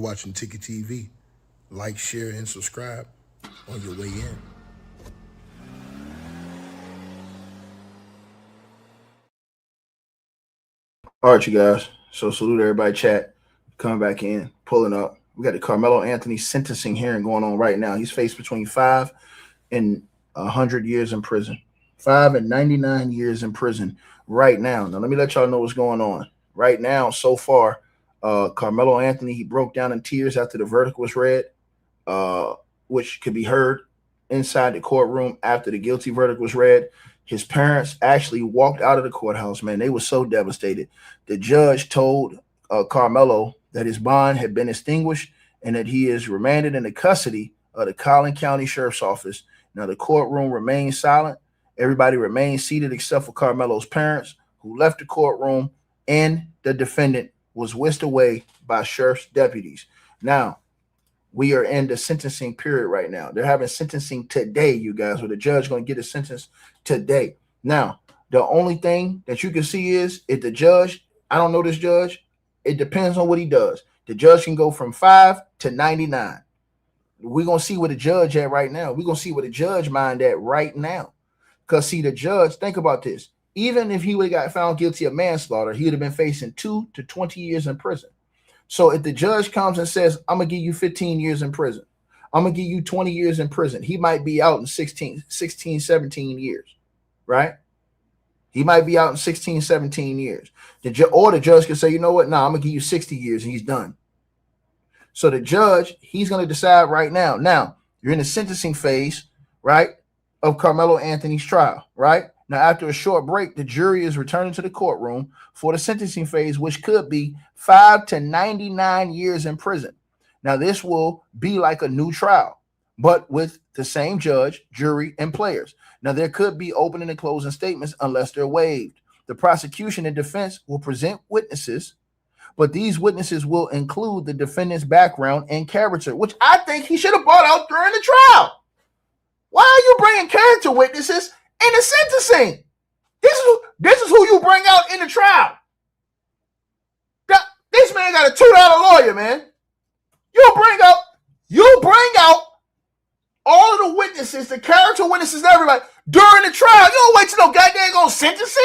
watching Ticket TV. Like, share, and subscribe on your way in. All right, you guys. So salute everybody, chat, coming back in, pulling up. We got the Carmelo Anthony sentencing hearing going on right now. He's faced between 5 and 100 years in prison. 5 and 99 years in prison right now. Now let me let y'all know what's going on. Right now, so far, Carmelo Anthony, he broke down in tears after the verdict was read, uh, which could be heard inside the courtroom after the guilty verdict was read. His parents actually walked out of the courthouse, man. They were so devastated. The judge told Carmelo that his bond had been extinguished and that he is remanded in the custody of the Collin County Sheriff's Office. Now, the courtroom remains silent. Everybody remains seated except for Carmelo's parents, who left the courtroom, and the defendant was whisked away by sheriff's deputies. Now, we are in the sentencing period right now. They're having sentencing today, you guys, where the judge going to get a sentence today. Now, the only thing that you can see is if the judge, I don't know this judge, it depends on what he does. The judge can go from 5 to 99. We're going to see where the judge at right now. We're going to see where the judge mind at right now. Because, see, the judge, think about this. Even if he would have got found guilty of manslaughter, he would have been facing 2 to 20 years in prison. So if the judge comes and says, I'm going to give you 15 years in prison, I'm going to give you 20 years in prison, he might be out in 16, 17 years, right? He might be out in 16, 17 years. Or the judge could say, you know what? No, I'm going to give you 60 years and he's done. So the judge, he's going to decide right now. Now, you're in the sentencing phase, right, of Carmelo Anthony's trial, right? Now, after a short break, the jury is returning to the courtroom for the sentencing phase, which could be 5 to 99 years in prison. Now, this will be like a new trial, but with the same judge, jury, and players. Now, there could be opening and closing statements unless they're waived. The prosecution and defense will present witnesses, but these witnesses will include the defendant's background and character, which I think he should have brought out during the trial. Why are you bringing character witnesses in the sentencing? This is who you bring out in the trial. This man got a $2 lawyer, man. You bring out all of the witnesses, the character witnesses, and everybody during the trial. You don't wait till no goddamn go sentencing.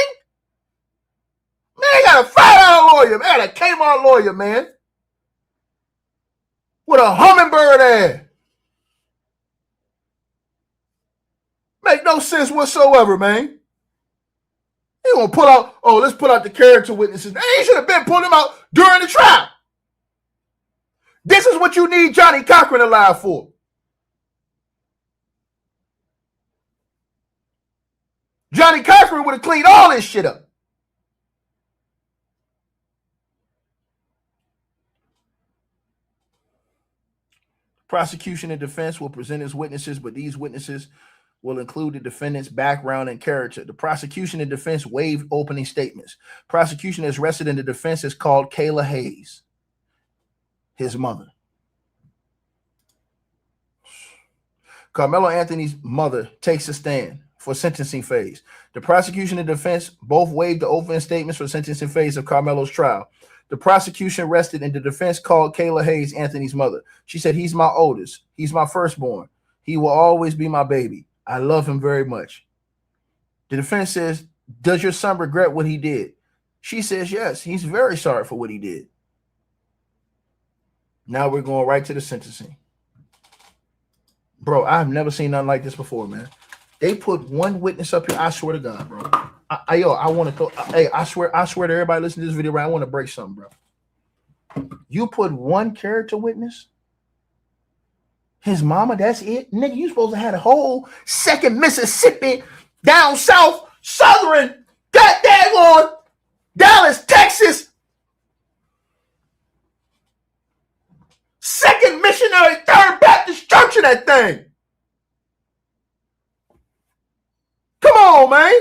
Man, got a $5 lawyer, man, got a Kmart lawyer, man, with a hummingbird ass. Make no sense whatsoever, man. He gonna pull out, let's put out the character witnesses. Man, he should have been pulling them out during the trial. This is what you need Johnny Cochran alive for. Johnny Cochran would have cleaned all this shit up. Prosecution and defense will present as witnesses, but these witnesses will include the defendant's background and character. The prosecution and defense waived opening statements. Prosecution is rested in the defense is called Kayla Hayes, his mother. Carmelo Anthony's mother takes a stand for sentencing phase. The prosecution and defense both waived the opening statements for sentencing phase of Carmelo's trial. The prosecution rested in the defense called Kayla Hayes, Anthony's mother. She said, he's my oldest. He's my firstborn. He will always be my baby. I love him very much. The defense says, does your son regret what he did? She says, yes, he's very sorry for what he did. Now we're going right to the sentencing. Bro, I've never seen nothing like this before, man. They put one witness up here. I swear to God, bro. I want to go. Hey, I swear to everybody listening to this video, right? I want to break something, bro. You put one character witness, his mama, that's it? Nigga, you supposed to have a whole second Mississippi down south, southern, goddamn on Dallas, Texas. Second Missionary Third Baptist Church of that thing. Come on, man.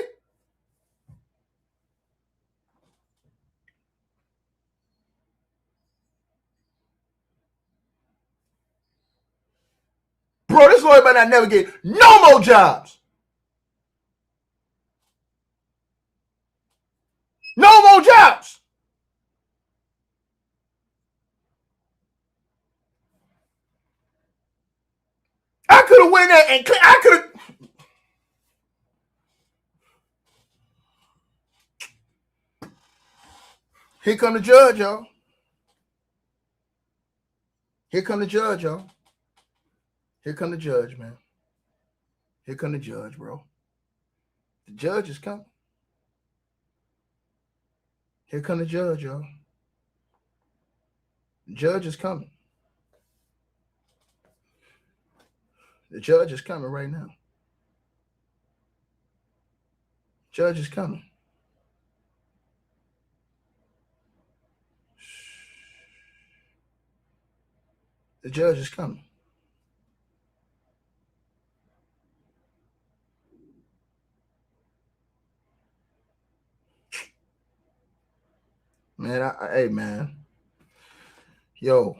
Bro, this lawyer might not never get no more jobs. No more jobs. went in there and I could have. Here come the judge, y'all. Here come the judge, y'all. Here come the judge, man. Here come the judge, bro. The judge is coming. Here come the judge, y'all. The judge is coming. The judge is coming right now. Judge is coming. The judge is coming. Man, hey, man. Yo,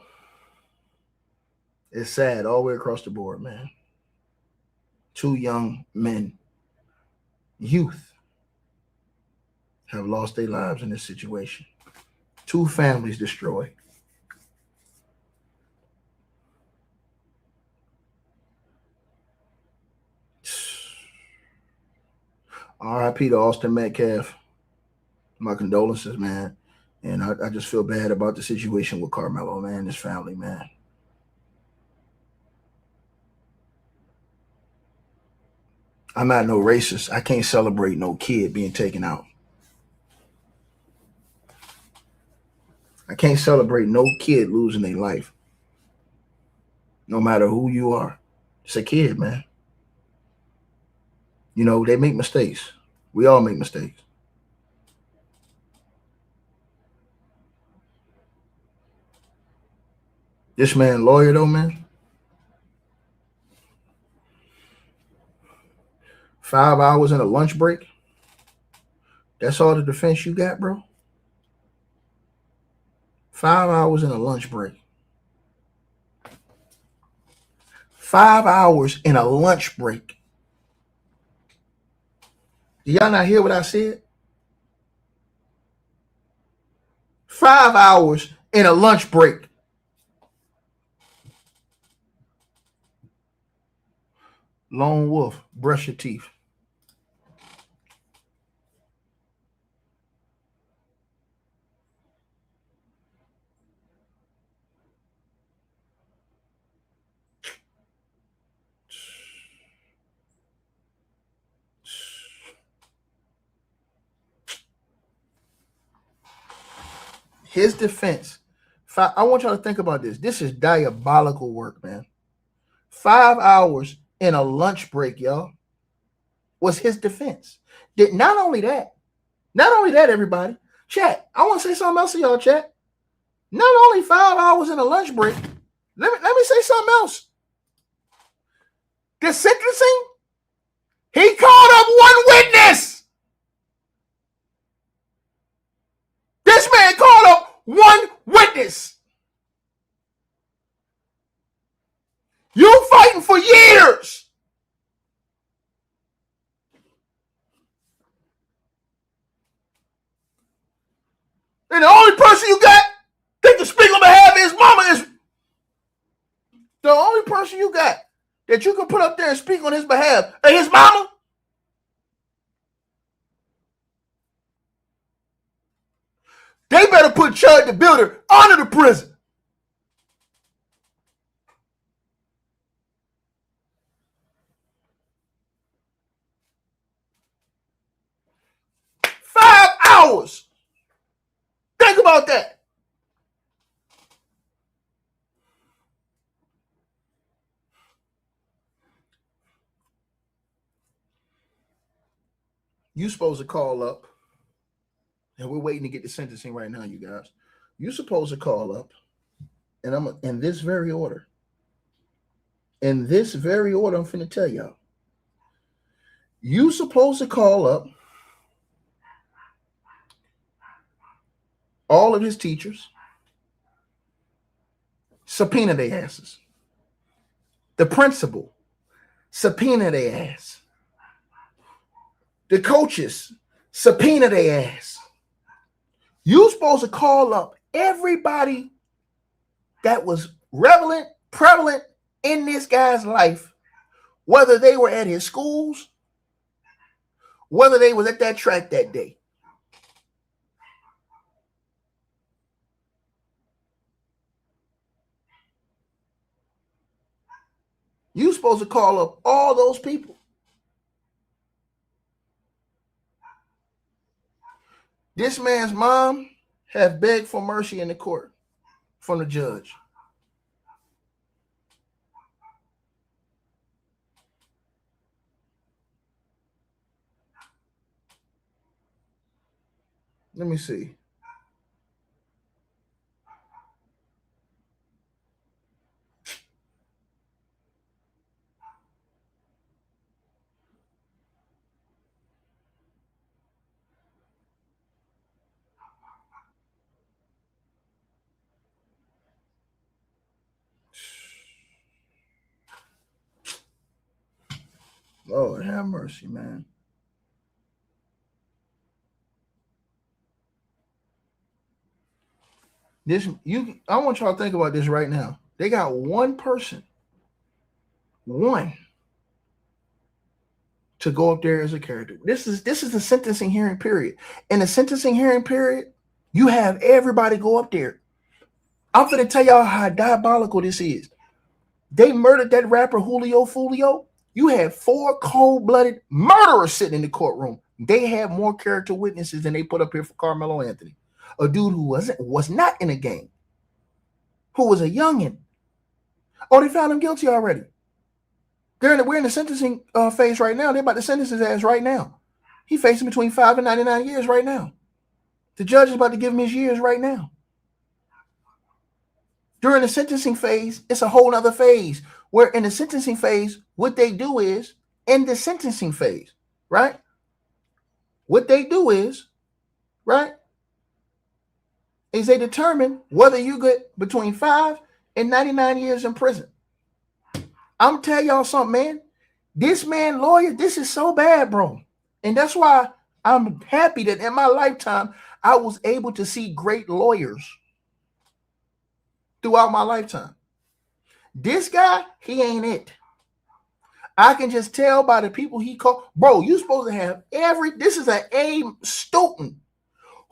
it's sad all the way across the board, man. 2 young men, youth, have lost their lives in this situation. 2 families destroyed. R.I.P. to Austin Metcalf. My condolences, man. And I just feel bad about the situation with Karmelo, man, his family, man. I'm not no racist. I can't celebrate no kid being taken out. I can't celebrate no kid losing their life. No matter who you are. It's a kid, man. You know, they make mistakes. We all make mistakes. This man lawyer, though, man. 5 hours in a lunch break. That's all the defense you got, bro? 5 hours in a lunch break. 5 hours in a lunch break. Do y'all not hear what I said? 5 hours in a lunch break. Lone wolf, brush your teeth. His defense. I want y'all to think about this. This is diabolical work, man. 5 hours in a lunch break, y'all, was his defense. Not only that, everybody. Chat, I want to say something else to y'all, chat. Not only 5 hours in a lunch break, let me say something else. The sentencing, he called up one witness. This man called up one witness. You fighting for years. And the only person you got that can speak on behalf of his mama is the only person you got that you can put up there and speak on his behalf and his mama. They better put Chud the Builder under the prison. $5. Think about that. You supposed to call up, and we're waiting to get the sentencing right now, you guys. You supposed to call up, and I'm in this very order. In this very order, I'm finna tell y'all. You supposed to call up all of his teachers, subpoena their asses. The principal, subpoena their ass. The coaches, subpoena their ass. You supposed to call up everybody that was prevalent in this guy's life whether they were at his schools, whether they was at that track that day. You supposed to call up all those people. This man's mom have begged for mercy in the court from the judge. Let me see. Lord have mercy, man. I want y'all to think about this right now. They got one person, to go up there as a character. This is the sentencing hearing period. In the sentencing hearing period, you have everybody go up there. I'm going to tell y'all how diabolical this is. They murdered that rapper Julio Fulio. You had 4 cold-blooded murderers sitting in the courtroom. They had more character witnesses than they put up here for Karmelo Anthony, a dude who was not in a gang, who was a youngin'. Oh, they found him guilty already. We're in the sentencing phase right now. They're about to sentence his ass right now. He's facing between 5 and 99 years right now. The judge is about to give him his years right now. During the sentencing phase, it's a whole other phase. Where in the sentencing phase, what they do is, in the sentencing phase, right? What they do is, right, is they determine whether you get between 5 and 99 years in prison. I'm telling y'all something, man. This man lawyer, this is so bad, bro. And that's why I'm happy that in my lifetime, I was able to see great lawyers throughout my lifetime. This guy, he ain't it. I can just tell by the people he called. Bro, you supposed to have this is an A student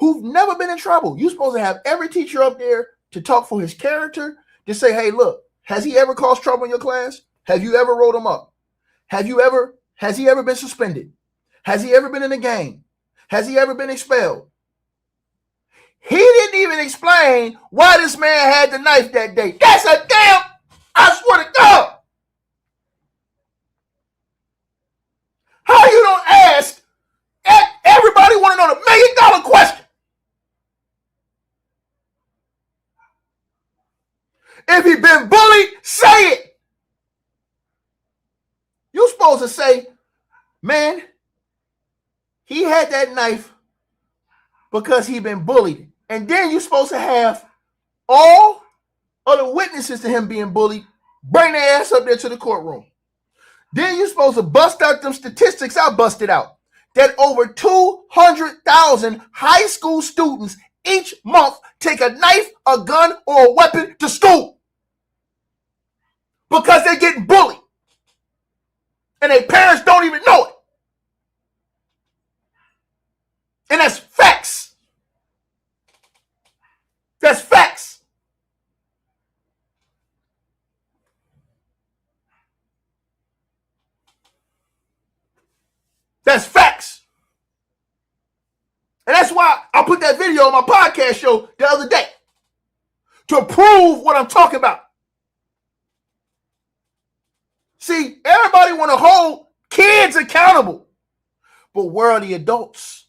who've never been in trouble. You supposed to have every teacher up there to talk for his character, to say, hey, look, has he ever caused trouble in your class? Have you ever wrote him up? Has he ever been suspended? Has he ever been in a game? Has he ever been expelled? He didn't even explain why this man had the knife that day. That's a damn, I swear to God. How you don't ask? Everybody want to know the $1 million question. If he been bullied, say it. You supposed to say, man, he had that knife because he been bullied. And then you're supposed to have all of the witnesses to him being bullied, bring their ass up there to the courtroom. Then you're supposed to bust out them statistics I busted out. That over 200,000 high school students each month take a knife, a gun, or a weapon to school because they're getting bullied. And their parents don't even know it. And that's facts. That's facts. That's facts. And that's why I put that video on my podcast show the other day to prove what I'm talking about. See, everybody want to hold kids accountable, but where are the adults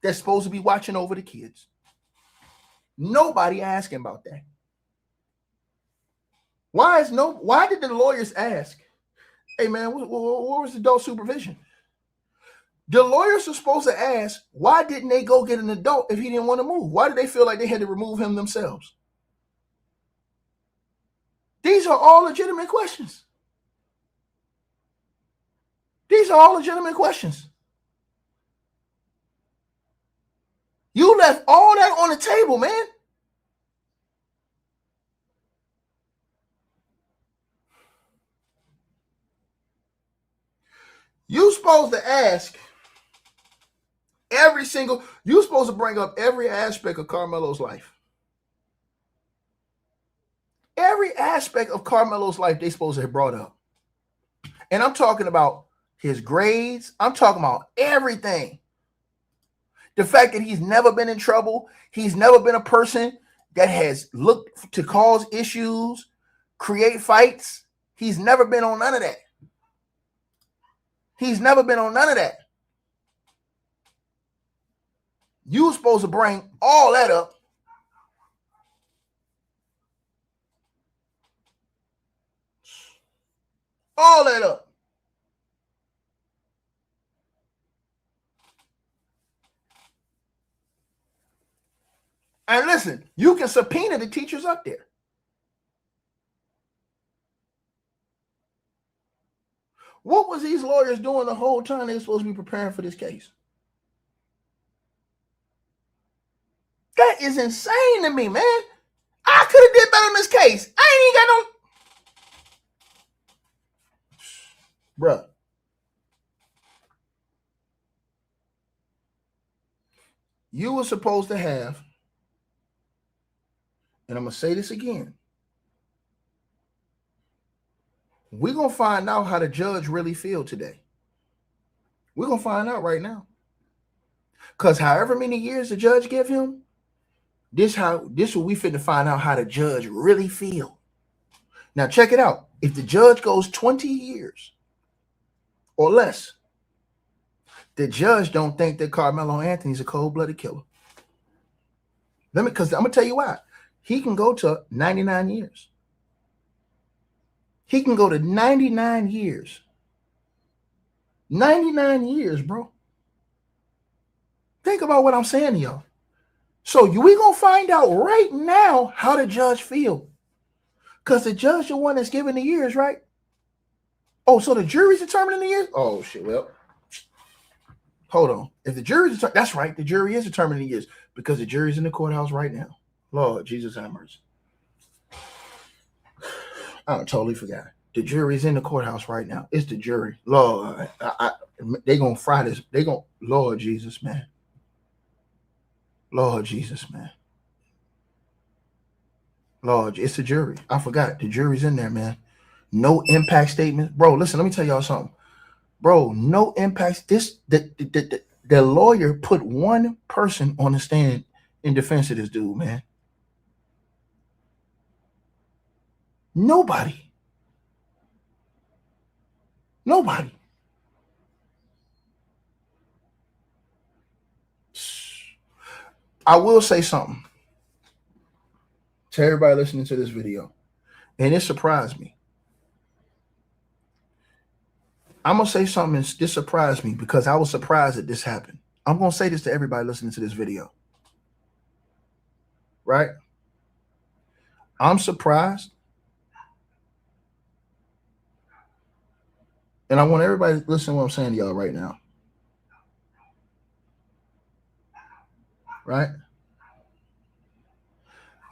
that's supposed to be watching over the kids? Nobody asking about that. Why did the lawyers ask, hey man, what was the adult supervision? The lawyers are supposed to ask, why didn't they go get an adult if he didn't want to move? Why did they feel like they had to remove him themselves? These are all legitimate questions. These are all legitimate questions. You left all that on the table, man. supposed to ask you're supposed to bring up every aspect of Karmelo's life. Every aspect of Karmelo's life they supposed to have brought up. And I'm talking about his grades. I'm talking about everything. The fact that he's never been in trouble. He's never been a person that has looked to cause issues, create fights. He's never been on none of that. He's never been on none of that. You were supposed to bring all that up. All that up. And listen, you can subpoena the teachers up there. What was these lawyers doing the whole time they were supposed to be preparing for this case? That is insane to me, man. I could have did better in this case. I ain't got no... Bruh. You were supposed to have, and I'm going to say this again, we're going to find out how the judge really feel today. We're going to find out right now. Because however many years the judge give him, this what we finna find out how the judge really feel. Now check it out. If the judge goes 20 years or less, the judge don't think that Karmelo Anthony's a cold-blooded killer. Because I'm gonna tell you why. He can go to 99 years. He can go to 99 years. 99 years, bro. Think about what I'm saying to y'all. So we gonna find out right now how the judge feel. Because the judge the one that's giving the years, right? Oh, so the jury's determining the years? Oh, shit, well. Hold on. If the jury's that's right, the jury is determining the years. Because the jury's in the courthouse right now. Lord Jesus have mercy. I totally forgot. The jury's in the courthouse right now. It's the jury. Lord, they gonna fry this. Lord Jesus, man. Lord Jesus, man. Lord, it's the jury. I forgot. The jury's in there, man. No impact statement. Bro, listen, let me tell y'all something. Bro, no impact. The lawyer put one person on the stand in defense of this dude, man. Nobody. I will say something to everybody listening to this video, and it surprised me. I'm going to say something this surprised me because I was surprised that this happened. I'm going to say this to everybody listening to this video. Right? I'm surprised. And I want everybody to listen to what I'm saying to y'all right now. Right?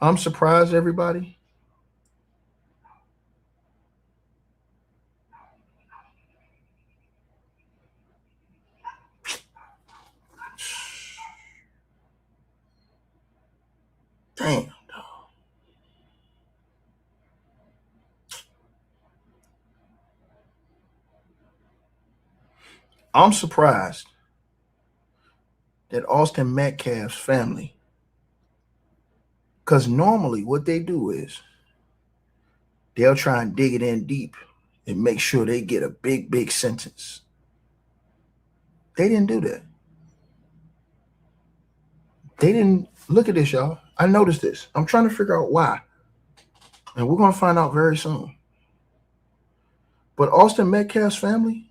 I'm surprised, everybody. Damn. I'm surprised that Austin Metcalf's family, because normally what they do is they'll try and dig it in deep and make sure they get a big sentence. They didn't do that. They didn't. Look at this, y'all. I noticed this. I'm trying to figure out why. And we're going to find out very soon. But Austin Metcalf's family,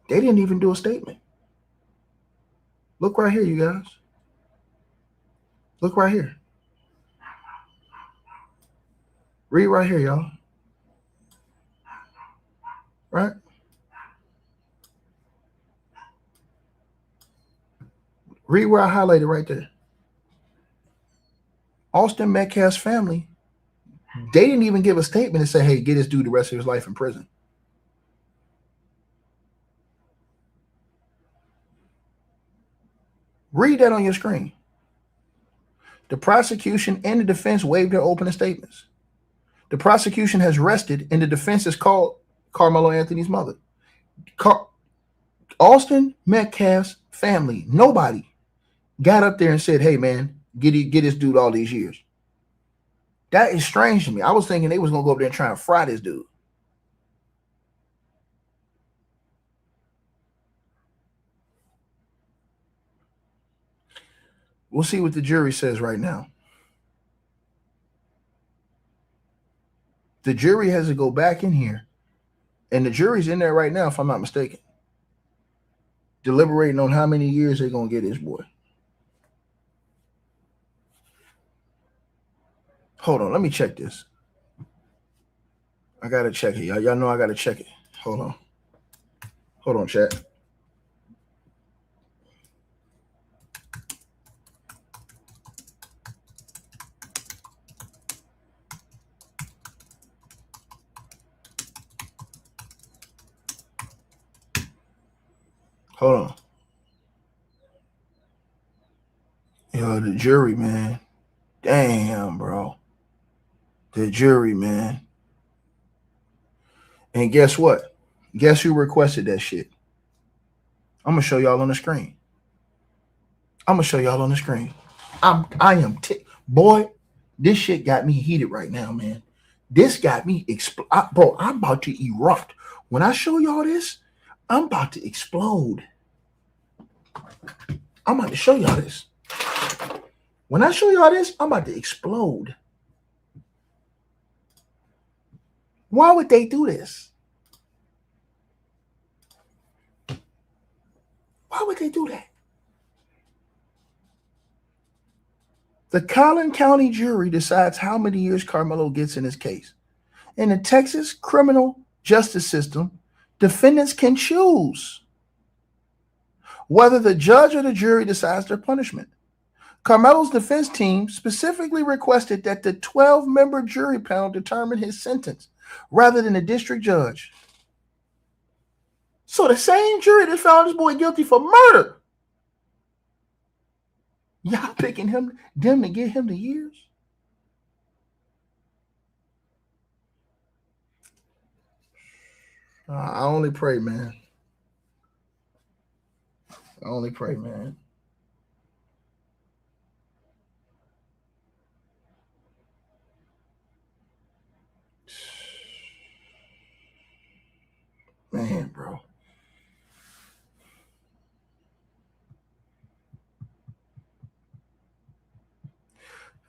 they didn't even do a statement. Look right here, you guys. Look right here. Read right here, y'all. Right? Read where I highlighted right there. Austin Metcalf's family, they didn't even give a statement and say, hey, get this dude the rest of his life in prison. Read that on your screen. The prosecution and the defense waived their opening statements. The prosecution has rested, and the defense has called Karmelo Anthony's mother. Austin Metcalf's family, nobody got up there and said, hey, man, get this dude all these years. That is strange to me. I was thinking they was going to go up there and try and fry this dude. We'll see what the jury says right now. The jury has to go back in here, and the jury's in there right now, if I'm not mistaken, deliberating on how many years they're going to get this boy. Hold on, let me check this. I got to check it. Y'all know I got to check it. Hold on, chat. Hold on. Yo, the jury, man. Damn, bro. The jury, man. And guess what? Guess who requested that shit? I'm going to show y'all on the screen. Boy, this shit got me heated right now, man. This got me, bro, I'm about to erupt. When I show y'all this, I'm about to explode. I'm about to show y'all this. When I show y'all this, I'm about to explode. Why would they do this? Why would they do that? The Collin County jury decides how many years Karmelo gets in his case. In the Texas criminal justice system, defendants can choose whether the judge or the jury decides their punishment. Karmelo's defense team specifically requested that the 12-member jury panel determine his sentence rather than the district judge. So the same jury that found this boy guilty for murder, y'all picking them to give him the years? I only pray, man. Man, bro.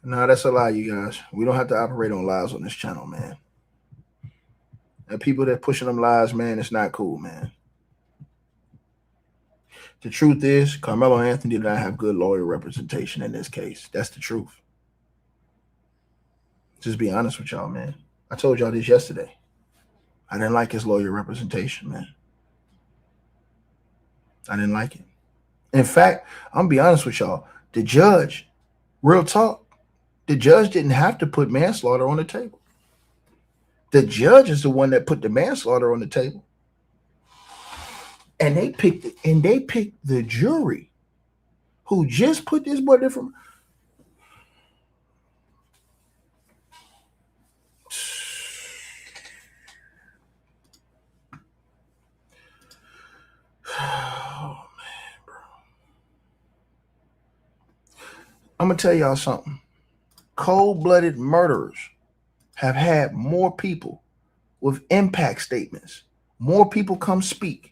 No, that's a lie, you guys. We don't have to operate on lies on this channel, man. And people that pushing them lies, man, it's not cool, man. The truth is, Karmelo Anthony did not have good lawyer representation in this case. That's the truth. Just be honest with y'all, man. I told y'all this yesterday. I didn't like his lawyer representation, man. I didn't like it. In fact, I'm going to be honest with y'all. The judge, real talk, the judge didn't have to put manslaughter on the table. The judge is the one that put the manslaughter on the table. And they picked the jury who just put this boy different. Oh, man, bro. I'm going to tell y'all something. Cold-blooded murderers have had more people with impact statements, more people come speak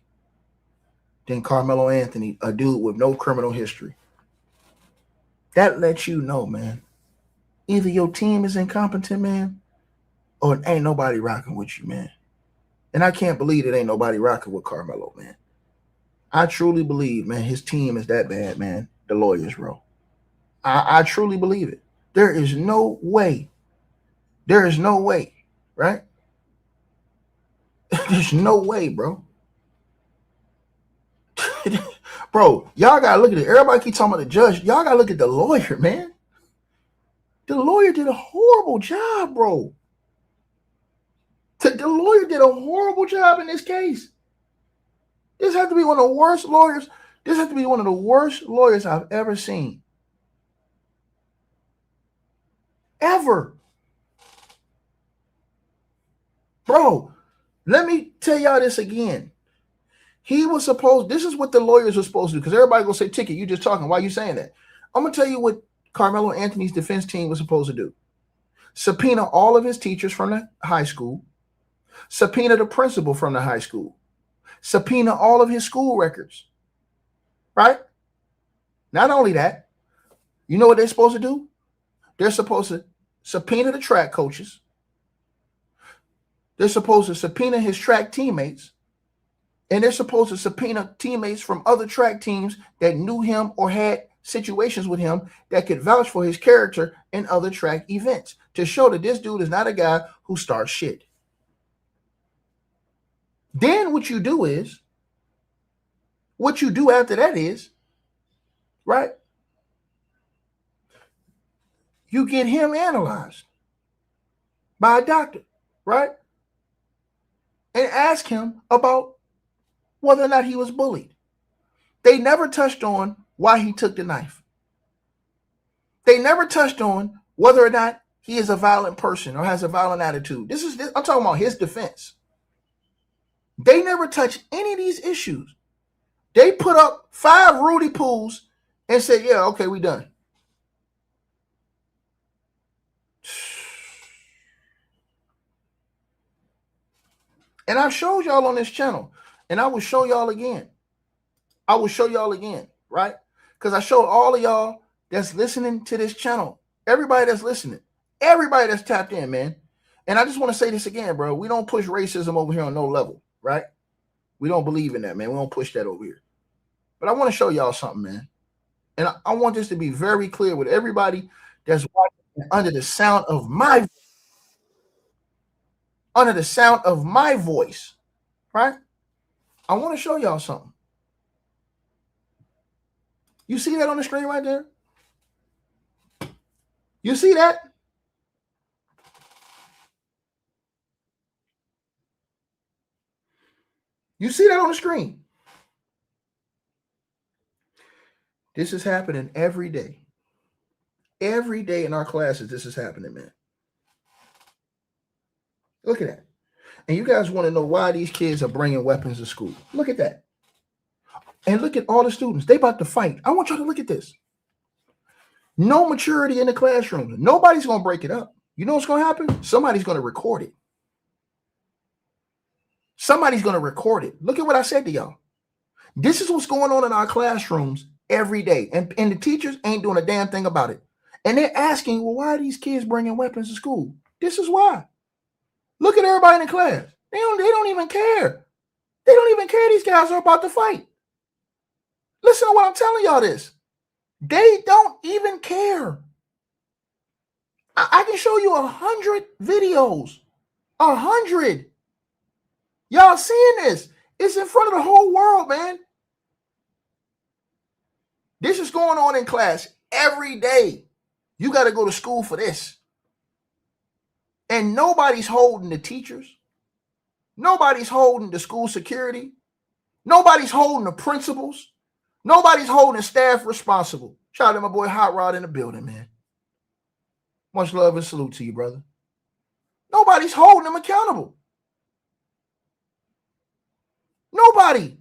than Karmelo Anthony, a dude with no criminal history. That lets you know, man, either your team is incompetent, man, or ain't nobody rocking with you, man. And I can't believe it ain't nobody rocking with Karmelo, man. I truly believe, man, his team is that bad, man. The lawyers, bro. I truly believe it. There is no way. Right? There's no way, bro. Bro, y'all gotta look at it. Everybody keep talking about the judge. Y'all gotta look at the lawyer, man. The lawyer did a horrible job, bro. The lawyer did a horrible job in this case. This has to be one of the worst lawyers. This has to be one of the worst lawyers I've ever seen. Ever. Bro, let me tell y'all this again. He was supposed, this is what the lawyers were supposed to do, because everybody gonna say, Ticket, you just talking. Why are you saying that? I'm gonna tell you what Carmelo Anthony's defense team was supposed to do. Subpoena all of his teachers from the high school, subpoena the principal from the high school, subpoena all of his school records, right? Not only that, you know what they're supposed to do? They're supposed to subpoena the track coaches. They're supposed to subpoena his track teammates. And they're supposed to subpoena teammates from other track teams that knew him or had situations with him that could vouch for his character in other track events to show that this dude is not a guy who starts shit. Then what you do after that is, right? You get him analyzed by a doctor, right? And ask him about whether or not he was bullied. They never touched on why he took the knife. They never touched on whether or not he is a violent person or has a violent attitude. I'm talking about his defense. They never touched any of these issues. They put up 5 Rudy Pools and said, yeah, okay, we done. And I've showed y'all on this channel, and I will show y'all again. Right? Because I showed all of y'all that's listening to this channel, everybody that's listening, everybody that's tapped in, man. And I just want to say this again, bro. We don't push racism over here on no level, right? We don't believe in that, man. We don't push that over here. But I want to show y'all something, man. And I want this to be very clear with everybody that's watching under the sound of my voice, right? I want to show y'all something. You see that on the screen right there? You see that? You see that on the screen? This is happening every day. Every day in our classes, this is happening, man. Look at that. And you guys want to know why these kids are bringing weapons to school. Look at that. And look at all the students. They about to fight. I want y'all to look at this. No maturity in the classroom. Nobody's going to break it up. You know what's going to happen? Somebody's going to record it. Somebody's going to record it. Look at what I said to y'all. This is what's going on in our classrooms every day. And the teachers ain't doing a damn thing about it. And they're asking, well, why are these kids bringing weapons to school? This is why. Look at everybody in the class. They don't even care. They don't even care these guys are about to fight. Listen to what I'm telling y'all this. They don't even care. I can show you 100 videos. 100. Y'all seeing this? It's in front of the whole world, man. This is going on in class every day. You got to go to school for this. And nobody's holding the teachers. Nobody's holding the school security. Nobody's holding the principals. Nobody's holding the staff responsible. Shout out to my boy Hot Rod in the building, man. Much love and salute to you, brother. Nobody's holding them accountable. Nobody.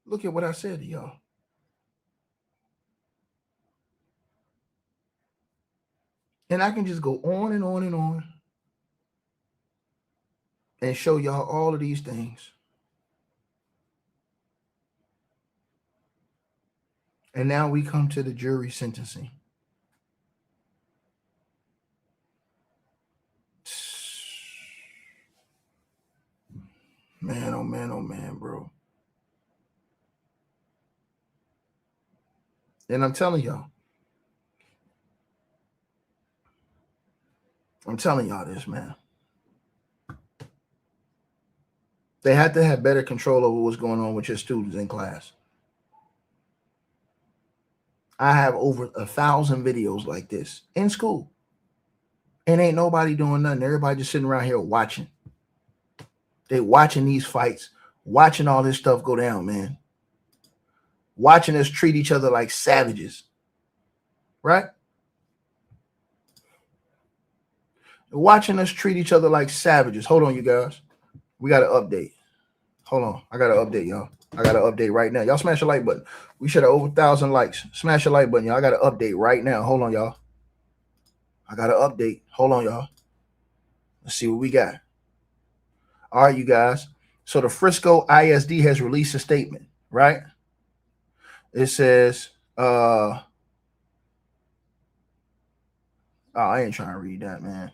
Look at what I said to y'all. And I can just go on and on and on and show y'all all of these things. And now we come to the jury sentencing. Man, oh man, oh man, bro. And I'm telling y'all this, man. They have to have better control over what's going on with your students in class. I have over 1,000 videos like this in school. And ain't nobody doing nothing. Everybody just sitting around here watching. They watching these fights, watching all this stuff go down, man. Watching us treat each other like savages, right? Watching us treat each other like savages. Hold on, you guys. We got to update. Hold on. I got to update, y'all. I got to update right now. Y'all smash the like button. We should have over 1,000 likes. Smash the like button, y'all. I got to update right now. Hold on, y'all. I got to update. Hold on, y'all. Let's see what we got. All right, you guys. So the Frisco ISD has released a statement, right? It says, oh, I ain't trying to read that, man.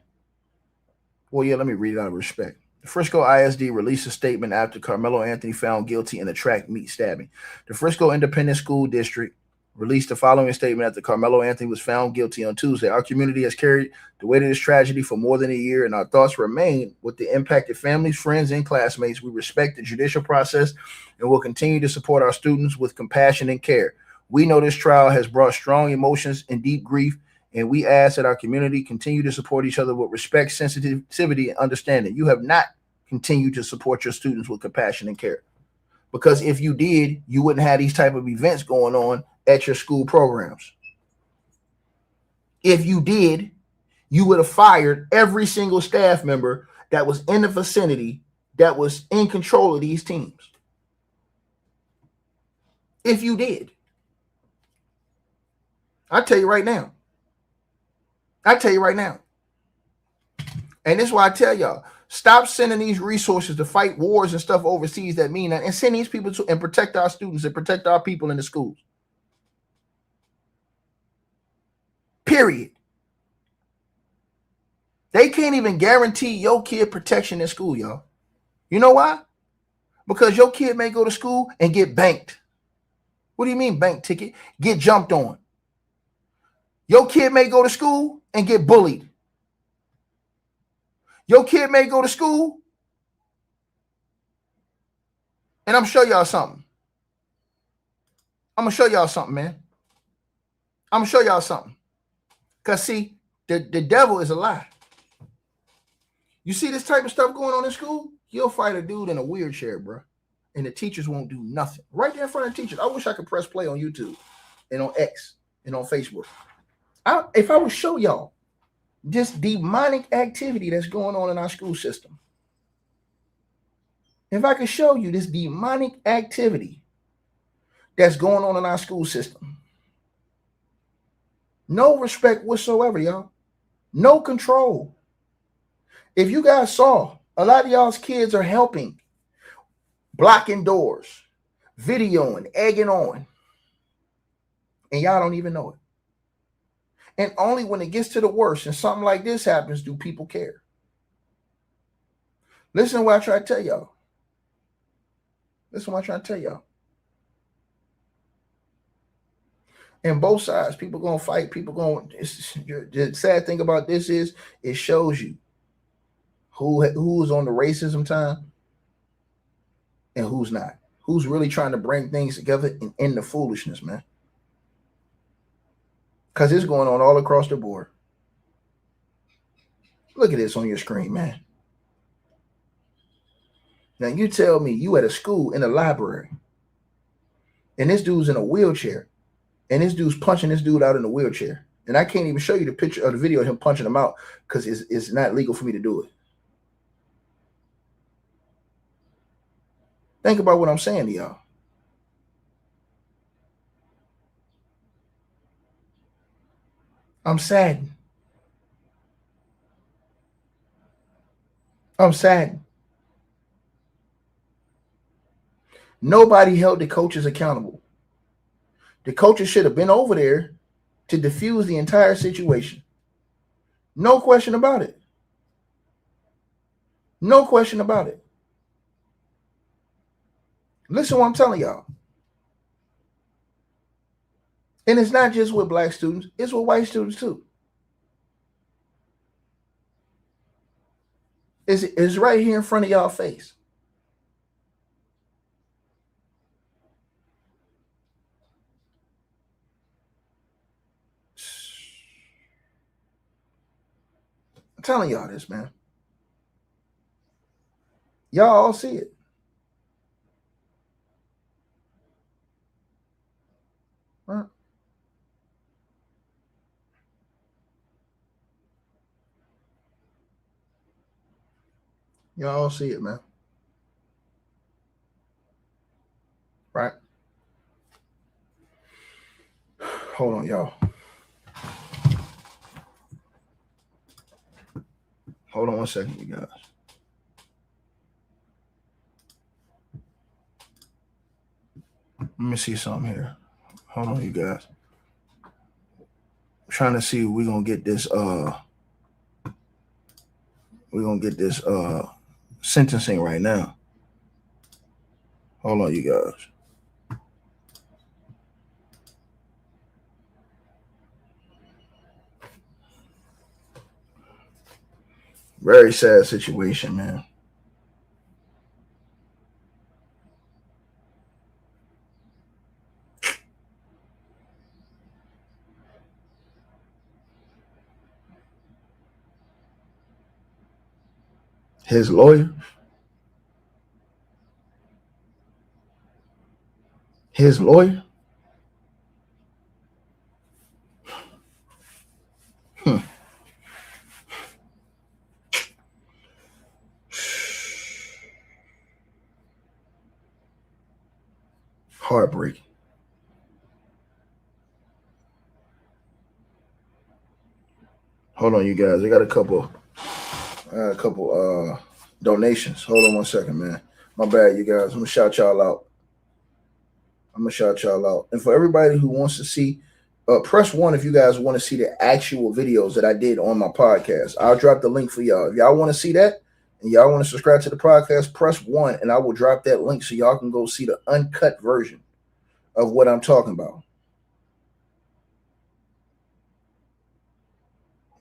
Well, yeah, let me read it out of respect. The Frisco ISD released a statement after Karmelo Anthony found guilty in a track meet stabbing. The Frisco Independent School District released the following statement after Karmelo Anthony was found guilty on Tuesday. Our community has carried the weight of this tragedy for more than a year, and our thoughts remain with the impacted families, friends, and classmates. We respect the judicial process and will continue to support our students with compassion and care. We know this trial has brought strong emotions and deep grief, and we ask that our community continue to support each other with respect, sensitivity, and understanding. You have not continued to support your students with compassion and care. Because if you did, you wouldn't have these type of events going on at your school programs. If you did, you would have fired every single staff member that was in the vicinity that was in control of these teams. If you did. I tell you right now. And this is why I tell y'all, stop sending these resources to fight wars and stuff overseas that mean that, and send these people to and protect our students and protect our people in the schools. Period. They can't even guarantee your kid protection in school, y'all. You know why? Because your kid may go to school and get banked. What do you mean bank ticket? Get jumped on. Your kid may go to school and get bullied. Your kid may go to school, and I'm show y'all something. I'm gonna show y'all something, man. I'm gonna show y'all something. Cause see, the devil is a lie. You see this type of stuff going on in school? You'll fight a dude in a wheelchair, bro, and the teachers won't do nothing. Right there in front of the teachers. I wish I could press play on YouTube and on X and on Facebook. If I would show y'all this demonic activity that's going on in our school system, if I could show you this demonic activity that's going on in our school system, no respect whatsoever, y'all. No control. If you guys saw, a lot of y'all's kids are helping, blocking doors, videoing, egging on, and y'all don't even know it. And only when it gets to the worst and something like this happens do people care. Listen to what I try to tell y'all. And both sides, people going to fight, the sad thing about this is it shows you who's on the racism time and who's not. Who's really trying to bring things together and end the foolishness, man. Because it's going on all across the board. Look at this on your screen, man. Now you tell me you at a school in a library and this dude's in a wheelchair and this dude's punching this dude out in a wheelchair. And I can't even show you the picture of the video of him punching him out because it's not legal for me to do it. Think about what I'm saying to y'all. I'm saddened. Nobody held the coaches accountable. The coaches should have been over there to diffuse the entire situation. No question about it. No question about it. Listen what I'm telling y'all. And it's not just with black students, it's with white students too. It's right here in front of y'all face. I'm telling y'all this, man. Y'all all see it. Right? Y'all all see it, man. Right? Hold on, y'all. Hold on one second, you guys. Let me see something here. Hold on, you guys. I'm trying to see if we're gonna get this sentencing right now. Hold on, you guys. Very sad situation, man. His lawyer. His lawyer. Heartbreaking. Hold on, you guys. I got a couple donations. Hold on one second, man. My bad, you guys. I'm gonna shout y'all out. And for everybody who wants to see, press 1 if you guys want to see the actual videos that I did on my podcast. I'll drop the link for y'all. If y'all want to see that and y'all want to subscribe to the podcast, press 1 and I will drop that link so y'all can go see the uncut version of what I'm talking about.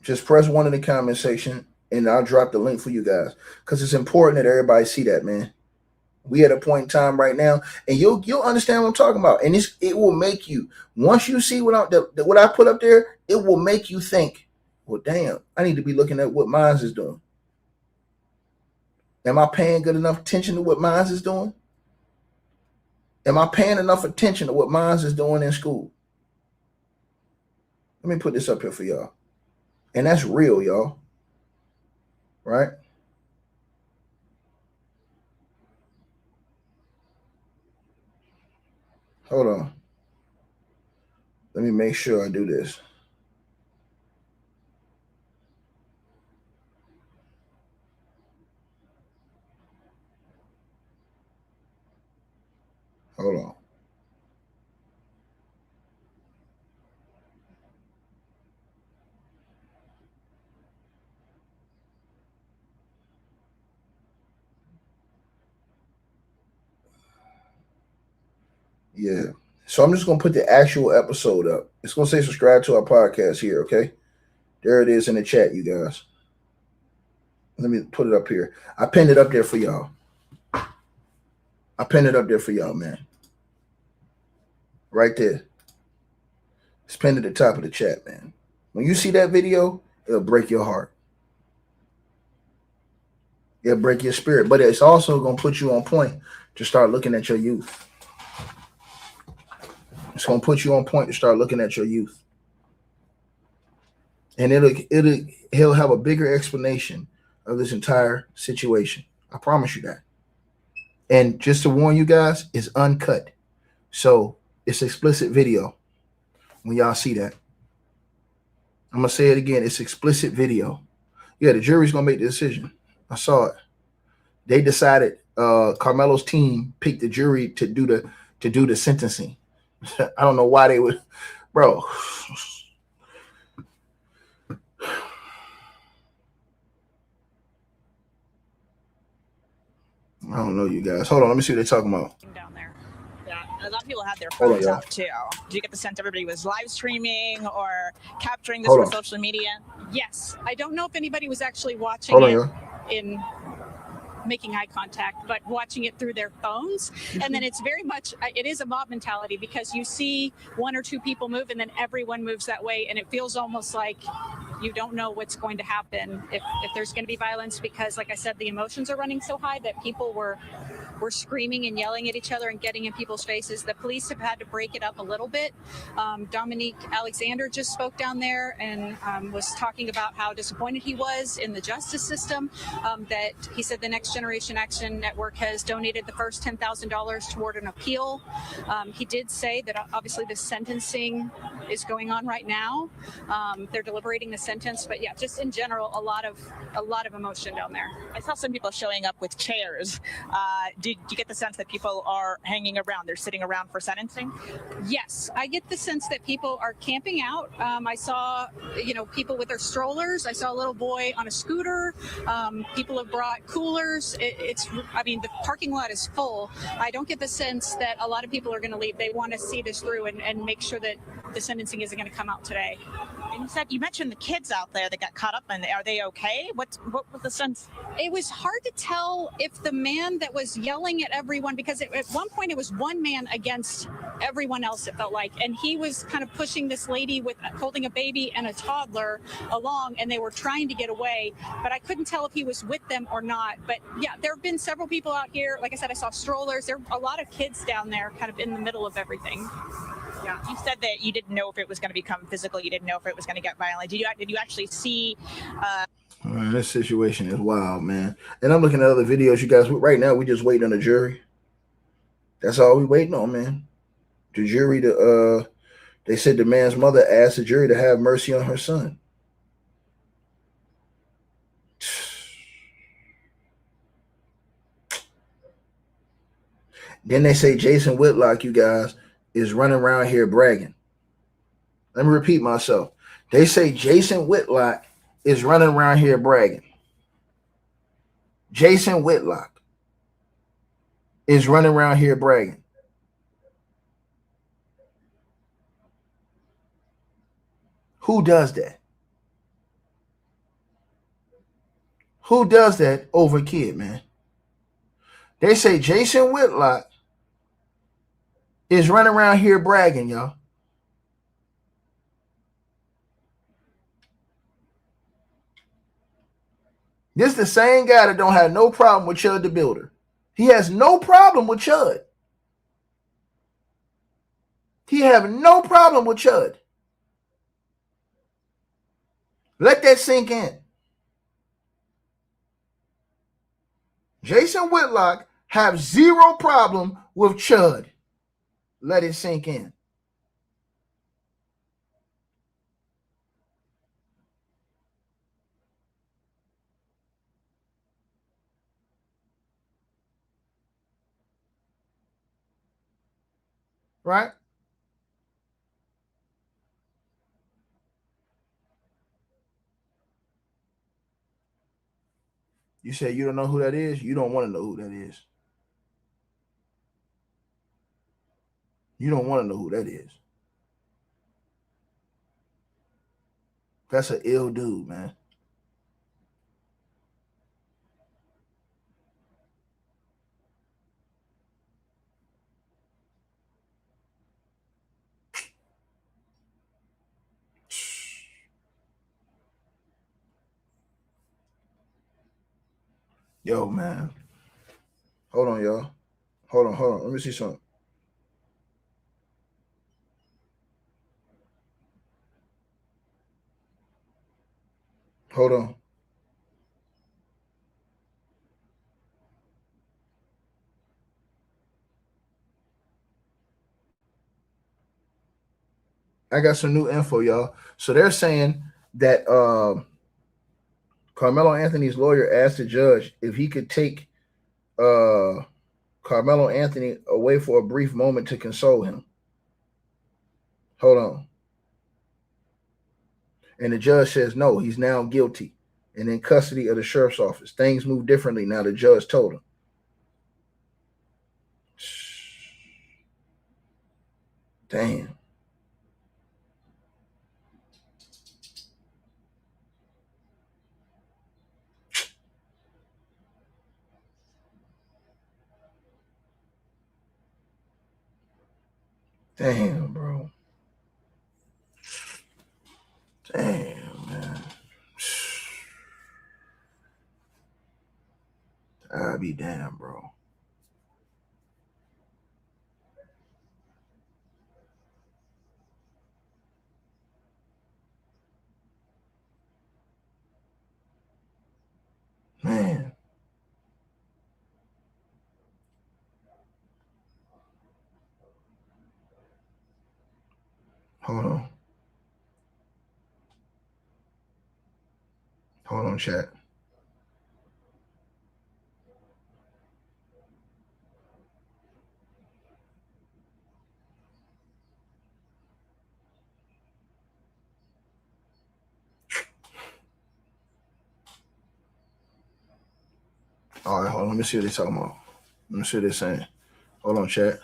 Just press 1 in the comment section and I'll drop the link for you guys because it's important that everybody see that, man. We at a point in time right now, and you'll understand what I'm talking about. And it will make you, once you see what I put up there, it will make you think, well, damn, I need to be looking at what Mines is doing. Am I paying good enough attention to what Mines is doing? Am I paying enough attention to what Mines is doing in school? Let me put this up here for y'all. And that's real, y'all. Right? Hold on. Let me make sure I do this. Hold on. Yeah. So I'm just going to put the actual episode up. It's going to say subscribe to our podcast here, okay? There it is in the chat, you guys. Let me put it up here. I pinned it up there for y'all. Man. Right there. It's pinned at the top of the chat, man. When you see that video, it'll break your heart. It'll break your spirit. But it's also going to put you on point to start looking at your youth. It's going to put you on point to start looking at your youth. And he'll have a bigger explanation of this entire situation. I promise you that. And just to warn you guys, it's uncut. So it's explicit video when y'all see that. I'm going to say it again. It's explicit video. Yeah, the jury's going to make the decision. I saw it. They decided Karmelo's team picked the jury to do the sentencing. I don't know why they would, bro. I don't know, you guys. Hold on, let me see what they're talking about. Down there. Yeah, a lot of people had their phones off too. Did you get the sense everybody was live streaming or capturing this for social media? Yes. I don't know if anybody was actually watching in making eye contact, but watching it through their phones. And then it's very much, it is a mob mentality because you see 1 or 2 people move and then everyone moves that way. And it feels almost like you don't know what's going to happen if there's going to be violence, because like I said, the emotions are running so high that people were screaming and yelling at each other and getting in people's faces. The police have had to break it up a little bit. Dominique Alexander just spoke down there and was talking about how disappointed he was in the justice system, that he said the Next Generation Action Network has donated the first $10,000 toward an appeal. He did say that obviously the sentencing is going on right now. They're deliberating the sentence, but yeah, just in general, a lot of emotion down there. I saw some people showing up with chairs. Did you get the sense that people are hanging around? They're sitting around for sentencing? Yes, I get the sense that people are camping out. I saw, people with their strollers. I saw a little boy on a scooter. People have brought coolers. The parking lot is full. I don't get the sense that a lot of people are going to leave. They want to see this through and make sure that the sentencing isn't going to come out today. And you mentioned the kids out there that got caught up in. Are they okay? What was the sense? It was hard to tell if the man that was yelling at everyone, because at one point it was one man against everyone else, it felt like, and he was kind of pushing this lady with holding a baby and a toddler along, and they were trying to get away, but I couldn't tell if he was with them or not. But yeah, there have been several people out here. Like I said, I saw strollers. There are a lot of kids down there kind of in the middle of everything. Yeah. You said that you didn't know if it was going to become physical. You didn't know if it was going to get violent. Did you actually see? Man, this situation is wild, man. And I'm looking at other videos. You guys, right now, we just waiting on the jury. That's all we waiting on, man. The jury they said the man's mother asked the jury to have mercy on her son. Then they say Jason Whitlock, you guys, is running around here bragging. Let me repeat myself. They say Jason Whitlock is running around here bragging. Jason Whitlock is running around here bragging. Who does that? Who does that over a kid, man? They say Jason Whitlock is running around here bragging, y'all. This is the same guy that don't have no problem with Chud the Builder. He has no problem with Chud. He have no problem with Chud. Let that sink in. Jason Whitlock have zero problem with Chud. Let it sink in. Right? You say you don't know who that is? You don't want to know who that is. You don't want to know who that is. That's an ill dude, man. Yo, man. Hold on, y'all. Hold on. Let me see something. Hold on. I got some new info, y'all. So they're saying that Carmelo Anthony's lawyer asked the judge if he could take Carmelo Anthony away for a brief moment to console him. Hold on. And the judge says no, he's now guilty and in custody of the sheriff's office. Things move differently now, the judge told him. Damn. Damn, bro. Damn, man. I'll be damn, bro. Man. Hold on. Hold on, chat. All right, hold on. Let me see what they're talking about. Let me see what they're saying. Hold on, chat.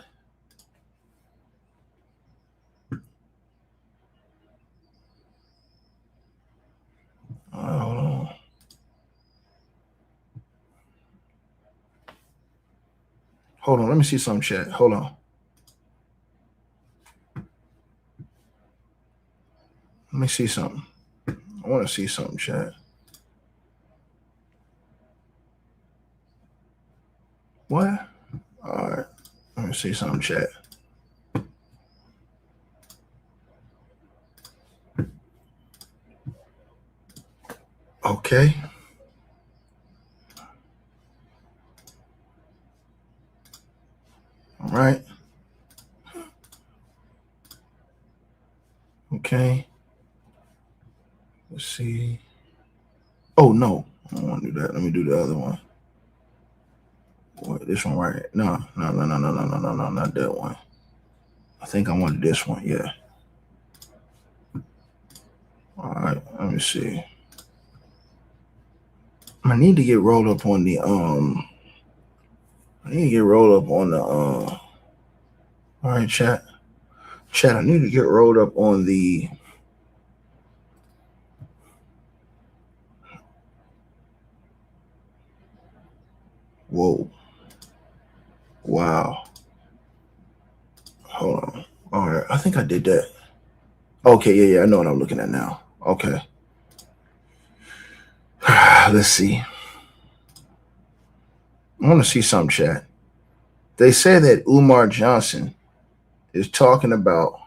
All right, hold on. Hold on. Let me see some chat. Hold on. Let me see something. I want to see something, chat. What? All right. Let me see something, chat. Okay. All right. Okay. Let's see. Oh, no. I don't want to do that. Let me do the other one. What, this one right here. No, not that one. I think I wanted this one. Yeah. All right. Let me see. I need to get rolled up on the I need to get rolled up on the all right, chat. Chat, I need to get rolled up on the whoa. Wow. Hold on. All right. I think I did that. Okay, yeah. I know what I'm looking at now. Okay. Let's see. I want to see some, chat. They say that Umar Johnson is talking about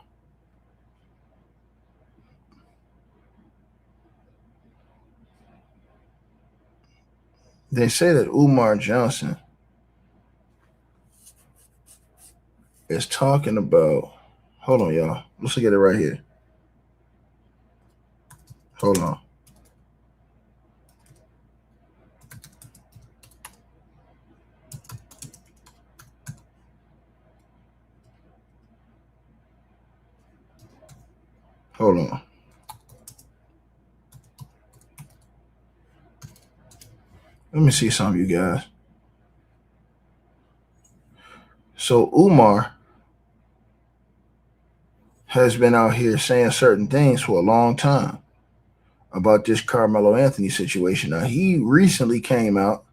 is talking about, hold on, y'all. Let's look at it right here. Hold on. Hold on. Let me see some of you guys. So Umar has been out here saying certain things for a long time about this Carmelo Anthony situation. Now, he recently came out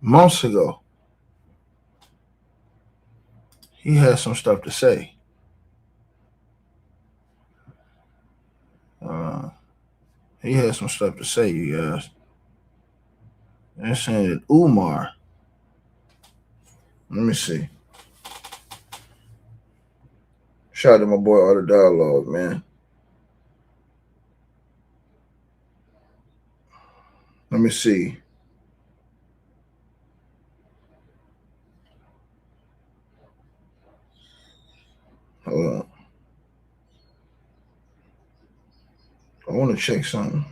months ago. He has some stuff to say. He has some stuff to say, you guys. They're saying that Umar, let me see. Shout out to my boy Art of Dialogue, man. Let me see. Hold on. I want to check something.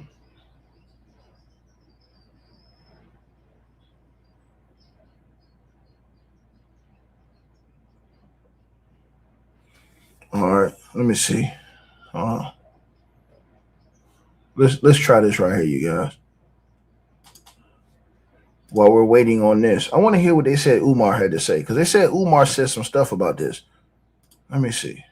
All right, let me see. Let's try this right here, you guys. While we're waiting on this, I want to hear what they said Umar had to say, because they said Umar said some stuff about this. Let me see.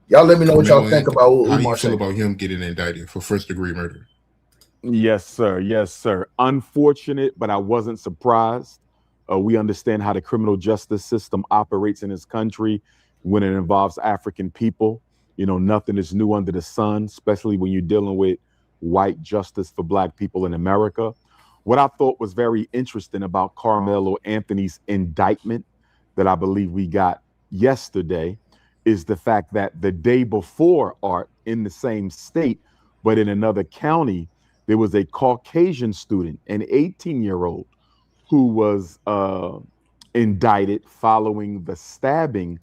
Y'all let me know what y'all think about what How Umar do you feel said about him getting indicted for first-degree murder? Yes, sir. Yes, sir. Unfortunate, but I wasn't surprised. We understand how the criminal justice system operates in this country when it involves African people. Nothing is new under the sun, especially when you're dealing with white justice for black people in America. What I thought was very interesting about Carmelo Anthony's indictment that I believe we got yesterday is the fact that the day before, Art, in the same state, but in another county, there was a Caucasian student, an 18-year-old, who was indicted following the stabbing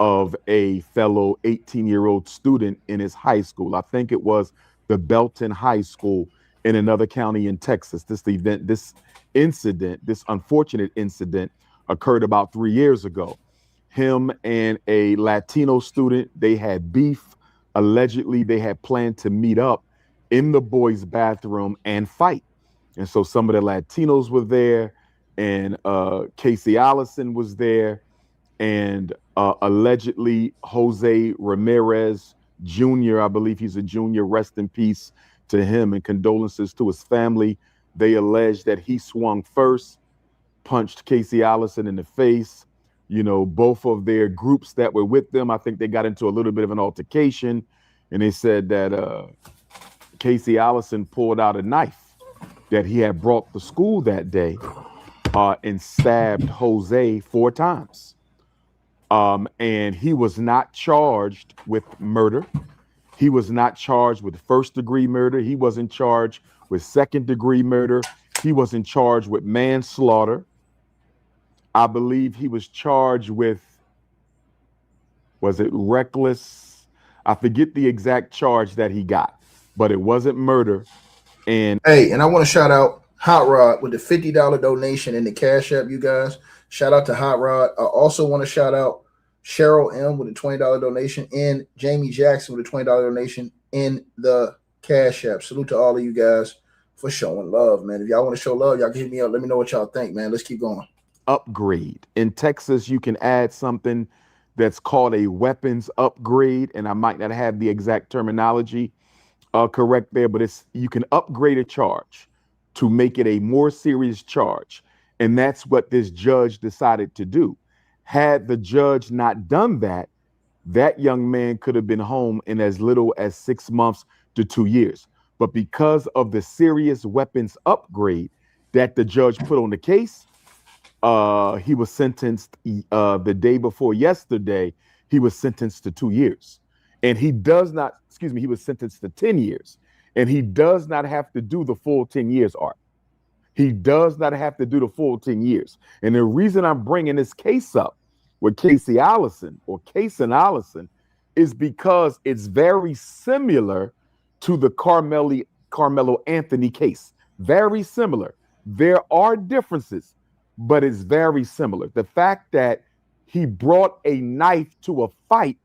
of a fellow 18-year-old student in his high school. I think it was the Belton High School in another county in Texas. This unfortunate incident occurred about 3 years ago. Him and a Latino student, they had beef. Allegedly, they had planned to meet up in the boys' bathroom and fight. And so some of the Latinos were there, and Casey Allison was there, and allegedly Jose Ramirez Jr., I believe he's a junior, rest in peace to him and condolences to his family. They allege that he swung first, punched Casey Allison in the face. Both of their groups that were with them, I think they got into a little bit of an altercation, and they said that Casey Allison pulled out a knife that he had brought to school that day and stabbed Jose 4 times. And he was not charged with murder. He was not charged with first-degree murder. He wasn't charged with second-degree murder. He wasn't charged with manslaughter. I believe he was charged with, was it reckless? I forget the exact charge that he got, but it wasn't murder. And I want to shout out Hot Rod with the $50 donation in the Cash App, you guys. Shout out to Hot Rod. I also want to shout out Cheryl M with a $20 donation and Jamie Jackson with a $20 donation in the Cash App. Salute to all of you guys for showing love, man. If y'all want to show love, y'all can hit me up. Let me know what y'all think, man. Let's keep going. Upgrade. In Texas, you can add something that's called a weapons upgrade, and I might not have the exact terminology correct there, but you can upgrade a charge to make it a more serious charge. And that's what this judge decided to do. Had the judge not done that, that young man could have been home in as little as 6 months to 2 years. But because of the serious weapons upgrade that the judge put on the case, he was sentenced the day before yesterday. He was sentenced to 2 years. And he was sentenced to 10 years. And he does not have to do the full 10 years, Art. He does not have to do the full 10 years. And the reason I'm bringing this case up with Casey Allison or Cason Allison is because it's very similar to the Carmelo Anthony case. Very similar. There are differences, but it's very similar. The fact that he brought a knife to a fight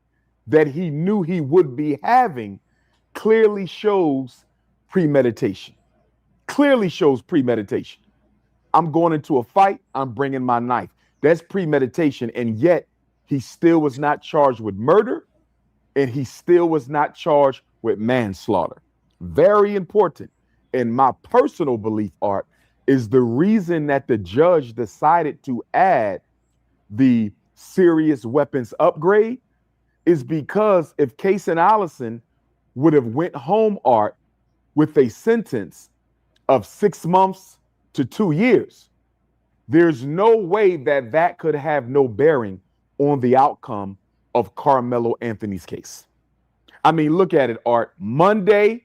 that he knew he would be having clearly shows premeditation. Clearly shows premeditation. I'm going into a fight, I'm bringing my knife. That's premeditation, and yet he still was not charged with murder, and he still was not charged with manslaughter. Very important. And my personal belief, Art, is the reason that the judge decided to add the serious weapons upgrade is because if Cason Allison would have went home, Art, with a sentence of 6 months to 2 years, there's no way that could have no bearing on the outcome of Carmelo Anthony's case. I mean, look at it, Art. Monday,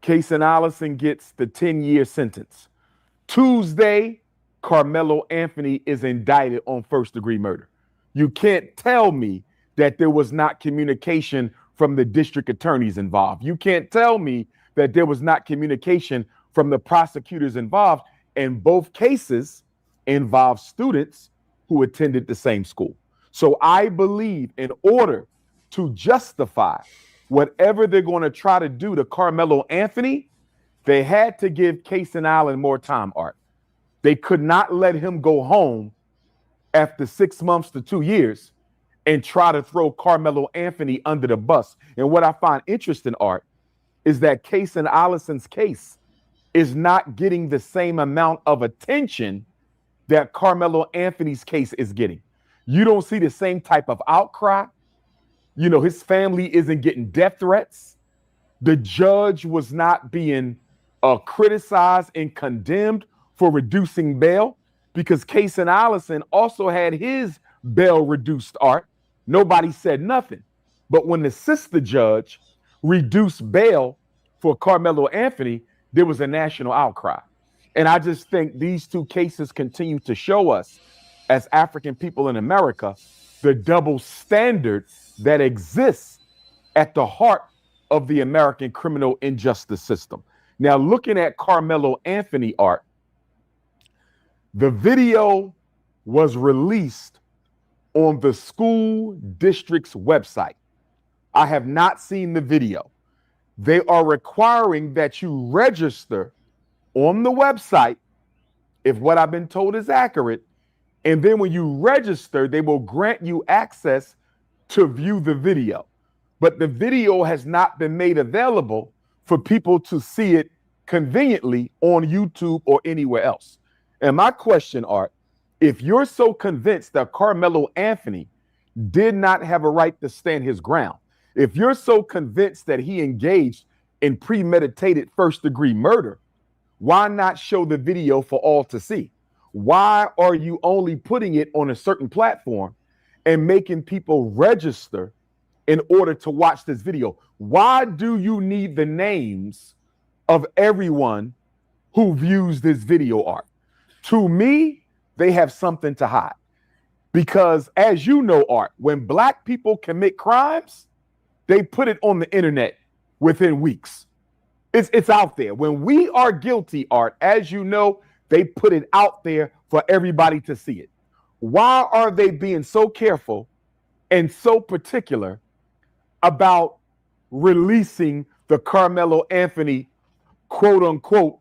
Cason Allison gets the 10-year sentence. Tuesday, Carmelo Anthony is indicted on first-degree murder. You can't tell me that there was not communication from the district attorneys involved. You can't tell me that there was not communication from the prosecutors involved. And both cases involve students who attended the same school. So I believe in order to justify whatever they're going to try to do to Carmelo Anthony, they had to give Cason Allen more time, Art. They could not let him go home after 6 months to 2 years and try to throw Carmelo Anthony under the bus. And what I find interesting, Art, is that Cason Allison's case is not getting the same amount of attention that Carmelo Anthony's case is getting. You don't see the same type of outcry. You know, his family isn't getting death threats. The judge was not being criticized and condemned for reducing bail because Case and Allison also had his bail reduced, Art. Nobody said nothing. But when the sister judge reduced bail for Karmelo Anthony, there was a national outcry. And I just think these two cases continue to show us, as African people in America, the double standard that exists at the heart of the American criminal injustice system. Now, looking at Karmelo Anthony, Art, the video was released on the school district's website. I have not seen the video. They are requiring that you register on the website, if what I've been told is accurate, and then when you register, they will grant you access to view the video. But the video has not been made available for people to see it conveniently on YouTube or anywhere else. And my question, Art, if you're so convinced that Karmelo Anthony did not have a right to stand his ground, if you're so convinced that he engaged in premeditated first-degree murder, why not show the video for all to see? Why are you only putting it on a certain platform and making people register in order to watch this video? Why do you need the names of everyone who views this video, Art? To me, they have something to hide. Because as you know, Art, when Black people commit crimes, they put it on the internet within weeks. It's out there. When we are guilty, Art, as you know, they put it out there for everybody to see it. Why are they being so careful and so particular about releasing the Karmelo Anthony quote unquote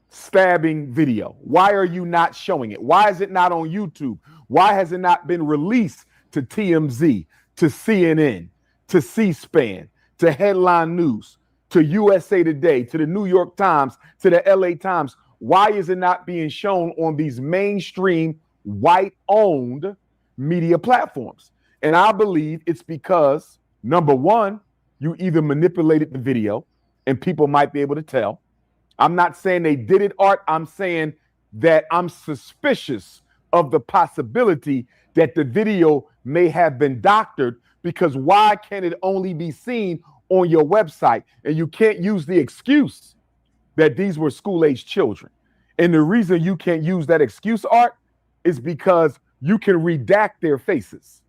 stabbing video? Why are you not showing it? Why is it not on YouTube? Why has it not been released to TMZ, to CNN, to C-SPAN, to Headline News, to USA Today, to the New York Times, to the LA Times? Why is it not being shown on these mainstream white-owned media platforms? And I believe it's because, number one, you either manipulated the video and people might be able to tell. I'm not saying they did it, Art. I'm saying that I'm suspicious of the possibility that the video may have been doctored, because why can it only be seen on your website? And you can't use the excuse that these were school-age children. And the reason you can't use that excuse, Art, is because you can redact their faces.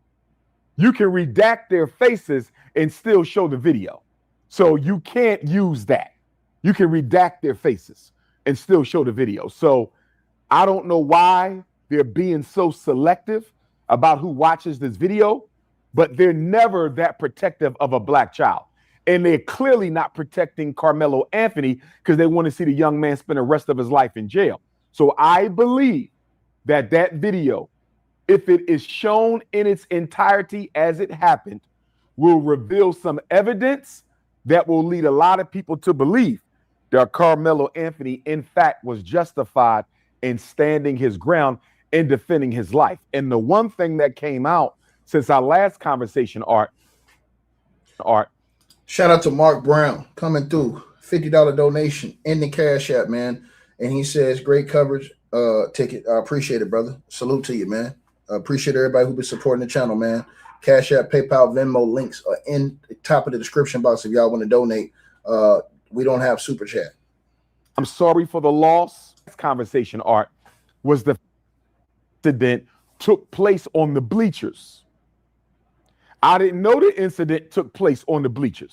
You can redact their faces and still show the video. So you can't use that. You can redact their faces and still show the video. So I don't know why they're being so selective about who watches this video, but they're never that protective of a Black child. And they're clearly not protecting Karmelo Anthony because they want to see the young man spend the rest of his life in jail. So I believe that that video, if it is shown in its entirety as it happened, will reveal some evidence that will lead a lot of people to believe that Karmelo Anthony, in fact, was justified in standing his ground and defending his life. And the one thing that came out since our last conversation, Art. Shout out to Mark Brown coming through. $50 donation in the Cash App, man. And he says, great coverage, ticket. I appreciate it, brother. Salute to you, man. I appreciate everybody who's been supporting the channel, man. Cash App, PayPal, Venmo links are in the top of the description box if y'all want to donate. We don't have Super Chat. I'm sorry for the loss. This conversation, Art, was the incident took place on the bleachers. I didn't know the incident took place on the bleachers.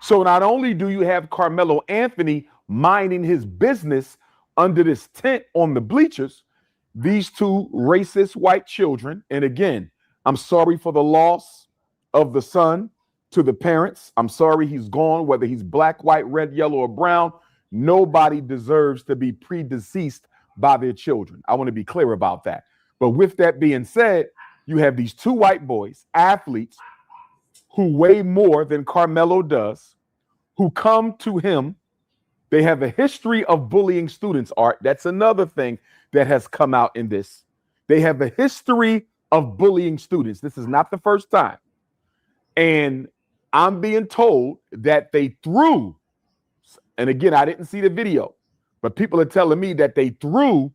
So not only do you have Karmelo Anthony minding his business under this tent on the bleachers, these two racist white children, and again, I'm sorry for the loss of the son to the parents. I'm sorry he's gone, whether he's black, white, red, yellow, or brown. Nobody deserves to be predeceased by their children. I want to be clear about that. But with that being said, you have these two white boys, athletes, who weigh more than Karmelo does, who come to him. They have a history of bullying students, Art. That's another thing that has come out in this. They have a history of bullying students. This is not the first time. And I'm being told that they threw, and again, I didn't see the video, but people are telling me that they threw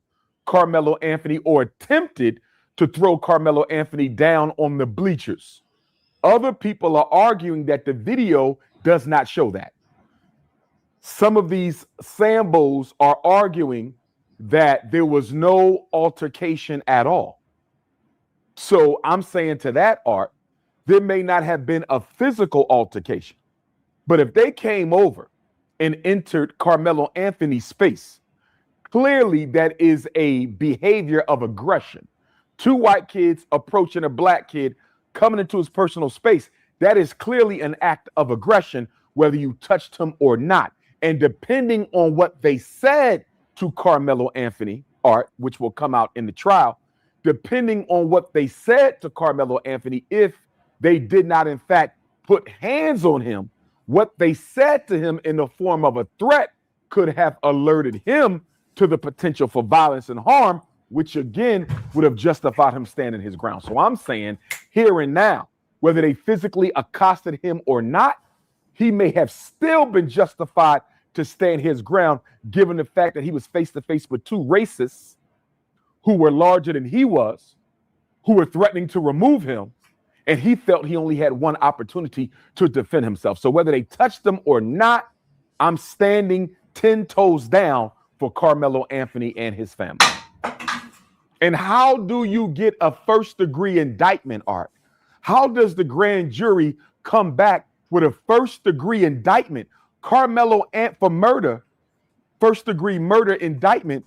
Karmelo Anthony or attempted to throw Karmelo Anthony down on the bleachers. Other people are arguing that the video does not show that. Some of these Sambos are arguing that there was no altercation at all. So I'm saying to that, Art, there may not have been a physical altercation, but if they came over and entered Karmelo Anthony's space, clearly that is a behavior of aggression. Two white kids approaching a black kid coming into his personal space. That is clearly an act of aggression, whether you touched him or not. And depending on what they said to Karmelo Anthony, Art, which will come out in the trial, depending on what they said to Karmelo Anthony, if they did not, in fact, put hands on him, what they said to him in the form of a threat could have alerted him to the potential for violence and harm, which again would have justified him standing his ground. So I'm saying here and now, whether they physically accosted him or not, he may have still been justified to stand his ground, given the fact that he was face to face with two racists who were larger than he was, who were threatening to remove him, and he felt he only had one opportunity to defend himself. So whether they touched him or not, I'm standing 10 toes down for Karmelo Anthony and his family. And how do you get a first-degree indictment, Art? How does the grand jury come back with a first-degree indictment? Karmelo for murder, first-degree murder indictment.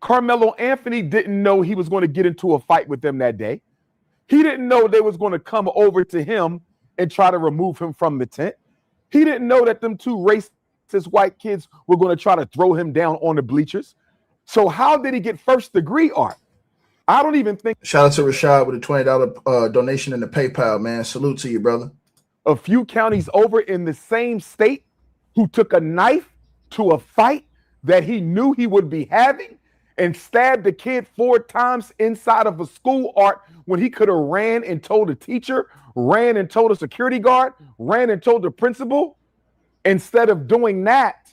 Karmelo Anthony didn't know he was going to get into a fight with them that day. He didn't know they was going to come over to him and try to remove him from the tent. He didn't know that them two racist white kids were going to try to throw him down on the bleachers. So how did he get first-degree, Art? I don't even think. Shout out to Rashad with a $20 donation in the PayPal, man. Salute to you, brother. A few counties over in the same state who took a knife to a fight that he knew he would be having and stabbed the kid 4 times inside of a school, Art, when he could have ran and told a teacher, ran and told a security guard, ran and told the principal. Instead of doing that,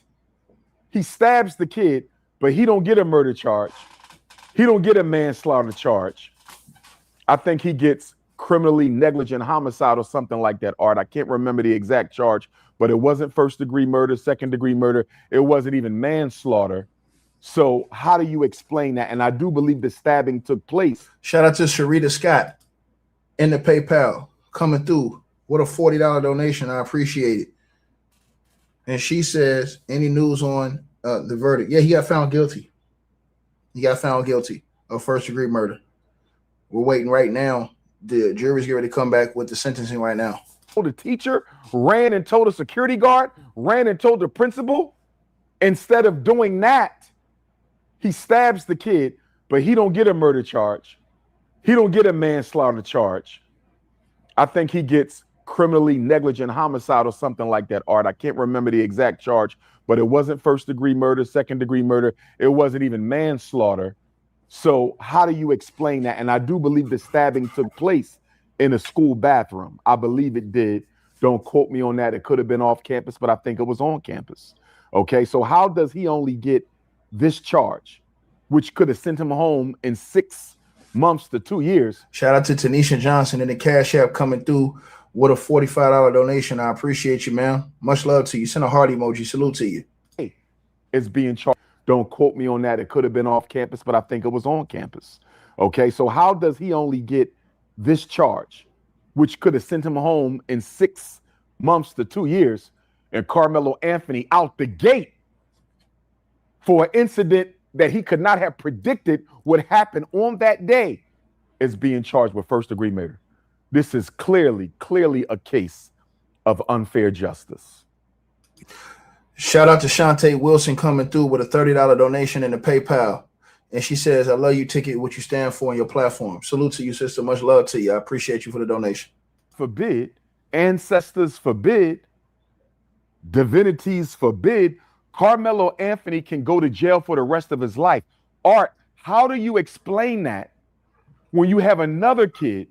he stabs the kid, but he don't get a murder charge. He don't get a manslaughter charge. I think he gets criminally negligent homicide or something like that, Art. I can't remember the exact charge, but it wasn't first-degree murder, second-degree murder. It wasn't even manslaughter. So how do you explain that? And I do believe the stabbing took place. Shout out to Sharita Scott in the PayPal coming through. What a $40 donation. I appreciate it. And she says, any news on the verdict? Yeah, he got found guilty. He got found guilty of first-degree murder. We're waiting right now. The jury's getting ready to come back with the sentencing right now. The teacher ran and told a security guard, ran and told the principal. Instead of doing that, he stabs the kid, but he don't get a murder charge. He don't get a manslaughter charge. I think he gets criminally negligent homicide or something like that, Art. I can't remember the exact charge, but it wasn't first-degree murder, second-degree murder. It wasn't even manslaughter. So how do you explain that? And I do believe the stabbing took place in a school bathroom. I believe it did. Don't quote me on that. It could have been off campus, but I think it was on campus. Okay, so how does he only get this charge, which could have sent him home in 6 months to 2 years? Shout out to Tanisha Johnson in the Cash App coming through with a $45 donation. I appreciate you, man. Much love to you. Send a heart emoji. Salute to you. Hey, it's being charged. Don't quote me on that. It could have been off campus, but I think it was on campus. Okay, so how does he only get this charge, which could have sent him home in 6 months to 2 years, and Karmelo Anthony out the gate for an incident that he could not have predicted would happen on that day is being charged with first-degree murder? This is clearly a case of unfair justice. Shout out to Shantae Wilson coming through with a $30 donation in the PayPal. And she says, I love you, Ticket, what you stand for on your platform. Salute to you, sister. Much love to you. I appreciate you for the donation. Forbid, ancestors forbid, divinities forbid, Karmelo Anthony can go to jail for the rest of his life. Art, how do you explain that when you have another kid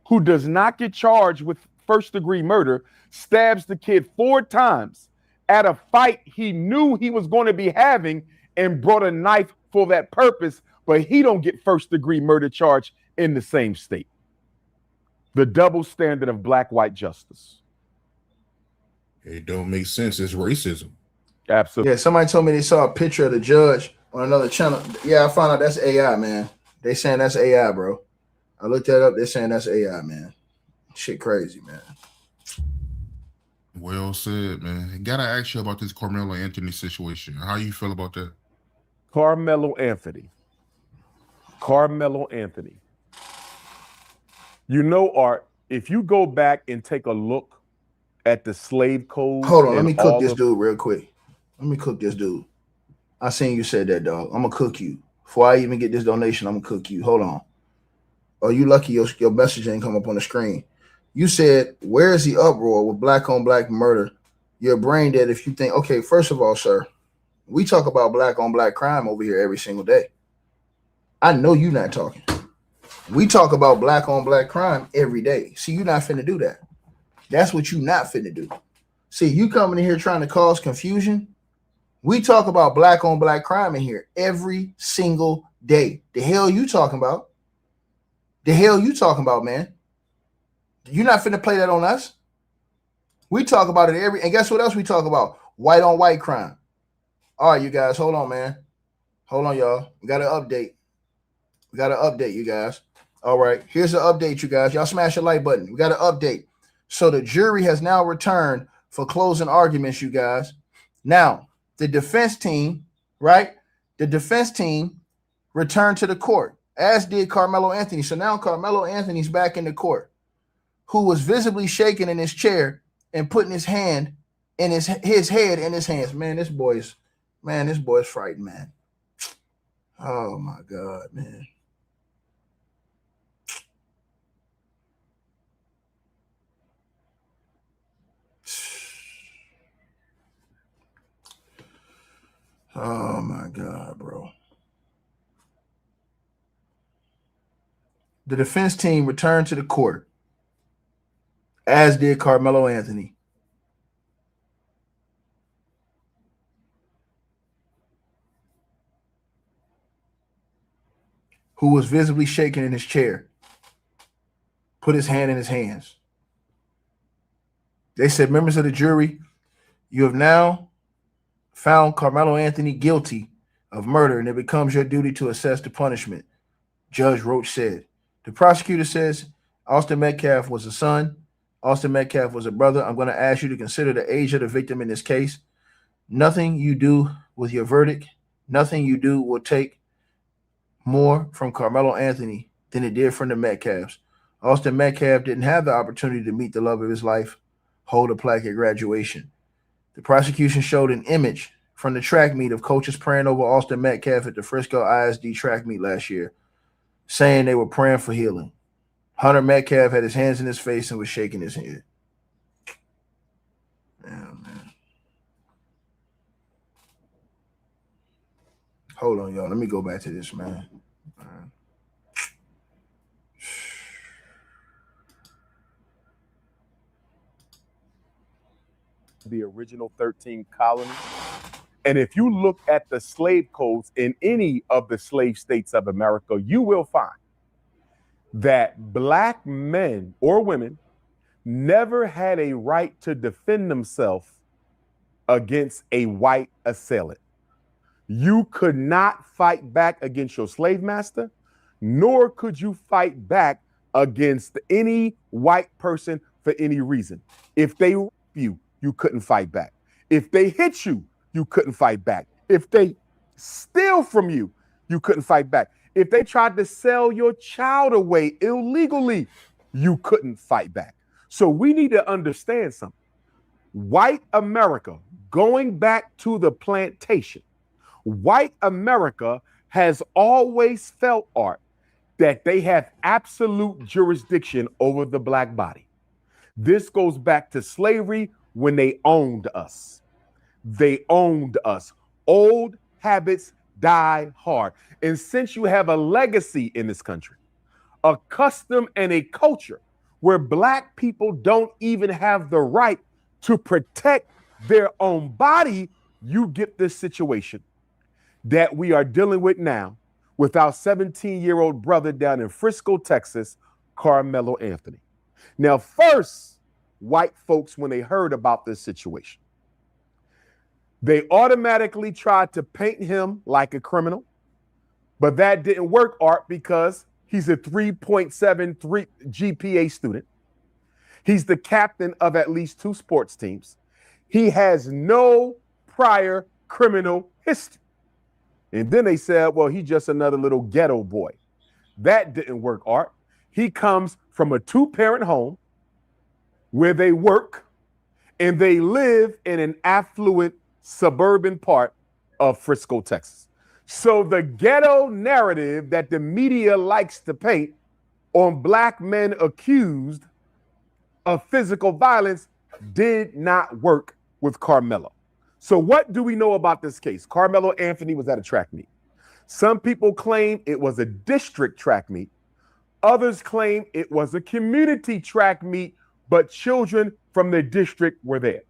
who does not get charged with first-degree murder, stabs the kid 4 times at a fight he knew he was going to be having and brought a knife for that purpose, but he don't get first-degree murder charge in the same state. The double standard of black-white justice. It don't make sense. It's racism. Absolutely. Yeah, somebody told me they saw a picture of the judge on another channel. Yeah, I found out that's AI, man. They saying that's AI, bro. I looked that up. They're saying that's AI, man. Shit crazy, man. Well said, man. Gotta ask you about this Karmelo Anthony situation. How you feel about that? Karmelo Anthony. You know, Art, if you go back and take a look at the slave code. Hold on, let me cook this dude real quick. Let me cook this dude. I seen you said that, dog. I'm gonna cook you. Before I even get this donation, I'm gonna cook you. Hold on. Oh, you lucky your message ain't come up on the screen. You said, where is the uproar with black on black murder? You're brain dead if you think, okay, first of all, sir, we talk about black on black crime over here every single day. I know you're not talking. We talk about black on black crime every day. See, you're not finna do that. That's what you not finna do. See, you coming in here trying to cause confusion. We talk about black on black crime in here every single day. The hell you talking about? The hell you talking about, man? You're not finna play that on us. We talk about it and guess what else we talk about? White on white crime. All right, you guys, hold on, man. Hold on, y'all. We got an update. You guys. All right, here's the update, you guys. Y'all smash the like button. We got an update. So the jury has now returned for closing arguments, you guys. Now, the defense team, right? The defense team returned to the court, as did Karmelo Anthony. So now Karmelo Anthony's back in the court, who was visibly shaking in his chair and putting his hand in his head in his hands. Man, this boy's frightened, man. Oh my God, man. Oh my God, bro. The defense team returned to the court, as did Karmelo Anthony. Who was visibly shaking in his chair, put his hand in his hands. They said, members of the jury, you have now found Karmelo Anthony guilty of murder, and it becomes your duty to assess the punishment, Judge Roach said. The prosecutor says Austin Metcalf was a son. Austin Metcalf was a brother. I'm going to ask you to consider the age of the victim in this case. Nothing you do with your verdict, nothing you do will take more from Karmelo Anthony than it did from the Metcalfs. Austin Metcalf didn't have the opportunity to meet the love of his life, hold a plaque at graduation. The prosecution showed an image from the track meet of coaches praying over Austin Metcalf at the Frisco ISD track meet last year, saying they were praying for healing. Hunter Metcalf had his hands in his face and was shaking his head. Man. Hold on, y'all. Let me go back to this, man. The original 13 colonies. And if you look at the slave codes in any of the slave states of America, you will find that black men or women never had a right to defend themselves against a white assailant. You could not fight back against your slave master, nor could you fight back against any white person for any reason. If they raped you, you couldn't fight back. If they hit you, you couldn't fight back. If they steal from you, you couldn't fight back. If they tried to sell your child away illegally, you couldn't fight back. So we need to understand something. White America, going back to the plantation, white America has always felt, Art, that they have absolute jurisdiction over the black body. This goes back to slavery when they owned us. They owned us. Old habits die hard. And since you have a legacy in this country, a custom and a culture where black people don't even have the right to protect their own body, you get this situation that we are dealing with now with our 17-year-old brother down in Frisco, Texas, Karmelo Anthony. Now, first, white folks, when they heard about this situation, they automatically tried to paint him like a criminal, but that didn't work, Art, because he's a 3.73 GPA student. He's the captain of at least 2 sports teams. He has no prior criminal history. And then they said, well, he's just another little ghetto boy. That didn't work, Art. He comes from a 2-parent home where they work and they live in an affluent suburban part of Frisco, Texas. So the ghetto narrative that the media likes to paint on black men accused of physical violence did not work with Karmelo. So what do we know about this case? Karmelo Anthony was at a track meet. Some people claim it was a district track meet. Others claim it was a community track meet, but children from the district were there.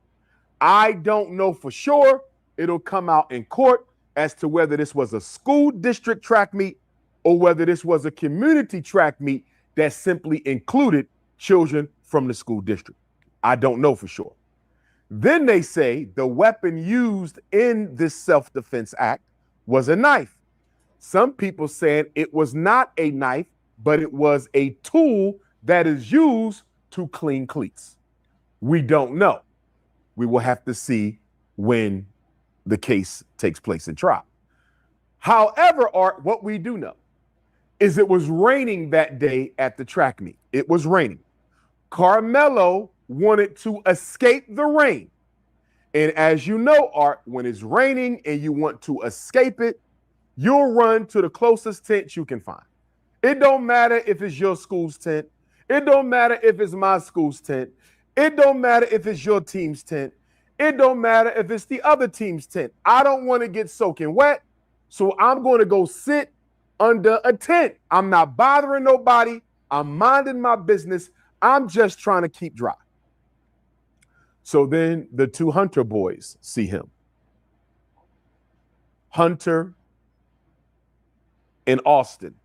I don't know for sure. It'll come out in court as to whether this was a school district track meet or whether this was a community track meet that simply included children from the school district. I don't know for sure. Then they say the weapon used in this self-defense act was a knife. Some people saying it was not a knife, but it was a tool that is used to clean cleats. We don't know. We will have to see when the case takes place in trial. However, Art, what we do know is it was raining that day at the track meet. It was raining. Karmelo wanted to escape the rain. And as you know, Art, when it's raining and you want to escape it, you'll run to the closest tent you can find. It don't matter if it's your school's tent. It don't matter if it's my school's tent. It don't matter if it's your team's tent. It don't matter if it's the other team's tent. I don't want to get soaking wet, so I'm going to go sit under a tent. I'm not bothering nobody. I'm minding my business. I'm just trying to keep dry. So then the 2 Hunter boys see him. Hunter and Austin.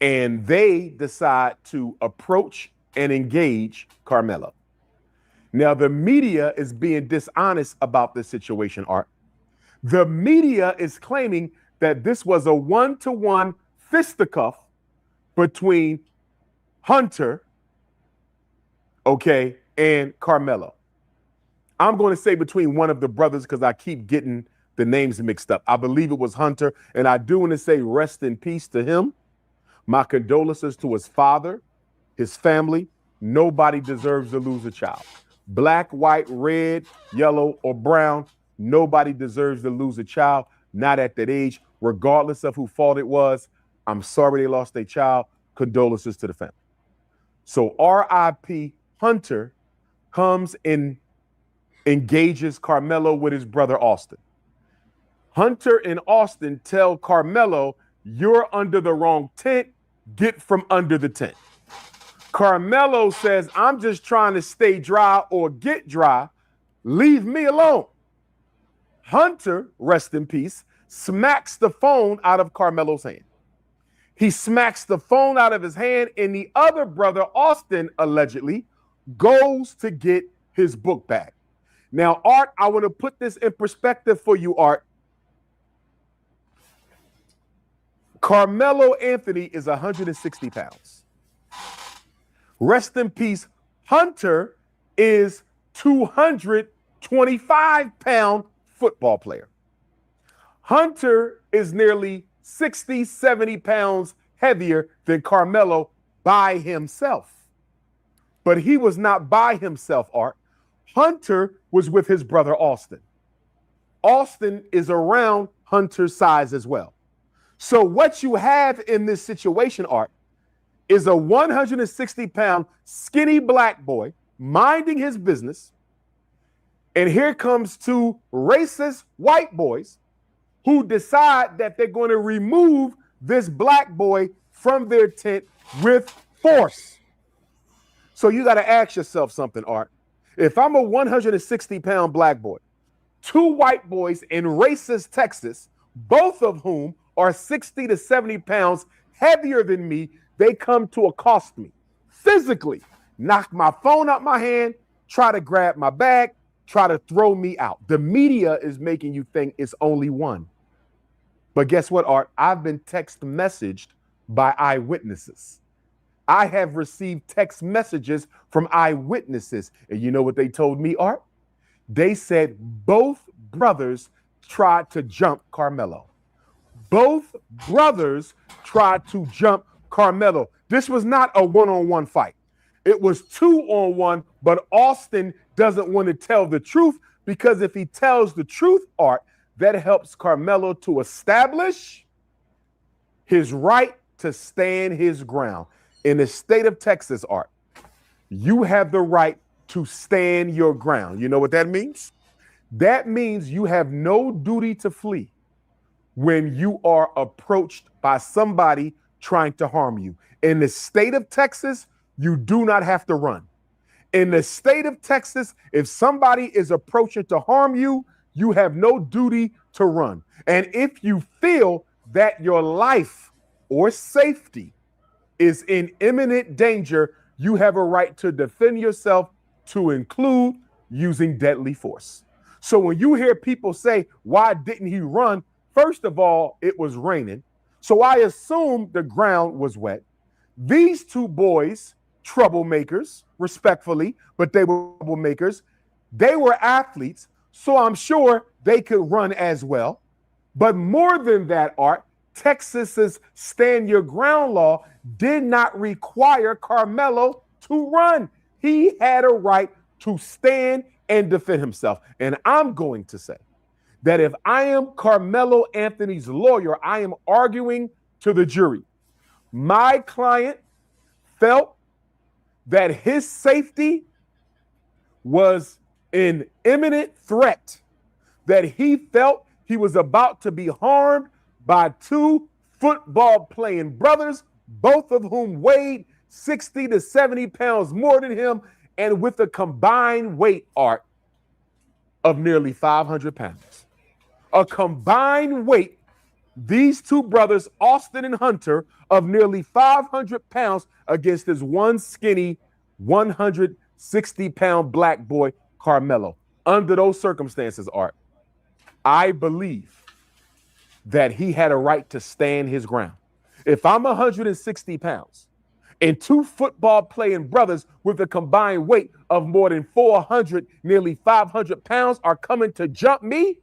And they decide to approach and engage Karmelo. Now, the media is being dishonest about this situation, Art. The media is claiming that this was a 1-to-1 fisticuff between Hunter, and Karmelo. I'm going to say between one of the brothers because I keep getting the names mixed up. I believe it was Hunter, and I do want to say rest in peace to him. My condolences to his father, his family. Nobody deserves to lose a child. Black, white, red, yellow, or brown, nobody deserves to lose a child, not at that age, regardless of who fault it was. I'm sorry they lost their child. Condolences to the family. So R.I.P. Hunter comes and engages Karmelo with his brother Austin. Hunter and Austin tell Karmelo, you're under the wrong tent, get from under the tent. Karmelo says, I'm just trying to stay dry or get dry, leave me alone. Hunter, rest in peace, smacks the phone out of Karmelo's hand. He smacks the phone out of his hand, and the other brother, Austin, allegedly, goes to get his book bag. Now, Art, I want to put this in perspective for you, Art. Karmelo Anthony is 160 pounds. Rest in peace, Hunter is 225-pound football player. Hunter is nearly 60, 70 pounds heavier than Karmelo by himself. But he was not by himself, Art. Hunter was with his brother Austin. Austin is around Hunter's size as well. So what you have in this situation, Art, is a 160-pound skinny black boy minding his business. And here comes 2 racist white boys who decide that they're going to remove this black boy from their tent with force. So you got to ask yourself something, Art. If I'm a 160-pound black boy, 2 white boys in racist Texas, both of whom are 60 to 70 pounds heavier than me, they come to accost me physically, knock my phone out my hand, try to grab my bag, try to throw me out. The media is making you think it's only one. But guess what, Art? I've been text messaged by eyewitnesses. I have received text messages from eyewitnesses. And you know what they told me, Art? They said both brothers tried to jump Karmelo. Both brothers tried to jump Karmelo. This was not a one-on-one fight. It was 2-on-1, but Austin doesn't want to tell the truth because if he tells the truth, Art, that helps Karmelo to establish his right to stand his ground. In the state of Texas, Art, you have the right to stand your ground. You know what that means? That means you have no duty to flee when you are approached by somebody trying to harm you. In the state of Texas, you do not have to run. In the state of Texas, if somebody is approaching to harm you, you have no duty to run. And if you feel that your life or safety is in imminent danger, you have a right to defend yourself, to include using deadly force. So when you hear people say, why didn't he run? First of all, it was raining. So I assume the ground was wet. These 2 boys, troublemakers, respectfully, but they were troublemakers. They were athletes, so I'm sure they could run as well. But more than that, Art, Texas's stand your ground law did not require Karmelo to run. He had a right to stand and defend himself. And I'm going to say that if I am Karmelo Anthony's lawyer, I am arguing to the jury. My client felt that his safety was in imminent threat, that he felt he was about to be harmed by 2 football playing brothers, both of whom weighed 60 to 70 pounds more than him, and with a combined weight, Art, of nearly 500 pounds. A combined weight, these 2 brothers, Austin and Hunter, of nearly 500 pounds against this one skinny 160-pound black boy, Karmelo. Under those circumstances, Art, I believe that he had a right to stand his ground. If I'm 160 pounds and 2 football playing brothers with a combined weight of more than 400, nearly 500 pounds are coming to jump me,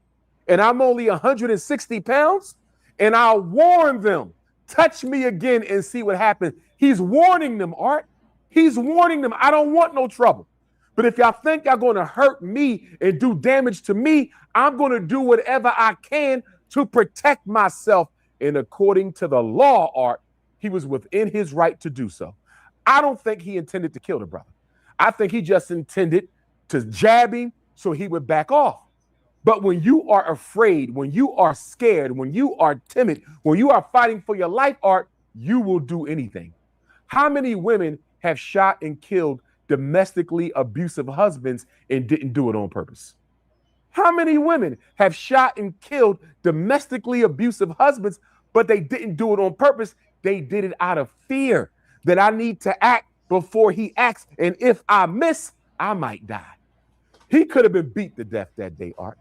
and I'm only 160 pounds, and I'll warn them, touch me again and see what happens. He's warning them, Art. He's warning them. I don't want no trouble. But if y'all think y'all going to hurt me and do damage to me, I'm going to do whatever I can to protect myself. And according to the law, Art, he was within his right to do so. I don't think he intended to kill the brother. I think he just intended to jab him so he would back off. But when you are afraid, when you are scared, when you are timid, when you are fighting for your life, Art, you will do anything. How many women have shot and killed domestically abusive husbands and didn't do it on purpose? How many women have shot and killed domestically abusive husbands, but they didn't do it on purpose? They did it out of fear that I need to act before he acts. And if I miss, I might die. He could have been beat to death that day, Art.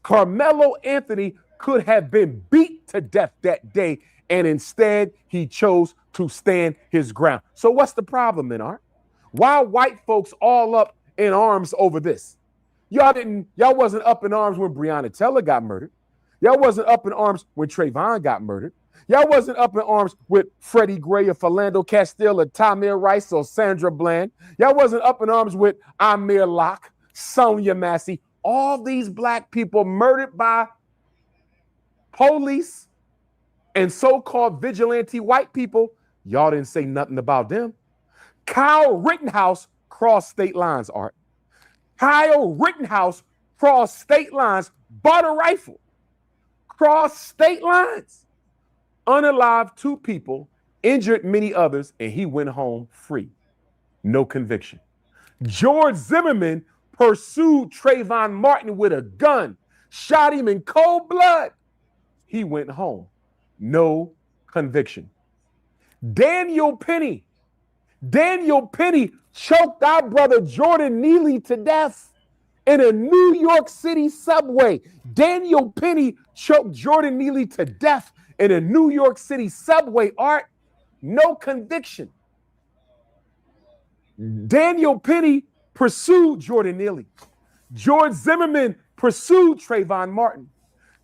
Karmelo Anthony could have been beat to death that day, and instead he chose to stand his ground. So what's the problem then, Art? Why are white folks all up in arms over this? Y'all wasn't up in arms when Breonna Taylor got murdered. Y'all wasn't up in arms when Trayvon got murdered. Y'all wasn't up in arms with Freddie Gray or Philando Castile or Tamir Rice or Sandra Bland. Y'all wasn't up in arms with Amir Locke, Sonia Massey. All these black people murdered by police and so-called vigilante white people. Y'all didn't say nothing about them. Kyle Rittenhouse crossed state lines, Art. Kyle Rittenhouse crossed state lines, bought a rifle, crossed state lines, unalived 2 people, injured many others, and he went home free. No conviction. George Zimmerman pursued Trayvon Martin with a gun, shot him in cold blood. He went home. No conviction. Daniel Penny choked our brother Jordan Neely to death in a New York City subway. Daniel Penny choked Jordan Neely to death in a New York City subway. Art, no conviction. Daniel Penny pursued Jordan Neely. George Zimmerman pursued Trayvon Martin.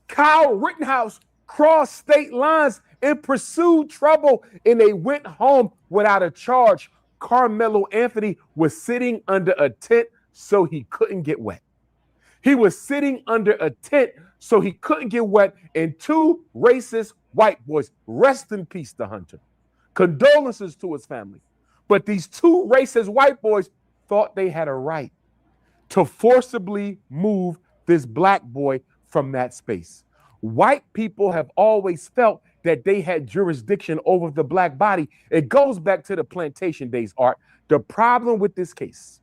Kyle Rittenhouse crossed state lines and pursued trouble, and they went home without a charge. Karmelo Anthony was sitting under a tent so he couldn't get wet. He was sitting under a tent so he couldn't get wet, and two racist white boys, rest in peace to Hunter. Condolences to his family. But these two racist white boys thought they had a right to forcibly move this black boy from that space. White people have always felt that they had jurisdiction over the black body. It goes back to the plantation days, Art. The problem with this case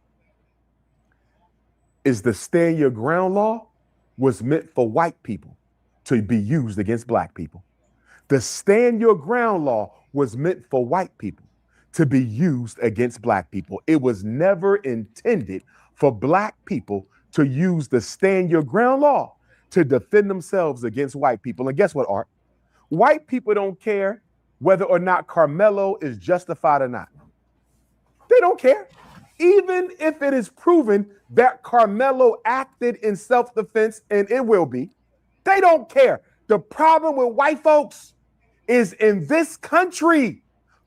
is the stand your ground law was meant for white people to be used against black people. The stand your ground law was meant for white people to be used against black people. It was never intended for black people to use the stand your ground law to defend themselves against white people. And guess what, Art? White people don't care whether or not Karmelo is justified or not. They don't care. Even if it is proven that Karmelo acted in self-defense, and it will be, they don't care. The problem with white folks is in this country,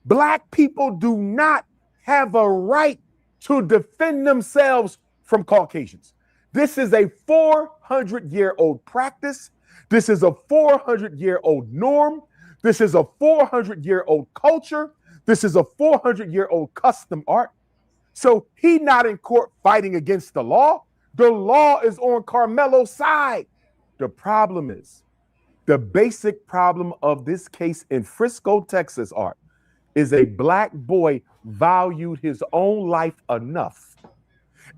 black people do not have a right to defend themselves from Caucasians. This is a 400-year-old practice. This is a 400-year-old norm. This is a 400-year-old culture. This is a 400-year-old custom, Art. So he not in court fighting against the law. The law is on Karmelo's side. The problem is, the basic problem of this case in Frisco, Texas, Art, is a black boy valued his own life enough.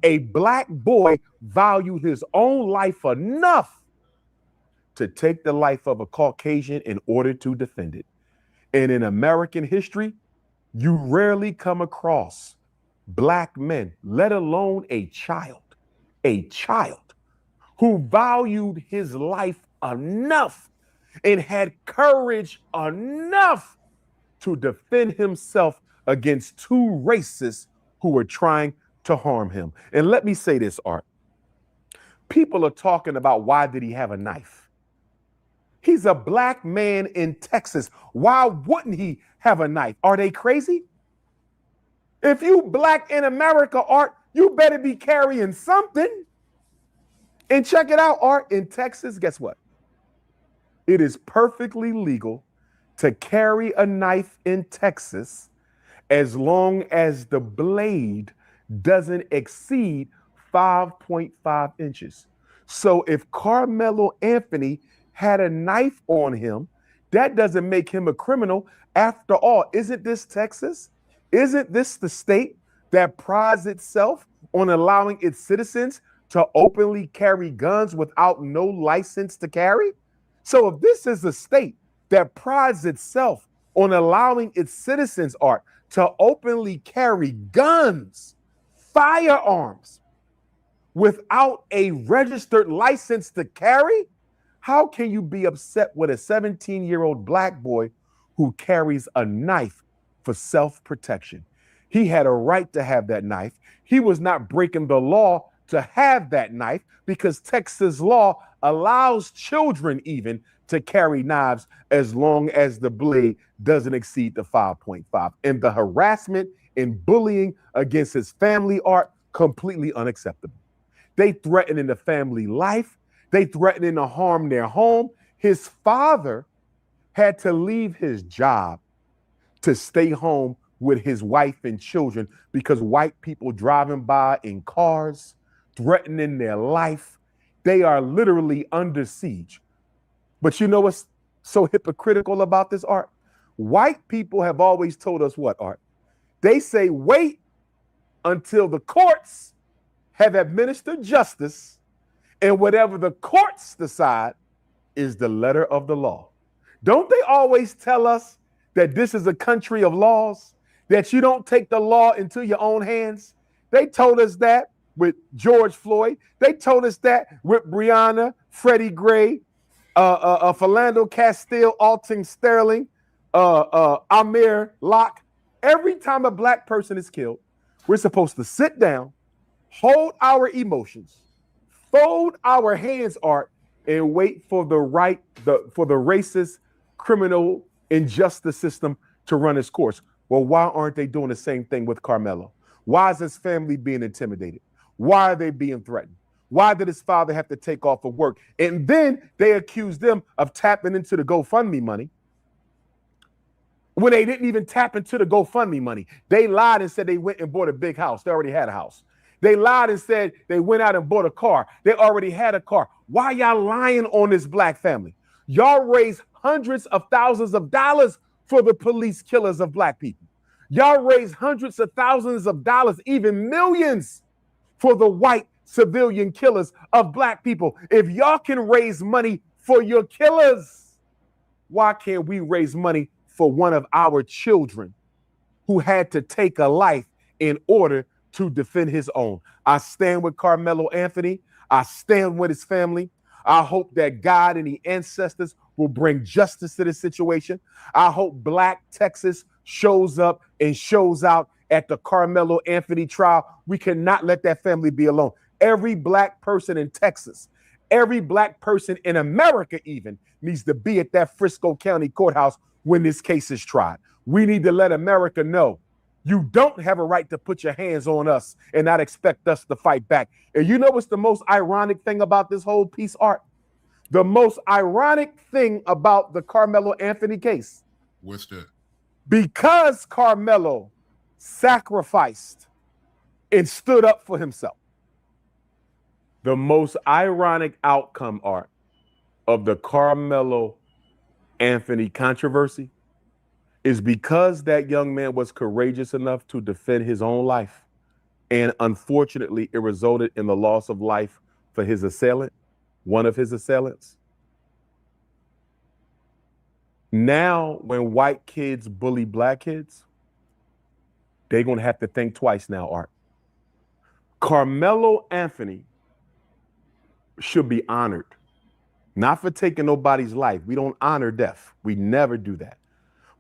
A black boy valued his own life enough to take the life of a Caucasian in order to defend it. And in American history, you rarely come across black men, let alone a child who valued his life enough and had courage enough to defend himself against two racists who were trying to harm him. And let me say this, Art. People are talking about, why did he have a knife? He's a black man in Texas. Why wouldn't he have a knife? Are they crazy? If you black in America, Art, you better be carrying something. And check it out, Art. In Texas, guess what? It is perfectly legal to carry a knife in Texas as long as the blade doesn't exceed 5.5 inches. So if Karmelo Anthony had a knife on him, that doesn't make him a criminal. After all, isn't this Texas? Isn't this the state that prides itself on allowing its citizens to openly carry guns without no license to carry? So if this is a state that prides itself on allowing its citizens, Art, to openly carry guns, firearms, without a registered license to carry, how can you be upset with a 17-year-old black boy who carries a knife for self-protection? He had a right to have that knife. He was not breaking the law to have that knife, because Texas law allows children even to carry knives as long as the blade doesn't exceed the 5.5. And the harassment and bullying against his family, Art, completely unacceptable. They threatening the family life. They threatening to harm their home. His father had to leave his job to stay home with his wife and children because white people driving by in cars, threatening their life. They are literally under siege. But you know what's so hypocritical about this, Art? White people have always told us what, Art? They say, wait until the courts have administered justice, and whatever the courts decide is the letter of the law. Don't they always tell us that this is a country of laws, that you don't take the law into your own hands? They told us that with George Floyd. They told us that with Breonna, Freddie Gray, Philando Castile, Alton Sterling, Amir Locke. Every time a black person is killed, we're supposed to sit down, hold our emotions, fold our hands, Art, and wait for the racist, criminal, injustice system to run its course. Well, why aren't they doing the same thing with Karmelo? Why is his family being intimidated? Why are they being threatened? Why did his father have to take off of work? And then they accused them of tapping into the GoFundMe money when they didn't even tap into the GoFundMe money. They lied and said they went and bought a big house. They already had a house. They lied and said they went out and bought a car. They already had a car. Why y'all lying on this black family? Y'all raised hundreds of thousands of dollars for the police killers of black people. Y'all raised hundreds of thousands of dollars, even millions, for the white civilian killers of black people. If y'all can raise money for your killers, why can't we raise money for one of our children who had to take a life in order to defend his own? I stand with Karmelo Anthony. I stand with his family. I hope that God and the ancestors will bring justice to this situation. I hope Black Texas shows up and shows out at the Karmelo Anthony trial. We cannot let that family be alone. Every black person in Texas, every black person in America even needs to be at that Frisco County courthouse when this case is tried. We need to let America know you don't have a right to put your hands on us and not expect us to fight back. And you know what's the most ironic thing about this whole piece, Art? The most ironic thing about the Karmelo Anthony case. What's that? Because Karmelo sacrificed and stood up for himself. The most ironic outcome, Art, of the Karmelo Anthony controversy is because that young man was courageous enough to defend his own life. And unfortunately, it resulted in the loss of life for his assailant, one of his assailants. Now, when white kids bully black kids, they're going to have to think twice now, Art. Karmelo Anthony should be honored, not for taking nobody's life. We don't honor death. We never do that.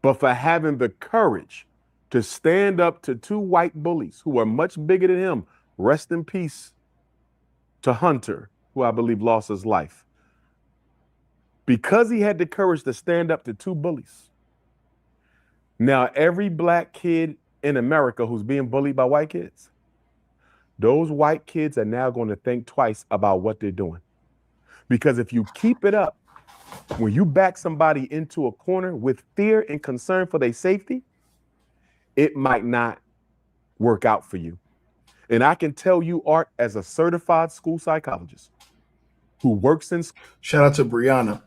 But for having the courage to stand up to two white bullies who are much bigger than him. Rest in peace to Hunter, who I believe lost his life. Because he had the courage to stand up to two bullies. Now, every black kid in America who's being bullied by white kids, those white kids are now going to think twice about what they're doing. Because if you keep it up, when you back somebody into a corner with fear and concern for their safety, it might not work out for you. And I can tell you, Art, as a certified school psychologist who works in... Shout out to Brianna.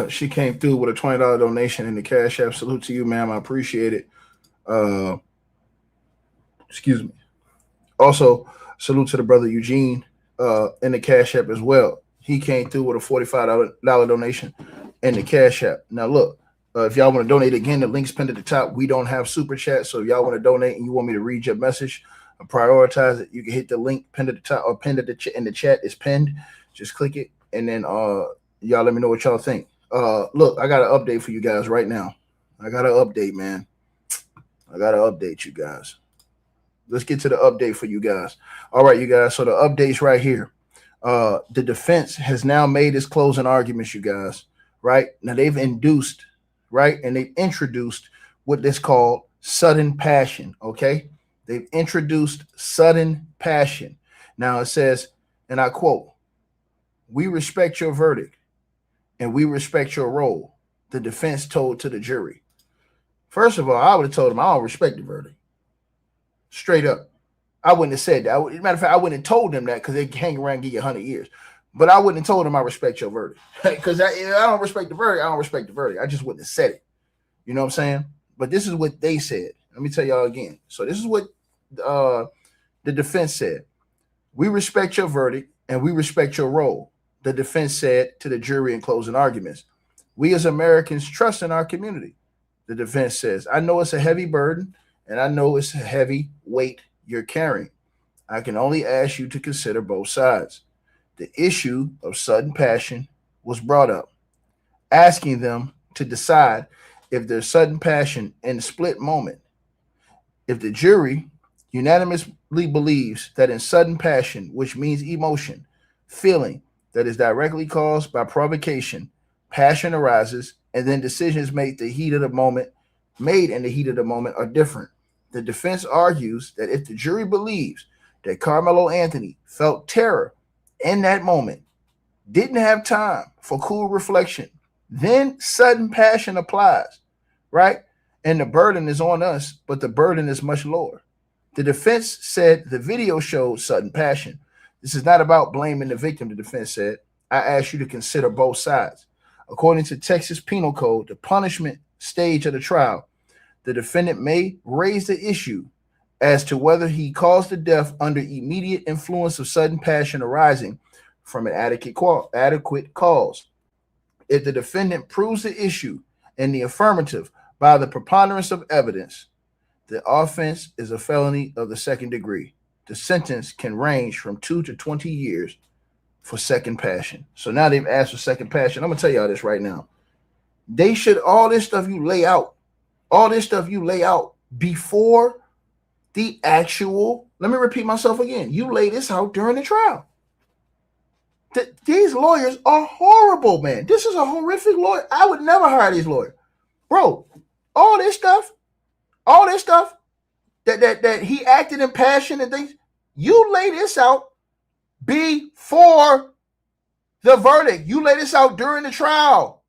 She came through with a $20 donation in the Cash App. Salute to you, ma'am. I appreciate it. Excuse me. Also, salute to the brother Eugene in the Cash App as well. He came through with a $45 donation in the Cash App. Now, look, if y'all want to donate, again, the link's pinned at the top. We don't have super chat, so if y'all want to donate and you want me to read your message and prioritize it, you can hit the link pinned at the top or pinned at in the chat. It's pinned. Just click it, and then y'all let me know what y'all think. Look, I got an update for you guys right now. I got an update, man. I got to update you guys. Let's get to the update for you guys. All right, you guys. So the update's right here. The defense has now made its closing arguments, you guys. Right now, they've induced, right, and they've introduced what is called sudden passion. Okay, they've introduced sudden passion. Now it says, and I quote, "We respect your verdict, and we respect your role," the defense told to the jury. First of all, I would have told them I don't respect the verdict. Straight up. I wouldn't have said that. As a matter of fact, I wouldn't have told them that because they hang around and give you 100 years. But I wouldn't have told them I respect your verdict. Because I don't respect the verdict. I don't respect the verdict. I just wouldn't have said it. You know what I'm saying? But this is what they said. Let me tell y'all again. So this is what The defense said, "We respect your verdict and we respect your role." The defense said to the jury in closing arguments, "We as Americans trust in our community." The defense says, "I know it's a heavy burden and I know it's a heavy weight you're carrying. I can only ask you to consider both sides." The issue of sudden passion was brought up, asking them to decide if there's sudden passion in a split moment. If the jury unanimously believes that in sudden passion, which means emotion, feeling that is directly caused by provocation, passion arises, and then decisions made in the heat of the moment are different. The defense argues that if the jury believes that Karmelo Anthony felt terror in that moment, didn't have time for cool reflection, then sudden passion applies, right? And the burden is on us, but the burden is much lower. The defense said the video showed sudden passion. This is not about blaming the victim, the defense said. I ask you to consider both sides. According to Texas Penal Code, the punishment stage of the trial, the defendant may raise the issue as to whether he caused the death under immediate influence of sudden passion arising from an adequate cause. If the defendant proves the issue in the affirmative by the preponderance of evidence, the offense is a felony of the second degree. The sentence can range from 2 to 20 years for second passion. So now they've asked for second passion. I'm going to tell y'all this right now. They should, all this stuff you lay out before the actual, let me repeat myself again. You lay this out during the trial. These lawyers are horrible, man. This is a horrific lawyer. I would never hire these lawyers. Bro, all this stuff that he acted in passion and things, you lay this out before the verdict. You lay this out during the trial.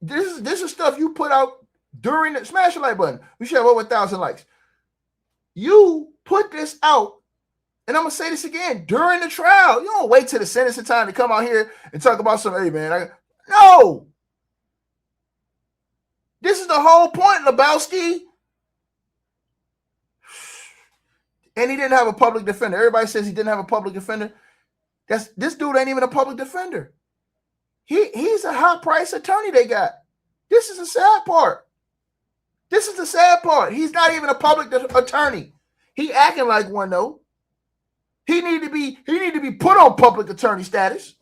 This is stuff you put out during the, smash the like button. We should have over 1,000 likes. You put this out, and I'm going to say this again, during the trial. You don't wait till the sentencing time to come out here and talk about some, hey, man. No. This is the whole point, Lebowski. And he didn't have a public defender. Everybody says he didn't have a public defender. This dude ain't even a public defender. He's a high-priced attorney they got. This is the sad part. He's not even a public attorney. He acting like one, though. He need to be put on public attorney status.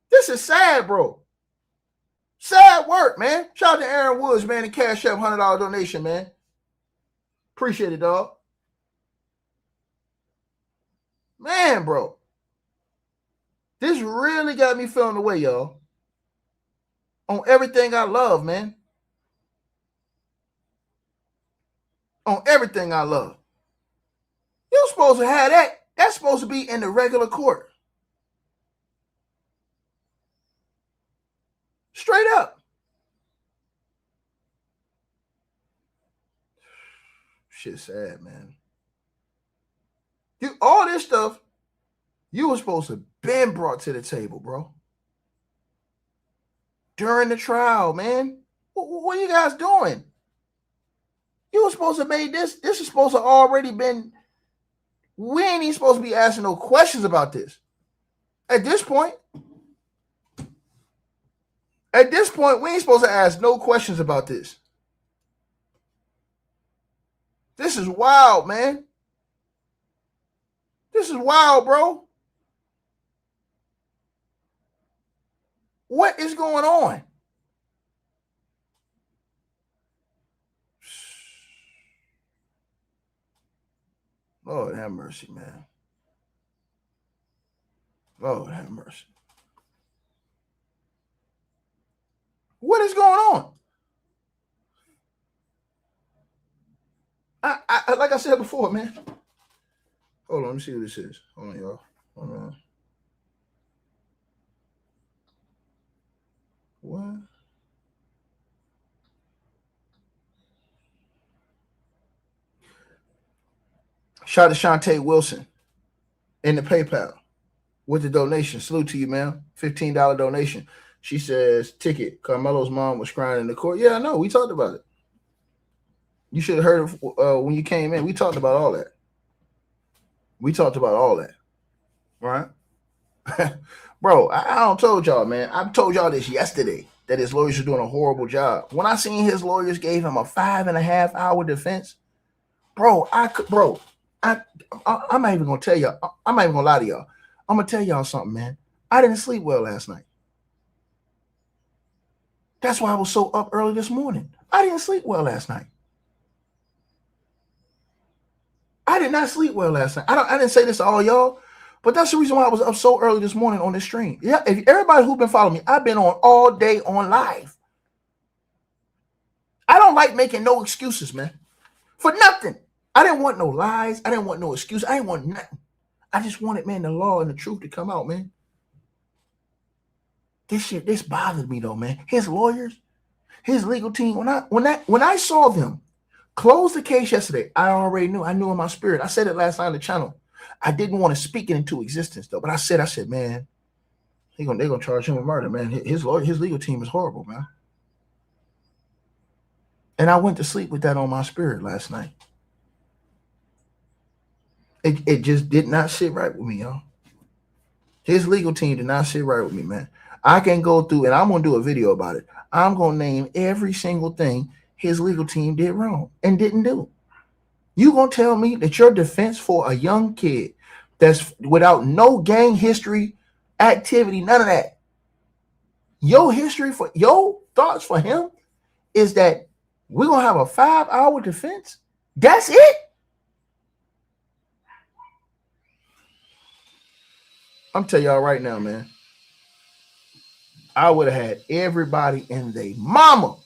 This is sad, bro. Sad work, man. Shout out to Aaron Woods, man, and Cash App $100 donation, man. Appreciate it, dog. Man, bro. This really got me feeling the way, y'all. On everything I love, man. On everything I love. You're supposed to have that. That's supposed to be in the regular court. Straight up. Shit's sad, man. All this stuff, you were supposed to been brought to the table, bro. During the trial, man. What are you guys doing? You were supposed to have made this. This is supposed to already been. We ain't even supposed to be asking no questions about this. At this point, we ain't supposed to ask no questions about this. This is wild, man. This is wild, bro. What is going on? Lord have mercy, man. Lord have mercy. What is going on? I like I said before, man. Hold on, let me see what this is. Hold on, y'all. Hold on. What? Shout out to Shantae Wilson in the PayPal with the donation. Salute to you, man. $15 donation. She says, ticket. Carmelo's mom was crying in the court. Yeah, I know. We talked about it. You should have heard it when you came in. We talked about all that. Right? Bro, I don't told y'all, man. I told y'all this yesterday that his lawyers are doing a horrible job. When I seen his lawyers gave him a 5.5 hour defense, I'm not even gonna tell y'all. I'm not even gonna lie to y'all. I'm gonna tell y'all something, man. I didn't sleep well last night. That's why I was so up early this morning. I didn't sleep well last night. I did not sleep well last night. I didn't say this to all y'all, but that's the reason why I was up so early this morning on this stream. Yeah, if everybody who's been following me, I've been on all day on live. I don't like making no excuses, man. For nothing. I didn't want no lies. I didn't want no excuse. I didn't want nothing. I just wanted, man, the law and the truth to come out, man. This bothered me though, man. His lawyers, his legal team. When I saw them close the case yesterday, I already knew. I knew in my spirit. I said it last night on the channel. I didn't want to speak it into existence though, but I said, man, they're gonna charge him with murder, man. His legal team is horrible, man. And I went to sleep with that on my spirit last night. It just did not sit right with me, y'all. His legal team did not sit right with me, man. I can go through, and I'm going to do a video about it. I'm going to name every single thing his legal team did wrong and didn't do. You going to tell me that your defense for a young kid that's without no gang history, activity, none of that, your thoughts for him is that we're going to have a 5-hour defense? That's it? I'm telling y'all right now, man. I would have had everybody and they mama.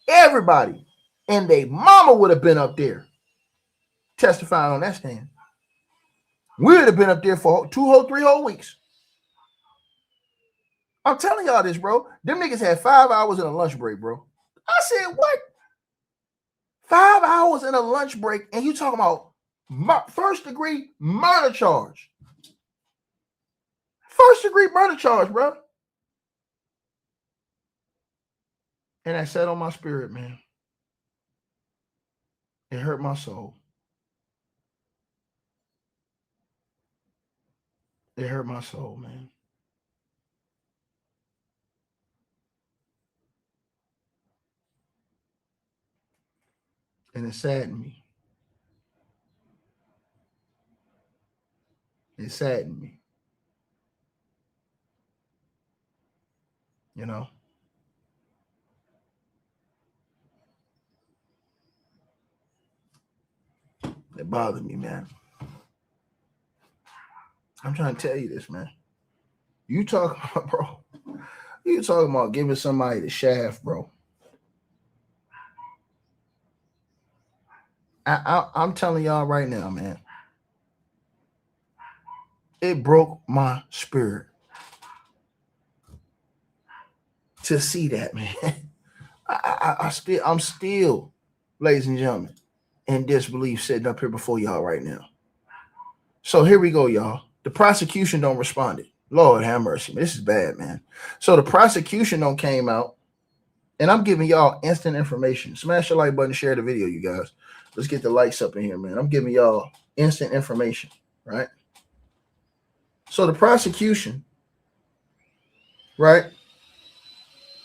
Everybody and they mama would have been up there testifying on that stand. We would have been up there for 3 whole weeks. I'm telling y'all this, bro. Them niggas had 5 hours in a lunch break, bro. I said, what? 5 hours in a lunch break, and you talking about first-degree murder charge. First-degree murder charge, bro. And I sat on my spirit, man. It hurt my soul. It hurt my soul, man. And it saddened me. It saddened me. You know? It bothered me, man. I'm trying to tell you this, man. You talking about, bro. You talking about giving somebody the shaft, bro. I'm telling y'all right now, man. It broke my spirit to see that, man. I'm still, ladies and gentlemen, in disbelief sitting up here before y'all right now. So here we go, y'all. The prosecution don't respond. Lord have mercy. This is bad, man. So the prosecution don't came out, and I'm giving y'all instant information. Smash the like button, share the video, you guys. Let's get the likes up in here, man. I'm giving y'all instant information, right? So the prosecution, right?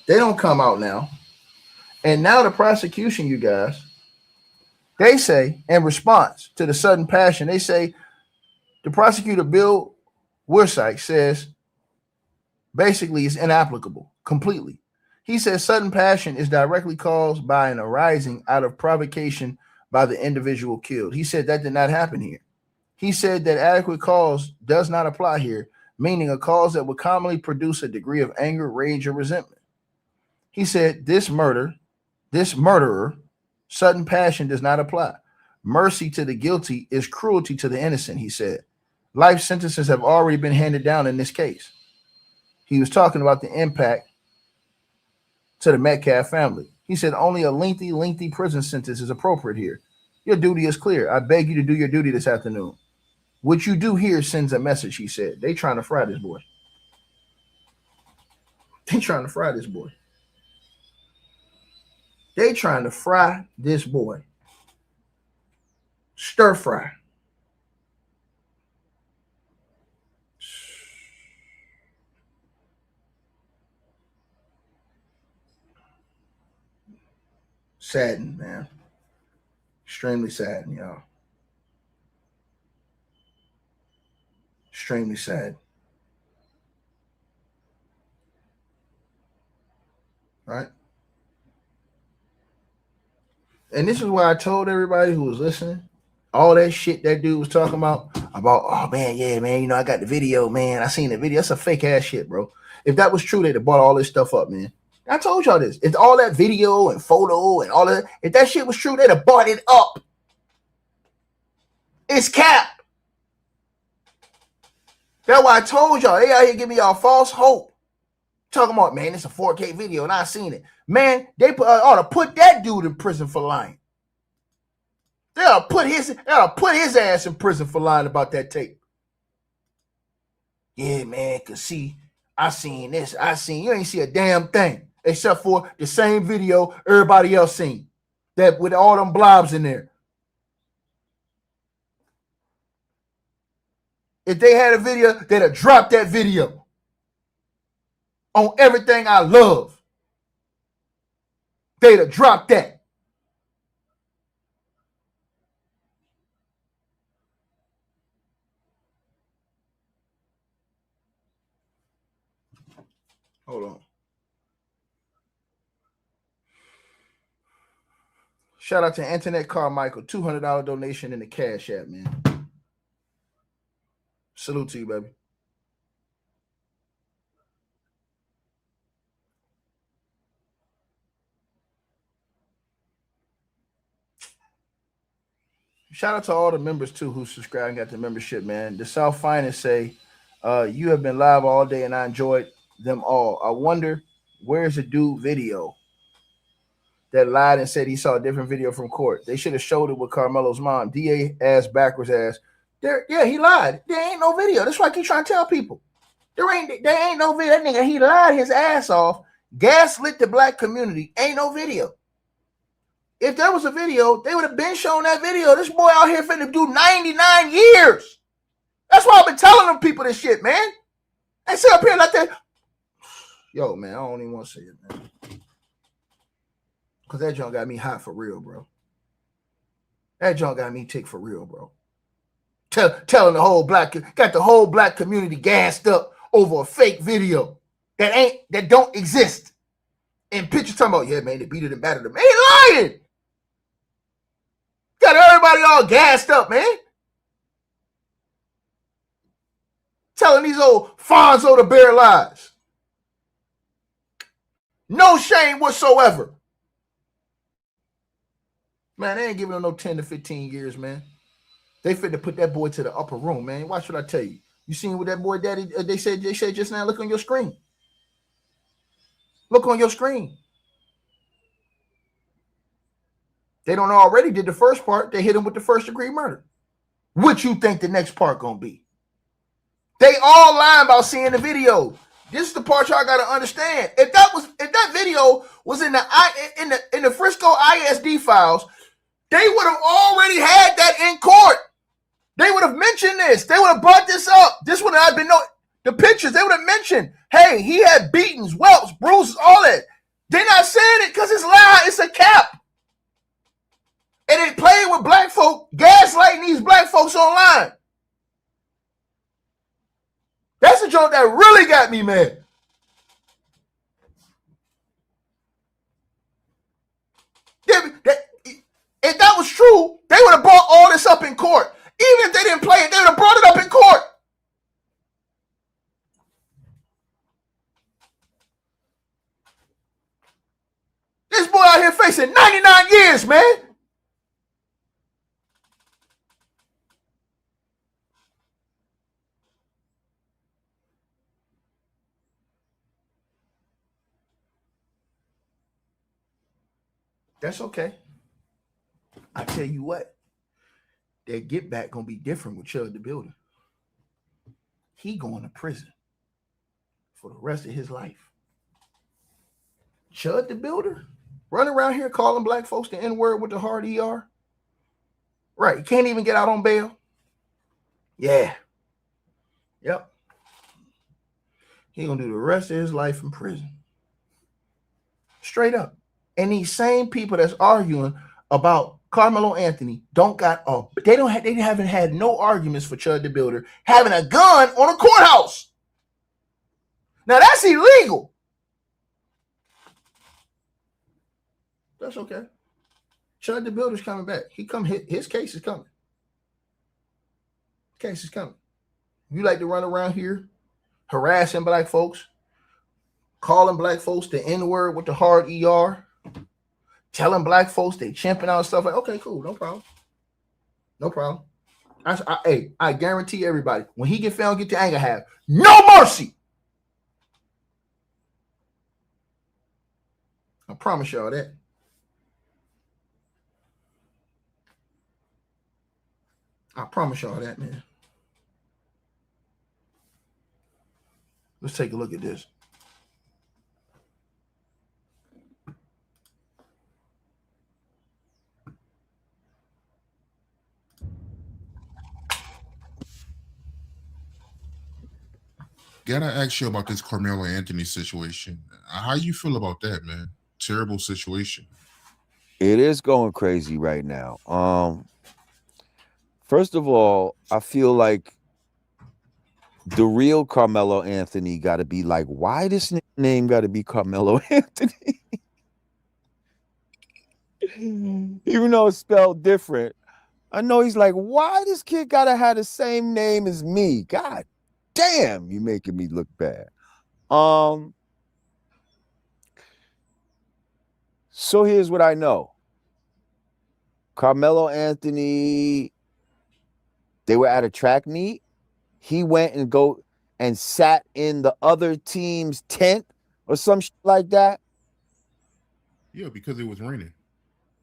They don't come out now. And now the prosecution, you guys, they say in response to the sudden passion, they say the prosecutor, Bill Wersack, says basically it's inapplicable completely. He says sudden passion is directly caused by an arising out of provocation by the individual killed. He said that did not happen here. He said that adequate cause does not apply here, meaning a cause that would commonly produce a degree of anger, rage, or resentment. He said this murderer, sudden passion does not apply. Mercy to the guilty is cruelty to the innocent, he said. Life sentences have already been handed down in this case. He was talking about the impact to the Metcalf family. He said only a lengthy prison sentence is appropriate here. Your duty is clear. I beg you to do your duty this afternoon. What you do here sends a message, he said. They trying to fry this boy. They trying to fry this boy. They trying to fry this boy. Stir fry. Saddened, man. Extremely saddened, y'all. Extremely sad. Right? And this is why I told everybody who was listening, all that shit that dude was talking about, oh man, yeah, man, you know, I got the video, man. I seen the video. That's a fake ass shit, bro. If that was true, they'd have bought all this stuff up, man. I told y'all this. If all that video and photo and all that, if that shit was true, they'd have bought it up. It's cap. That's why I told y'all. They out here giving y'all false hope. Talking about, man, it's a 4K video and I seen it. Man, they ought to put that dude in prison for lying. They ought to put his ass in prison for lying about that tape. Yeah, man, cause see, I seen this. You ain't see a damn thing except for the same video everybody else seen. That with all them blobs in there. If they had a video, they'd have dropped that video on everything I love. They'd have dropped that. Hold on. Shout out to Internet Carmichael, $200 donation in the Cash App, man. Salute to you, baby. Shout out to all the members too who subscribed and got the membership, man. The South Finest say, you have been live all day and I enjoyed them all. I wonder where's the dude video that lied and said he saw a different video from court. They should have showed it with Karmelo's mom. DA ass backwards ass. Yeah, he lied. There ain't no video. That's why I keep trying to tell people. There ain't no video. That nigga, he lied his ass off. Gaslit the black community. Ain't no video. If there was a video, they would have been shown that video. This boy out here finna do 99 years. That's why I've been telling them people this shit, man. They sit up here like that. Yo, man, I don't even want to say it, man. Because that junk got me hot for real, bro. That junk got me ticked for real, bro. Telling the whole black community gassed up over a fake video that don't exist. And pictures talking about, yeah, man, they beat it and battered them. They ain't lying. Got everybody all gassed up, man. Telling these old Fonzo the Bear lies. No shame whatsoever. Man, they ain't giving him no 10 to 15 years, man. They finna put that boy to the upper room, man. Watch what I tell you. You seen what that boy daddy, they said just now, look on your screen. Look on your screen. They don't already did the first part. They hit him with the first degree murder. What you think the next part gonna be? They all lying about seeing the video. This is the part y'all gotta understand. If that video was in the Frisco ISD files, they would have already had that in court. They would have mentioned this. They would have brought this up. This would have been the pictures. They would have mentioned, hey, he had beatings, whelps, bruises, all that. They're not saying it because it's lie. It's a cap. And they playing with black folk, gaslighting these black folks online. That's the joke that really got me mad. If that was true, they would have brought all this up in court. Even if they didn't play it, they would have brought it up in court. This boy out here facing 99 years, man. That's okay. I tell you what, that get back gonna be different with Chud the Builder. He going to prison for the rest of his life. Chud the Builder, Running around here calling black folks the N-word with the hard ER. Right. You can't even get out on bail. Yeah. Yep. He's going to do the rest of his life in prison. Straight up. And these same people that's arguing about Karmelo Anthony they haven't had no arguments for Chud the Builder having a gun on a courthouse. Now that's illegal. That's okay. Chud the Builder's coming back. His case is coming. Case is coming. You like to run around here harassing black folks, calling black folks the N-word with the hard ER, telling black folks they chimping out stuff like, okay, cool, no problem. No problem. I guarantee everybody, when he get found, get the anger have no mercy. I promise y'all that. I promise y'all that, man. Let's take a look at this. Gotta ask you about this Karmelo Anthony situation. How you feel about that, man? Terrible situation. It is going crazy right now. First of all, I feel like the real Karmelo Anthony got to be like, why this name got to be Karmelo Anthony? Even though it's spelled different, I know he's like, why this kid got to have the same name as me? God damn, you making me look bad. So here's what I know. Karmelo Anthony, they were at a track meet. He went and sat in the other team's tent or some shit like that. Yeah, because it was raining.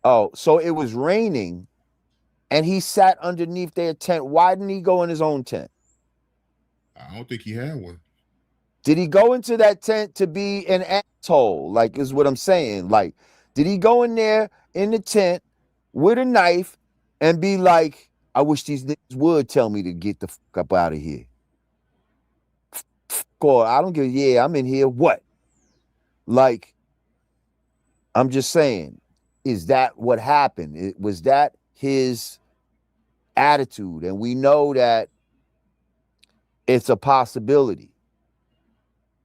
Oh, so it was raining and he sat underneath their tent. Why didn't he go in his own tent? I don't think he had one. Did he go into that tent to be an asshole? Like, is what I'm saying. Like, did he go in there in the tent with a knife and be like, I wish these niggas would tell me to get the fuck up out of here? Or I don't give, I'm in here. What? Like, I'm just saying, is that what happened? Was that his attitude? And we know that it's a possibility.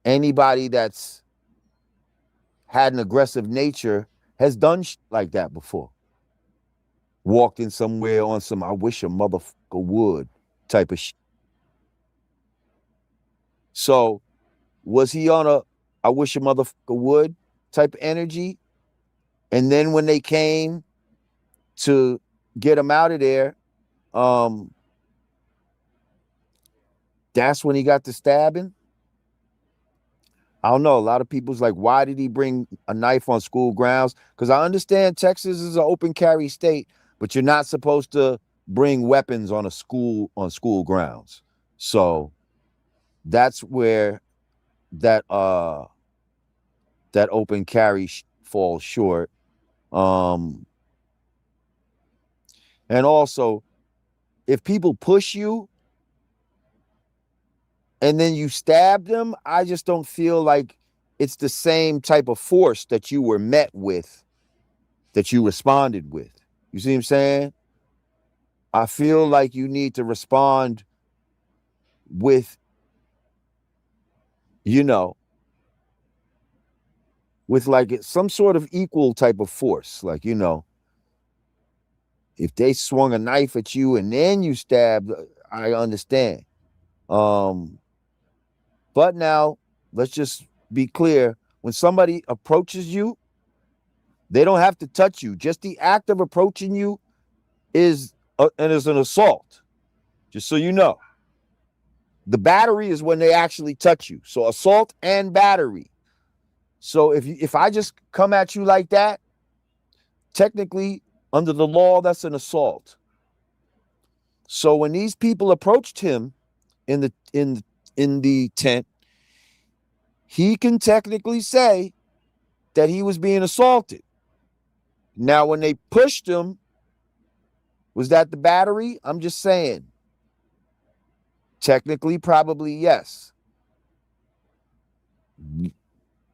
Anybody that's had an aggressive nature has done shit like that before. Walked in somewhere on some I wish a motherfucker would type of shit. So was he on a I wish a motherfucker would type of energy? And then when they came to get him out of there, that's when he got the stabbing. I don't know. A lot of people's like, why did he bring a knife on school grounds? Because I understand Texas is an open carry state, but you're not supposed to bring weapons on school grounds. So that's where that open carry falls short. And also, if people push you and then you stab them, I just don't feel like it's the same type of force that you were met with, that you responded with. You see what I'm saying? I feel like you need to respond with, with like some sort of equal type of force. Like, if they swung a knife at you and then you stabbed, I understand. But now, let's just be clear. When somebody approaches you, they don't have to touch you. Just the act of approaching you is an assault, just so you know. The battery is when they actually touch you. So assault and battery. So if I just come at you like that, technically, under the law, that's an assault. So when these people approached him in the tent, he can technically say that he was being assaulted. Now, when they pushed him, was that the battery? I'm just saying. Technically, probably yes.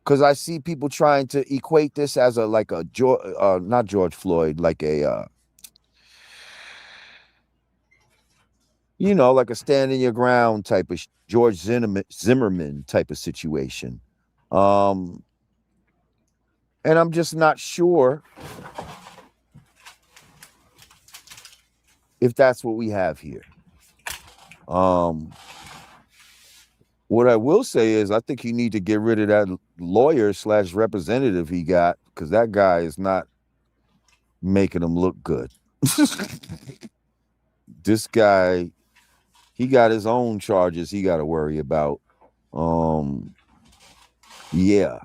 Because I see people trying to equate this as not George Floyd, like a, like a standing your ground type of George Zimmerman type of situation. And I'm just not sure if that's what we have here. What I will say is I think you need to get rid of that lawyer/representative he got, because that guy is not making him look good. This guy, he got his own charges he got to worry about. Yeah.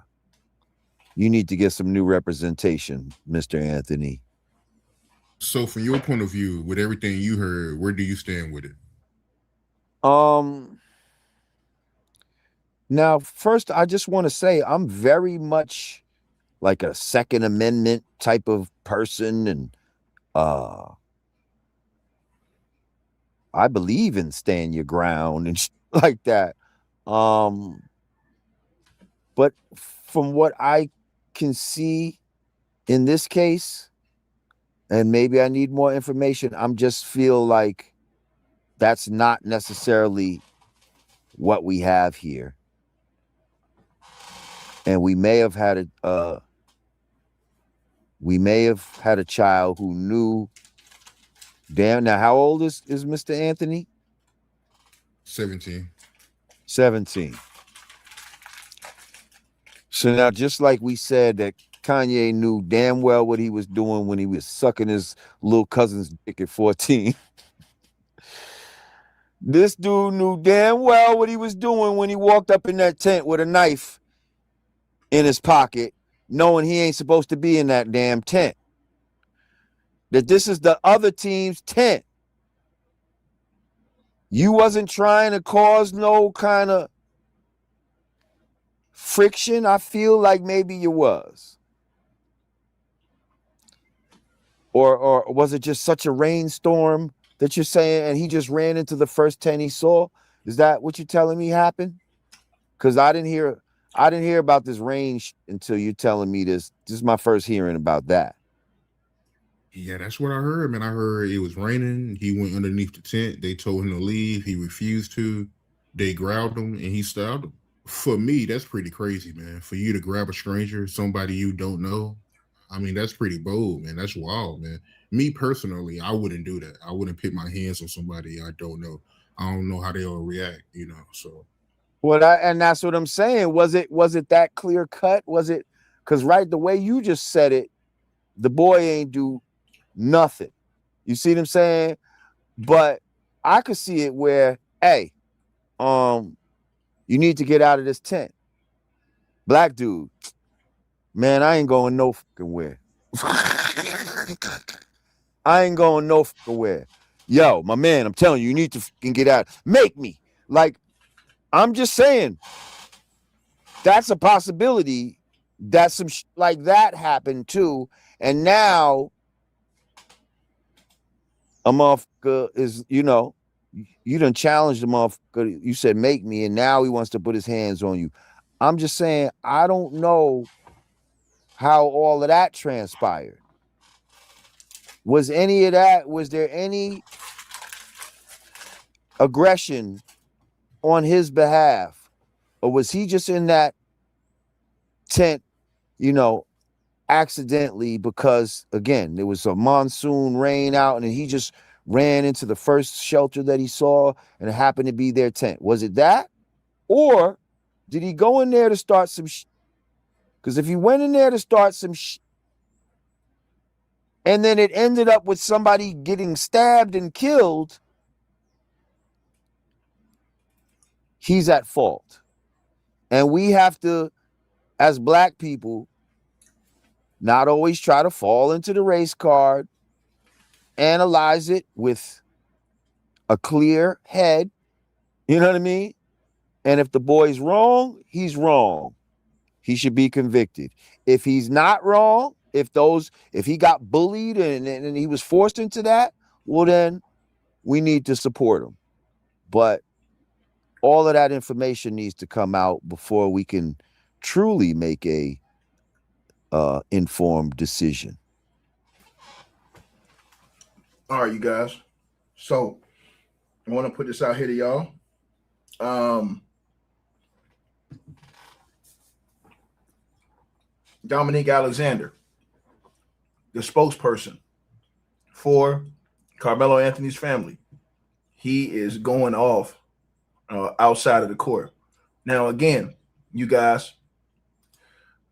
You need to get some new representation, Mr. Anthony. So from your point of view, with everything you heard, where do you stand with it? Now, first, I just want to say I'm very much like a Second Amendment type of person, and I believe in stand your ground and like that. But from what I can see in this case, and maybe I need more information, I'm just feel like that's not necessarily what we have here. And we may have had a child who knew. Damn, now how old is Mr. Anthony? 17. 17. So now, just like we said that Kanye knew damn well what he was doing when he was sucking his little cousin's dick at 14. This dude knew damn well what he was doing when he walked up in that tent with a knife in his pocket, knowing he ain't supposed to be in that damn tent. That this is the other team's tent. You wasn't trying to cause no kind of friction. I feel like maybe you was. Or was it just such a rainstorm that you're saying, and he just ran into the first 10 he saw? Is that what you're telling me happened? Because I didn't hear about this rain until you're telling me this. This is my first hearing about that. Yeah, that's what I heard, man. I heard it was raining. He went underneath the tent. They told him to leave. He refused to. They grabbed him and he stabbed him. For me, that's pretty crazy, man. For you to grab a stranger, somebody you don't know, I mean, that's pretty bold, man. That's wild, man. Me personally, I wouldn't do that. I wouldn't put my hands on somebody I don't know. I don't know how they'll react, so. Well, and that's what I'm saying. Was it that clear cut? Was it, because the way you just said it, the boy ain't do nothing. You see what I'm saying? But I could see it where, hey, you need to get out of this tent. Black dude, man, I ain't going no fucking where. I ain't going no fucking where. Yo, my man, I'm telling you need to fucking get out. Make me. Like, I'm just saying, that's a possibility that some like that happened too. And now a motherfucker is, you done challenged the motherfucker. You said, make me, and now he wants to put his hands on you. I'm just saying, I don't know how all of that transpired. Was there any aggression on his behalf? Or was he just in that tent, accidentally because, again, there was a monsoon rain out and he just ran into the first shelter that he saw and it happened to be their tent? Was it that? Or did he go in there to start some Because if he went in there to start some and then it ended up with somebody getting stabbed and killed, he's at fault. And we have to, as Black people, not always try to fall into the race card, analyze it with a clear head. You know what I mean? And if the boy's wrong, he's wrong. He should be convicted. If he's not wrong, if he got bullied and he was forced into that, well, then we need to support him. But all of that information needs to come out before we can truly make a informed decision. All right, you guys. So I want to put this out here to y'all. Dominique Alexander, the spokesperson for Carmelo Anthony's family, he is going off outside of the court. Now, again, you guys,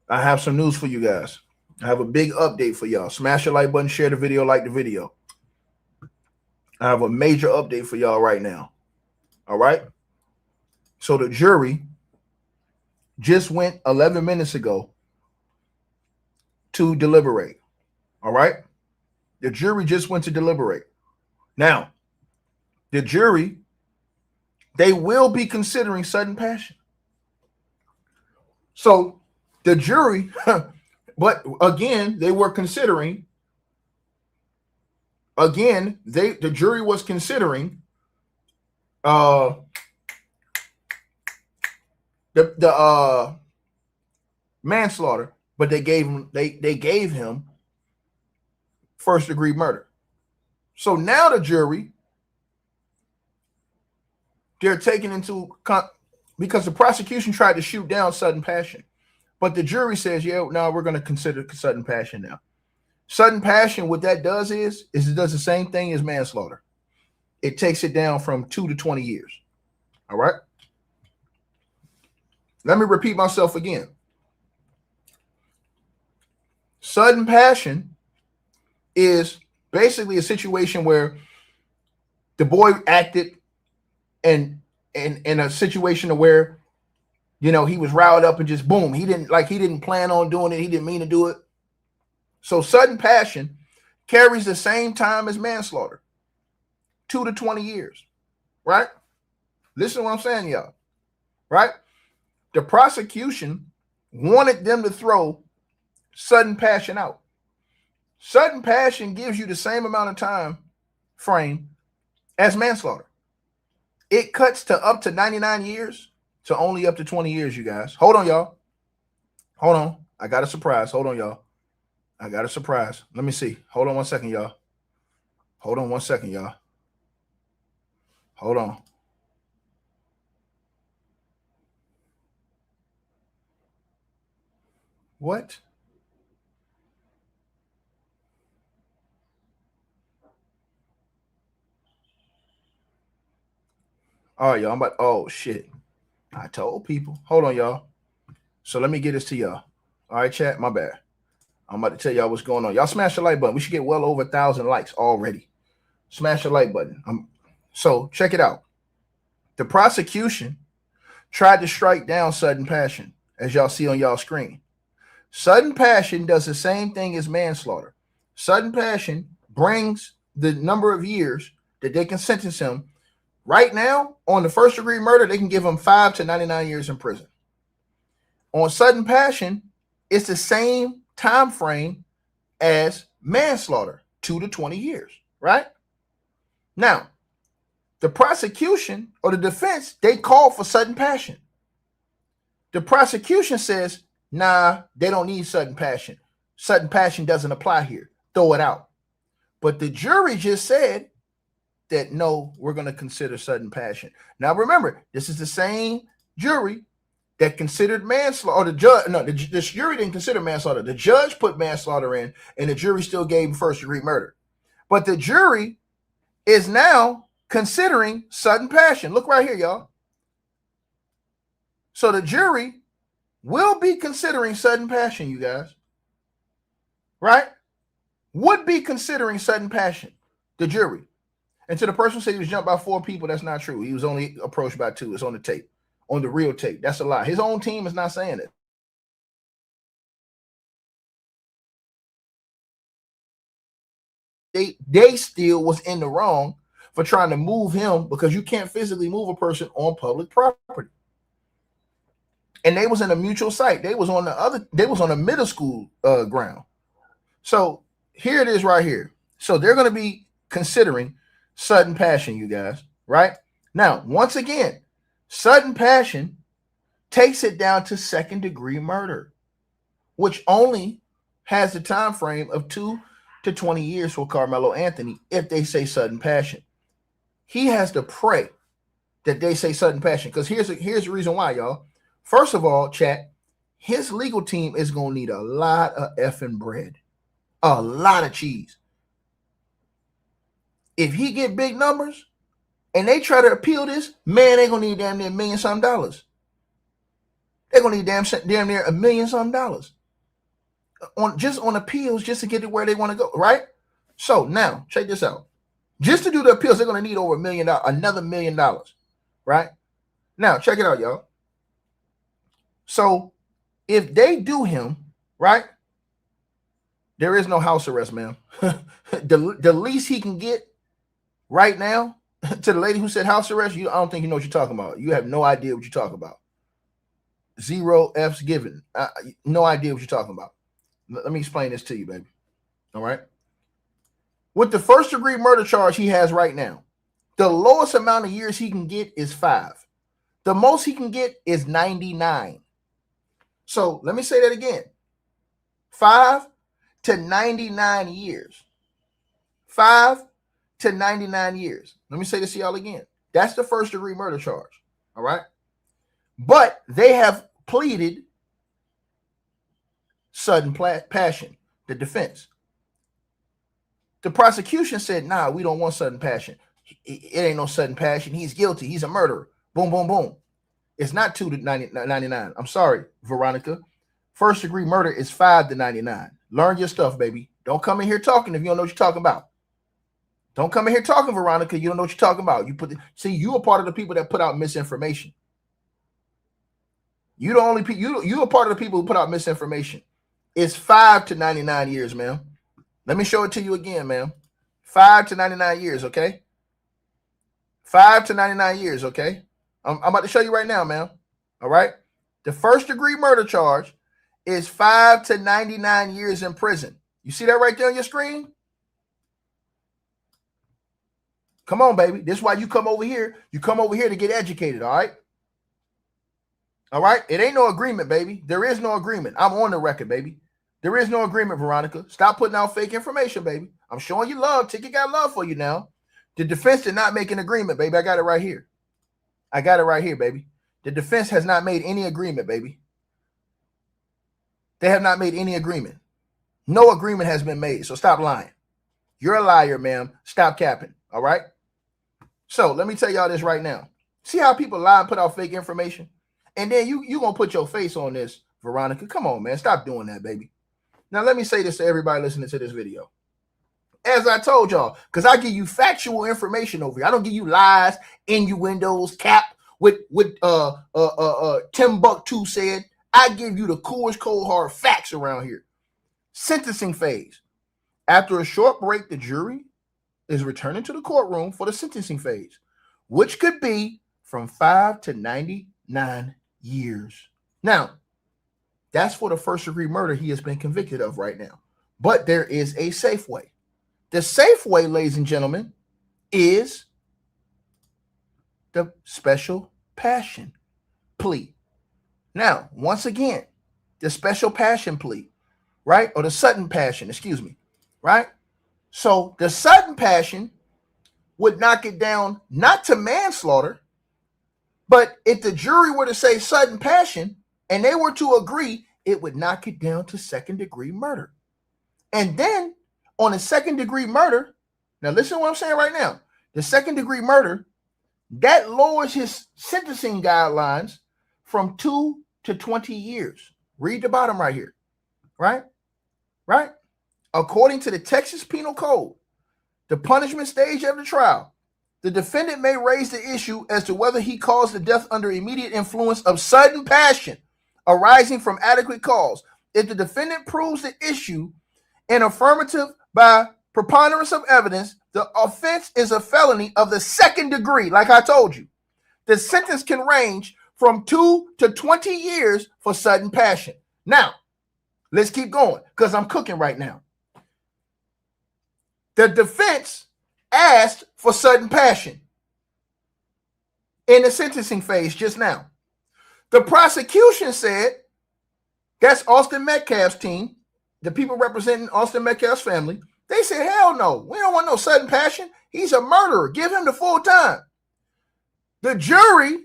I have some news for you guys. I have a big update for y'all. Smash the like button, share the video, like the video. I have a major update for y'all right now. All right? So the jury just went 11 minutes ago to deliberate. All right? The jury just went to deliberate. Now, the jury, they will be considering sudden passion. So the jury, but again, they were considering, the jury was considering the manslaughter, but they gave him first degree murder. So now the jury, they're taking into because the prosecution tried to shoot down sudden passion, but the jury says, yeah, now we're going to consider sudden passion now. Sudden passion, what that does is it does the same thing as manslaughter. It takes it down from 2 to 20 years. All right. Let me repeat myself again. Sudden passion is basically a situation where the boy acted in a situation where, you know, he was riled up and just boom, he didn't plan on doing it, he didn't mean to do it. So sudden passion carries the same time as manslaughter, 2 to 20 years, right? Listen to what I'm saying, y'all, right? The prosecution wanted them to throw sudden passion out. Sudden passion gives you the same amount of time frame as manslaughter. It cuts to up to 99 years to only up to 20 years, you guys. Hold on, y'all. Hold on. I got a surprise. Hold on, y'all. I got a surprise. Let me see. Hold on 1 second, y'all. Hold on 1 second, y'all. Hold on. What? All right, y'all. Oh, shit. I told people. Hold on, y'all. So let me get this to y'all. All right, chat. My bad. I'm about to tell y'all what's going on. Y'all smash the like button. We should get well over 1,000 likes already. Smash the like button. So check it out. The prosecution tried to strike down sudden passion, as y'all see on y'all screen. Sudden passion does the same thing as manslaughter. Sudden passion brings the number of years that they can sentence him. Right now, on the first degree murder, they can give him 5 to 99 years in prison. On sudden passion, it's the same time frame as manslaughter, 2 to 20 years, right? Now, the prosecution or the defense, they call for sudden passion. The prosecution says, nah, they don't need sudden passion. Sudden passion doesn't apply here. Throw it out. But the jury just said that, no, we're going to consider sudden passion. Now, remember, this is the same jury that considered manslaughter. Or the judge, no, the jury didn't consider manslaughter. The judge put manslaughter in, and the jury still gave him first degree murder. But the jury is now considering sudden passion. Look right here, y'all. So the jury will be considering sudden passion, you guys. Right? Would be considering sudden passion, the jury. And to the person who said he was jumped by 4 people, that's not true. He was only approached by 2. It's on the tape. On the real tape. That's a lie. His own team is not saying it. They still was in the wrong for trying to move him, because you can't physically move a person on public property. And they was in a mutual site. They was on the middle school ground. So here it is right here. So they're going to be considering sudden passion, you guys, right? Now, once again, sudden passion takes it down to second-degree murder, which only has the time frame of 2 to 20 years for Karmelo Anthony if they say sudden passion. He has to pray that they say sudden passion, because here's the reason why, y'all. First of all, chat, his legal team is going to need a lot of effing bread, a lot of cheese. If he get big numbers and they try to appeal this, man, they're going to need damn near $1 million some dollars. They're going to need damn near $1 million some dollars on appeals just to get to where they want to go, right? So now, check this out. Just to do the appeals, they're going to need over $1 million, another $1 million, right? Now, check it out, y'all. So if they do him, right, there is no house arrest, ma'am. The least he can get right now, to the lady who said house arrest, I don't think you know what you're talking about. You have no idea what you're talking about. 0 F's given. No idea what you're talking about. Let me explain this to you, baby. All right. With the first-degree murder charge he has right now, the lowest amount of years he can get is 5. The most he can get is 99. So let me say that again. 5 to 99 years. 5 to 99 years. Let me say this to y'all again. That's the first-degree murder charge. All right. But they have pleaded sudden passion, the defense. The prosecution said, nah, we don't want sudden passion. It ain't no sudden passion. He's guilty. He's a murderer. Boom, boom, boom. It's not 2 to 99. I'm sorry, Veronica. First-degree murder is 5 to 99. Learn your stuff, baby. Don't come in here talking if you don't know what you're talking about. Don't come in here talking, Veronica. You don't know what you're talking about. You a part of the people that put out misinformation. You a part of the people who put out misinformation. It's 5 to 99 years, ma'am. Let me show it to you again, ma'am. 5 to 99 years, okay? 5 to 99 years, okay? I'm about to show you right now, ma'am. All right? The first-degree murder charge is 5 to 99 years in prison. You see that right there on your screen? Come on, baby. This is why you come over here. You come over here to get educated, all right? All right? It ain't no agreement, baby. There is no agreement. I'm on the record, baby. There is no agreement, Veronica. Stop putting out fake information, baby. I'm showing you love. Ticket got love for you now. The defense did not make an agreement, baby. I got it right here. I got it right here, baby. The defense has not made any agreement, baby. They have not made any agreement. No agreement has been made, so stop lying. You're a liar, ma'am. Stop capping, all right? So let me tell y'all this right now. See how people lie and put out fake information? And then you going to put your face on this, Veronica. Come on, man. Stop doing that, baby. Now, let me say this to everybody listening to this video. As I told y'all, because I give you factual information over here. I don't give you lies, innuendos, cap, with Timbuktu said. I give you the coolest, cold, hard facts around here. Sentencing phase. After a short break, the jury is returning to the courtroom for the sentencing phase, which could be from 5 to 99 years. Now, that's for the first-degree murder he has been convicted of right now. But there is a safe way. The safe way, ladies and gentlemen, is the special passion plea. Now, once again, the special passion plea, right? Or the sudden passion, excuse me, right? So the sudden passion would knock it down not to manslaughter, but if the jury were to say sudden passion and they were to agree, it would knock it down to second-degree murder. And then on a second-degree murder, now listen to what I'm saying right now. The second-degree murder, that lowers his sentencing guidelines from 2 to 20 years. Read the bottom right here, right? Right? According to the Texas Penal Code, the punishment stage of the trial, the defendant may raise the issue as to whether he caused the death under immediate influence of sudden passion arising from adequate cause. If the defendant proves the issue in affirmative by preponderance of evidence, the offense is a felony of the second degree. Like I told you, the sentence can range from 2 to 20 years for sudden passion. Now, let's keep going because I'm cooking right now. The defense asked for sudden passion in the sentencing phase just now. The prosecution said, that's Austin Metcalf's team, the people representing Austin Metcalf's family. They said, hell no, we don't want no sudden passion. He's a murderer. Give him the full time. The jury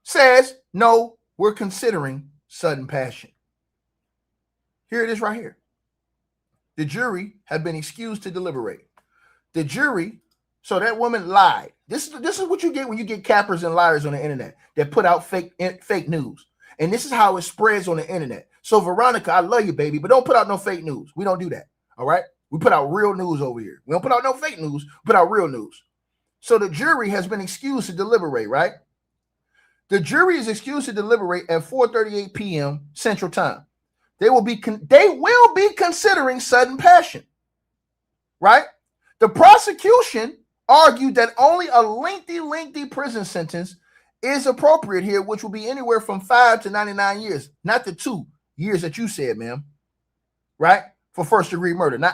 says, no, we're considering sudden passion. Here it is right here. The jury have been excused to deliberate. The jury, so that woman lied. This is what you get when you get cappers and liars on the internet that put out fake news. And this is how it spreads on the internet. So Veronica, I love you, baby, but don't put out no fake news. We don't do that. All right? We put out real news over here. We don't put out no fake news, we put out real news. So the jury has been excused to deliberate, right? The jury is excused to deliberate at 4:38 p.m. Central Time. They will be considering sudden passion, right? The prosecution argued that only a lengthy prison sentence is appropriate here, which will be anywhere from 5 to 99 years, not the 2 years that you said, ma'am, right? For first-degree murder. Now,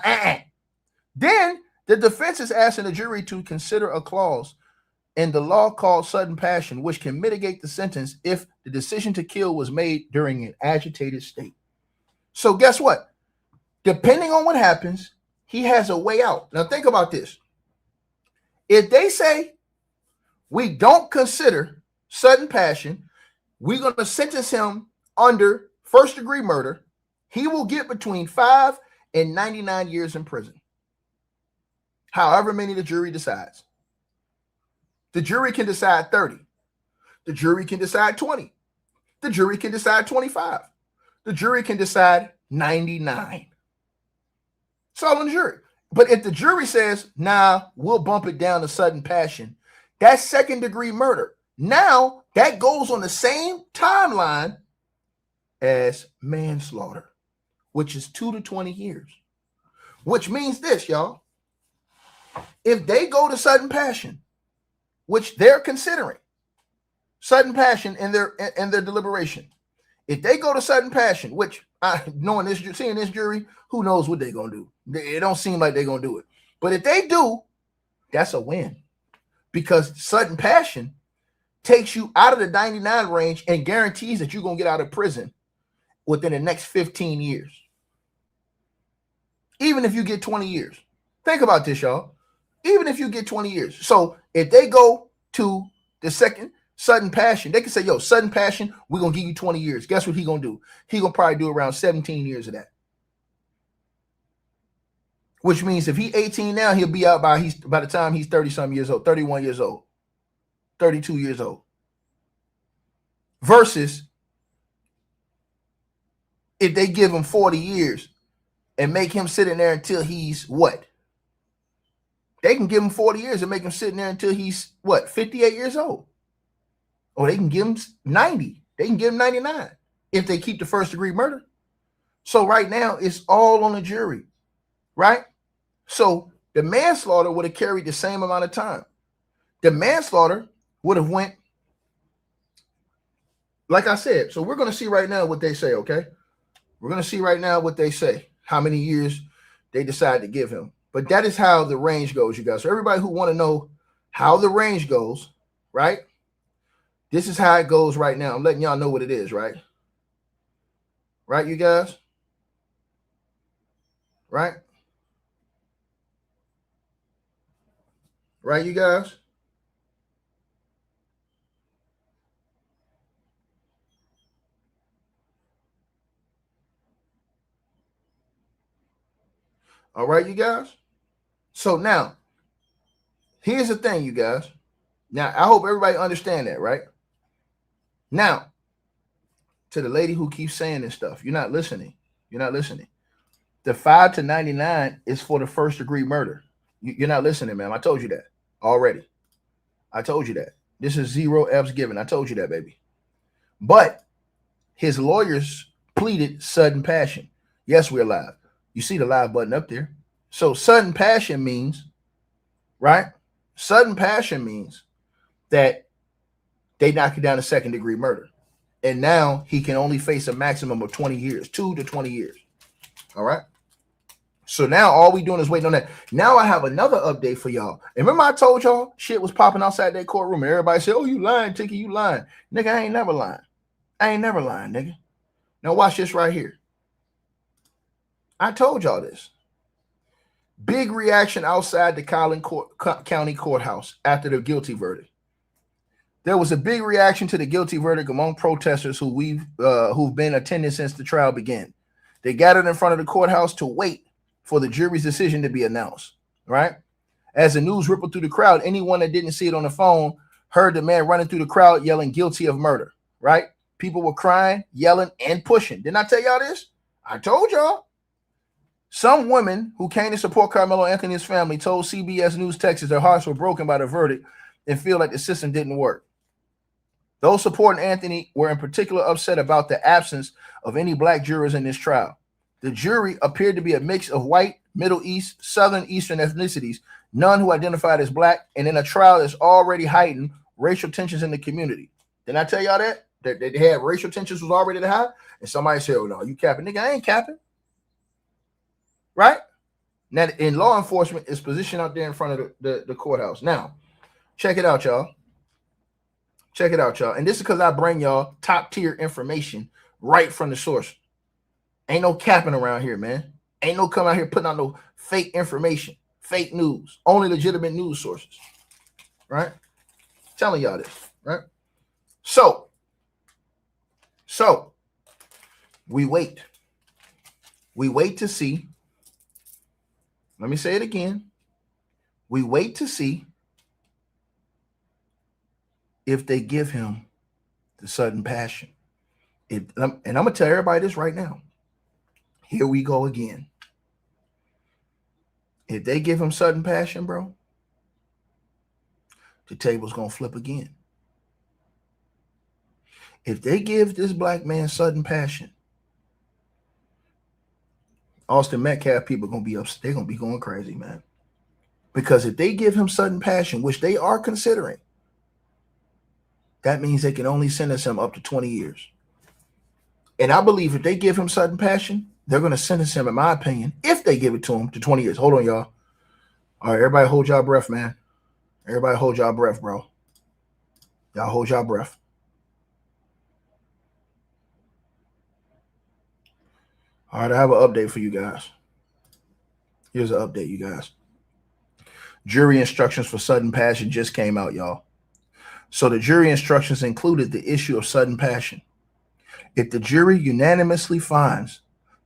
Then the defense is asking the jury to consider a clause in the law called sudden passion, which can mitigate the sentence if the decision to kill was made during an agitated state. So guess what? Depending on what happens, he has a way out. Now think about this. If they say we don't consider sudden passion, we're going to sentence him under first-degree murder, he will get between 5 and 99 years in prison. However many the jury decides. The jury can decide 30. The jury can decide 20. The jury can decide 25. The jury can decide 99. It's all on the jury. But if the jury says, nah, we'll bump it down to sudden passion, that's second-degree murder. Now, that goes on the same timeline as manslaughter, which is 2 to 20 years. Which means this, y'all. If they go to sudden passion, which they're considering, sudden passion in their deliberation, if they go to sudden passion, which seeing this jury, who knows what they're going to do? It don't seem like they're going to do it. But if they do, that's a win. Because sudden passion takes you out of the 99 range and guarantees that you're going to get out of prison within the next 15 years. Even if you get 20 years. Think about this, y'all. Even if you get 20 years. So if they go to the second sudden passion, they can say, yo, sudden passion, we're going to give you 20 years. Guess what he going to do? He going to probably do around 17 years of that. Which means if he's 18 now, he'll be out by the time he's 30-something years old, 31 years old, 32 years old. Versus if they give him 40 years and make him sit in there until he's what? They can give him 40 years and make him sit in there until he's what? 58 years old. Or they can give him 90. They can give him 99 if they keep the first-degree murder. So right now, it's all on the jury, right? So the manslaughter would have carried the same amount of time. The manslaughter would have went, like I said, so we're going to see right now what they say, okay? We're going to see right now what they say, how many years they decide to give him. But that is how the range goes, you guys. So everybody who want to know how the range goes, right? This is how it goes right now. I'm letting y'all know what it is, right? Right, you guys? Right? Right, you guys? All right, you guys? So now, here's the thing, you guys. Now, I hope everybody understand that, right? Now, to the lady who keeps saying this stuff, you're not listening. You're not listening. The 5 to 99 is for the first-degree murder. You're not listening, ma'am. I told you that already. I told you that. This is 0 F's given. I told you that, baby. But his lawyers pleaded sudden passion. Yes, we're live. You see the live button up there. So sudden passion means, right? Sudden passion means that they knock you down to second-degree murder. And now he can only face a maximum of 20 years, 2 to 20 years. All right? So now all we doing is waiting on that. Now I have another update for y'all. And remember I told y'all shit was popping outside that courtroom and everybody said, oh, you lying, Tiki, you lying. Nigga, I ain't never lying. I ain't never lying, nigga. Now watch this right here. I told y'all this. Big reaction outside the Collin County Courthouse after the guilty verdict. There was a big reaction to the guilty verdict among protesters who've been attending since the trial began. They gathered in front of the courthouse to wait for the jury's decision to be announced, right? As the news rippled through the crowd, anyone that didn't see it on the phone heard the man running through the crowd yelling guilty of murder, right? People were crying, yelling, and pushing. Didn't I tell y'all this? I told y'all. Some women who came to support Karmelo Anthony's family told CBS News Texas their hearts were broken by the verdict and feel like the system didn't work. Those supporting Anthony were in particular upset about the absence of any black jurors in this trial. The jury appeared to be a mix of white, Middle East, Southern Eastern ethnicities, none who identified as black, and in a trial that's already heightened racial tensions in the community. Didn't I tell y'all that? That they had racial tensions was already that high? And somebody said, oh, no, you capping. Nigga, I ain't capping. Right? Now, in law enforcement is positioned out there in front of the courthouse. Now, check it out, y'all. Check it out, y'all. And this is because I bring y'all top tier information right from the source. Ain't no capping around here, man. Ain't no coming out here putting out no fake information, fake news, only legitimate news sources. Right? Telling y'all this, right? So we wait. We wait to see. Let me say it again. We wait to see if they give him the sudden passion. And I'm going to tell everybody this right now. Here we go again. If they give him sudden passion, bro, the table's going to flip again. If they give this black man sudden passion, Austin Metcalf people are going to be upset. They're going to be going crazy, man. Because if they give him sudden passion, which they are considering, that means they can only sentence him up to 20 years. And I believe if they give him sudden passion, they're going to sentence him, in my opinion, if they give it to him, to 20 years. Hold on, y'all. All right, everybody hold y'all breath, man. Everybody hold y'all breath, bro. Y'all hold y'all breath. All right, I have an update for you guys. Here's an update, you guys. Jury instructions for sudden passion just came out, y'all. So the jury instructions included the issue of sudden passion. If the jury unanimously finds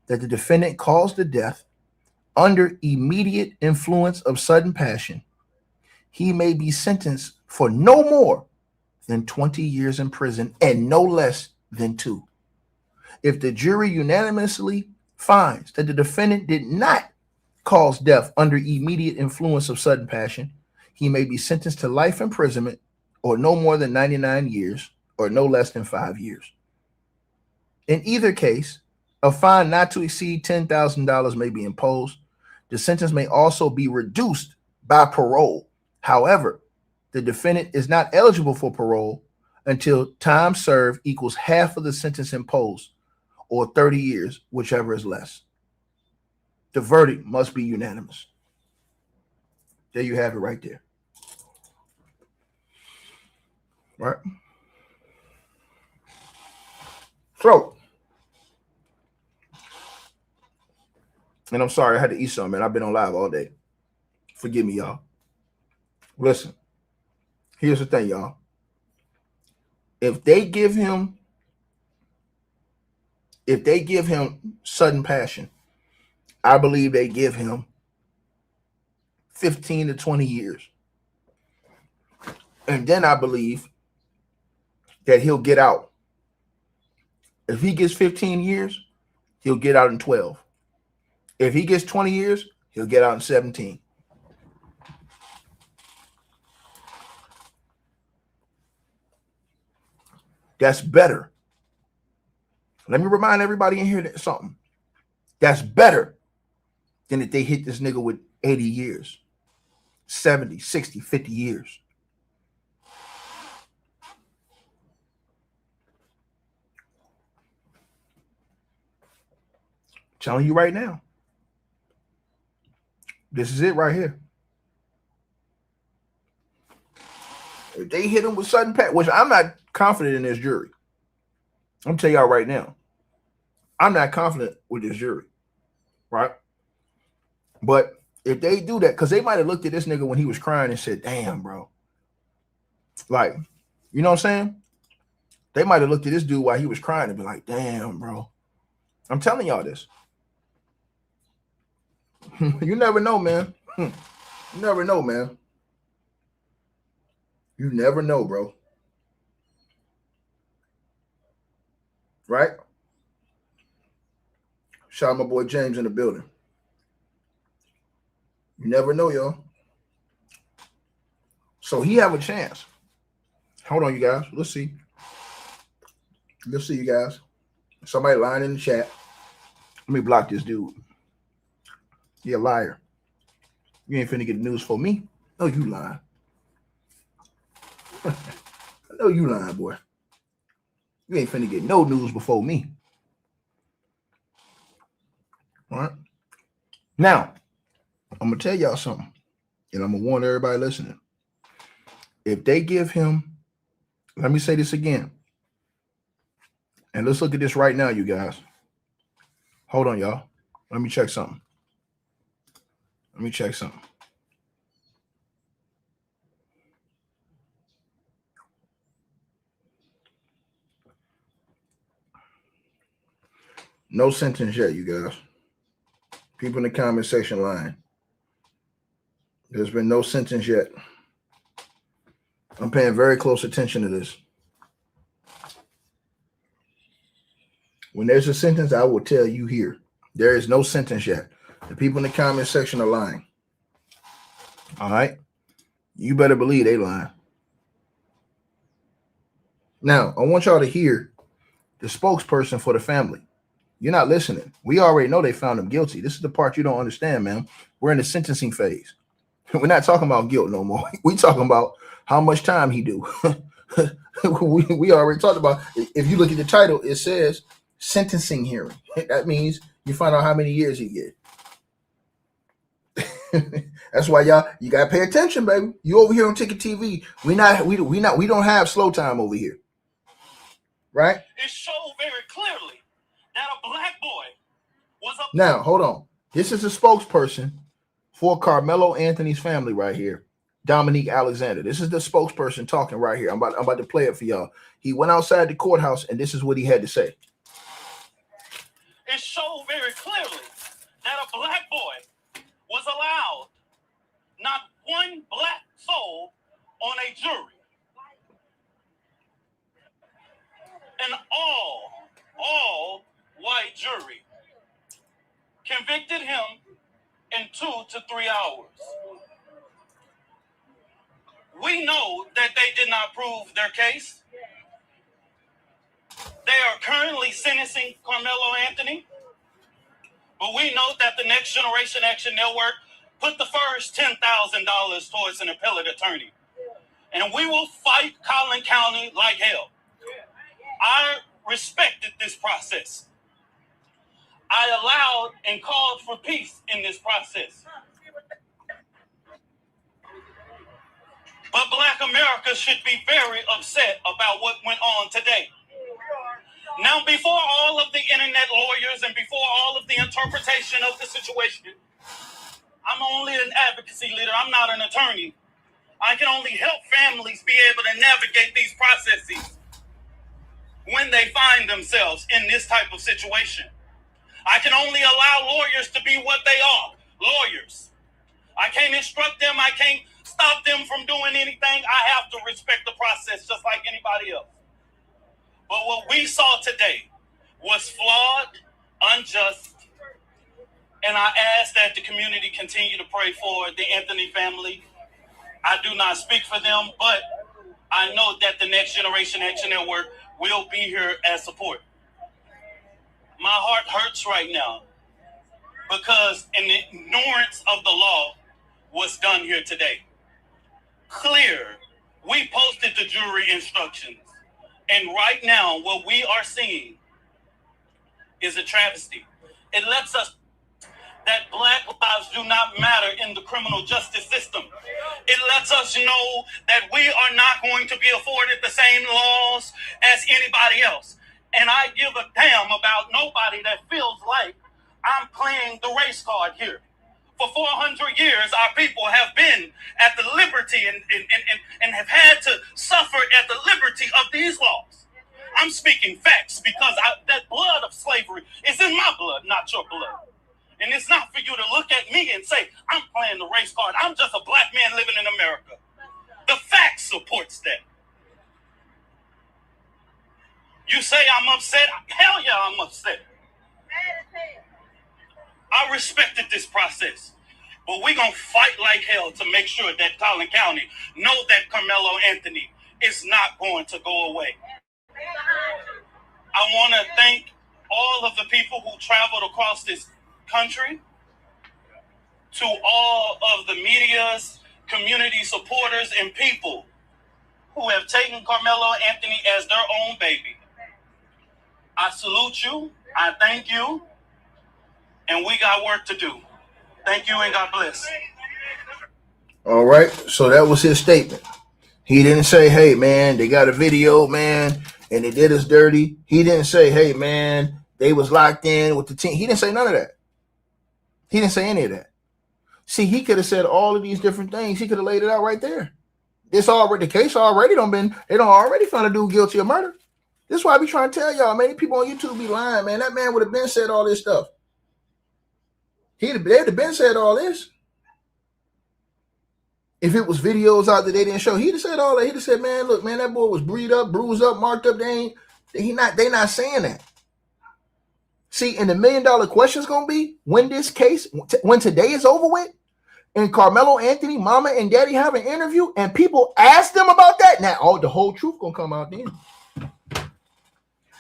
that the defendant caused the death under immediate influence of sudden passion, he may be sentenced for no more than 20 years in prison and no less than 2. If the jury unanimously finds that the defendant did not cause death under immediate influence of sudden passion, he may be sentenced to life imprisonment or no more than 99 years or no less than 5 years. In either case, a fine not to exceed $10,000 may be imposed. The sentence may also be reduced by parole. However, the defendant is not eligible for parole until time served equals half of the sentence imposed, or 30 years, whichever is less. The verdict must be unanimous. There you have it right there. Right? So, and I'm sorry, I had to eat something, man. I've been on live all day. Forgive me, y'all. Listen, here's the thing, y'all. If they give him sudden passion, I believe they give him 15 to 20 years. And then I believe that he'll get out. If he gets 15 years, he'll get out in 12. If he gets 20 years, he'll get out in 17. That's better. Let me remind everybody in here that something. That's better than if they hit this nigga with 80 years, 70, 60, 50 years. I'm telling you right now. This is it right here. If they hit him with sudden pass, which I'm not confident in this jury. I'm gonna tell y'all right now. I'm not confident with this jury, right? But if they do that, because they might have looked at this nigga when he was crying and said, damn, bro. Like, you know what I'm saying? They might have looked at this dude while he was crying and be like, damn, bro. I'm telling y'all this. You never know, man. You never know, man. You never know, bro. Right? Shout out my boy James in the building. You never know, y'all. So he have a chance. Hold on, you guys. Let's see. Let's see, you guys. Somebody lying in the chat. Let me block this dude. You're a liar. You ain't finna get news for me. No, you lying. I know you lying, boy. You ain't finna get no news before me. All right. Now, I'm gonna tell y'all something, and I'm gonna warn everybody listening. If they give him, let me say this again, and let's look at this right now, you guys. Hold on, y'all. Let me check something. Let me check something. No sentence yet, you guys. People in the comment section lying. There's been no sentence yet. I'm paying very close attention to this. When there's a sentence, I will tell you here. There is no sentence yet. The people in the comment section are lying. All right? You better believe they lying. Now, I want y'all to hear the spokesperson for the family. You're not listening. We already know they found him guilty. This is the part you don't understand, man. We're in the sentencing phase. We're not talking about guilt no more. We're talking about how much time he do. we already talked about, if you look at the title, it says sentencing hearing. That means you find out how many years he get. That's why you gotta pay attention, baby. You over here on Ticket TV. We don't have slow time over here. Right? It showed very clearly that a black boy was a. Now, hold on. This is a spokesperson for Karmelo Anthony's family right here, Dominique Alexander. This is the spokesperson talking right here. I'm about to play it for y'all. He went outside the courthouse, and this is what he had to say. It showed very clearly that a black boy was allowed not one black soul on a jury. An all white jury convicted him in 2 to 3 hours. We know that they did not prove their case. They are currently sentencing Karmelo Anthony, but we know that the Next Generation Action Network put the first $10,000 towards an appellate attorney. And we will fight Collin County like hell. I respected this process. I allowed and called for peace in this process. But Black America should be very upset about what went on today. Now, before all of the internet lawyers and before all of the interpretation of the situation, I'm only an advocacy leader. I'm not an attorney. I can only help families be able to navigate these processes when they find themselves in this type of situation. I can only allow lawyers to be what they are, lawyers. I can't instruct them. I can't stop them from doing anything. I have to respect the process just like anybody else. But what we saw today was flawed, unjust, and I ask that the community continue to pray for the Anthony family. I do not speak for them, but I know that the Next Generation Action Network will be here as support. My heart hurts right now because an ignorance of the law was done here today. Clear, we posted the jury instructions, and right now what we are seeing is a travesty. It lets us that black lives do not matter in the criminal justice system. It lets us know that we are not going to be afforded the same laws as anybody else. And I give a damn about nobody that feels like I'm playing the race card here. For 400 years, our people have been at the liberty and have had to suffer at the liberty of these laws. I'm speaking facts because that blood of slavery is in my blood, not your blood. And it's not for you to look at me and say, I'm playing the race card. I'm just a black man living in America. The fact supports that. You say I'm upset? Hell yeah, I'm upset. I respected this process. But we're going to fight like hell to make sure that Collin County know that Karmelo Anthony is not going to go away. I want to thank all of the people who traveled across this country, to all of the media's community supporters and people who have taken Karmelo Anthony as their own baby. I salute you. I thank you. And we got work to do. Thank you and God bless. All right. So that was his statement. He didn't say, hey, man, they got a video, man, and they did us dirty. He didn't say, hey, man, they was locked in with the team. He didn't say none of that. He didn't say any of that. See, he could have said all of these different things. He could have laid it out right there. This already, the case already they don't already found a dude guilty of murder. This is why I be trying to tell y'all, man, people on YouTube be lying, man. That man would have been said all this stuff. They'd have been said all this. If it was videos out that they didn't show, he'd have said all that. He'd have said, man, look, man, that boy was bruised up, marked up. They not saying that. See, and the $1 million question is going to be when today is over with, and Karmelo Anthony, mama and daddy have an interview, and people ask them about that. Now, the whole truth going to come out then.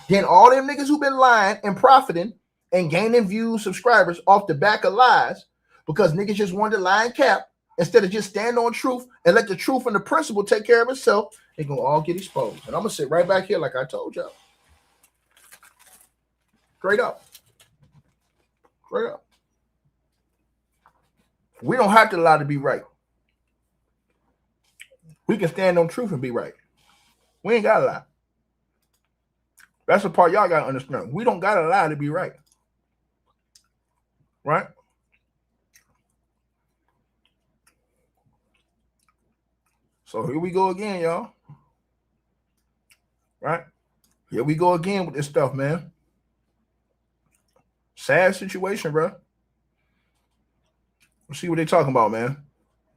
Then all them niggas who been lying and profiting and gaining views, subscribers off the back of lies because niggas just wanted to lie and cap instead of just stand on truth and let the truth and the principle take care of itself, they're going to all get exposed. And I'm going to sit right back here like I told y'all. Straight up. Straight up. We don't have to lie to be right. We can stand on truth and be right. We ain't got to lie. That's the part y'all got to understand. We don't got to lie to be right. Right? So here we go again, y'all. Right? Here we go again with this stuff, man. Sad situation, bro. Let's see what they talking about, man.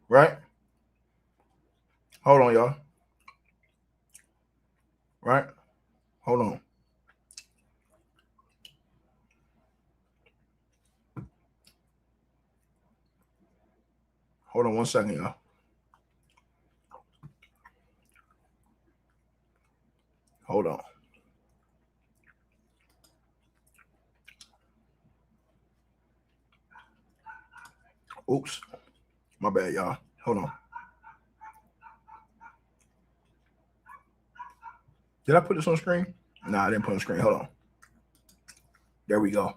Right? Hold on, y'all. Right? Hold on. Hold on 1 second, y'all. Hold on. Oops. My bad, y'all. Hold on. Did I put this on the screen? No, I didn't put it on the screen. Hold on. There we go.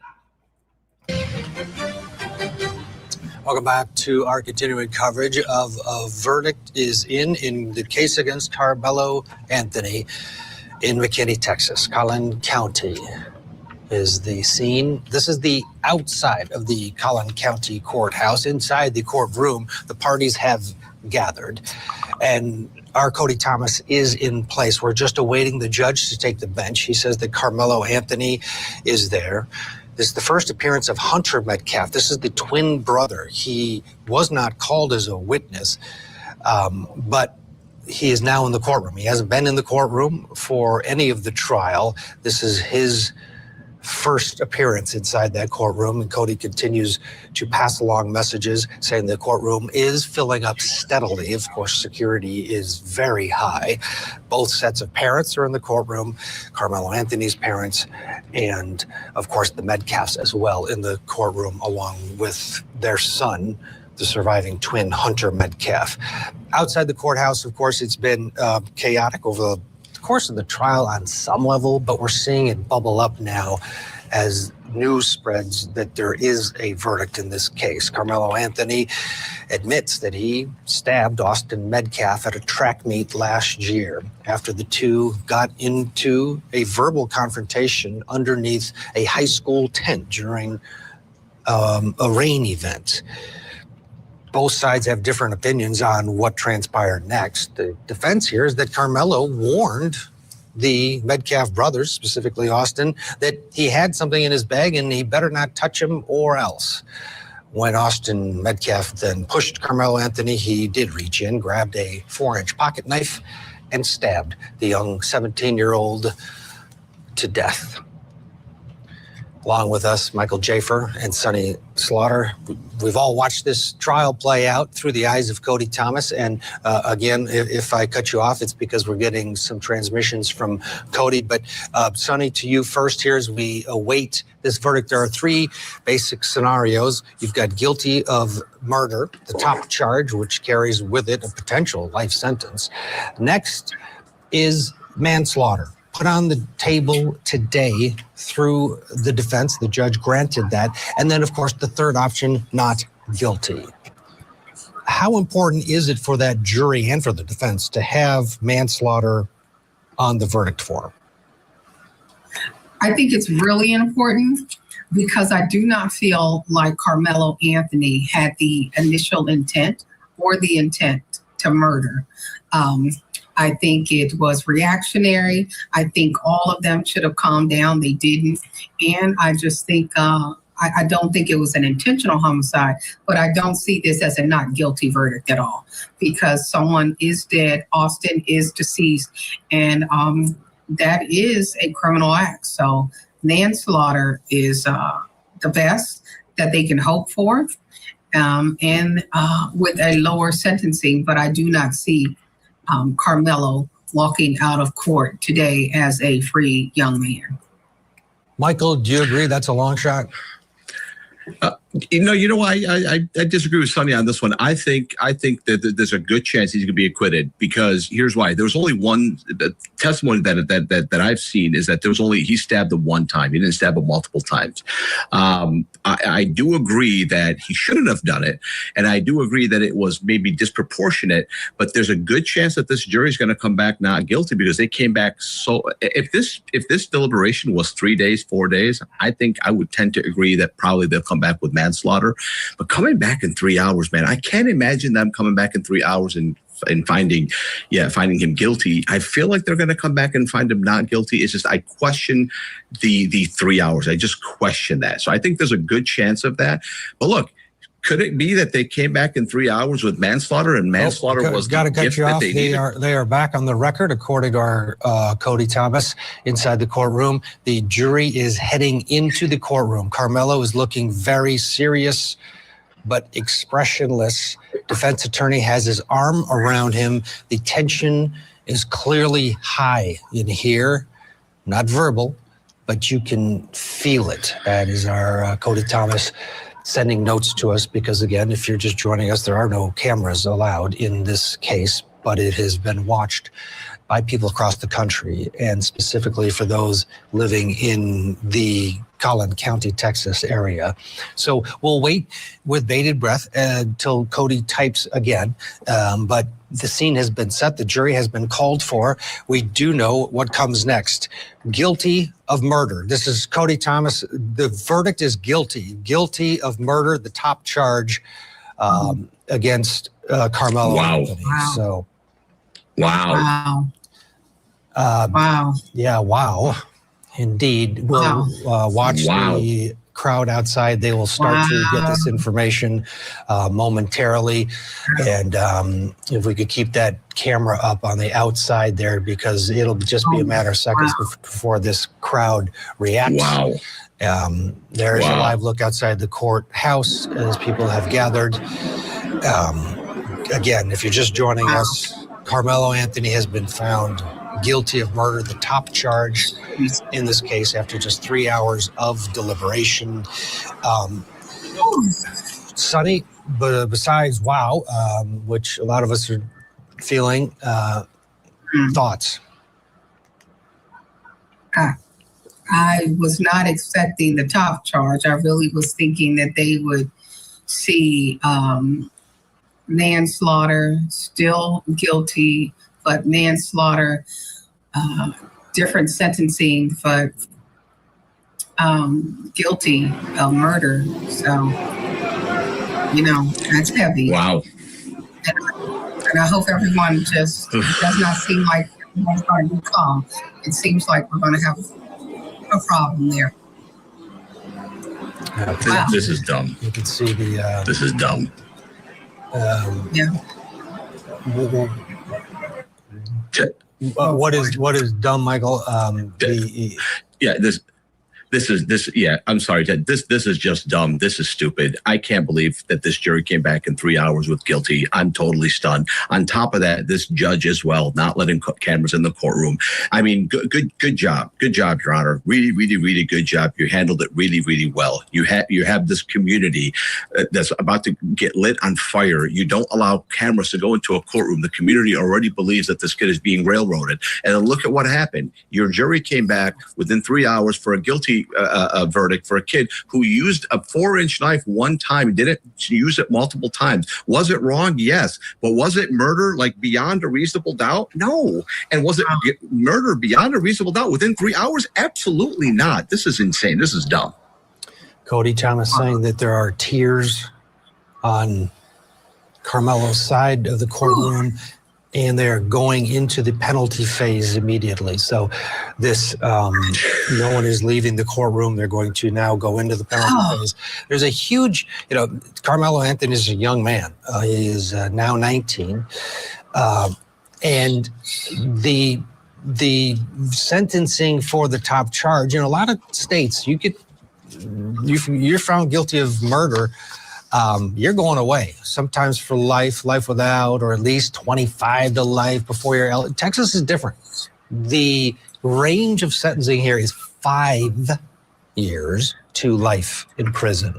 Welcome back to our continuing coverage of a verdict is in the case against Karmelo Anthony in McKinney, Texas. Collin County is the scene. This is the outside of the Collin County courthouse. Inside the courtroom, the parties have gathered, and our Cody Thomas is in place. We're just awaiting the judge to take the bench. He says that Karmelo Anthony is there. This is the first appearance of Hunter Metcalf. This is the twin brother. He was not called as a witness, but he is now in the courtroom. He hasn't been in the courtroom for any of the trial. This is his first appearance inside that courtroom, and Cody continues to pass along messages saying the courtroom is filling up steadily. Of course, security is very high. Both sets of parents are in the courtroom, Karmelo Anthony's parents, and of course the Metcalfs as well in the courtroom, along with their son, the surviving twin, Hunter Metcalf. Outside the courthouse, of course, it's been chaotic over the course of the trial on some level, but we're seeing it bubble up now as news spreads that there is a verdict in this case. Karmelo Anthony admits that he stabbed Austin Metcalf at a track meet last year after the two got into a verbal confrontation underneath a high school tent during a rain event. Both sides have different opinions on what transpired next. The defense here is that Karmelo warned the Metcalf brothers, specifically Austin, that he had something in his bag and he better not touch him or else. When Austin Metcalf then pushed Karmelo Anthony, he did reach in, grabbed a 4-inch pocket knife, and stabbed the young 17-year-old to death. Along with us, Michael Jafer and Sonny Slaughter. We've all watched this trial play out through the eyes of Cody Thomas. And again, if I cut you off, it's because we're getting some transmissions from Cody. But Sonny, to you first here as we await this verdict. There are 3 basic scenarios. You've got guilty of murder, the top charge, which carries with it a potential life sentence. Next is manslaughter. Put on the table today through the defense. The judge granted that. And then, of course, the third option, not guilty. How important is it for that jury and for the defense to have manslaughter on the verdict form? I think it's really important because I do not feel like Karmelo Anthony had the initial intent or the intent to murder. I think it was reactionary. I think all of them should have calmed down. They didn't. And I just think, I don't think it was an intentional homicide, but I don't see this as a not guilty verdict at all because someone is dead, Austin is deceased, and that is a criminal act. So manslaughter is the best that they can hope for, and with a lower sentencing, but I do not see Karmelo walking out of court today as a free young man. Michael, do you agree that's a long shot? I disagree with Sonny on this one. I think that there's a good chance he's going to be acquitted because here's why. There was only one testimony that I've seen is that he stabbed him one time. He didn't stab him multiple times. I do agree that he shouldn't have done it, and I do agree that it was maybe disproportionate. But there's a good chance that this jury is going to come back not guilty because they came back so. If this deliberation was 3 days, 4 days, I think I would tend to agree that probably they'll come back with manslaughter. But coming back in 3 hours, man, I can't imagine them coming back in 3 hours and finding him guilty. I feel like they're going to come back and find him not guilty. It's just I question the 3 hours. I just question that. So I think there's a good chance of that. But look, could it be that they came back in 3 hours with manslaughter and manslaughter was the gift that they needed? They are back on the record, according to our Cody Thomas inside the courtroom. The jury is heading into the courtroom. Karmelo is looking very serious, but expressionless. Defense attorney has his arm around him. The tension is clearly high in here, not verbal, but you can feel it. That is our Cody Thomas sending notes to us because, again, if you're just joining us, there are no cameras allowed in this case, but it has been watched by people across the country and specifically for those living in the Collin County, Texas area. So we'll wait with bated breath until Cody types again. But the scene has been set. The jury has been called for. We do know what comes next. Guilty of murder. This is Cody Thomas. The verdict is guilty. Guilty of murder, the top charge against Karmelo Anthony. Wow. So, Wow. yeah, wow. Indeed. We'll watch the crowd outside. They will start to get this information momentarily. And if we could keep that camera up on the outside there, because it'll just be a matter of seconds before this crowd reacts. Wow. There is a live look outside the courthouse as people have gathered. Again, if you're just joining us, Karmelo Anthony has been found guilty of murder, the top charge in this case after just 3 hours of deliberation. Sonny, but besides which a lot of us are feeling, thoughts? I was not expecting the top charge. I really was thinking that they would see manslaughter, still guilty, but manslaughter, different sentencing, but guilty of murder. So, that's heavy. Wow. And I hope everyone just does not seem like everyone's going to be calm. It seems like we're going to have a problem there. Wow. This is dumb. You can see the. This is dumb. Yeah. What is dumb, Michael? I'm sorry, Ted. This is just dumb. This is stupid. I can't believe that this jury came back in 3 hours with guilty. I'm totally stunned. On top of that, this judge as well, not letting cameras in the courtroom. I mean, good job. Good job, Your Honor. Really, really, really good job. You handled it really, really well. You have this community that's about to get lit on fire. You don't allow cameras to go into a courtroom. The community already believes that this kid is being railroaded. And then look at what happened. Your jury came back within 3 hours for a guilty a verdict for a kid who used a 4-inch knife one time and didn't use it multiple times. Was it wrong? Yes. But was it murder beyond a reasonable doubt? No. And was it murder beyond a reasonable doubt within 3 hours? Absolutely not. This is insane. This is dumb. Cody Thomas saying that there are tears on Karmelo's side of the courtroom, and they're going into the penalty phase immediately. So this, no one is leaving the courtroom. They're going to now go into the penalty phase. There's a huge, Karmelo Anthony is a young man. He is now 19. And the sentencing for the top charge, a lot of states, you're found guilty of murder, you're going away, sometimes for life without, or at least 25 to life before you're. Texas is different. The range of sentencing here is 5 years to life in prison.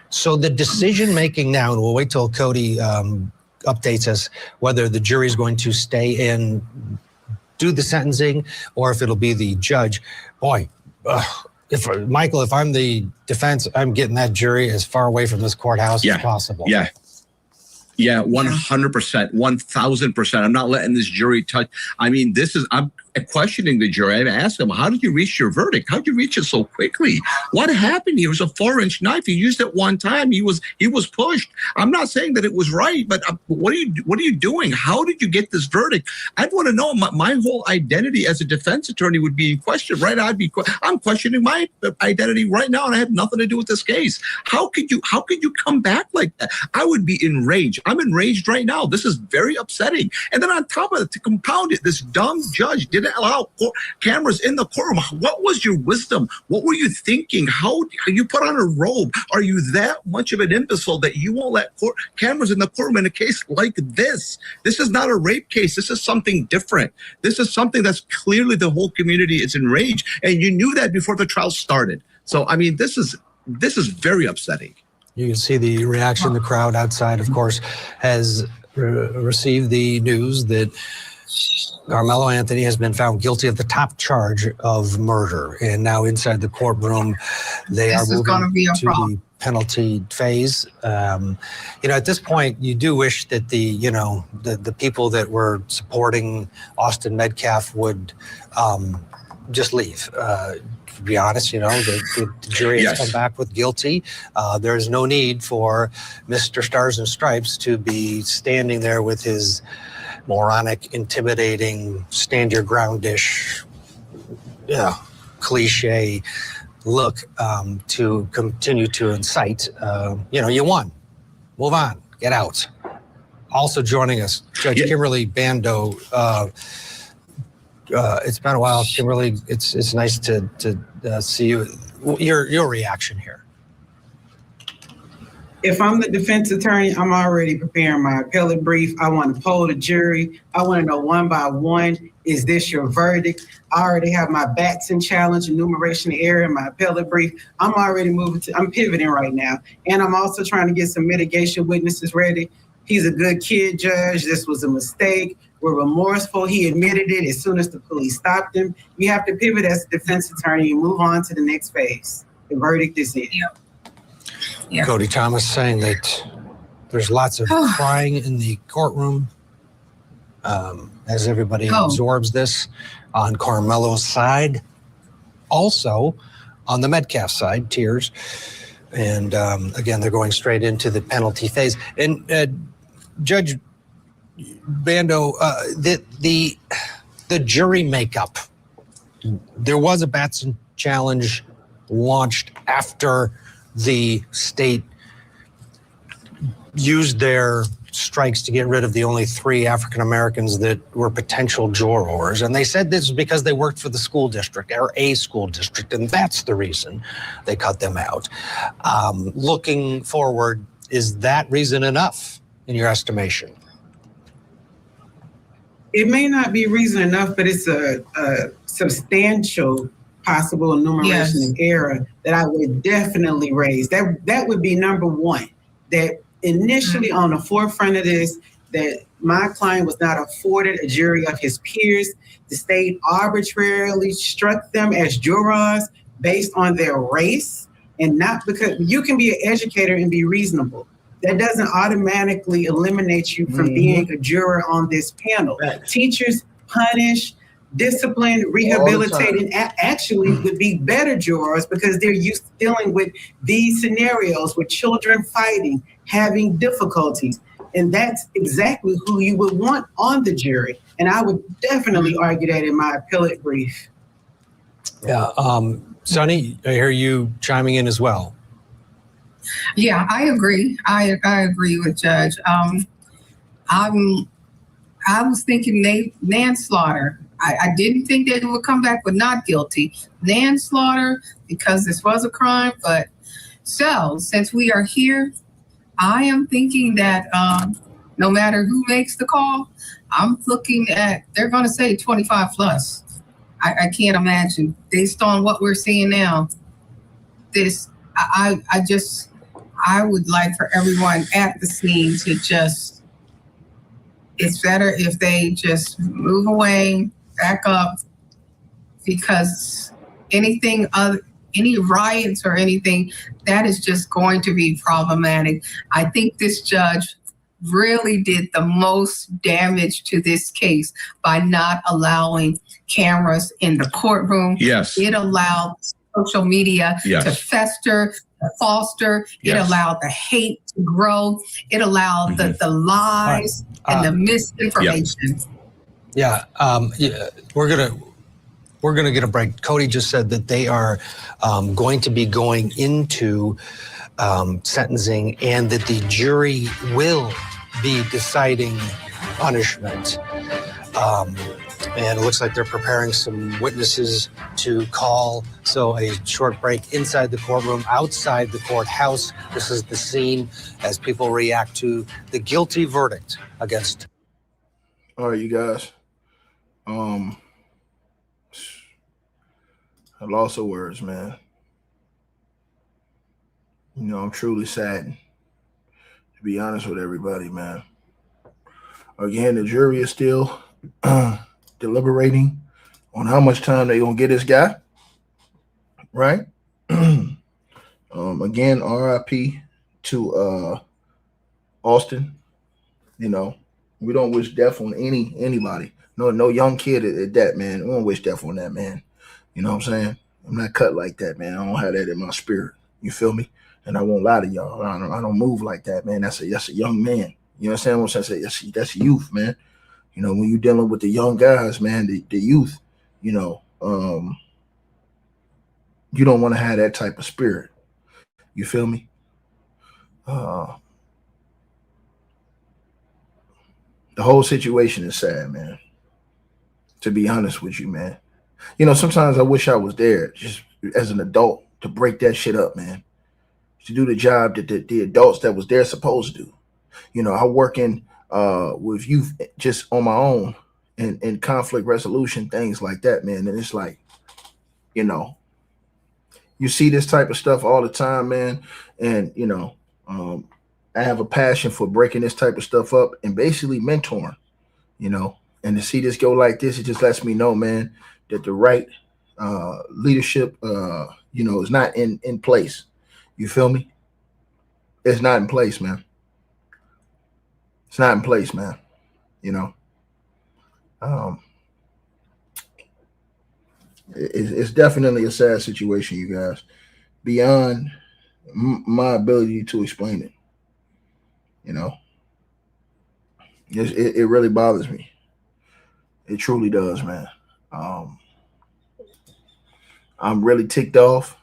So the decision making now, and we'll wait till Cody updates us whether the jury is going to stay and do the sentencing or if it'll be the judge. Boy, if I'm the defense, I'm getting that jury as far away from this courthouse as possible. Yeah, 100%, 1,000%. I'm not letting this jury touch. I mean, I'm questioning the jury. I asked them, how did you reach your verdict? How did you reach it so quickly? What happened? It was a 4-inch knife. He used it one time. He was pushed. I'm not saying that it was right, but what are you doing? How did you get this verdict? I'd want to know. My whole identity as a defense attorney would be in question, right? I'm questioning my identity right now, and I have nothing to do with this case. How could you come back like that? I would be enraged. I'm enraged right now. This is very upsetting. And then on top of it, to compound it, this dumb judge didn't allow cameras in the courtroom. What was your wisdom? What were you thinking? How you put on a robe? Are you that much of an imbecile that you won't let cameras in the courtroom in a case like this? This is not a rape case. This is something different. This is something that's clearly the whole community is enraged, and you knew that before the trial started. So, I mean, this is very upsetting. You can see the reaction. The crowd outside, of course, has received the news that Karmelo Anthony has been found guilty of the top charge of murder. And now inside the courtroom, they are moving to the penalty phase. At this point, you do wish that the people that were supporting Austin Metcalf would just leave. To be honest, the jury has come back with guilty. There's no need for Mr. Stars and Stripes to be standing there with his moronic, intimidating, stand your ground-ish, cliche look to continue to incite. You won. Move on. Get out. Also joining us, Judge Kimberly Bando. It's been a while, Kimberly. It's nice to see you. Your reaction here. If I'm the defense attorney, I'm already preparing my appellate brief. I want to poll the jury. I want to know one by one, is this your verdict? I already have my Batson challenge, enumeration error in my appellate brief. I'm already I'm pivoting right now. And I'm also trying to get some mitigation witnesses ready. He's a good kid, Judge. This was a mistake. were remorseful. He admitted it as soon as the police stopped him. You have to pivot as a defense attorney and move on to the next phase. The verdict is in. Yeah. Cody Thomas saying that there's lots of crying in the courtroom as everybody absorbs this on Karmelo's side. Also, on the Metcalf side, tears. And again, they're going straight into the penalty phase. And Judge Bando, the jury makeup, there was a Batson challenge launched after the state used their strikes to get rid of the only 3 African Americans that were potential jurors. And they said this is because they worked for the school district or a school district, and that's the reason they cut them out. Looking forward, is that reason enough in your estimation? It may not be reason enough, but it's a substantial possible enumeration of error that I would definitely raise. That would be number one, that initially on the forefront of this, that my client was not afforded a jury of his peers. The state arbitrarily struck them as jurors based on their race, and not because you can be an educator and be reasonable. That doesn't automatically eliminate you from being a juror on this panel. Teachers punish, discipline, rehabilitating actually would be better jurors because they're used to dealing with these scenarios with children fighting, having difficulties. And that's exactly who you would want on the jury. And I would definitely argue that in my appellate brief. Yeah, Sonny, I hear you chiming in as well. Yeah, I agree. I agree with Judge. I was thinking manslaughter. I didn't think they would come back with not guilty. Manslaughter, because this was a crime. But so, since we are here, I am thinking that no matter who makes the call, I'm looking at, they're going to say 25 plus. I can't imagine, based on what we're seeing now, this, I would like for everyone at the scene to just, it's better if they just move away, back up, because any riots or anything, that is just going to be problematic. I think this judge really did the most damage to this case by not allowing cameras in the courtroom. Yes. It allowed social media to fester, to foster. It allowed the hate to grow. It allowed the lies and the misinformation. We're gonna get a break. Cody just said that they are going to be going into sentencing, and that the jury will be deciding punishment. And it looks like they're preparing some witnesses to call. So a short break inside the courtroom, outside the courthouse. This is the scene as people react to the guilty verdict against. All right, you guys. I lost of words, man. You know, I'm truly saddened, to be honest with everybody, man. Again, the jury is still deliberating on how much time they're going to get this guy, right? Again, RIP to Austin. You know, we don't wish death on anybody. No young kid at that, man. We don't wish death on that, man. You know what I'm saying? I'm not cut like that, man. I don't have that in my spirit. You feel me? And I won't lie to y'all. I don't move like that, man. That's a young man. You understand what I'm saying? That's youth, man. You know, when you're dealing with the young guys, man, the youth, you know, you don't want to have that type of spirit. You feel me? The whole situation is sad, man. To be honest with you, man. You know, sometimes I wish I was there just as an adult to break that shit up, man. To do the job that the adults that was there supposed to do. You know, I work in with youth just on my own and conflict resolution, things like that, man. And it's like, you know, you see this type of stuff all the time, man. And, you know, I have a passion for breaking this type of stuff up and basically mentoring, you know, And to see this go like this, it just lets me know, man, that the right leadership, is not in place. You feel me? It's not in place, man. It's not in place, man. It's definitely a sad situation, you guys, beyond my ability to explain it. It really bothers me. It truly does, man. I'm really ticked off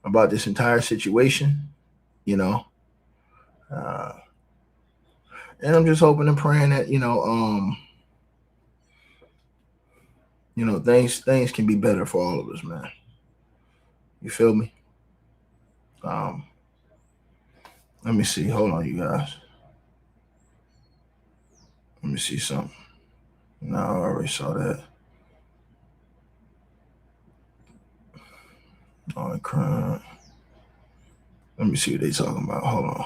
about this entire situation, and I'm just hoping and praying that things can be better for all of us, man. You feel me? Let me see. Hold on, you guys. Let me see something. No, I already saw that. Oh, crap. Let me see what they talking about. Hold on.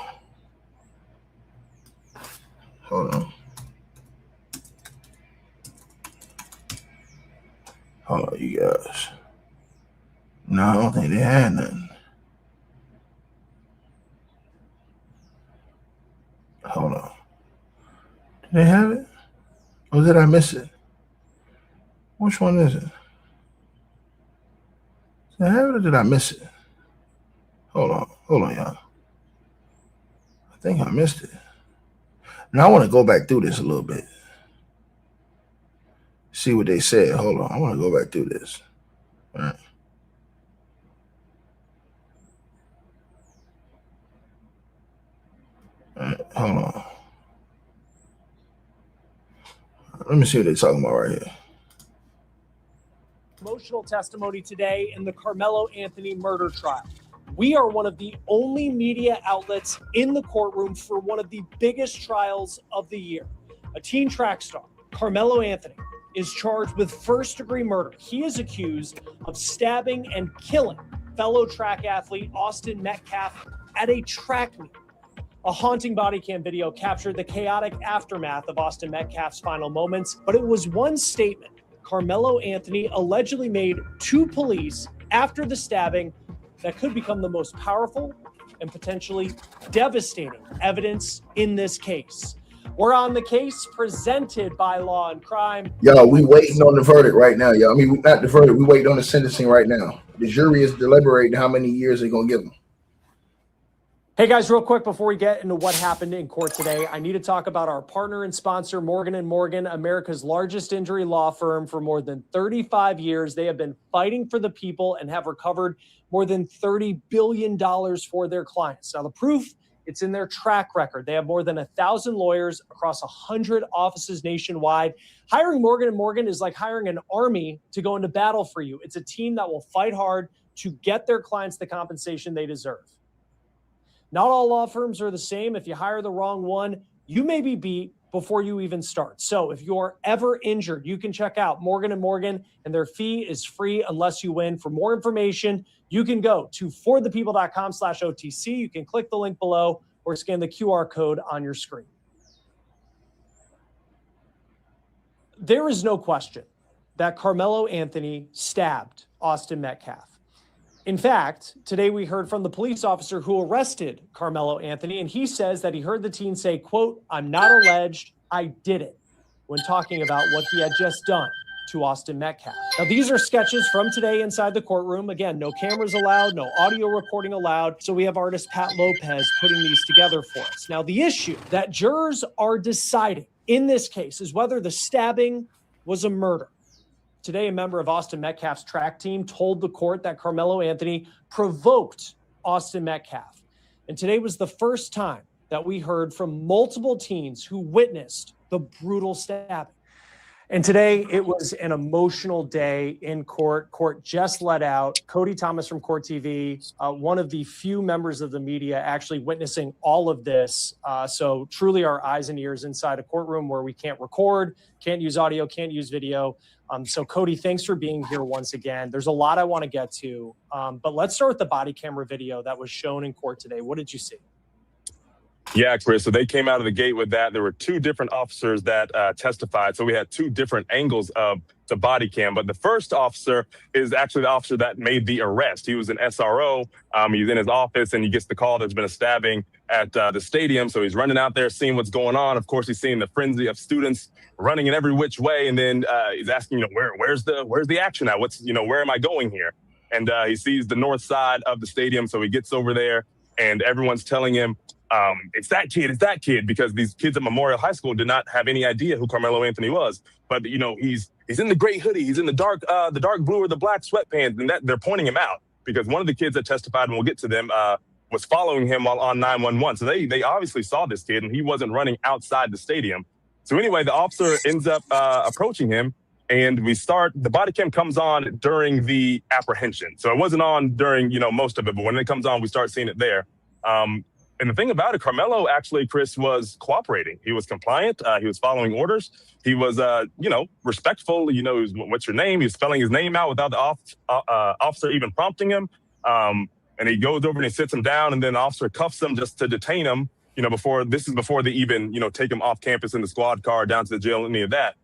Hold on, you guys. No, I don't think they had nothing. Hold on. Did they have it? Or did I miss it? Which one is it? Did I have it or did I miss it? Hold on, y'all. I think I missed it. Now I want to go back through this a little bit. See what they said. Hold on. I want to go back through this. All right. Hold on. Let me see what they're talking about right here. Emotional testimony today in the Karmelo Anthony murder trial. We are one of the only media outlets in the courtroom for one of the biggest trials of the year. A teen track star, Karmelo Anthony, is charged with first-degree murder. He is accused of stabbing and killing fellow track athlete Austin Metcalf at a track meet. A haunting body cam video captured the chaotic aftermath of Austin Metcalf's final moments, but it was one statement Karmelo Anthony allegedly made to police after the stabbing that could become the most powerful and potentially devastating evidence in this case. We're on the case presented by Law and Crime. Yo, we waiting on the verdict right now, yo. I mean, not the verdict. We waiting on the sentencing right now. The jury is deliberating how many years they're going to give them. Hey guys, real quick before we get into what happened in court today, I need to talk about our partner and sponsor, Morgan & Morgan, America's largest injury law firm for more than 35 years. They have been fighting for the people and have recovered more than $30 billion for their clients. Now, the proof, it's in their track record. They have more than 1,000 lawyers across 100 offices nationwide. Hiring Morgan & Morgan is like hiring an army to go into battle for you. It's a team that will fight hard to get their clients the compensation they deserve. Not all law firms are the same. If you hire the wrong one, you may be beat before you even start. So if you're ever injured, you can check out Morgan & Morgan, and their fee is free unless you win. For more information, you can go to forthepeople.com/OTC. You can click the link below or scan the QR code on your screen. There is no question that Karmelo Anthony stabbed Austin Metcalf. In fact, today we heard from the police officer who arrested Karmelo Anthony, and he says that he heard the teen say, quote, "I'm not alleged, I did it," when talking about what he had just done to Austin Metcalf. Now, these are sketches from today inside the courtroom. Again, no cameras allowed, no audio recording allowed. So we have artist Pat Lopez putting these together for us. Now, the issue that jurors are deciding in this case is whether the stabbing was a murder. Today, a member of Austin Metcalf's track team told the court that Karmelo Anthony provoked Austin Metcalf. And today was the first time that we heard from multiple teens who witnessed the brutal stabbing. And today, it was an emotional day in court. Court just let out. Cody Thomas from Court TV, one of the few members of the media actually witnessing all of this. So truly our eyes and ears inside a courtroom where we can't record, can't use audio, can't use video. So Cody, thanks for being here once again. There's a lot I want to get to, but let's start with the body camera video that was shown in court today. What did you see? Yeah, Chris. So they came out of the gate with that. There were two different officers that testified. So we had two different angles of the body cam. But the first officer is actually the officer that made the arrest. He was an SRO. He's in his office and he gets the call there's been a stabbing at the stadium. So he's running out there, seeing what's going on. Of course, he's seeing the frenzy of students running in every which way. And then he's asking, where's the action at? Where am I going here? And he sees the north side of the stadium. So he gets over there and everyone's telling him, it's that kid, because these kids at Memorial High School did not have any idea who Karmelo Anthony was. But, he's in the gray hoodie, he's in the dark blue or the black sweatpants, and that they're pointing him out because one of the kids that testified, and we'll get to them, was following him while on 911. So they obviously saw this kid, and he wasn't running outside the stadium. So anyway, the officer ends up approaching him, and the body cam comes on during the apprehension. So it wasn't on during, most of it, but when it comes on, we start seeing it there. And the thing about it, Karmelo actually, Chris, was cooperating. He was compliant. He was following orders. He was, respectful. What's your name? He was spelling his name out without the officer even prompting him. And he goes over and he sits him down, and then the officer cuffs him just to detain him, before they even, take him off campus in the squad car down to the jail, any of that.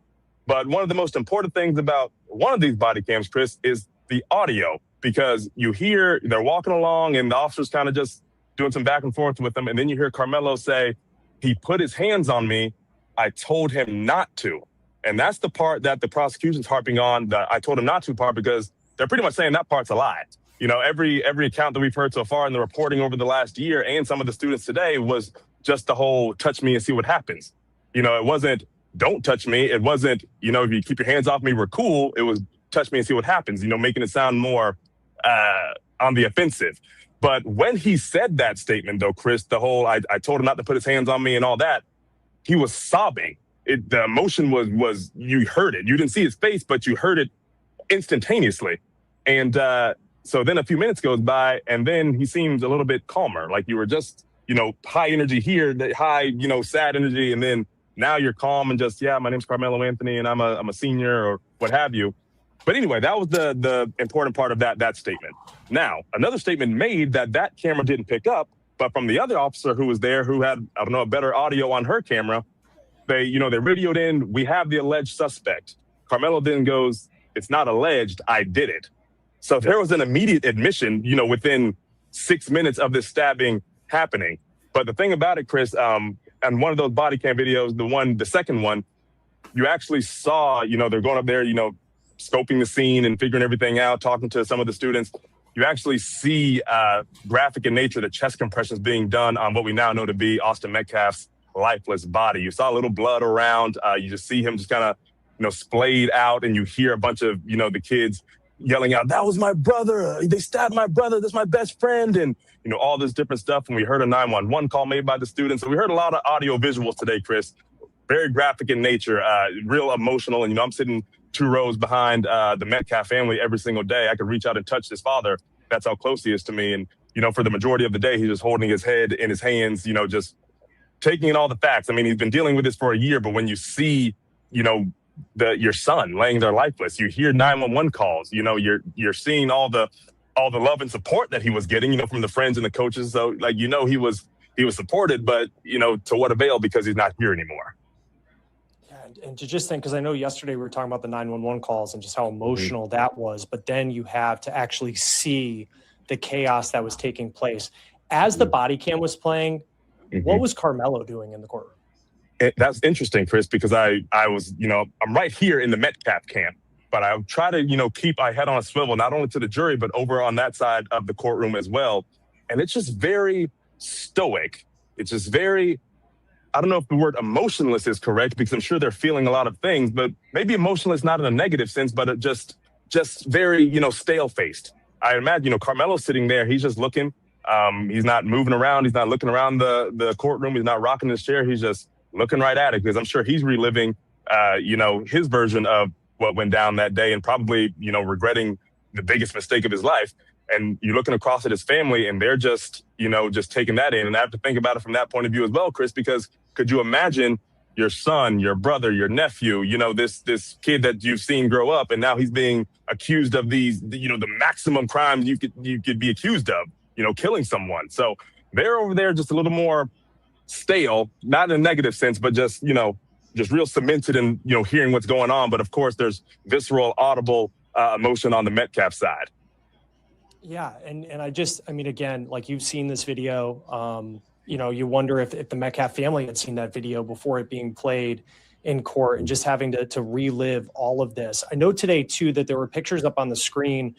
But one of the most important things about one of these body cams, Chris, is the audio, because you hear they're walking along and the officer's kind of just doing some back and forth with them. And then you hear Karmelo say, he put his hands on me. I told him not to. And that's the part that the prosecution's harping on, the I told him not to part, because they're pretty much saying that part's a lie. Every account that we've heard so far in the reporting over the last year and some of the students today was just the whole touch me and see what happens. It wasn't don't touch me. It wasn't, if you keep your hands off me, we're cool. It was touch me and see what happens, making it sound more on the offensive. But when he said that statement, though, Chris, the whole I told him not to put his hands on me and all that, he was sobbing. The emotion was you heard it. You didn't see his face, but you heard it instantaneously. And so then a few minutes goes by, and then he seems a little bit calmer. Like you were just, high energy here, high, sad energy, and then now you're calm and just, yeah, my name's Karmelo Anthony, and I'm a senior or what have you. But anyway, that was the important part of that statement. Now, another statement made that camera didn't pick up, but from the other officer who was there, who had, a better audio on her camera, they radioed in, we have the alleged suspect. Karmelo then goes, it's not alleged, I did it. So there was an immediate admission, within 6 minutes of this stabbing happening. But the thing about it, Chris, and one of those body cam videos, the second one, you actually saw, they're going up there, scoping the scene and figuring everything out, talking to some of the students. You actually see graphic in nature, the chest compressions being done on what we now know to be Austin Metcalf's lifeless body. You saw a little blood around. You just see him just kind of, splayed out, and you hear a bunch of, the kids yelling out, that was my brother. They stabbed my brother. That's my best friend. And, all this different stuff. And we heard a 911 call made by the students. So we heard a lot of audio visuals today, Chris. Very graphic in nature, real emotional. And, I'm sitting 2 rows behind the Metcalf family every single day. I could reach out and touch his father. That's how close he is to me. And, for the majority of the day, he's just holding his head in his hands, just taking in all the facts. I mean, he's been dealing with this for a year, but when you see, your son laying there lifeless, you hear 911 calls, you're seeing all the love and support that he was getting, from the friends and the coaches. So he was supported, but, to what avail, because he's not here anymore. And to just think, because I know yesterday we were talking about the 911 calls and just how emotional that was, but then you have to actually see the chaos that was taking place. As the body cam was playing, what was Karmelo doing in the courtroom? That's interesting, Chris, because I was, I'm right here in the Metcalf camp, but I try to, keep my head on a swivel, not only to the jury, but over on that side of the courtroom as well. And it's just very stoic. It's just very, I don't know if the word emotionless is correct, because I'm sure they're feeling a lot of things, but maybe emotionless, not in a negative sense, but it just very, stale-faced. I imagine, Karmelo's sitting there, he's just looking. He's not moving around. He's not looking around the courtroom. He's not rocking his chair. He's just looking right at it, because I'm sure he's reliving, his version of what went down that day, and probably, regretting the biggest mistake of his life. And you're looking across at his family, and they're just taking that in. And I have to think about it from that point of view as well, Chris, because could you imagine your son, your brother, your nephew, this kid that you've seen grow up, and now he's being accused of these, the maximum crimes you could be accused of, killing someone. So they're over there just a little more stale, not in a negative sense, but just, just real cemented in, hearing what's going on. But of course, there's visceral, audible emotion on the Metcalf side. Yeah. And I mean, again, like you've seen this video, you wonder if the Metcalf family had seen that video before it being played in court and just having to relive all of this. I know today, too, that there were pictures up on the screen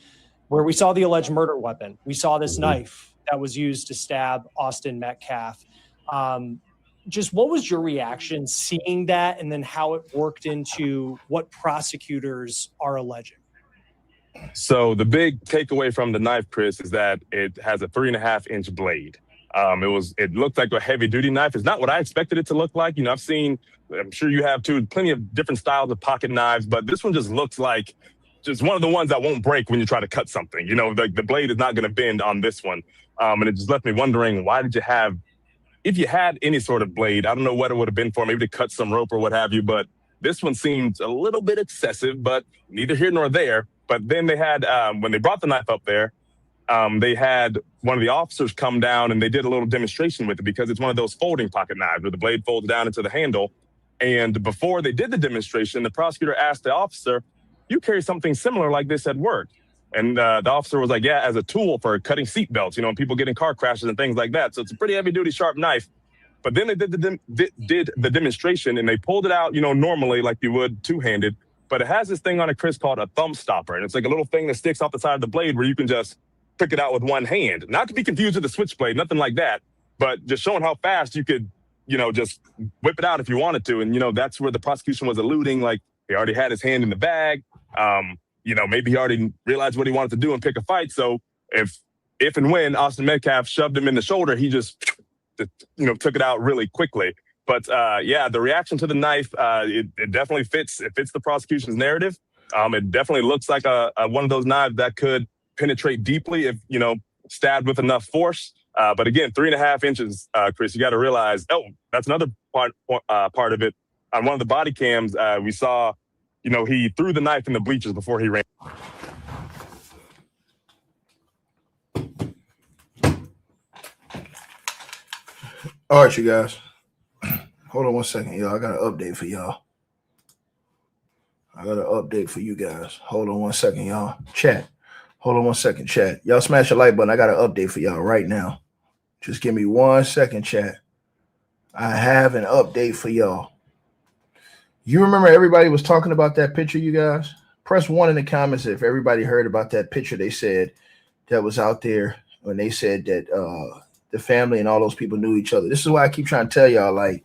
where we saw the alleged murder weapon. We saw this knife that was used to stab Austin Metcalf. Just what was your reaction seeing that and then how it worked into what prosecutors are alleging? So the big takeaway from the knife, Chris, is that it has a 3.5-inch blade. It looked like a heavy duty knife. It's not what I expected it to look like. I'm sure you have too, plenty of different styles of pocket knives, but this one just looks like just one of the ones that won't break when you try to cut something. The blade is not going to bend on this one. And it just left me wondering, why did you have, if you had any sort of blade, I don't know what it would have been for, maybe to cut some rope or what have you, but this one seemed a little bit excessive, but neither here nor there. But then they had, when they brought the knife up there, they had one of the officers come down and they did a little demonstration with it because it's one of those folding pocket knives where the blade folds down into the handle. And before they did the demonstration, the prosecutor asked the officer, "You carry something similar like this at work?" And the officer was like, "Yeah, as a tool for cutting seatbelts, people get in car crashes and things like that. So it's a pretty heavy duty, sharp knife." But then they did the demonstration and they pulled it out, normally like you would two-handed. But it has this thing on it, Chris, called a thumb stopper. And it's like a little thing that sticks off the side of the blade where you can just pick it out with one hand. Not to be confused with the switchblade, nothing like that. But just showing how fast you could, just whip it out if you wanted to. And, that's where the prosecution was alluding. Like, he already had his hand in the bag. Maybe he already realized what he wanted to do and pick a fight. So if and when Austin Metcalf shoved him in the shoulder, he just, took it out really quickly. But the reaction to the knife, it definitely fits. It fits the prosecution's narrative. It definitely looks like one of those knives that could penetrate deeply if, stabbed with enough force. But again, 3.5 inches, Chris, you got to realize, that's another part of it. On one of the body cams, we saw, he threw the knife in the bleachers before he ran. All right, you guys. Hold on one second, y'all. I got an update for y'all. I got an update for you guys. Hold on one second, y'all. Chat. Hold on one second, chat. Y'all smash the like button. I got an update for y'all right now. Just give me 1 second, chat. I have an update for y'all. You remember everybody was talking about that picture, you guys? Press 1 in the comments if everybody heard about that picture they said that was out there when they said that the family and all those people knew each other. This is why I keep trying to tell y'all, like,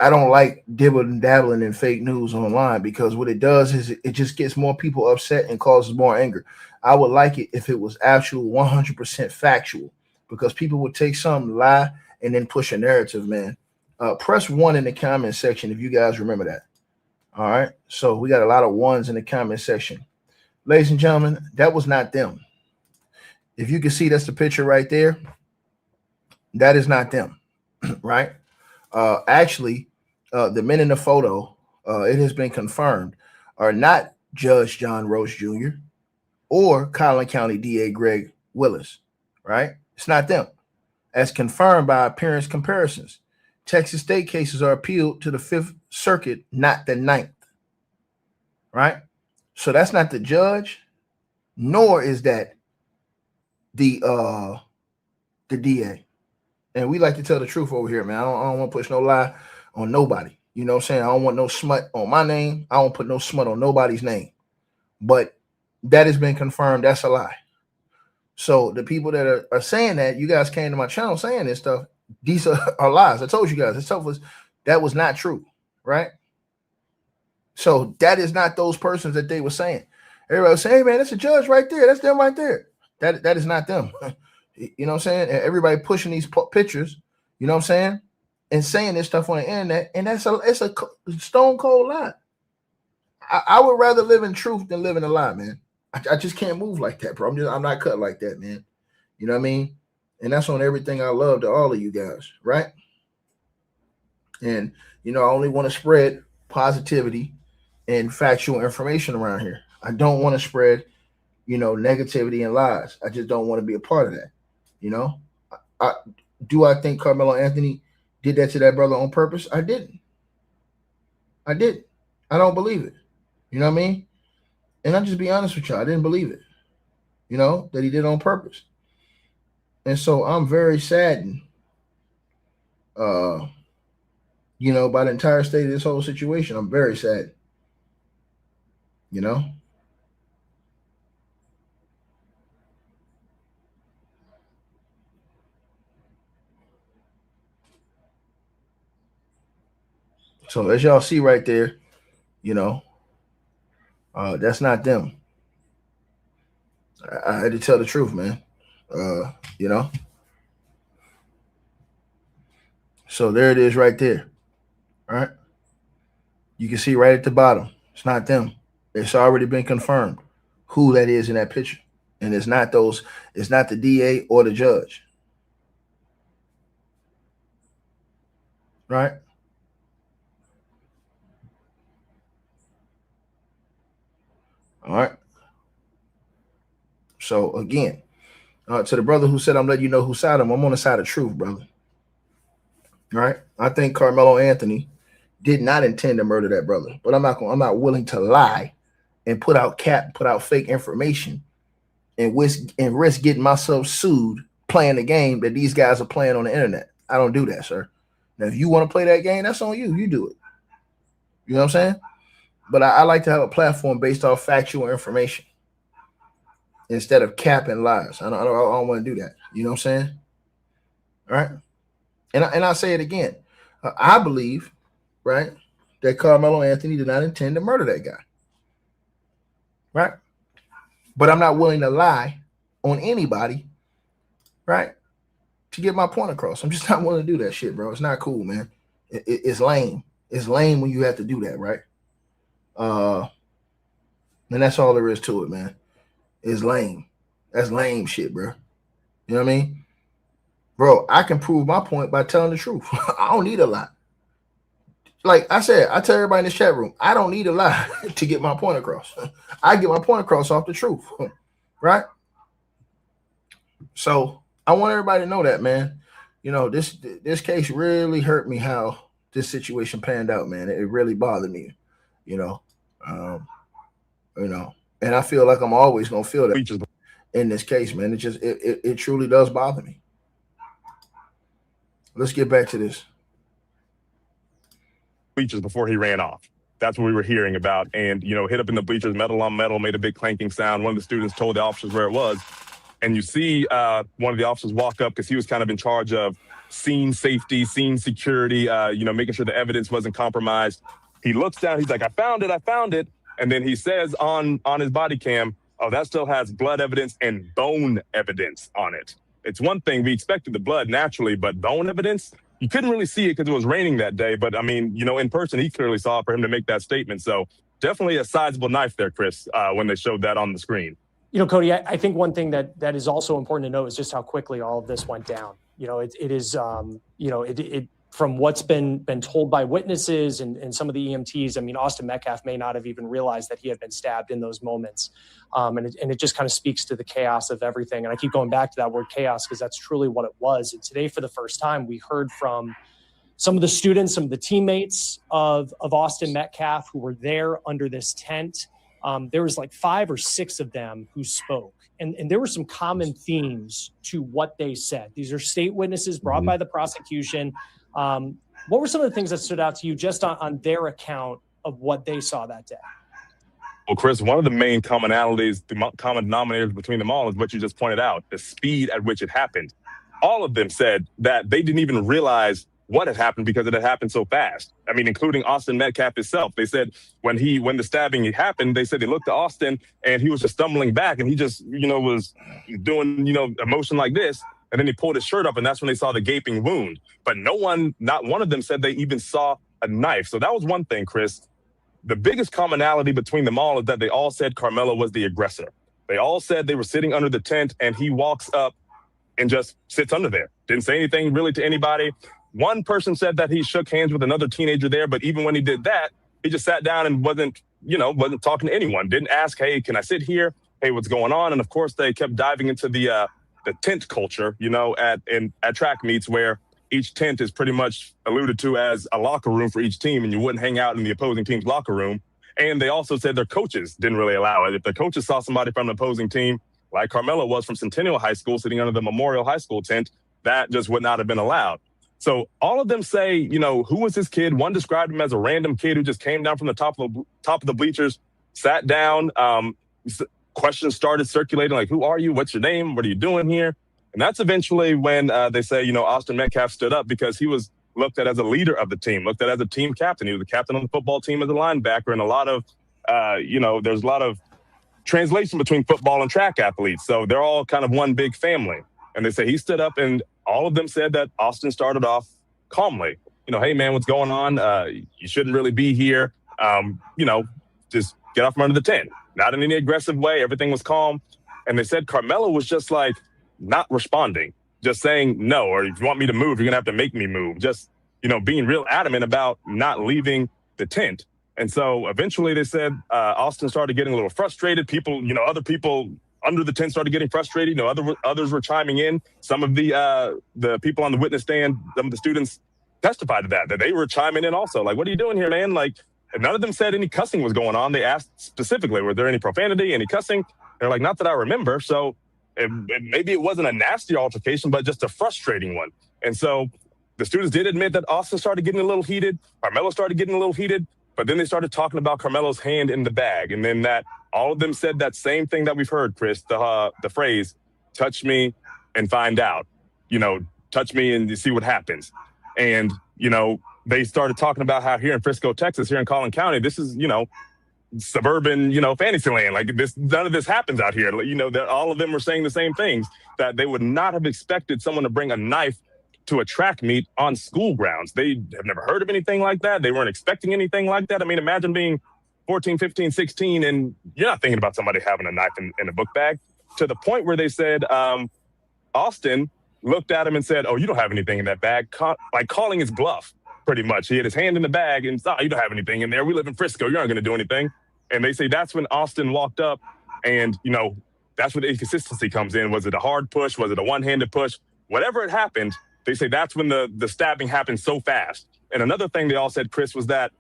I don't like dibbling and dabbling in fake news online, because what it does is it just gets more people upset and causes more anger. I would like it if it was actual 100% factual, because people would take some lie and then push a narrative, man. Press 1 in the comment section if you guys remember that. All right. So we got a lot of ones in the comment section. Ladies and gentlemen, that was not them. If you can see, that's the picture right there. That is not them, right? Actually, the men in the photo, it has been confirmed, are not Judge John Roach Jr. or Collin County DA Greg Willis, right? It's not them. As confirmed by appearance comparisons, Texas state cases are appealed to the 5th Circuit, not the 9th, right? So that's not the judge, nor is that the DA. And we like to tell the truth over here, man. I don't want to push no lie on nobody. You know what I'm saying? I don't want no smut on my name. I don't put no smut on nobody's name. But that has been confirmed. That's a lie. So the people that are saying that, you guys came to my channel saying this stuff, these are lies. I told you guys, that was not true, right? So that is not those persons that they were saying. Everybody was saying, hey, man, that's a judge right there. That's them right there. That is not them. You know what I'm saying? Everybody pushing these pictures, you know what I'm saying? And saying this stuff on the internet. And it's a stone cold lie. I would rather live in truth than live in a lie, man. I just can't move like that, bro. I'm not cut like that, man. You know what I mean? And that's on everything I love to all of you guys, right? And, I only want to spread positivity and factual information around here. I don't want to spread, negativity and lies. I just don't want to be a part of that. Do I think Karmelo Anthony did that to that brother on purpose? I didn't. I don't believe it. You know what I mean? And I'll just be honest with y'all. I didn't believe it. You know, that he did on purpose. And so I'm very saddened, you know, by the entire state of this whole situation. I'm very sad. You know? So as y'all see right there, you know, that's not them. I had to tell the truth, man. You know. So there it is right there. All right. You can see right at the bottom. It's not them. It's already been confirmed who that is in that picture. And it's not the DA or the judge. Right? All right. So again, to the brother who said I'm letting you know whose side I'm on the side of truth, brother. All right. I think Karmelo Anthony did not intend to murder that brother, but I'm not willing to lie and put out fake information and risk getting myself sued playing the game that these guys are playing on the internet. I don't do that, sir. Now, if you want to play that game, that's on you. You do it. You know what I'm saying? But I like to have a platform based off factual information instead of cap and lies. I don't want to do that. You know what I'm saying? All right. And I'll say it again. I believe, right, that Karmelo Anthony did not intend to murder that guy. Right? But I'm not willing to lie on anybody, right, to get my point across. I'm just not willing to do that shit, bro. It's not cool, man. It's lame. It's lame when you have to do that, right? And that's all there is to it, man. It's lame. That's lame shit, bro. You know what I mean? Bro, I can prove my point by telling the truth. I don't need a lie. Like I said, I tell everybody in this chat room, I don't need a lie to get my point across. I get my point across off the truth, right? So I want everybody to know that, man. You know, this case really hurt me how this situation panned out, man. It really bothered me, you know. And I feel like I'm always gonna feel that in this case, man. It truly does bother me. Let's get back to this. Bleachers before he ran off. That's what we were hearing about. And, you know, hit up in the bleachers, metal on metal, made a big clanking sound. One of the students told the officers where it was. And you see one of the officers walk up because he was kind of in charge of scene safety, scene security, you know, making sure the evidence wasn't compromised. He looks down. He's like, I found it. And then he says on his body cam, oh, that still has blood evidence and bone evidence on it. It's one thing. We expected the blood naturally, but bone evidence, you couldn't really see it because it was raining that day. But I mean, you know, in person, he clearly saw it for him to make that statement. So definitely a sizable knife there, Chris, when they showed that on the screen. You know, Cody, I think one thing that is also important to know is just how quickly all of this went down. You know, it is, you know, it from what's been told by witnesses and some of the EMTs. I mean, Austin Metcalf may not have even realized that he had been stabbed in those moments. And it just kind of speaks to the chaos of everything. And I keep going back to that word chaos because that's truly what it was. And today, for the first time, we heard from some of the students, some of the teammates of Austin Metcalf who were there under this tent. There was like 5 or 6 of them who spoke. And there were some common themes to what they said. These are state witnesses brought by the prosecution. What were some of the things that stood out to you just on their account of what they saw that day? Well, Chris, one of the main commonalities, the common denominators between them all is what you just pointed out, the speed at which it happened. All of them said that they didn't even realize what had happened because it had happened so fast. I mean, including Austin Metcalf himself. They said when the stabbing happened, they said they looked at Austin and he was just stumbling back and he just, you know, was doing, you know, a motion like this. And then he pulled his shirt up and that's when they saw the gaping wound. But not one of them said they even saw a knife. So that was one thing, Chris. The biggest commonality between them all is that they all said Karmelo was the aggressor. They all said they were sitting under the tent and he walks up and just sits under there. Didn't say anything really to anybody. One person said that he shook hands with another teenager there, but even when he did that, he just sat down and wasn't talking to anyone. Didn't ask, hey, can I sit here? Hey, what's going on? And of course, they kept diving into the tent culture, at track meets where each tent is pretty much alluded to as a locker room for each team, and you wouldn't hang out in the opposing team's locker room. And they also said their coaches didn't really allow it. If the coaches saw somebody from an opposing team, like Karmelo was from Centennial High School, sitting under the Memorial High School tent, that just would not have been allowed. So all of them say, who was this kid? One described him as a random kid who just came down from the top of the bleachers, sat down. Questions started circulating, like, who are you? What's your name? What are you doing here? And that's eventually when they say, Austin Metcalf stood up because he was looked at as a leader of the team, looked at as a team captain. He was the captain on the football team as a linebacker. And a lot of, there's a lot of translation between football and track athletes. So they're all kind of one big family. And they say he stood up, and all of them said that Austin started off calmly. Hey, man, what's going on? You shouldn't really be here. Just get off from under the tent. Not in any aggressive way. Everything was calm. And they said Karmelo was just like not responding, just saying no, or if you want me to move, you're going to have to make me move. Just, being real adamant about not leaving the tent. And so eventually they said Austin started getting a little frustrated. People, other people under the tent started getting frustrated. Others were chiming in. Some of the people on the witness stand, some of the students testified to that they were chiming in also. Like, what are you doing here, man? Like, and none of them said any cussing was going on. They asked specifically, were there any profanity, any cussing? They're like, not that I remember. So maybe it wasn't a nasty altercation, but just a frustrating one. And so the students did admit that Austin started getting a little heated. Karmelo started getting a little heated. But then they started talking about Karmelo's hand in the bag. And then that all of them said that same thing that we've heard, Chris, the phrase, touch me and find out. Touch me and you see what happens. And, they started talking about how here in Frisco, Texas, here in Collin County, this is, suburban, fantasy land. Like this, none of this happens out here. That all of them were saying the same things, that they would not have expected someone to bring a knife to a track meet on school grounds. They have never heard of anything like that. They weren't expecting anything like that. I mean, imagine being 14, 15, 16, and you're not thinking about somebody having a knife in a book bag, to the point where they said Austin looked at him and said, oh, you don't have anything in that bag, like calling his bluff. Pretty much. He had his hand in the bag and thought, you don't have anything in there. We live in Frisco. You aren't going to do anything. And they say that's when Austin walked up, and, that's where the inconsistency comes in. Was it a hard push? Was it a one-handed push? Whatever it happened, they say that's when the stabbing happened so fast. And another thing they all said, Chris, was that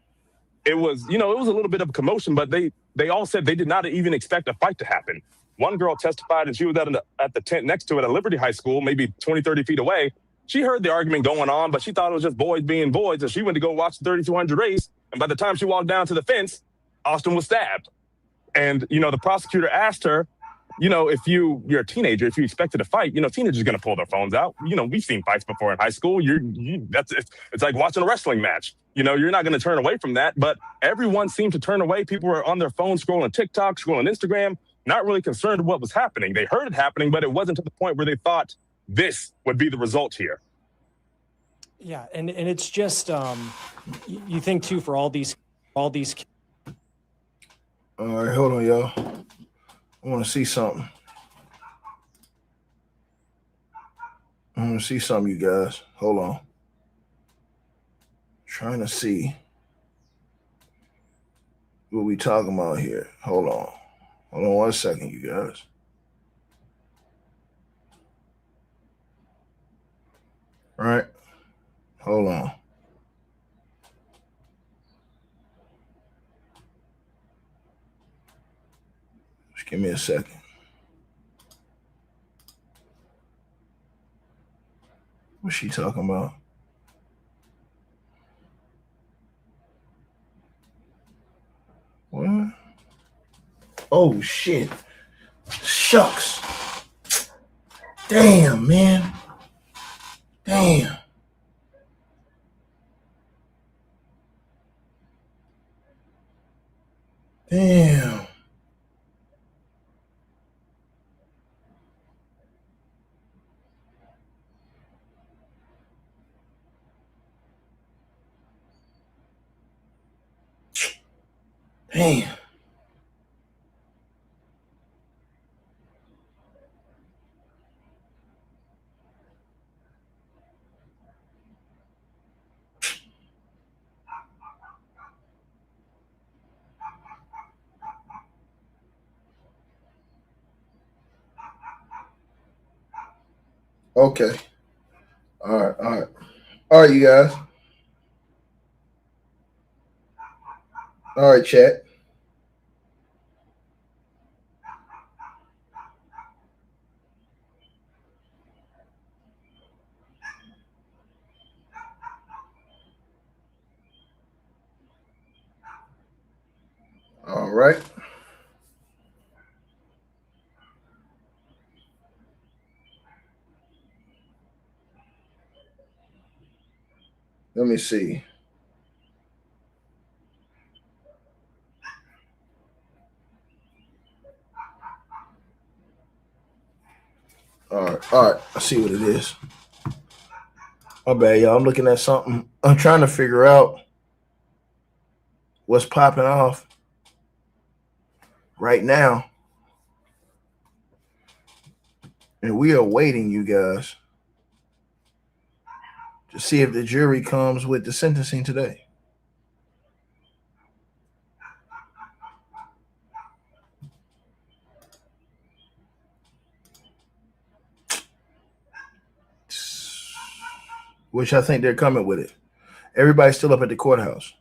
it was, it was a little bit of a commotion, but they all said they did not even expect a fight to happen. One girl testified, and she was at the tent next to it at Liberty High School, maybe 20, 30 feet away. She heard the argument going on, but she thought it was just boys being boys, and she went to go watch the 3,200 race. And by the time she walked down to the fence, Austin was stabbed. And, the prosecutor asked her, if you're a teenager, if you expected a fight, teenagers are going to pull their phones out. We've seen fights before in high school. It's like watching a wrestling match. You're not going to turn away from that. But everyone seemed to turn away. People were on their phones scrolling TikTok, scrolling Instagram, not really concerned with what was happening. They heard it happening, but it wasn't to the point where they thought this would be the result here. Yeah, and it's just you think too, for all these. All right, hold on, y'all. I want to see something. You guys. Hold on. Trying to see what we talking about here. Hold on 1 second, you guys. All right. Hold on. Just give me a second. What's she talking about? What? Oh, shit. Shucks. Damn, man. Damn. Damn. Damn. Okay. All right, you guys. All right, chat. All right. Let me see. All right. I see what it is. My bad, y'all. I'm looking at something. I'm trying to figure out what's popping off right now. And we are waiting, you guys, to see if the jury comes with the sentencing today. Which I think they're coming with it. Everybody's still up at the courthouse.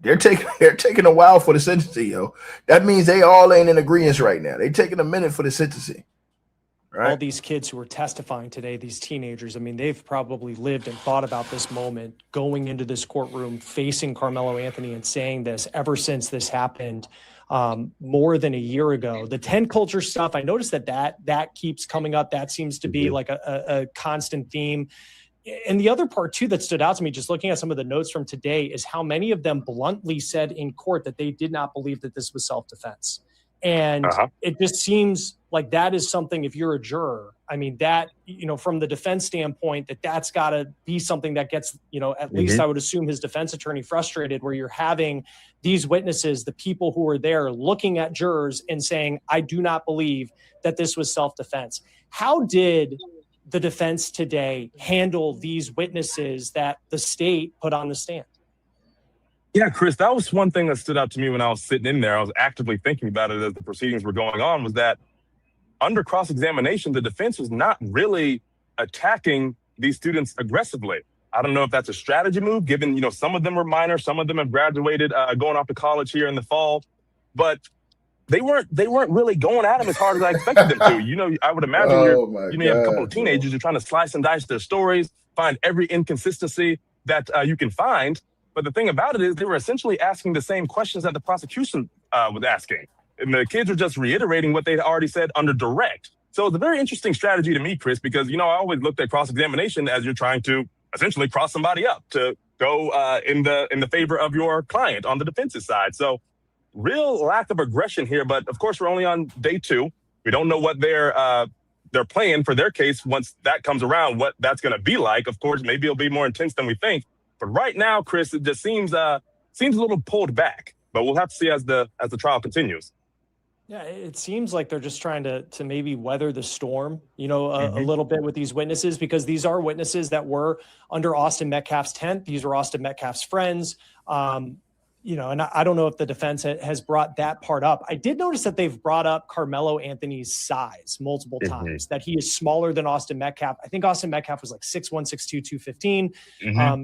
They're taking a while for the sentencing, yo. That means they all ain't in agreement right now. They're taking a minute for the sentencing. Right? All these kids who are testifying today, these teenagers, I mean, they've probably lived and thought about this moment, going into this courtroom, facing Karmelo Anthony and saying this ever since this happened more than a year ago. The 10 culture stuff, I noticed that keeps coming up. That seems to be like a constant theme. And the other part, too, that stood out to me, just looking at some of the notes from today, is how many of them bluntly said in court that they did not believe that this was self-defense. And it just seems like that is something, if you're a juror, I mean, that, from the defense standpoint, that's got to be something that gets, at least I would assume his defense attorney frustrated, where you're having these witnesses, the people who are there looking at jurors and saying, I do not believe that this was self-defense. How did the defense today handle these witnesses that the state put on the stand? Yeah, Chris, that was one thing that stood out to me when I was sitting in there. I was actively thinking about it as the proceedings were going on, was that under cross-examination, the defense was not really attacking these students aggressively. I don't know if that's a strategy move, given, some of them were minor, some of them have graduated, going off to college here in the fall, but they weren't really going at them as hard as I expected them to. I would imagine you have a couple of teenagers who're trying to slice and dice their stories, find every inconsistency that you can find. But the thing about it is they were essentially asking the same questions that the prosecution was asking. And the kids were just reiterating what they'd already said under direct. So it's a very interesting strategy to me, Chris, because, I always looked at cross-examination as you're trying to essentially cross somebody up to go in the favor of your client on the defense's side. So real lack of aggression here, but of course we're only on day 2. We don't know what they're playing for their case once that comes around, what that's going to be like. Of course, maybe it'll be more intense than we think. But right now, Chris, it just seems a little pulled back. But we'll have to see as the trial continues. Yeah, it seems like they're just trying to maybe weather the storm, a little bit with these witnesses, because these are witnesses that were under Austin Metcalf's tent. These were Austin Metcalf's friends. And I don't know if the defense has brought that part up. I did notice that they've brought up Karmelo Anthony's size multiple times, that he is smaller than Austin Metcalf. I think Austin Metcalf was like 6'1", 6'2", 215.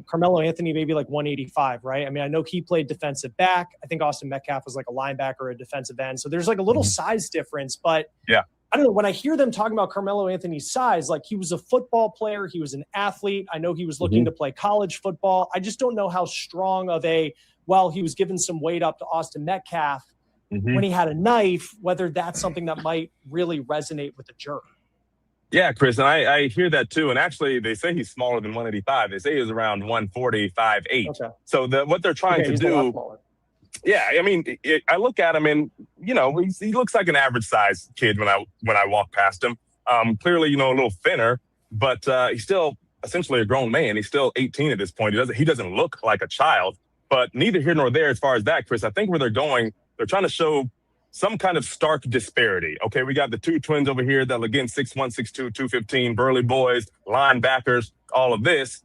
Karmelo Anthony maybe like 185, right? I mean, I know he played defensive back. I think Austin Metcalf was like a linebacker or a defensive end. So there's like a little size difference, but yeah. I don't know. When I hear them talking about Karmelo Anthony's size, like he was a football player, he was an athlete. I know he was looking to play college football. I just don't know how strong of he was given some weight up to Austin Metcalf when he had a knife, whether that's something that might really resonate with the juror. Yeah, Chris, and I hear that too. And actually, they say he's smaller than 185. They say he's around 145, 8. Okay. So what they're trying to do. Yeah, I mean, I look at him and, he looks like an average size kid when I walk past him. Clearly, a little thinner, but he's still essentially a grown man. He's still 18 at this point. He doesn't look like a child. But neither here nor there as far as that, Chris. I think where they're going, they're trying to show some kind of stark disparity. Okay, we got the 2 twins over here that, again, 6'1", 6'2", 215, burly boys, linebackers, all of this.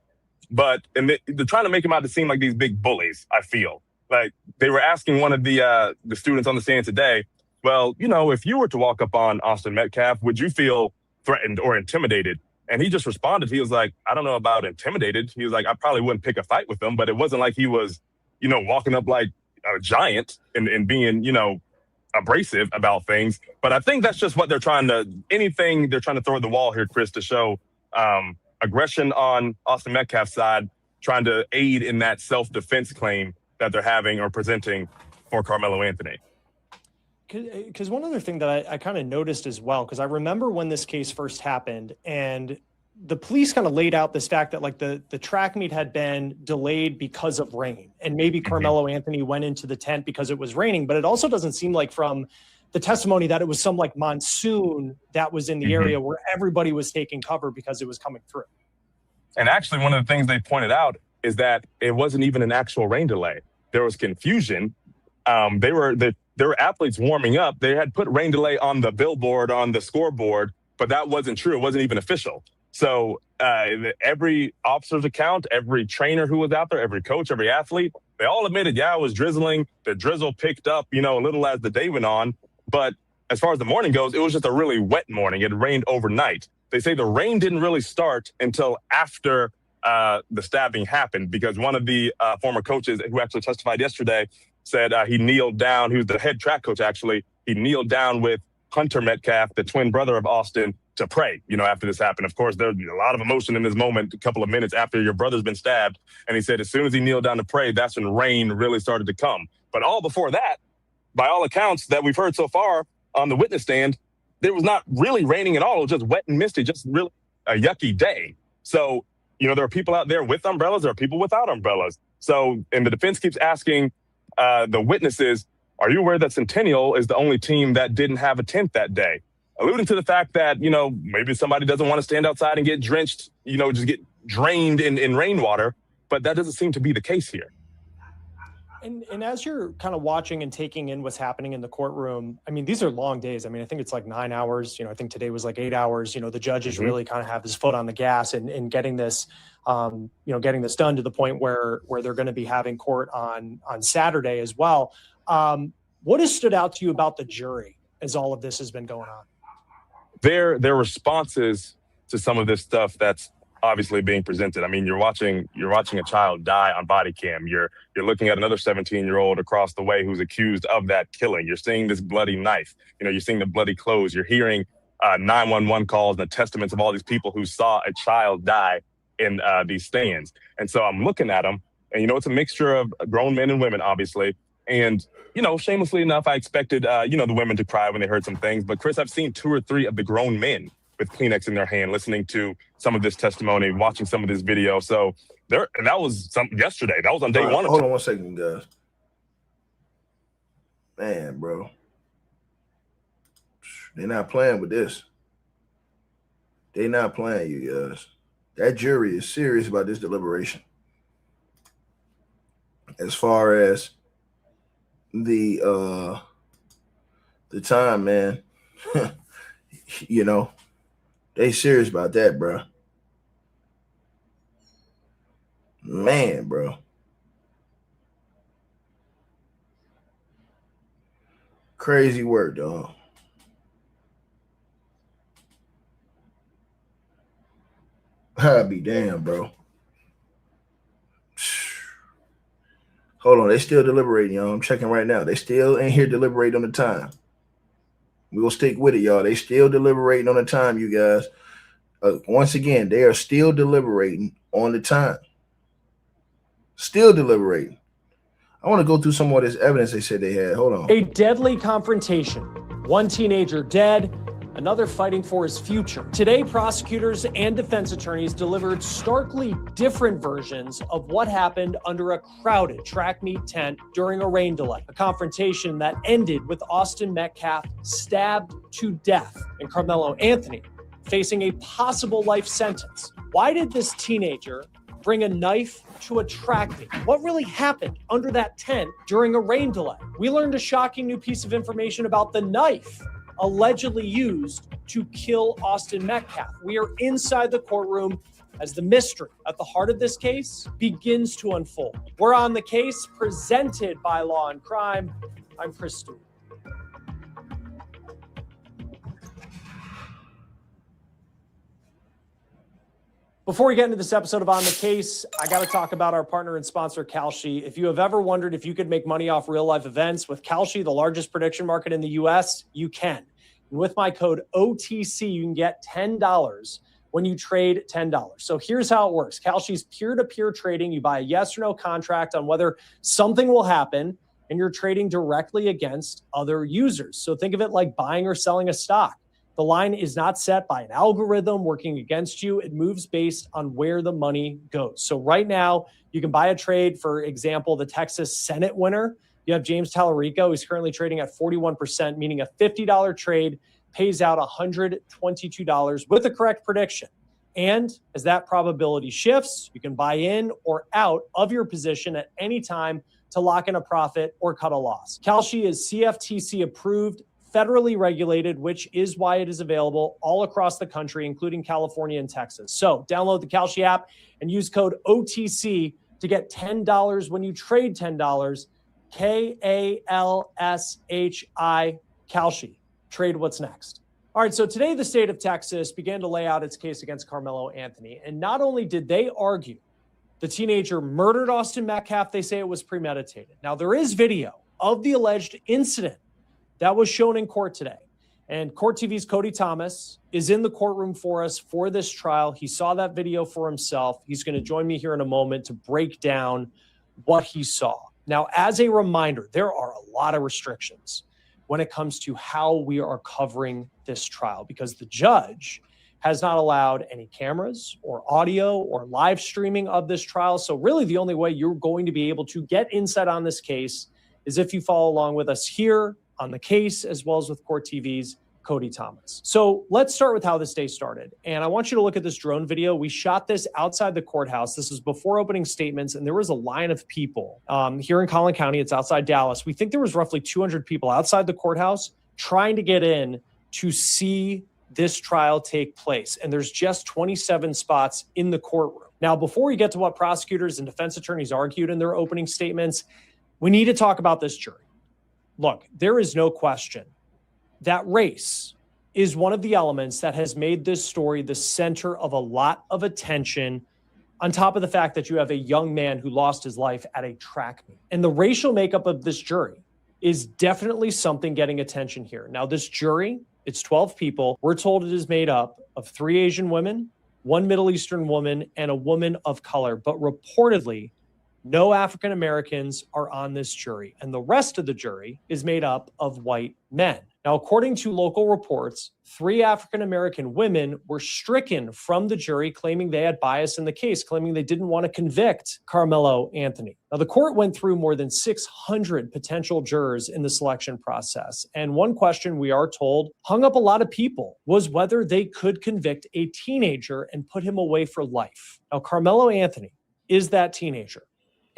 But they're trying to make them out to seem like these big bullies, I feel. Like they were asking one of the students on the stand today, well, if you were to walk up on Austin Metcalf, would you feel threatened or intimidated? And he just responded. He was like, I don't know about intimidated. He was like, I probably wouldn't pick a fight with them, but it wasn't like he was, walking up like a giant and being, abrasive about things. But I think that's just what anything they're trying to throw at the wall here, Chris, to show aggression on Austin Metcalf's side, trying to aid in that self-defense claim that they're having or presenting for Karmelo Anthony. Because one other thing that I kind of noticed as well, because I remember when this case first happened and the police kind of laid out this fact that like the track meet had been delayed because of rain, and maybe Karmelo Anthony went into the tent because it was raining, but it also doesn't seem like from the testimony that it was some like monsoon that was in the area where everybody was taking cover because it was coming through. And actually, one of the things they pointed out is that it wasn't even an actual rain delay. There was confusion. There were athletes warming up. They had put rain delay on the billboard, on the scoreboard, but that wasn't true. It wasn't even official. So every officer's account, every trainer who was out there, every coach, every athlete, they all admitted, yeah, it was drizzling. The drizzle picked up, a little as the day went on. But as far as the morning goes, it was just a really wet morning. It rained overnight. They say the rain didn't really start until after the stabbing happened, because one of the former coaches who actually testified yesterday said he kneeled down. He was the head track coach, actually. He kneeled down with Hunter Metcalf, the twin brother of Austin, to pray, after this happened. Of course, there's a lot of emotion in this moment, a couple of minutes after your brother's been stabbed. And he said as soon as he kneeled down to pray, that's when rain really started to come. But all before that, by all accounts that we've heard so far on the witness stand, there was not really raining at all. It was just wet and misty, just really a yucky day. So, there are people out there with umbrellas. There are people without umbrellas. So, and the defense keeps asking the witnesses, are you aware that Centennial is the only team that didn't have a tent that day? Alluding to the fact that, maybe somebody doesn't want to stand outside and get drenched, just get drained in rainwater. But that doesn't seem to be the case here. And as you're kind of watching and taking in what's happening in the courtroom, I mean, these are long days. I mean, I think it's like 9 hours. I think today was like 8 hours. The judges really kind of have his foot on the gas and getting this, getting this done to the point where they're going to be having court on Saturday as well. What has stood out to you about the jury as all of this has been going on? Their responses to some of this stuff that's obviously being presented. I mean, you're watching a child die on body cam. You're looking at another 17-year-old across the way who's accused of that killing. You're seeing this bloody knife. You're seeing the bloody clothes. You're hearing 911 calls and the testaments of all these people who saw a child die in these stands. And so I'm looking at them, and it's a mixture of grown men and women, obviously. And shamelessly enough, I expected the women to cry when they heard some things. But Chris, I've seen 2 or 3 of the grown men with Kleenex in their hand, listening to some of this testimony, watching some of this video. So and that was yesterday. That was on day one. Hold on 1 second, guys. Man, bro. They're not playing with this. They're not playing, you guys. That jury is serious about this deliberation. As far as the time, man, they serious about that, bro. Man, bro. Crazy work, dog. I'd be damn, bro. Hold on, they still deliberating, y'all. I'm checking right now. They still in here deliberating on the time. We're going to stick with it, y'all. They still deliberating on the time, you guys. Once again, they are still deliberating on the time. Still deliberating. I want to go through some more of this evidence they said they had. Hold on. A deadly confrontation. One teenager dead, another fighting for his future. Today, prosecutors and defense attorneys delivered starkly different versions of what happened under a crowded track meet tent during a rain delay. A confrontation that ended with Austin Metcalf stabbed to death and Karmelo Anthony facing a possible life sentence. Why did this teenager bring a knife to a track meet? What really happened under that tent during a rain delay? We learned a shocking new piece of information about the knife allegedly used to kill Austin Metcalf. We are inside the courtroom as the mystery at the heart of this case begins to unfold. We're on the case presented by Law and Crime. I'm Chris Stewart. Before we get into this episode of On the Case, I got to talk about our partner and sponsor, Kalshi. If you have ever wondered if you could make money off real-life events with Kalshi, the largest prediction market in the U.S., you can. And with my code OTC, you can get $10 when you trade $10. So here's how it works. Kalshi's peer-to-peer trading. You buy a yes or no contract on whether something will happen, and you're trading directly against other users. So think of it like buying or selling a stock. The line is not set by an algorithm working against you. It moves based on where the money goes. So right now, you can buy a trade, for example, the Texas Senate winner. You have James Tallarico, who's currently trading at 41%, meaning a $50 trade pays out $122 with the correct prediction. And as that probability shifts, you can buy in or out of your position at any time to lock in a profit or cut a loss. Kalshi is CFTC approved, federally regulated, which is why it is available all across the country, including California and Texas. So download the Kalshi app and use code OTC to get $10 when you trade $10. Kalshi, Kalshi. Trade what's next. All right, so today the state of Texas began to lay out its case against Karmelo Anthony. And not only did they argue the teenager murdered Austin Metcalf, they say it was premeditated. Now, there is video of the alleged incident that was shown in court today. And Court TV's Cody Thomas is in the courtroom for us for this trial. He saw that video for himself. He's going to join me here in a moment to break down what he saw. Now, as a reminder, there are a lot of restrictions when it comes to how we are covering this trial, because the judge has not allowed any cameras or audio or live streaming of this trial. So really the only way you're going to be able to get insight on this case is if you follow along with us here on the case, as well as with Court TV's Cody Thomas. So let's start with how this day started. And I want you to look at this drone video. We shot this outside the courthouse. This was before opening statements, and there was a line of people here in Collin County. It's outside Dallas. We think there was roughly 200 people outside the courthouse trying to get in to see this trial take place. And there's just 27 spots in the courtroom. Now, before we get to what prosecutors and defense attorneys argued in their opening statements, we need to talk about this jury. Look, there is no question that race is one of the elements that has made this story the center of a lot of attention, on top of the fact that you have a young man who lost his life at a track meet. And the racial makeup of this jury is definitely something getting attention here. Now, this jury, it's 12 people. We're told it is made up of 3 Asian women, 1 Middle Eastern woman, and a woman of color. But reportedly, no African Americans are on this jury, and the rest of the jury is made up of white men. Now, according to local reports, 3 African American women were stricken from the jury, claiming they had bias in the case, claiming they didn't want to convict Karmelo Anthony. Now, the court went through more than 600 potential jurors in the selection process, and one question we are told hung up a lot of people was whether they could convict a teenager and put him away for life. Now, Karmelo Anthony is that teenager,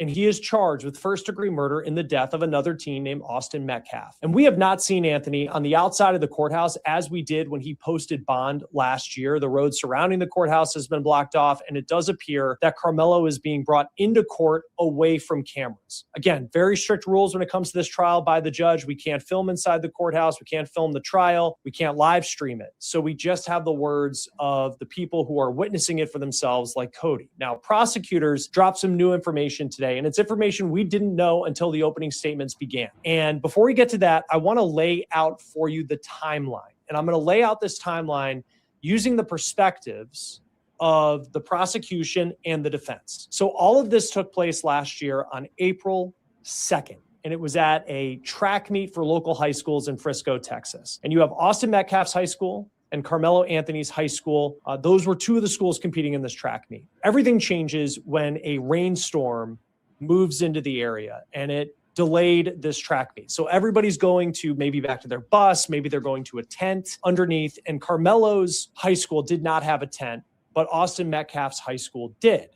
and he is charged with first-degree murder in the death of another teen named Austin Metcalf. And we have not seen Anthony on the outside of the courthouse as we did when he posted bond last year. The road surrounding the courthouse has been blocked off, and it does appear that Karmelo is being brought into court away from cameras. Again, very strict rules when it comes to this trial by the judge. We can't film inside the courthouse. We can't film the trial. We can't live stream it. So we just have the words of the people who are witnessing it for themselves, like Cody. Now, prosecutors dropped some new information today, and it's information we didn't know until the opening statements began. And before we get to that, I want to lay out for you the timeline. And I'm going to lay out this timeline using the perspectives of the prosecution and the defense. So all of this took place last year on April 2nd. And it was at a track meet for local high schools in Frisco, Texas. And you have Austin Metcalf's high school and Karmelo Anthony's high school. Those were 2 of the schools competing in this track meet. Everything changes when a rainstorm moves into the area, and it delayed this track meet. So everybody's going to maybe back to their bus, maybe they're going to a tent underneath, and Karmelo's high school did not have a tent, but Austin Metcalf's high school did.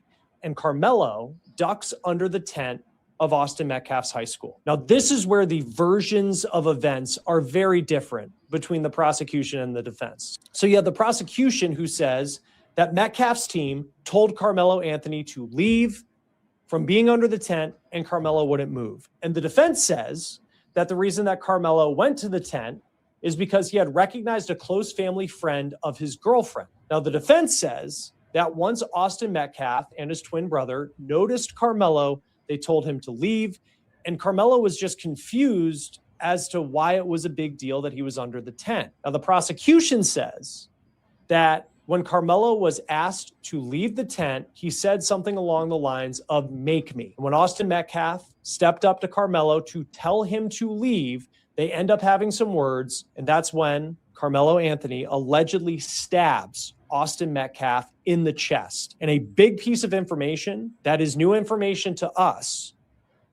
And Karmelo ducks under the tent of Austin Metcalf's high school. Now, this is where the versions of events are very different between the prosecution and the defense. So you have the prosecution who says that Metcalf's team told Karmelo Anthony to leave from being under the tent, and Karmelo wouldn't move. And the defense says that the reason that Karmelo went to the tent is because he had recognized a close family friend of his girlfriend. Now, the defense says that once Austin Metcalf and his twin brother noticed Karmelo, they told him to leave. And Karmelo was just confused as to why it was a big deal that he was under the tent. Now, the prosecution says that when Karmelo was asked to leave the tent, he said something along the lines of "make me." When Austin Metcalf stepped up to Karmelo to tell him to leave, they end up having some words, and that's when Karmelo Anthony allegedly stabs Austin Metcalf in the chest. And a big piece of information that is new information to us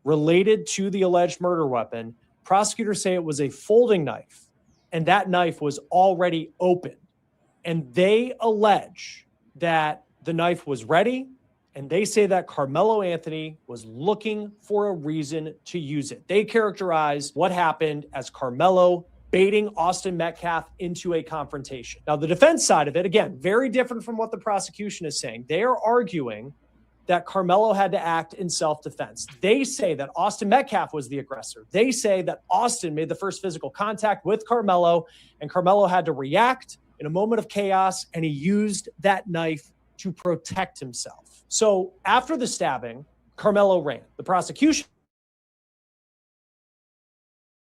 related to the alleged murder weapon, prosecutors say it was a folding knife, and that knife was already open. And they allege that the knife was ready, and they say that Karmelo Anthony was looking for a reason to use it. They characterize what happened as Karmelo baiting Austin Metcalf into a confrontation. Now, the defense side of it, again, very different from what the prosecution is saying. They are arguing that Karmelo had to act in self-defense. They say that Austin Metcalf was the aggressor. They say that Austin made the first physical contact with Karmelo, and Karmelo had to react in a moment of chaos, and he used that knife to protect himself. So after the stabbing, Karmelo ran. The prosecution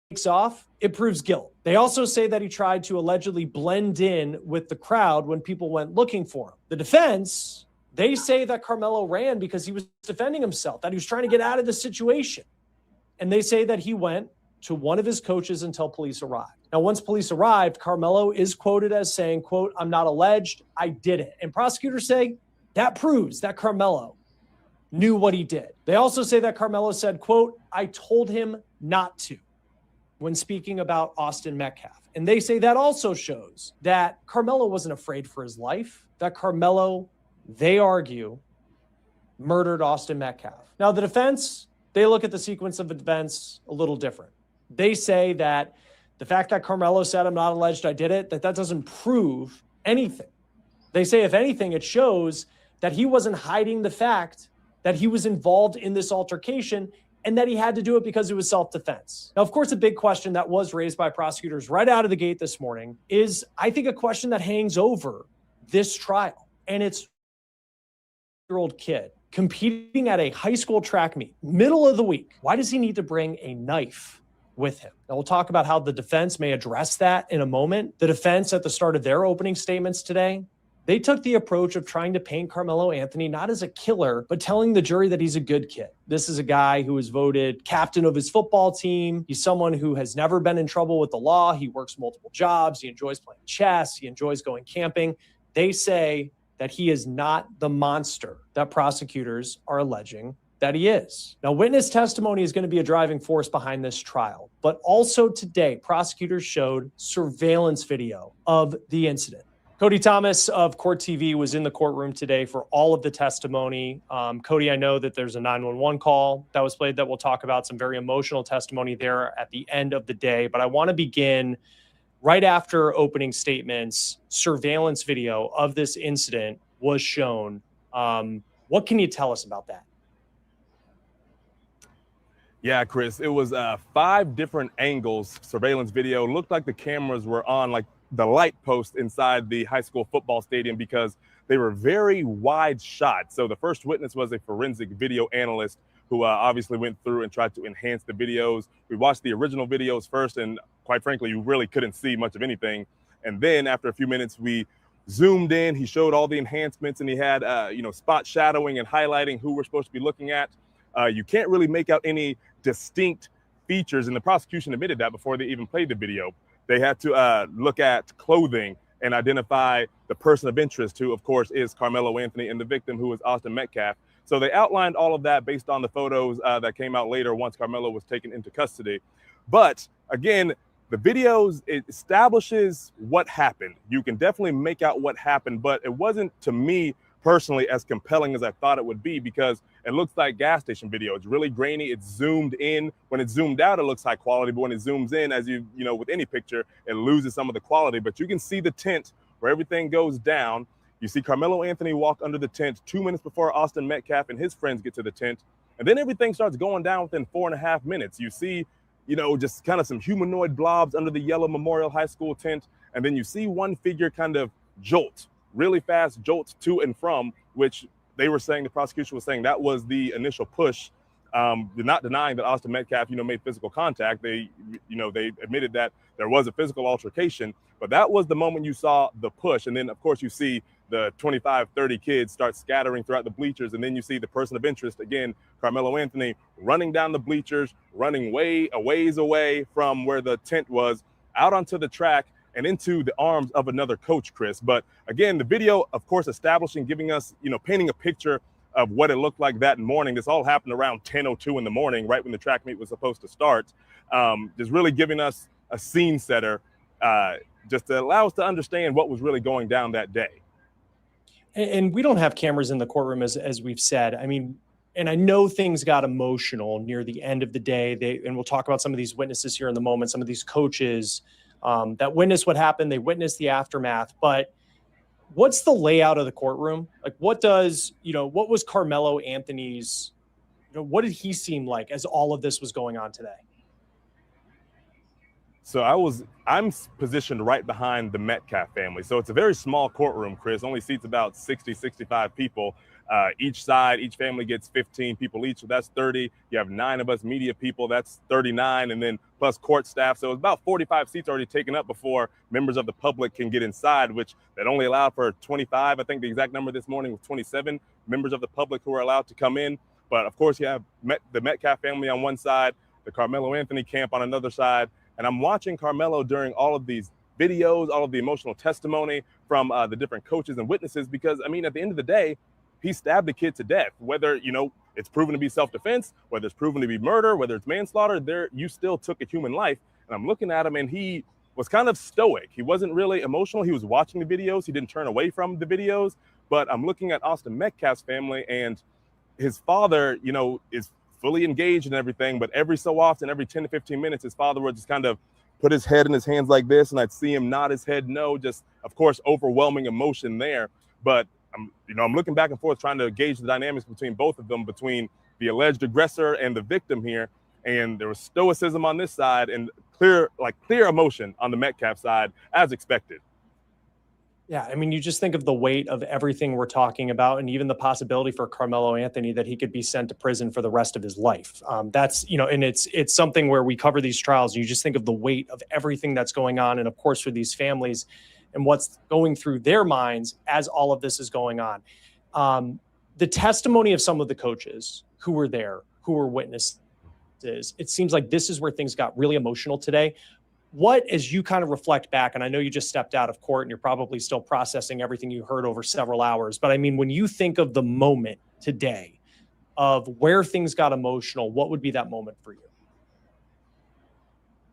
takes off, it proves guilt. They also say that he tried to allegedly blend in with the crowd when people went looking for him. The defense, they say that Karmelo ran because he was defending himself, that he was trying to get out of the situation. And they say that he went to one of his coaches until police arrived. Now, once police arrived, Karmelo is quoted as saying, quote, "I'm not alleged, I did it." And prosecutors say that proves that Karmelo knew what he did. They also say that Karmelo said, quote, "I told him not to," when speaking about Austin Metcalf. And they say that also shows that Karmelo wasn't afraid for his life, that Karmelo, they argue, murdered Austin Metcalf. Now, the defense, they look at the sequence of events a little different. They say that the fact that Karmelo said, "I'm not alleged, I did it," that doesn't prove anything. They say, if anything, it shows that he wasn't hiding the fact that he was involved in this altercation and that he had to do it because it was self-defense. Now, of course, a big question that was raised by prosecutors right out of the gate this morning is, I think, a question that hangs over this trial. And it's year-old kid competing at a high school track meet, middle of the week. Why does he need to bring a knife with him? Now, we'll talk about how the defense may address that in a moment. The defense, at the start of their opening statements today, they took the approach of trying to paint Karmelo Anthony not as a killer, but telling the jury that he's a good kid. This is a guy who was voted captain of his football team. He's someone who has never been in trouble with the law. He works multiple jobs. He enjoys playing chess. He enjoys going camping. They say that he is not the monster that prosecutors are alleging that he is. Now, witness testimony is going to be a driving force behind this trial, but also today, prosecutors showed surveillance video of the incident. Cody Thomas of Court TV was in the courtroom today for all of the testimony. Cody, I know that there's a 911 call that was played that we'll talk about, some very emotional testimony there at the end of the day, but I want to begin right after opening statements. Surveillance video of this incident was shown. What can you tell us about that? Yeah, Chris, it was 5 different angles. Surveillance video looked like the cameras were on like the light post inside the high school football stadium because they were very wide shots. So the first witness was a forensic video analyst who obviously went through and tried to enhance the videos. We watched the original videos first, and quite frankly, you really couldn't see much of anything. And then after a few minutes, we zoomed in. He showed all the enhancements, and he had spot shadowing and highlighting who we're supposed to be looking at. You can't really make out any distinct features, and the prosecution admitted that before they even played the video. They had to look at clothing and identify the person of interest, who, of course, is Karmelo Anthony, and the victim, who is Austin Metcalf. So they outlined all of that based on the photos that came out later once Karmelo was taken into custody. But again, the videos, it establishes what happened. You can definitely make out what happened, but it wasn't, to me personally, as compelling as I thought it would be, because it looks like gas station video. It's really grainy. It's zoomed in. When it's zoomed out, it looks high quality, but when it zooms in, as you know, with any picture, it loses some of the quality. But you can see the tent where everything goes down. You see Karmelo Anthony walk under the tent 2 minutes before Austin Metcalf and his friends get to the tent. And then everything starts going down within 4.5 minutes. You see, just kind of some humanoid blobs under the yellow Memorial High School tent. And then you see one figure kind of jolt really fast jolts to and from, which they were saying, the prosecution was saying that was the initial push. They're not denying that Austin Metcalf, made physical contact. They admitted that there was a physical altercation, but that was the moment you saw the push. And then, of course, you see the 25, 30 kids start scattering throughout the bleachers. And then you see the person of interest, again, Karmelo Anthony, running down the bleachers, running a ways away from where the tent was, out onto the track and into the arms of another coach, Chris. But again, the video, of course, establishing, giving us, painting a picture of what it looked like that morning. This all happened around 10:02 in the morning, right when the track meet was supposed to start. Just really giving us a scene setter, just to allow us to understand what was really going down that day. And we don't have cameras in the courtroom, as we've said. I mean, and I know things got emotional near the end of the day. And we'll talk about some of these witnesses here in the moment, some of these coaches that witnessed what happened. They witnessed the aftermath. But what's the layout of the courtroom? Like, what was Karmelo Anthony's, what did he seem like as all of this was going on today? So I'm positioned right behind the Metcalf family. So it's a very small courtroom, Chris, only seats about 60, 65 people. Each side, each family gets 15 people each. So that's 30. You have 9 of us media people. That's 39. And then plus court staff. So it's about 45 seats already taken up before members of the public can get inside, which that only allowed for 25. I think the exact number this morning was 27 members of the public who are allowed to come in. But of course, you have the Metcalf family on one side, the Karmelo Anthony camp on another side. And I'm watching Karmelo during all of these videos, all of the emotional testimony from the different coaches and witnesses, because, I mean, at the end of the day, he stabbed the kid to death. Whether, it's proven to be self-defense, whether it's proven to be murder, whether it's manslaughter, you still took a human life. And I'm looking at him, and he was kind of stoic. He wasn't really emotional. He was watching the videos. He didn't turn away from the videos. But I'm looking at Austin Metcalf's family, and his father, is fully engaged in everything, but every so often, every 10 to 15 minutes, his father would just kind of put his head in his hands like this, and I'd see him nod his head no, just, of course, overwhelming emotion there. But I'm looking back and forth trying to gauge the dynamics between both of them, between the alleged aggressor and the victim here. And there was stoicism on this side and clear emotion on the Metcalf side, as expected. Yeah, I mean, you just think of the weight of everything we're talking about, and even the possibility for Karmelo Anthony that he could be sent to prison for the rest of his life. That's, and it's something where we cover these trials, and you just think of the weight of everything that's going on, and of course for these families and what's going through their minds as all of this is going on. The testimony of some of the coaches who were there, who were witnesses, it seems like this is where things got really emotional today. What, as you kind of reflect back, and I know you just stepped out of court and you're probably still processing everything you heard over several hours, but I mean, when you think of the moment today of where things got emotional, what would be that moment for you?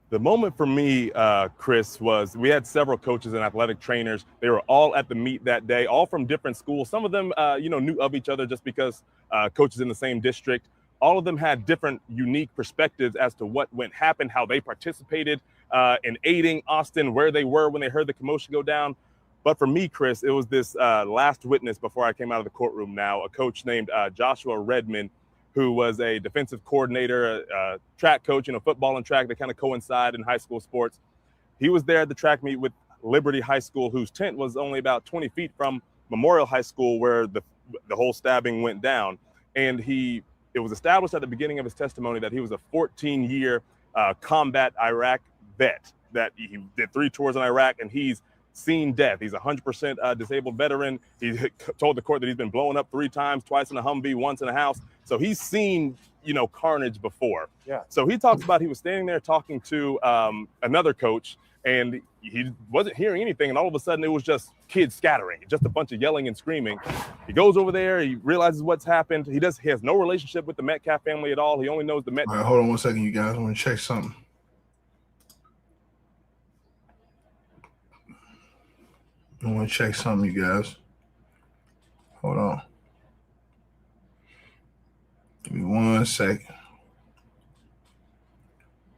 The moment for me, Chris, was we had several coaches and athletic trainers. They were all at the meet that day, all from different schools. Some of them, knew of each other just because coaches in the same district. All of them had different unique perspectives as to what happened, how they participated in aiding Austin, where they were when they heard the commotion go down. But for me, Chris, it was this last witness before I came out of the courtroom now, a coach named Joshua Redmond, who was a defensive coordinator, a track coach, football and track, they kind of coincide in high school sports. He was there at the track meet with Liberty High School, whose tent was only about 20 feet from Memorial High School, where the whole stabbing went down. And it was established at the beginning of his testimony that he was a 14-year combat Iraq vet, that he did 3 tours in Iraq, and he's seen death. He's a 100% disabled veteran. He told the court that he's been blown up 3 times, twice in a Humvee, once in a house. So he's seen, carnage before. Yeah. So he talks about he was standing there talking to another coach, and he wasn't hearing anything. And all of a sudden, it was just kids scattering, just a bunch of yelling and screaming. He goes over there. He realizes what's happened. He has no relationship with the Metcalf family at all. He only knows the Metcalf. All right, hold on one second, you guys. I want to check something. You guys. Hold on. Give me 1 second.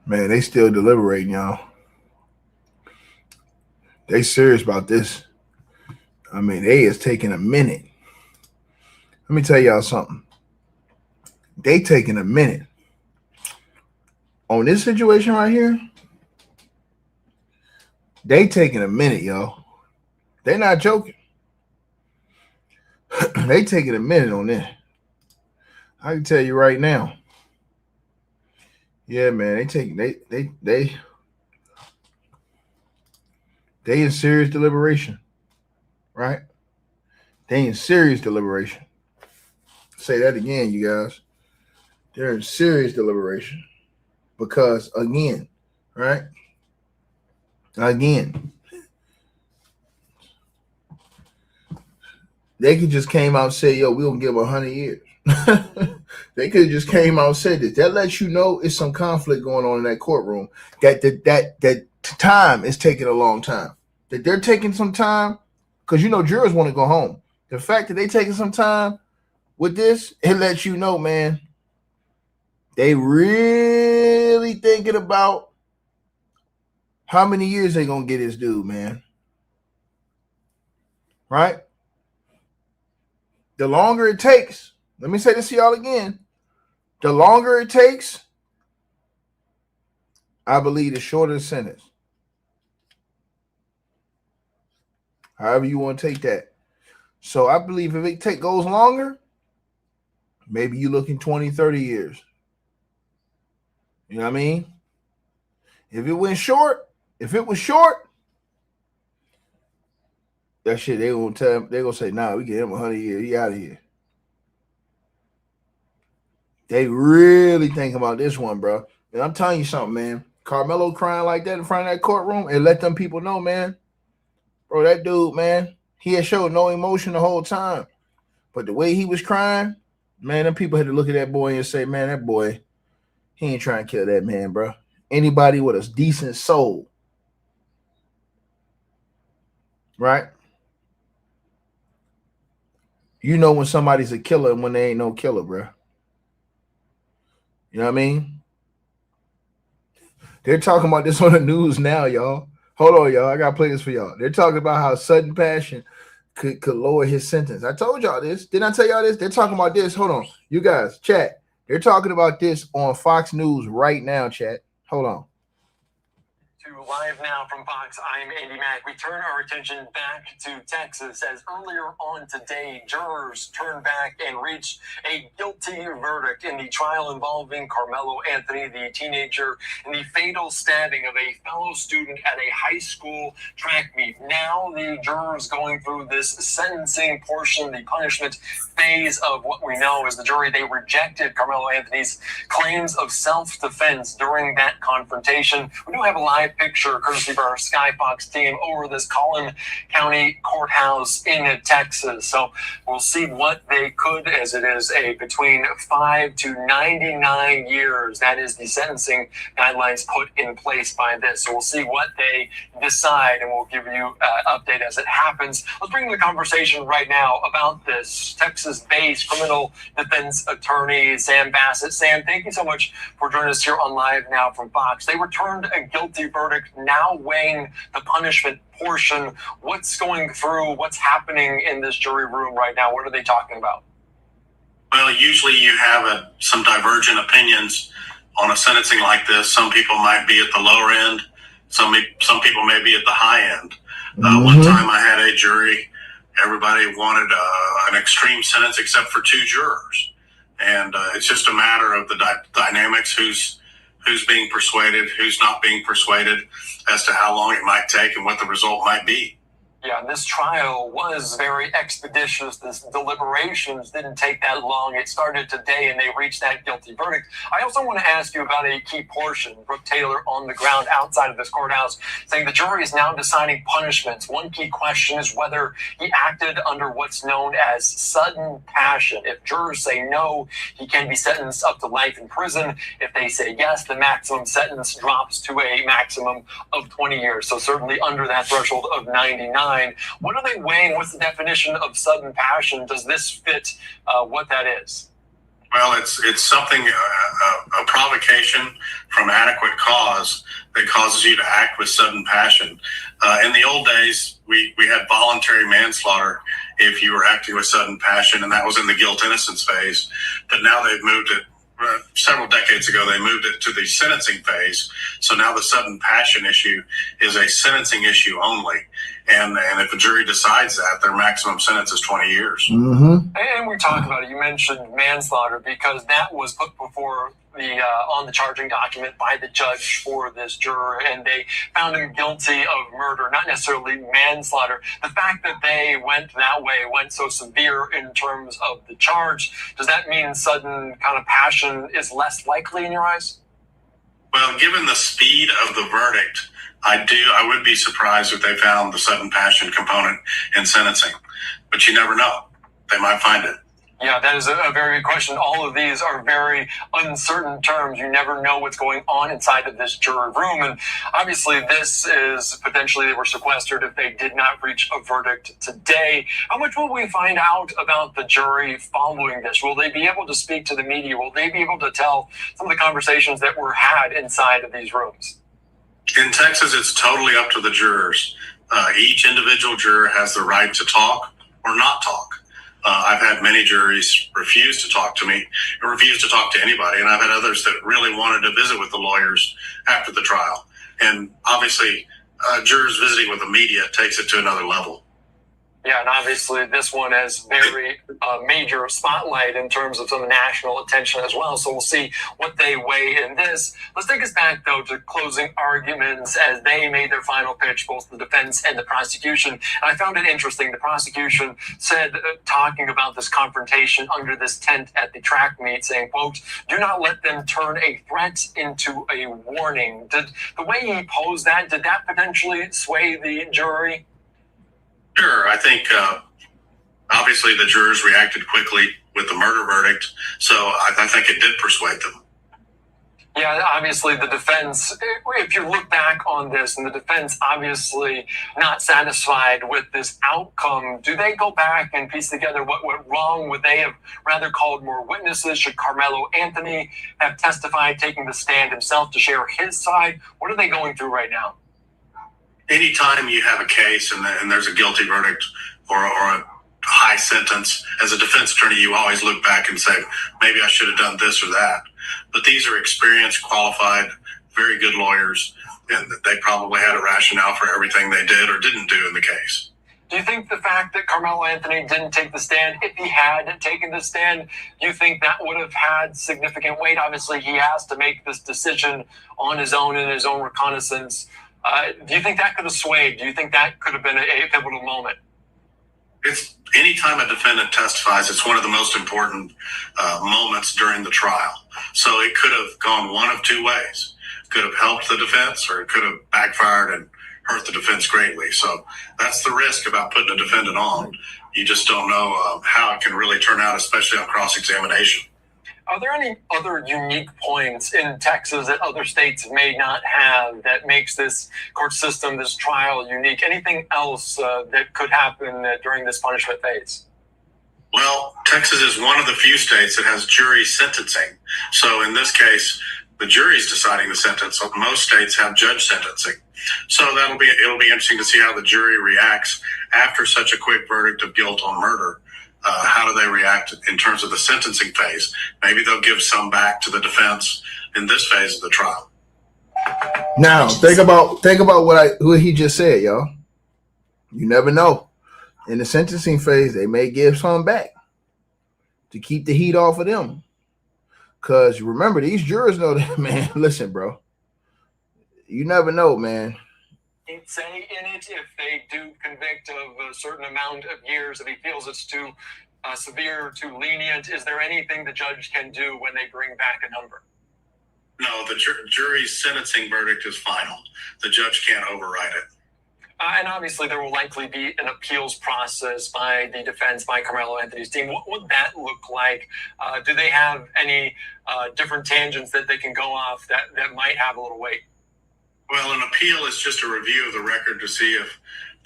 Man, they still deliberating, y'all. They serious about this. I mean, they is taking a minute. Let me tell y'all something. They taking a minute. On this situation right here, they taking a minute, y'all. They're not joking. They taking a minute on this. I can tell you right now. Yeah, man, they in serious deliberation, right? They in serious deliberation. Say that again, you guys. They're in serious deliberation because, again, right? Again, they could just came out and say, "Yo, we gonna give 100 years." They could have just came out and said this. That lets you know it's some conflict going on in that courtroom. That time is taking a long time. That they're taking some time because jurors want to go home. The fact that they taking some time with this, it lets you know, man, they really thinking about how many years they gonna get this dude, man. Right? The longer it takes, let me say this to y'all again. The longer it takes, I believe the shorter the sentence. However you want to take that. So I believe if it goes longer, maybe you're looking 20, 30 years. You know what I mean? If it was short, that shit, they're gonna say, nah, we get him 100 years. He out of here. They really think about this one, bro. And I'm telling you something, man. Karmelo crying like that in front of that courtroom and let them people know, man. Bro, that dude, man, he had showed no emotion the whole time. But the way he was crying, man, them people had to look at that boy and say, man, that boy, he ain't trying to kill that man, bro. Anybody with a decent soul, right? You know when somebody's a killer and when they ain't no killer, bro. You know what I mean? They're talking about this on the news now, y'all. Hold on, y'all. I got to play this for y'all. They're talking about how sudden passion could lower his sentence. I told y'all this. Didn't I tell y'all this? They're talking about this. Hold on. You guys, chat. They're talking about this on Fox News right now, chat. Hold on. Live now from Fox, I'm Andy Mack. We turn our attention back to Texas as earlier on today, jurors turned back and reached a guilty verdict in the trial involving Karmelo Anthony, the teenager, in the fatal stabbing of a fellow student at a high school track meet. Now the jurors going through this sentencing portion, the punishment phase of what we know as the jury. They rejected Karmelo Anthony's claims of self-defense during that confrontation. We do have a live picture, courtesy of our Sky Fox team, over this Collin County courthouse in Texas. So we'll see what they could, as it is a between 5 to 99 years. That is the sentencing guidelines put in place by this. So we'll see what they decide, and we'll give you an update as it happens. Let's bring the conversation right now about this. Texas-based criminal defense attorney Sam Bassett. Sam, thank you so much for joining us here on Live Now from Fox. They returned a guilty verdict, now weighing the punishment portion. What's going through? What's happening in this jury room right now? What are they talking about? Well, usually you have some divergent opinions on a sentencing like this. Some people might be at the lower end. Some people may be at the high end. One time I had a jury. Everybody wanted an extreme sentence except for 2 jurors. And it's just a matter of the dynamics, who's being persuaded, who's not being persuaded, as to how long it might take and what the result might be. Yeah, this trial was very expeditious. This deliberations didn't take that long. It started today, and they reached that guilty verdict. I also want to ask you about a key portion. Brooke Taylor on the ground outside of this courthouse saying the jury is now deciding punishments. One key question is whether he acted under what's known as sudden passion. If jurors say no, he can be sentenced up to life in prison. If they say yes, the maximum sentence drops to a maximum of 20 years. So certainly under that threshold of 99. What are they weighing? What's the definition of sudden passion? Does this fit what that is? Well, it's something, a provocation from adequate cause that causes you to act with sudden passion. In the old days, we had voluntary manslaughter if you were acting with sudden passion, and that was in the guilt-innocence phase. But now they've moved it. Several decades ago, they moved it to the sentencing phase. So now the sudden passion issue is a sentencing issue only. And if a jury decides that, their maximum sentence is 20 years. Mm-hmm. And we talked about it. You mentioned manslaughter because that was put before the on the charging document by the judge for this juror, and they found him guilty of murder, not necessarily manslaughter. The fact that they went that way, went so severe in terms of the charge, does that mean sudden kind of passion is less likely in your eyes? Well, given the speed of the verdict, I would be surprised if they found the sudden passion component in sentencing, but you never know. They might find it. Yeah, that is a very good question. All of these are very uncertain terms. You never know what's going on inside of this jury room. And obviously this is potentially they were sequestered if they did not reach a verdict today. How much will we find out about the jury following this? Will they be able to speak to the media? Will they be able to tell some of the conversations that were had inside of these rooms? In Texas, it's totally up to the jurors. Each individual juror has the right to talk or not talk. I've had many juries refuse to talk to me and refuse to talk to anybody. And I've had others that really wanted to visit with the lawyers after the trial. And obviously, jurors visiting with the media takes it to another level. Yeah, and obviously this one has very major spotlight in terms of some national attention as well. So we'll see what they weigh in this. Let's take us back, though, to closing arguments as they made their final pitch, both the defense and the prosecution. And I found it interesting. The prosecution said, talking about this confrontation under this tent at the track meet, saying, quote, "Do not let them turn a threat into a warning." Did the way he posed that, did that potentially sway the jury? Sure. I think obviously the jurors reacted quickly with the murder verdict, so I think it did persuade them. Yeah, obviously the defense, if you look back on this, and the defense obviously not satisfied with this outcome, do they go back and piece together what went wrong? Would they have rather called more witnesses? Should Karmelo Anthony have testified, taking the stand himself to share his side? What are they going through right now? Anytime you have a case and there's a guilty verdict or a high sentence, as a defense attorney, you always look back and say, maybe I should have done this or that. But these are experienced, qualified, very good lawyers, and they probably had a rationale for everything they did or didn't do in the case. Do you think the fact that Karmelo Anthony didn't take the stand, if he had taken the stand, do you think that would have had significant weight? Obviously, he has to make this decision on his own in his own reconnaissance. Do you think that could have swayed? Do you think that could have been a pivotal moment? It's anytime a defendant testifies, it's one of the most important moments during the trial. So it could have gone one of two ways. It could have helped the defense, or it could have backfired and hurt the defense greatly. So that's the risk about putting a defendant on. You just don't know how it can really turn out, especially on cross-examination. Are there any other unique points in Texas that other states may not have that makes this court system, this trial, unique? Anything else that could happen during this punishment phase? Well, Texas is one of the few states that has jury sentencing. So in this case, the jury's deciding the sentence. So most states have judge sentencing. So it'll be interesting to see how the jury reacts after such a quick verdict of guilt on murder. How do they react in terms of the sentencing phase? Maybe they'll give some back to the defense in this phase of the trial. Now, think about what he just said, y'all. You never know. In the sentencing phase, they may give some back to keep the heat off of them. Because remember, these jurors know that, man, listen, bro. You never know, man. Say in it if they do convict of a certain amount of years, if he feels it's too severe, too lenient, is there anything the judge can do when they bring back a number? No, the jury's sentencing verdict is final. The judge can't override it. And obviously there will likely be an appeals process by the defense, by Karmelo Anthony's team. What would that look like? Do they have any different tangents that they can go off that might have a little weight? Well, an appeal is just a review of the record to see if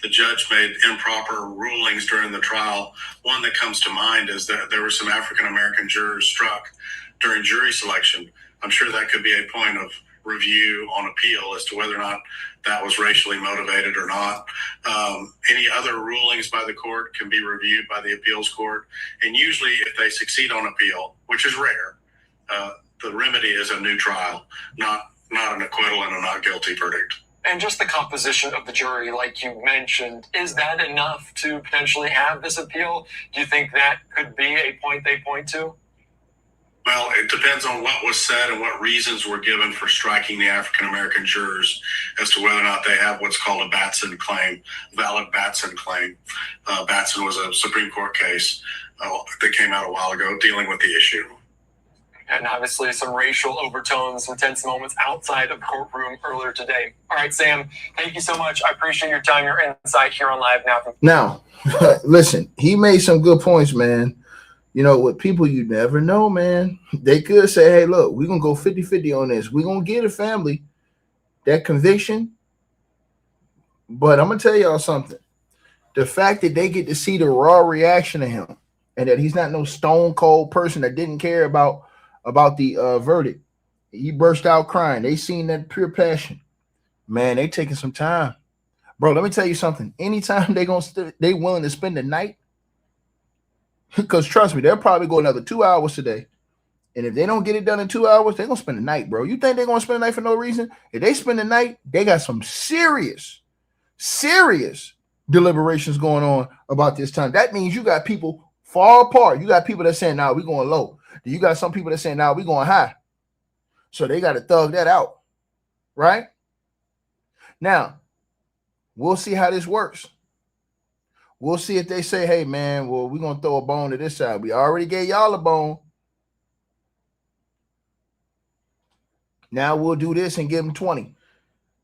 the judge made improper rulings during the trial. One that comes to mind is that there were some African-American jurors struck during jury selection. I'm sure that could be a point of review on appeal as to whether or not that was racially motivated or not. Any other rulings by the court can be reviewed by the appeals court. And usually if they succeed on appeal, which is rare, the remedy is a new trial, not an acquittal and a not guilty verdict. And just the composition of the jury, like you mentioned, is that enough to potentially have this appeal? Do you think that could be a point they point to? Well, it depends on what was said and what reasons were given for striking the African-American jurors as to whether or not they have what's called a Batson claim, valid Batson claim. Batson was a Supreme Court case that came out a while ago dealing with the issue. And obviously some racial overtones, some tense moments outside of the courtroom earlier today. All right, Sam, thank you so much. I appreciate your time, your insight here on Live Now. Now, listen, he made some good points, man. You know, with people you never know, man. They could say, hey, look, we're going to go 50-50 on this. We're going to give the family that conviction. But I'm going to tell y'all something. The fact that they get to see the raw reaction of him and that he's not no stone cold person that didn't care about the verdict. He burst out crying. They seen that pure passion. Man, they taking some time. Bro, let me tell you something. Anytime they willing to spend the night, because trust me, they'll probably go another 2 hours today. And if they don't get it done in 2 hours, they're going to spend the night, bro. You think they're going to spend the night for no reason? If they spend the night, they got some serious deliberations going on about this time. That means you got people far apart. You got people that saying, nah, we're going low. You got some people that saying, nah, we're going high. So they got to thug that out, right? Now, we'll see how this works. We'll see if they say, hey, man, well, we're going to throw a bone to this side. We already gave y'all a bone. Now we'll do this and give them 20.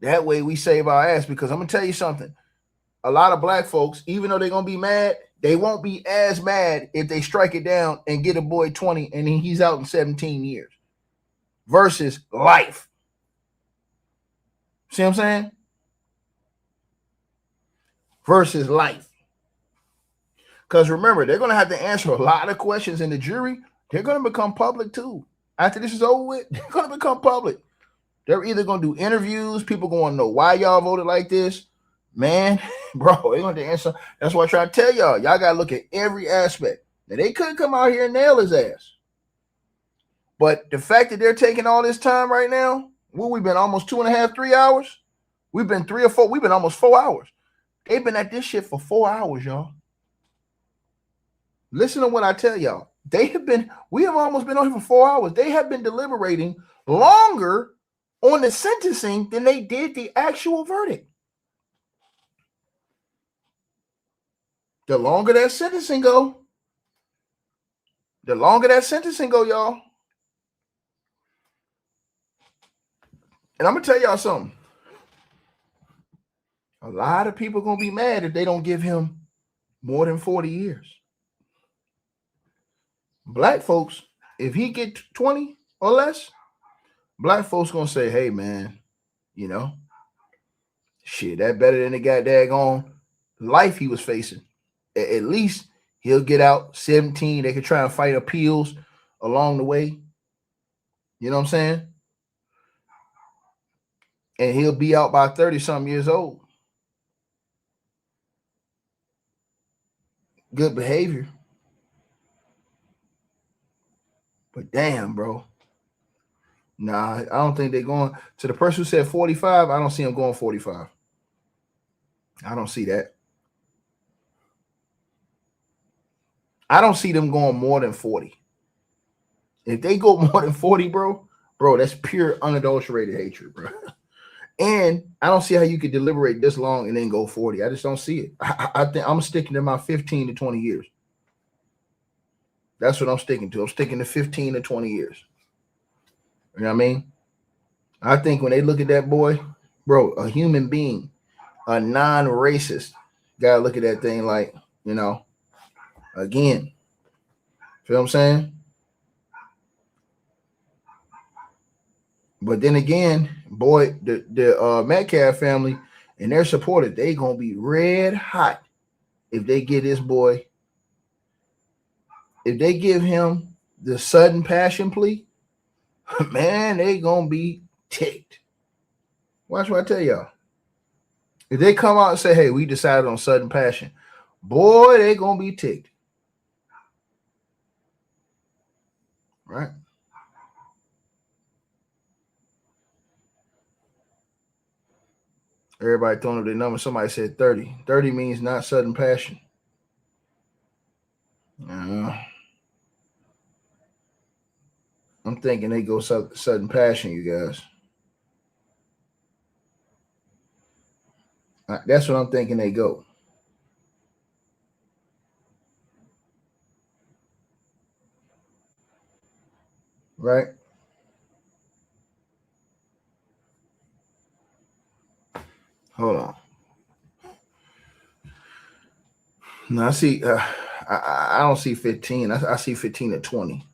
That way we save our ass, because I'm going to tell you something. A lot of black folks, even though they're going to be mad, they won't be as mad if they strike it down and get a boy 20 and then he's out in 17 years versus life. See what I'm saying? Versus life. Because remember, they're going to have to answer a lot of questions in the jury. They're going to become public too. After this is over with, they're going to become public. They're either going to do interviews. People going to know why y'all voted like this. Man, bro, they're going to answer. That's what I try to tell y'all. Y'all got to look at every aspect. Now, they could come out here and nail his ass. But the fact that they're taking all this time right now, we've been almost 2.5, 3 hours. We've been 3 or 4. We've been almost 4 hours. They've been at this shit for 4 hours, y'all. Listen to what I tell y'all. We have almost been on here for 4 hours. They have been deliberating longer on the sentencing than they did the actual verdict. The longer that sentencing go, y'all. And I'm going to tell y'all something. A lot of people are going to be mad if they don't give him more than 40 years. Black folks, if he get 20 or less, black folks going to say, hey, man, you know, shit, that better than the goddamn life he was facing. At least he'll get out 17. They could try and fight appeals along the way. You know what I'm saying? And he'll be out by 30-something years old. Good behavior. But damn, bro. Nah, I don't think they're going. To the person who said 45, I don't see him going 45. I don't see that. I don't see them going more than 40. If they go more than 40, bro, that's pure unadulterated hatred, bro. And I don't see how you could deliberate this long and then go 40. I just don't see it. I think I'm sticking to my 15 to 20 years. That's what I'm sticking to. I'm sticking to 15 to 20 years. You know what I mean? I think when they look at that boy, bro, a human being, a non-racist, gotta look at that thing like, you know, again, feel what I'm saying? But then again, boy, the Metcalf family and their supporters, they gonna be red hot if they get this boy. If they give him the sudden passion plea, man, they gonna be ticked. Watch what I tell y'all. If they come out and say, hey, we decided on sudden passion, boy, they gonna be ticked. Right? Everybody throwing up their number. Somebody said 30. 30 means not sudden passion. I'm thinking they go sudden passion, you guys. That's what I'm thinking they go. Right? Hold on. No, I see. I don't see 15. I see 15 to 20.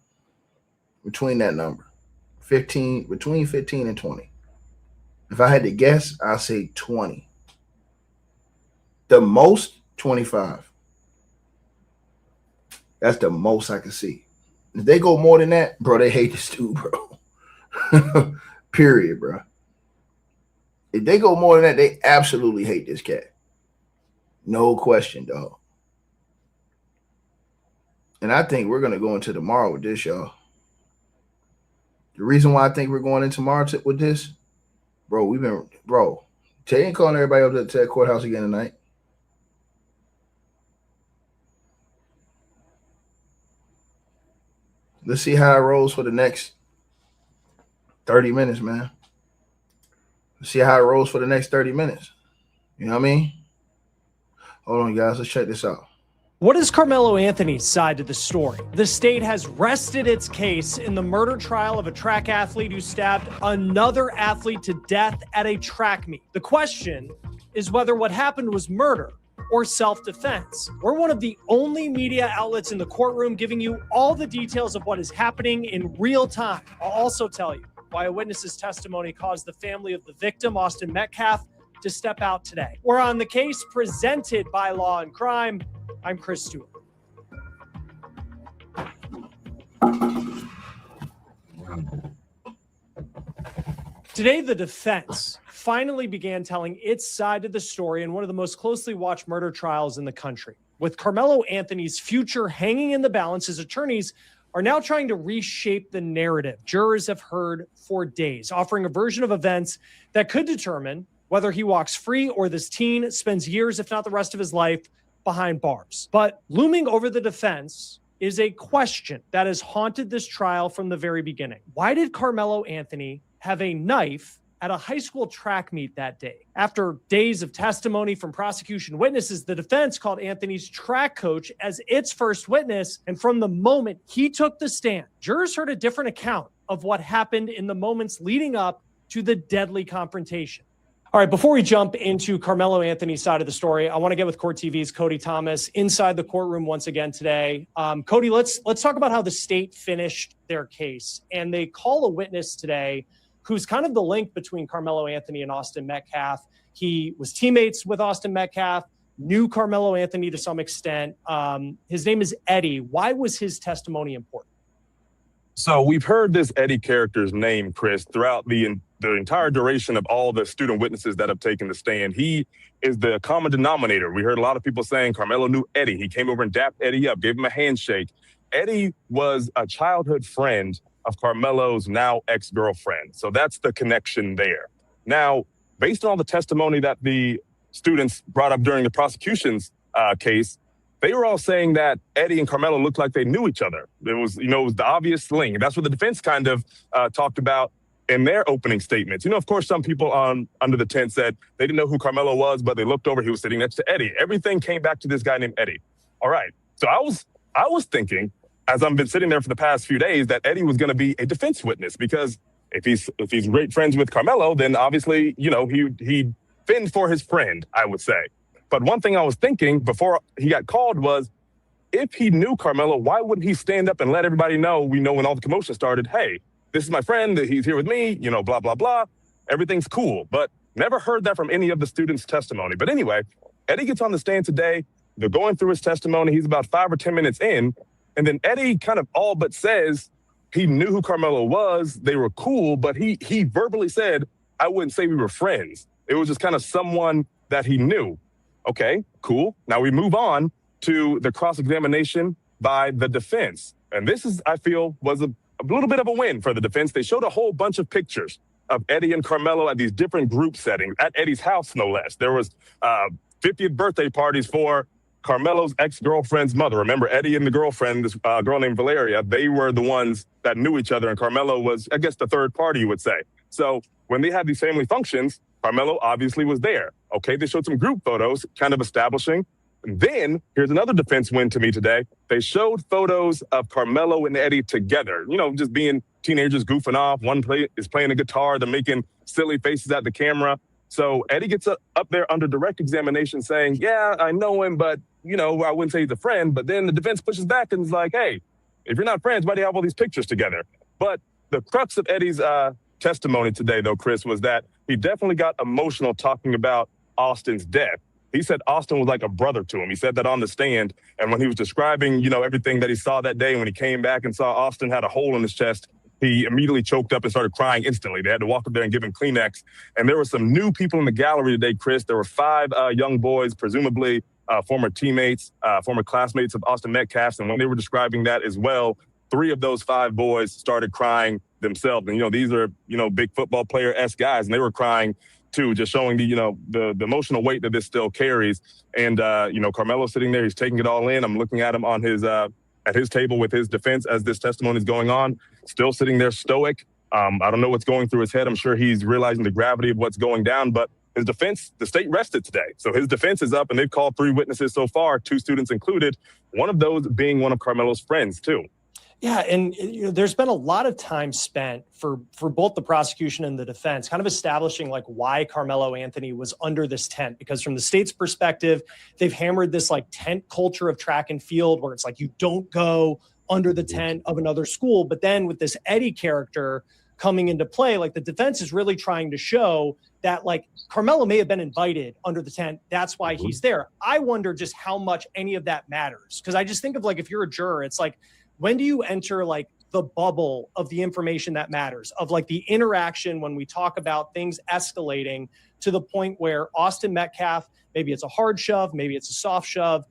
Between that number, 15, between 15 and 20. If I had to guess, I'll say 20. The most 25. That's the most I can see. If they go more than that, bro, they hate this dude, bro. Period, bro. If they go more than that, they absolutely hate this cat. No question, dog. And I think we're going to go into tomorrow with this, y'all. The reason why I think we're going in tomorrow with this, bro, Tay ain't calling everybody up to that courthouse again tonight. Let's see how it rolls for the next 30 minutes, man. Let's see how it rolls for the next 30 minutes. You know what I mean? Hold on, guys. Let's check this out. What is Karmelo Anthony's side to the story? The state has rested its case in the murder trial of a track athlete who stabbed another athlete to death at a track meet. The question is whether what happened was murder or self-defense. We're one of the only media outlets in the courtroom giving you all the details of what is happening in real time. I'll also tell you why a witness's testimony caused the family of the victim, Austin Metcalf, to step out today. We're on the case presented by Law and Crime. I'm Chris Stewart. Today, the defense finally began telling its side of the story in one of the most closely watched murder trials in the country. With Karmelo Anthony's future hanging in the balance, his attorneys are now trying to reshape the narrative jurors have heard for days, offering a version of events that could determine whether he walks free or this teen spends years, if not the rest of his life, behind bars. But looming over the defense is a question that has haunted this trial from the very beginning. Why did Karmelo Anthony have a knife at a high school track meet that day? After days of testimony from prosecution witnesses, the defense called Anthony's track coach as its first witness. And from the moment he took the stand, jurors heard a different account of what happened in the moments leading up to the deadly confrontation. All right, before we jump into Karmelo Anthony's side of the story, I want to get with Court TV's Cody Thomas inside the courtroom once again today. Cody, let's talk about how the state finished their case. And they call a witness today who's kind of the link between Karmelo Anthony and Austin Metcalf. He was teammates with Austin Metcalf, knew Karmelo Anthony to some extent. His name is Eddie. Why was his testimony important? So we've heard this Eddie character's name, Chris, throughout the entire duration of all the student witnesses that have taken the stand. He is the common denominator. We heard a lot of people saying Karmelo knew Eddie. He came over and dapped Eddie up, gave him a handshake. Eddie was a childhood friend of Karmelo's now ex-girlfriend. So that's the connection there. Now, based on all the testimony that the students brought up during the prosecution's case, they were all saying that Eddie and Karmelo looked like they knew each other. It was the obvious link. That's what the defense kind of talked about in their opening statements. Of course, some people under the tent said they didn't know who Karmelo was, but they looked over, he was sitting next to Eddie. Everything came back to this guy named Eddie. All right. So I was thinking, as I've been sitting there for the past few days, that Eddie was going to be a defense witness, because if he's great friends with Karmelo, then obviously, he'd fend for his friend, I would say. But one thing I was thinking before he got called was, if he knew Karmelo, why wouldn't he stand up and let everybody know, when all the commotion started, hey, this is my friend, he's here with me, blah, blah, blah. Everything's cool. But never heard that from any of the students' testimony. But anyway, Eddie gets on the stand today. They're going through his testimony. He's about 5 or 10 minutes in. And then Eddie kind of all but says he knew who Karmelo was. They were cool, but he verbally said, I wouldn't say we were friends. It was just kind of someone that he knew. Okay, cool. Now we move on to the cross-examination by the defense. And this is, I feel, was a little bit of a win for the defense. They showed a whole bunch of pictures of Eddie and Karmelo at these different group settings, at Eddie's house, no less. There was 50th birthday parties for Karmelo's ex-girlfriend's mother. Remember, Eddie and the girlfriend, this girl named Valeria, they were the ones that knew each other, and Karmelo was, I guess, the third party, you would say. So when they had these family functions, Karmelo obviously was there. Okay, they showed some group photos, kind of establishing. And then, here's another defense win to me today. They showed photos of Karmelo and Eddie together, you know, just being teenagers goofing off. One is playing a guitar. They're making silly faces at the camera. So Eddie gets up there under direct examination saying, yeah, I know him, but, you know, I wouldn't say he's a friend. But then the defense pushes back and is like, hey, if you're not friends, why do you have all these pictures together? But the crux of Eddie's testimony today, though, Chris, was that he definitely got emotional talking about Austin's death. He said Austin was like a brother to him. He said that on the stand. And when he was describing, you know, everything that he saw that day, when he came back and saw Austin had a hole in his chest, he immediately choked up and started crying instantly. They had to walk up there and give him Kleenex. And there were some new people in the gallery today, Chris. There were 5 young boys, presumably former teammates, former classmates of Austin Metcalf's. And when they were describing that as well, 3 of those 5 boys started crying themselves. And, you know, these are, you know, big football player-esque guys, and they were crying too, just showing the, you know, the emotional weight that this still carries. And, you know, Karmelo sitting there, he's taking it all in. I'm looking at him on his, at his table with his defense as this testimony is going on, still sitting there stoic. I don't know what's going through his head. I'm sure he's realizing the gravity of what's going down, but his defense, the state rested today. So his defense is up, and they've called 3 witnesses so far, 2 students included, one of those being one of Karmelo's friends too. Yeah, and you know, there's been a lot of time spent for both the prosecution and the defense kind of establishing like why Karmelo Anthony was under this tent, because from the state's perspective, they've hammered this like tent culture of track and field where it's like you don't go under the tent of another school. But then with this Eddie character coming into play, like the defense is really trying to show that like Karmelo may have been invited under the tent. That's why he's there. I wonder just how much any of that matters, because I just think of like if you're a juror, it's like, when do you enter like the bubble of the information that matters, of like the interaction when we talk about things escalating to the point where Austin Metcalf, maybe it's a hard shove, maybe it's a soft shove,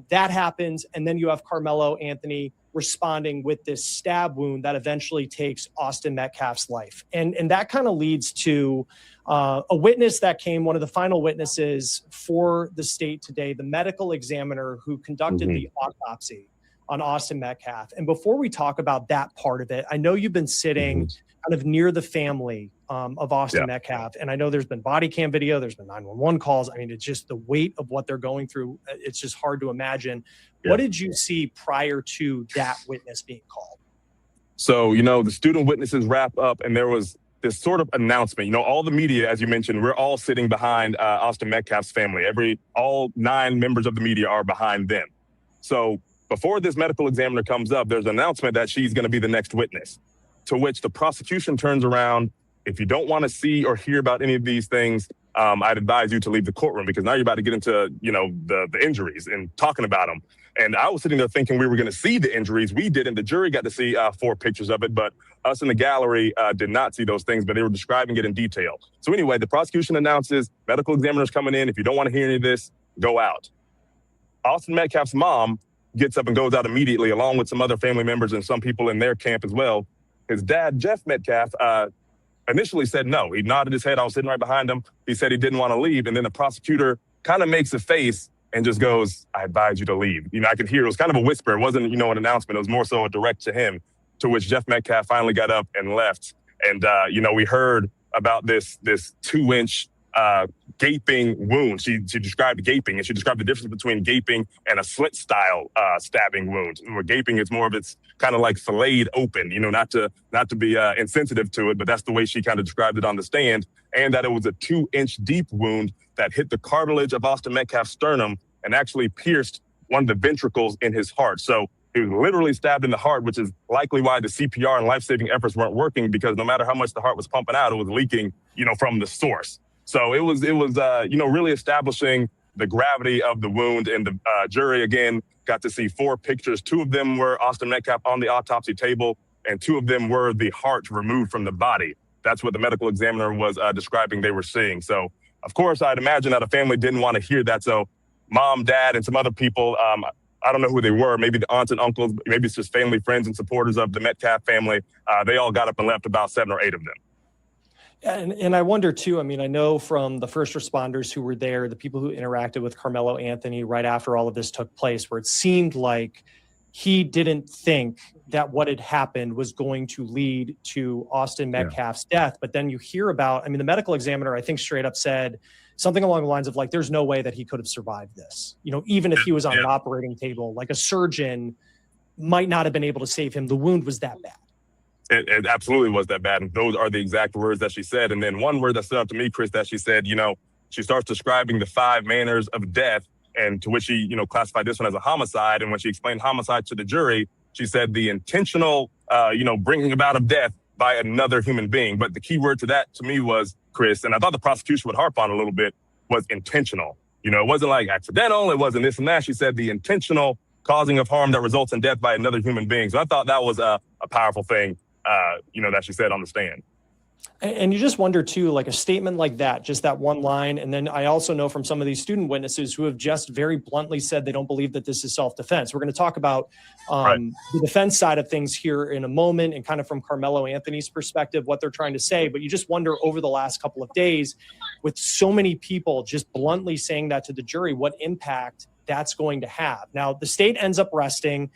that happens. And then you have Karmelo Anthony responding with this stab wound that eventually takes Austin Metcalf's life. And that kind of leads to a witness that came, one of the final witnesses for the state today, the medical examiner who conducted the autopsy on Austin Metcalf. And before we talk about that part of it, I know you've been sitting kind of near the family of Austin Metcalf. And I know there's been body cam video, there's been 911 calls. I mean, it's just the weight of what they're going through. It's just hard to imagine. What did you see prior to that witness being called? So, you know, the student witnesses wrap up, and there was this sort of announcement. You know, all the media, as you mentioned, we're all sitting behind Austin Metcalf's family. All 9 members of the media are behind them. So before this medical examiner comes up, there's an announcement that she's going to be the next witness, to which the prosecution turns around. If you don't want to see or hear about any of these things, I'd advise you to leave the courtroom, because now you're about to get into, you know, the injuries and talking about them. And I was sitting there thinking we were going to see the injuries. We didn't. The jury got to see 4 pictures of it, but us in the gallery did not see those things, but they were describing it in detail. So anyway, the prosecution announces medical examiner's coming in. If you don't want to hear any of this, go out. Austin Metcalf's mom gets up and goes out immediately, along with some other family members and some people in their camp as well. His dad, Jeff Metcalf, initially said no. He nodded his head. I was sitting right behind him. He said he didn't want to leave. And then the prosecutor kind of makes a face and just goes, I advise you to leave. You know, I could hear, it was kind of a whisper. It wasn't, you know, an announcement. It was more so a direct to him, to which Jeff Metcalf finally got up and left. And, you know, we heard about this 2-inch gaping wound. She described gaping, and she described the difference between gaping and a slit style stabbing wound. Where gaping is more of, it's kind of like filleted open, you know, not to be insensitive to it, but that's the way she kind of described it on the stand. And that it was a 2-inch deep wound that hit the cartilage of Austin Metcalf's sternum and actually pierced one of the ventricles in his heart. So he was literally stabbed in the heart, which is likely why the CPR and life-saving efforts weren't working, because no matter how much the heart was pumping out, it was leaking, you know, from the source. So it was you know, really establishing the gravity of the wound. And the jury, again, got to see 4 pictures. 2 of them were Austin Metcalf on the autopsy table, and 2 of them were the heart removed from the body. That's what the medical examiner was describing they were seeing. So, of course, I'd imagine that a family didn't want to hear that. So mom, dad, and some other people, I don't know who they were, maybe the aunts and uncles, maybe it's just family, friends, and supporters of the Metcalf family. They all got up and left, about 7 or 8 of them. And I wonder too, I mean, I know from the first responders who were there, the people who interacted with Karmelo Anthony right after all of this took place, where it seemed like he didn't think that what had happened was going to lead to Austin Metcalf's death. But then you hear about, I mean, the medical examiner, I think straight up said something along the lines of like, there's no way that he could have survived this. You know, even if he was on an operating table, like a surgeon might not have been able to save him. The wound was that bad. It absolutely was that bad. And those are the exact words that she said. And then one word that stood out to me, Chris, that she said, you know, she starts describing the 5 manners of death, and to which she, you know, classified this one as a homicide. And when she explained homicide to the jury, she said the intentional, bringing about of death by another human being. But the key word to that to me was, Chris, and I thought the prosecution would harp on a little bit, was intentional. You know, it wasn't like accidental. It wasn't this and that. She said the intentional causing of harm that results in death by another human being. So I thought that was a powerful thing, that she said on the stand. And you just wonder too, like a statement like that, just that one line. And then I also know from some of these student witnesses who have just very bluntly said they don't believe that this is self-defense. We're going to talk about the defense side of things here in a moment, and kind of from Karmelo Anthony's perspective, what they're trying to say. But you just wonder over the last couple of days, with so many people just bluntly saying that to the jury, what impact that's going to have. Now, the state ends up resting.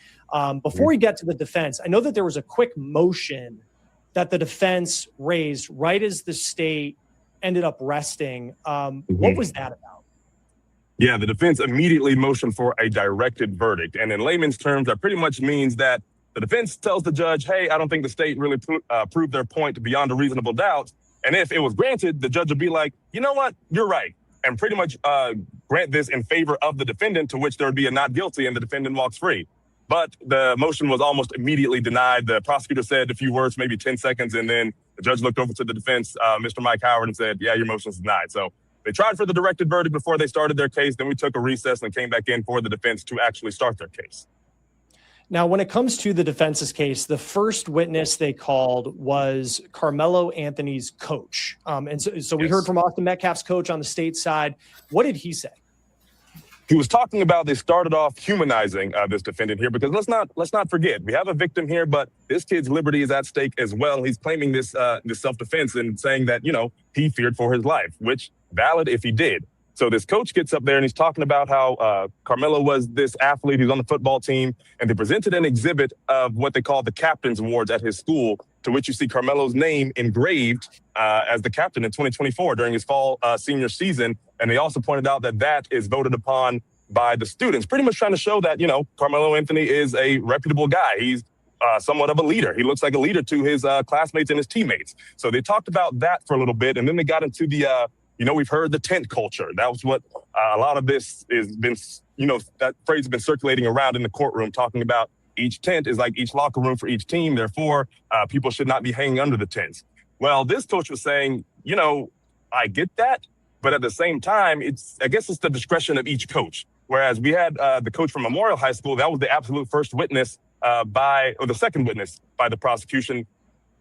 Before we get to the defense, I know that there was a quick motion that the defense raised right as the state ended up resting. What was that about? Yeah, the defense immediately motioned for a directed verdict. And in layman's terms, that pretty much means that the defense tells the judge, hey, I don't think the state really proved their point beyond a reasonable doubt. And if it was granted, the judge would be like, you know what, you're right. And pretty much grant this in favor of the defendant, to which there would be a not guilty and the defendant walks free. But the motion was almost immediately denied. The prosecutor said a few words, maybe 10 seconds, and then the judge looked over to the defense, Mr. Mike Howard, and said, yeah, your motion is denied. So they tried for the directed verdict before they started their case. Then we took a recess and came back in for the defense to actually start their case. Now, when it comes to the defense's case, the first witness they called was Karmelo Anthony's coach. And so we heard from Austin Metcalf's coach on the state side. What did he say? He was talking about, they started off humanizing this defendant here, because let's not forget, we have a victim here, but this kid's liberty is at stake as well. He's claiming this self-defense and saying that, he feared for his life, which valid if he did. So this coach gets up there and he's talking about how Karmelo was this athlete who's on the football team, and they presented an exhibit of what they call the Captain's Awards at his school, to which you see Karmelo's name engraved as the captain in 2024 during his fall senior season. And they also pointed out that is voted upon by the students, pretty much trying to show that, Karmelo Anthony is a reputable guy. He's somewhat of a leader. He looks like a leader to his classmates and his teammates. So they talked about that for a little bit. And then they got into the, we've heard the tent culture. That was what a lot of this has been, that phrase has been circulating around in the courtroom, talking about each tent is like each locker room for each team. Therefore, people should not be hanging under the tents. Well, this coach was saying, I get that. But at the same time, I guess it's the discretion of each coach. Whereas we had the coach from Memorial High School, that was the absolute first witness the second witness by the prosecution,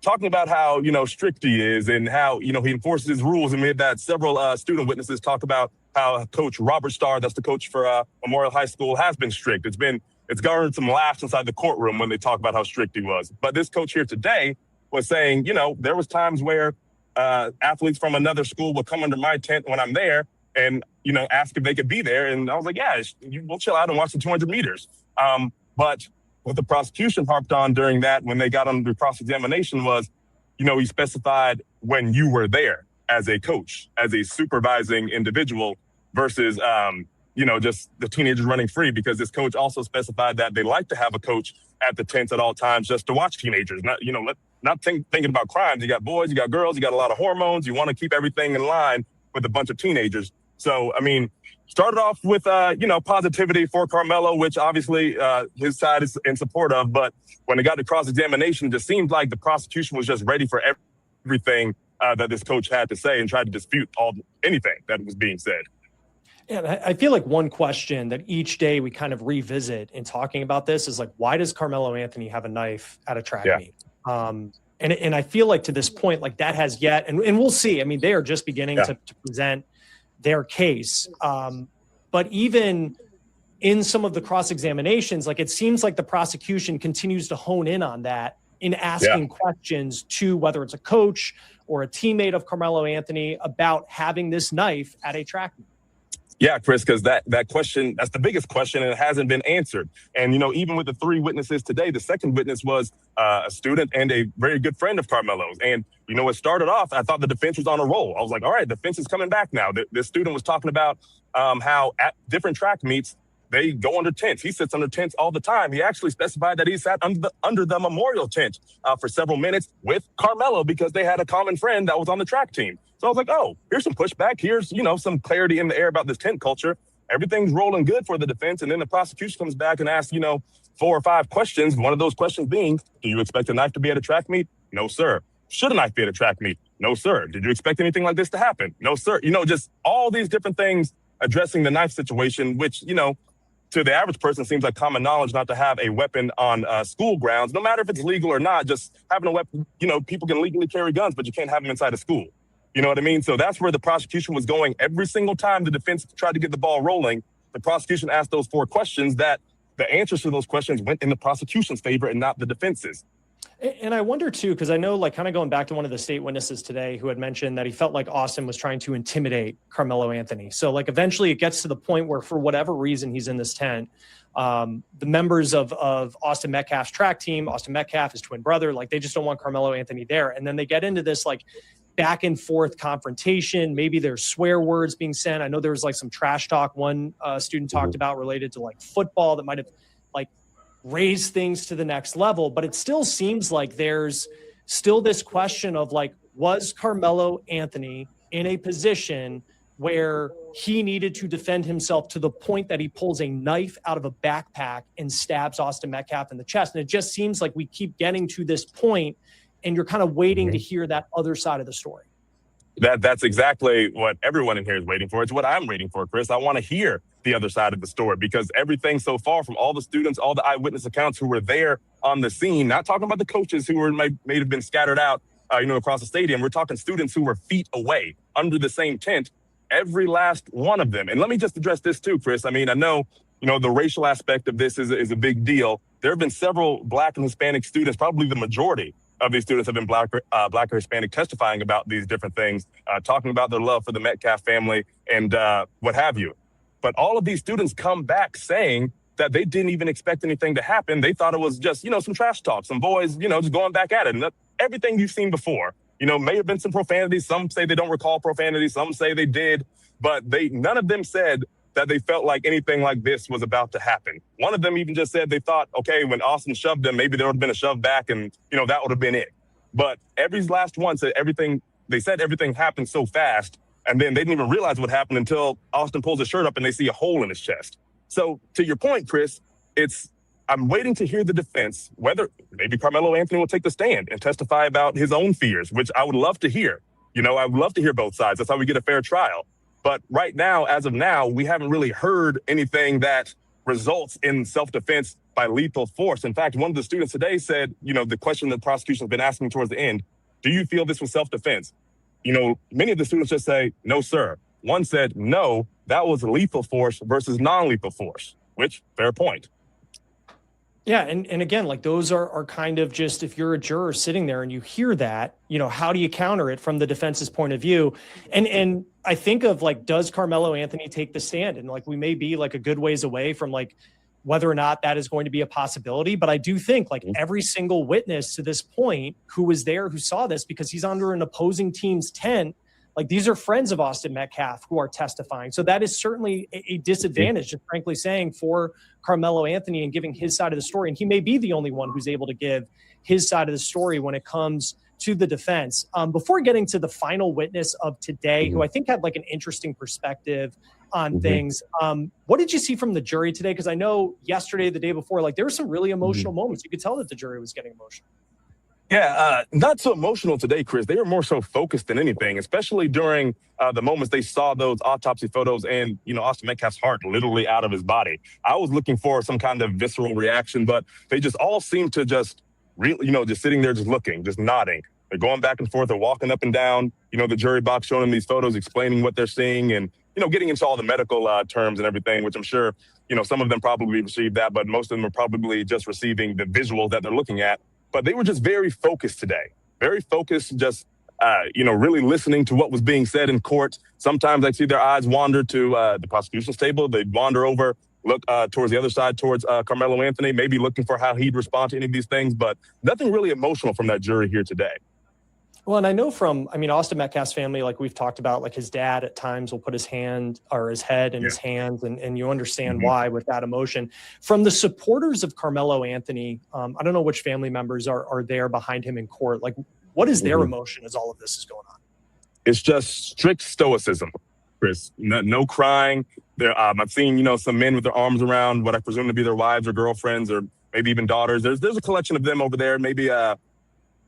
talking about how, strict he is and how, he enforces his rules. And we had that several student witnesses talk about how Coach Robert Starr, that's the coach for Memorial High School, has been strict. It's garnered some laughs inside the courtroom when they talk about how strict he was. But this coach here today was saying, there was times where athletes from another school would come under my tent when I'm there and, ask if they could be there. And I was like, yeah, we'll chill out and watch the 200 meters. But what the prosecution harped on during that, when they got under cross-examination, was, he specified when you were there as a coach, as a supervising individual versus, just the teenagers running free, because this coach also specified that they like to have a coach at the tents at all times just to watch teenagers, not thinking about crimes. You got boys, you got girls, you got a lot of hormones. You want to keep everything in line with a bunch of teenagers. So, started off with, positivity for Karmelo, which obviously his side is in support of. But when it got to cross-examination, it just seemed like the prosecution was just ready for everything that this coach had to say and tried to dispute anything that was being said. And I feel like one question that each day we kind of revisit in talking about this is like, why does Karmelo Anthony have a knife at a track meet? And I feel like to this point, like that has yet, and we'll see. They are just beginning to present their case. But even in some of the cross-examinations, like it seems like the prosecution continues to hone in on that in asking questions to whether it's a coach or a teammate of Karmelo Anthony about having this knife at a track meet? Yeah, Chris, because that question, that's the biggest question, and it hasn't been answered. And, even with the 3 witnesses today, the second witness was a student and a very good friend of Karmelo's. And, it started off, I thought the defense was on a roll. I was like, all right, the defense is coming back now. This student was talking about how at different track meets, they go under tents. He sits under tents all the time. He actually specified that he sat under the memorial tent for several minutes with Karmelo because they had a common friend that was on the track team. So I was like, oh, here's some pushback. Here's, some clarity in the air about this tent culture. Everything's rolling good for the defense. And then the prosecution comes back and asks, 4 or 5 questions. One of those questions being, do you expect a knife to be at a track meet? No, sir. Should a knife be at a track meet? No, sir. Did you expect anything like this to happen? No, sir. Just all these different things addressing the knife situation, which, to the average person seems like common knowledge not to have a weapon on school grounds, no matter if it's legal or not. Just having a weapon, people can legally carry guns, but you can't have them inside a school. You know what I mean? So that's where the prosecution was going. Every single time the defense tried to get the ball rolling, the prosecution asked those 4 questions that the answers to those questions went in the prosecution's favor and not the defense's. And I wonder too, because I know, kind of going back to one of the state witnesses today who had mentioned that he felt like Austin was trying to intimidate Karmelo Anthony. So eventually it gets to the point where for whatever reason he's in this tent. The members of Austin Metcalf's track team, Austin Metcalf, his twin brother, they just don't want Karmelo Anthony there. And then they get into this back and forth confrontation. Maybe there's swear words being sent. I know there was some trash talk one student talked about related to football that might have raised things to the next level. But it still seems like there's still this question of was Karmelo Anthony in a position where he needed to defend himself to the point that he pulls a knife out of a backpack and stabs Austin Metcalf in the chest? And it just seems like we keep getting to this point and you're kind of waiting to hear that other side of the story. That's exactly what everyone in here is waiting for. It's what I'm waiting for, Chris. I want to hear the other side of the story because everything so far from all the students, all the eyewitness accounts who were there on the scene, not talking about the coaches who may have been scattered out, across the stadium. We're talking students who were feet away under the same tent, every last one of them. And let me just address this too, Chris. I know, the racial aspect of this is a big deal. There have been several Black and Hispanic students, probably the majority of these students have been Black or Hispanic, testifying about these different things, talking about their love for the Metcalf family and what have you. But all of these students come back saying that they didn't even expect anything to happen. They thought it was just, some trash talk, some boys, just going back at it. And everything you've seen before, may have been some profanity. Some say they don't recall profanity. Some say they did. But none of them said that they felt like anything like this was about to happen. One of them even just said they thought, okay, when Austin shoved them, maybe there would have been a shove back and, that would have been it. But every last one said everything happened so fast. And then they didn't even realize what happened until Austin pulls his shirt up and they see a hole in his chest. So to your point, Chris, I'm waiting to hear the defense, whether maybe Karmelo Anthony will take the stand and testify about his own fears, which I would love to hear. I would love to hear both sides. That's how we get a fair trial. But right now, as of now, we haven't really heard anything that results in self-defense by lethal force. In fact, one of the students today said, the question the prosecution has been asking towards the end, do you feel this was self-defense? Many of the students just say, no, sir. One said, no, that was lethal force versus non-lethal force, which, fair point. Yeah. And again, those are kind of just, if you're a juror sitting there and you hear that, how do you counter it from the defense's point of view? And I think of does Karmelo Anthony take the stand? And we may be a good ways away from whether or not that is going to be a possibility. But I do think every single witness to this point who was there, who saw this, because he's under an opposing team's tent, these are friends of Austin Metcalf who are testifying. So that is certainly a disadvantage, just frankly saying, for Karmelo Anthony and giving his side of the story. And he may be the only one who's able to give his side of the story when it comes to the defense. Before getting to the final witness of today, who I think had an interesting perspective on things. What did you see from the jury today? Because I know yesterday, the day before, there were some really emotional moments. You could tell that the jury was getting emotional. Yeah, not so emotional today, Chris. They were more so focused than anything, especially during the moments they saw those autopsy photos and, Austin Metcalf's heart literally out of his body. I was looking for some kind of visceral reaction, but they just all seemed to just really, just sitting there, just looking, just nodding. They're going back and forth. They're walking up and down, the jury box, showing them these photos, explaining what they're seeing and, getting into all the medical terms and everything, which I'm sure, some of them probably received that, but most of them are probably just receiving the visuals that they're looking at. But they were just very focused today, very focused, just really listening to what was being said in court. Sometimes I see their eyes wander to the prosecution's table. They wander over, look towards the other side, towards Karmelo Anthony, maybe looking for how he'd respond to any of these things, but nothing really emotional from that jury here today. Well, and I know from, Austin Metcalf's family, like we've talked about, like his dad at times will put his hand or his head in his hands, and you understand why with that emotion. From the supporters of Karmelo Anthony, I don't know which family members are there behind him in court. Like, what is their emotion as all of this is going on? It's just strict stoicism, Chris. No crying. I've seen, some men with their arms around what I presume to be their wives or girlfriends or maybe even daughters. There's a collection of them over there, maybe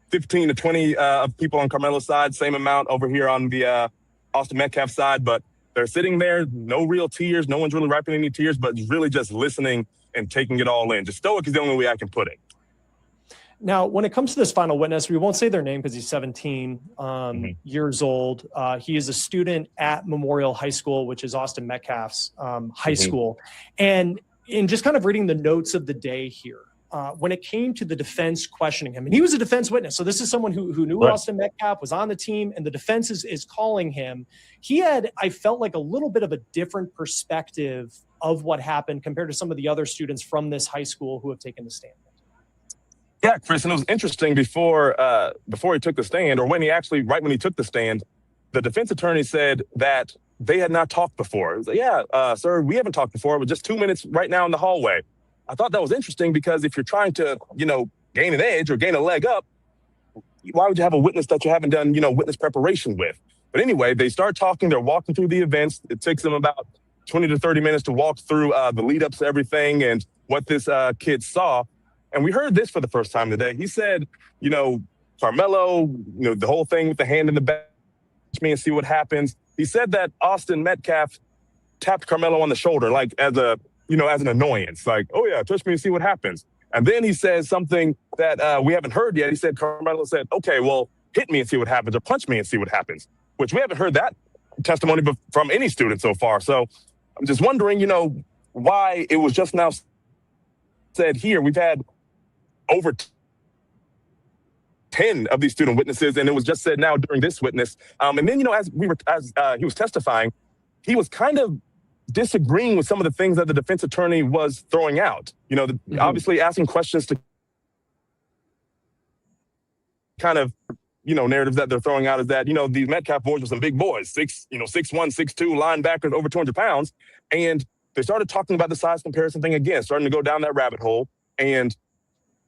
15 to 20 of people on Karmelo's side, same amount over here on the Austin Metcalf side, but they're sitting there, no real tears, no one's really wiping any tears, but really just listening and taking it all in. Just stoic is the only way I can put it. Now, when it comes to this final witness, we won't say their name because he's 17 years old. He is a student at Memorial High School, which is Austin Metcalf's high school. And in just kind of reading the notes of the day here, when it came to the defense questioning him, and he was a defense witness. So this is someone who knew Austin Metcalf, was on the team, and the defense is calling him. He had, I felt like, a little bit of a different perspective of what happened compared to some of the other students from this high school who have taken the stand. Yeah, Chris, and it was interesting before he took the stand, or when he took the stand, the defense attorney said that they had not talked before. It was like, sir, we haven't talked before, but just 2 minutes right now in the hallway. I thought that was interesting because if you're trying to, gain an edge or gain a leg up, why would you have a witness that you haven't done, witness preparation with? But anyway, they start talking. They're walking through the events. It takes them about 20 to 30 minutes to walk through the lead ups to everything and what this kid saw. And we heard this for the first time today. He said, Karmelo, the whole thing with the hand in the back, touch me and see what happens. He said that Austin Metcalf tapped Karmelo on the shoulder, like as an annoyance, like, oh yeah, touch me and see what happens. And then he says something that we haven't heard yet. He said, Karmelo said, okay, well, hit me and see what happens, or punch me and see what happens, which we haven't heard that testimony from any student so far. So I'm just wondering, why it was just now said here. We've had over 10 of these student witnesses, and it was just said now during this witness. And then, as he was testifying, he was kind of disagreeing with some of the things that the defense attorney was throwing out. Obviously asking questions to kind of, narratives that they're throwing out is that, these Metcalf boys were some big boys, 6'1", 6'2", linebackers, over 200 pounds. And they started talking about the size comparison thing again, starting to go down that rabbit hole. And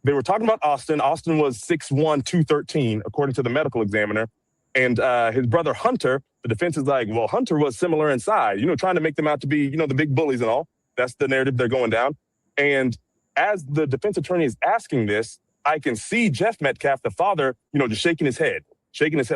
they were talking about Austin. Austin was 6'1", 213, according to the medical examiner. And his brother Hunter, the defense is like, well, Hunter was similar in size, trying to make them out to be, the big bullies and all. That's the narrative they're going down. And as the defense attorney is asking this, I can see Jeff Metcalf, the father, just shaking his head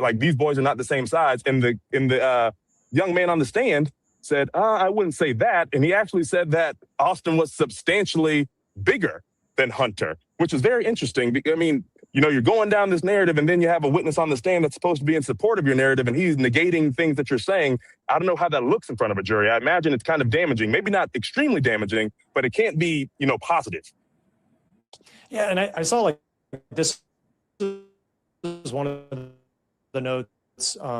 like these boys are not the same size. And the young man on the stand said, I wouldn't say that. And he actually said that Austin was substantially bigger than Hunter, which is very interesting. I mean, you're going down this narrative and then you have a witness on the stand that's supposed to be in support of your narrative and he's negating things that you're saying. I don't know how that looks in front of a jury. I imagine it's kind of damaging, maybe not extremely damaging, but it can't be, positive. Yeah, and I saw like this is one of the notes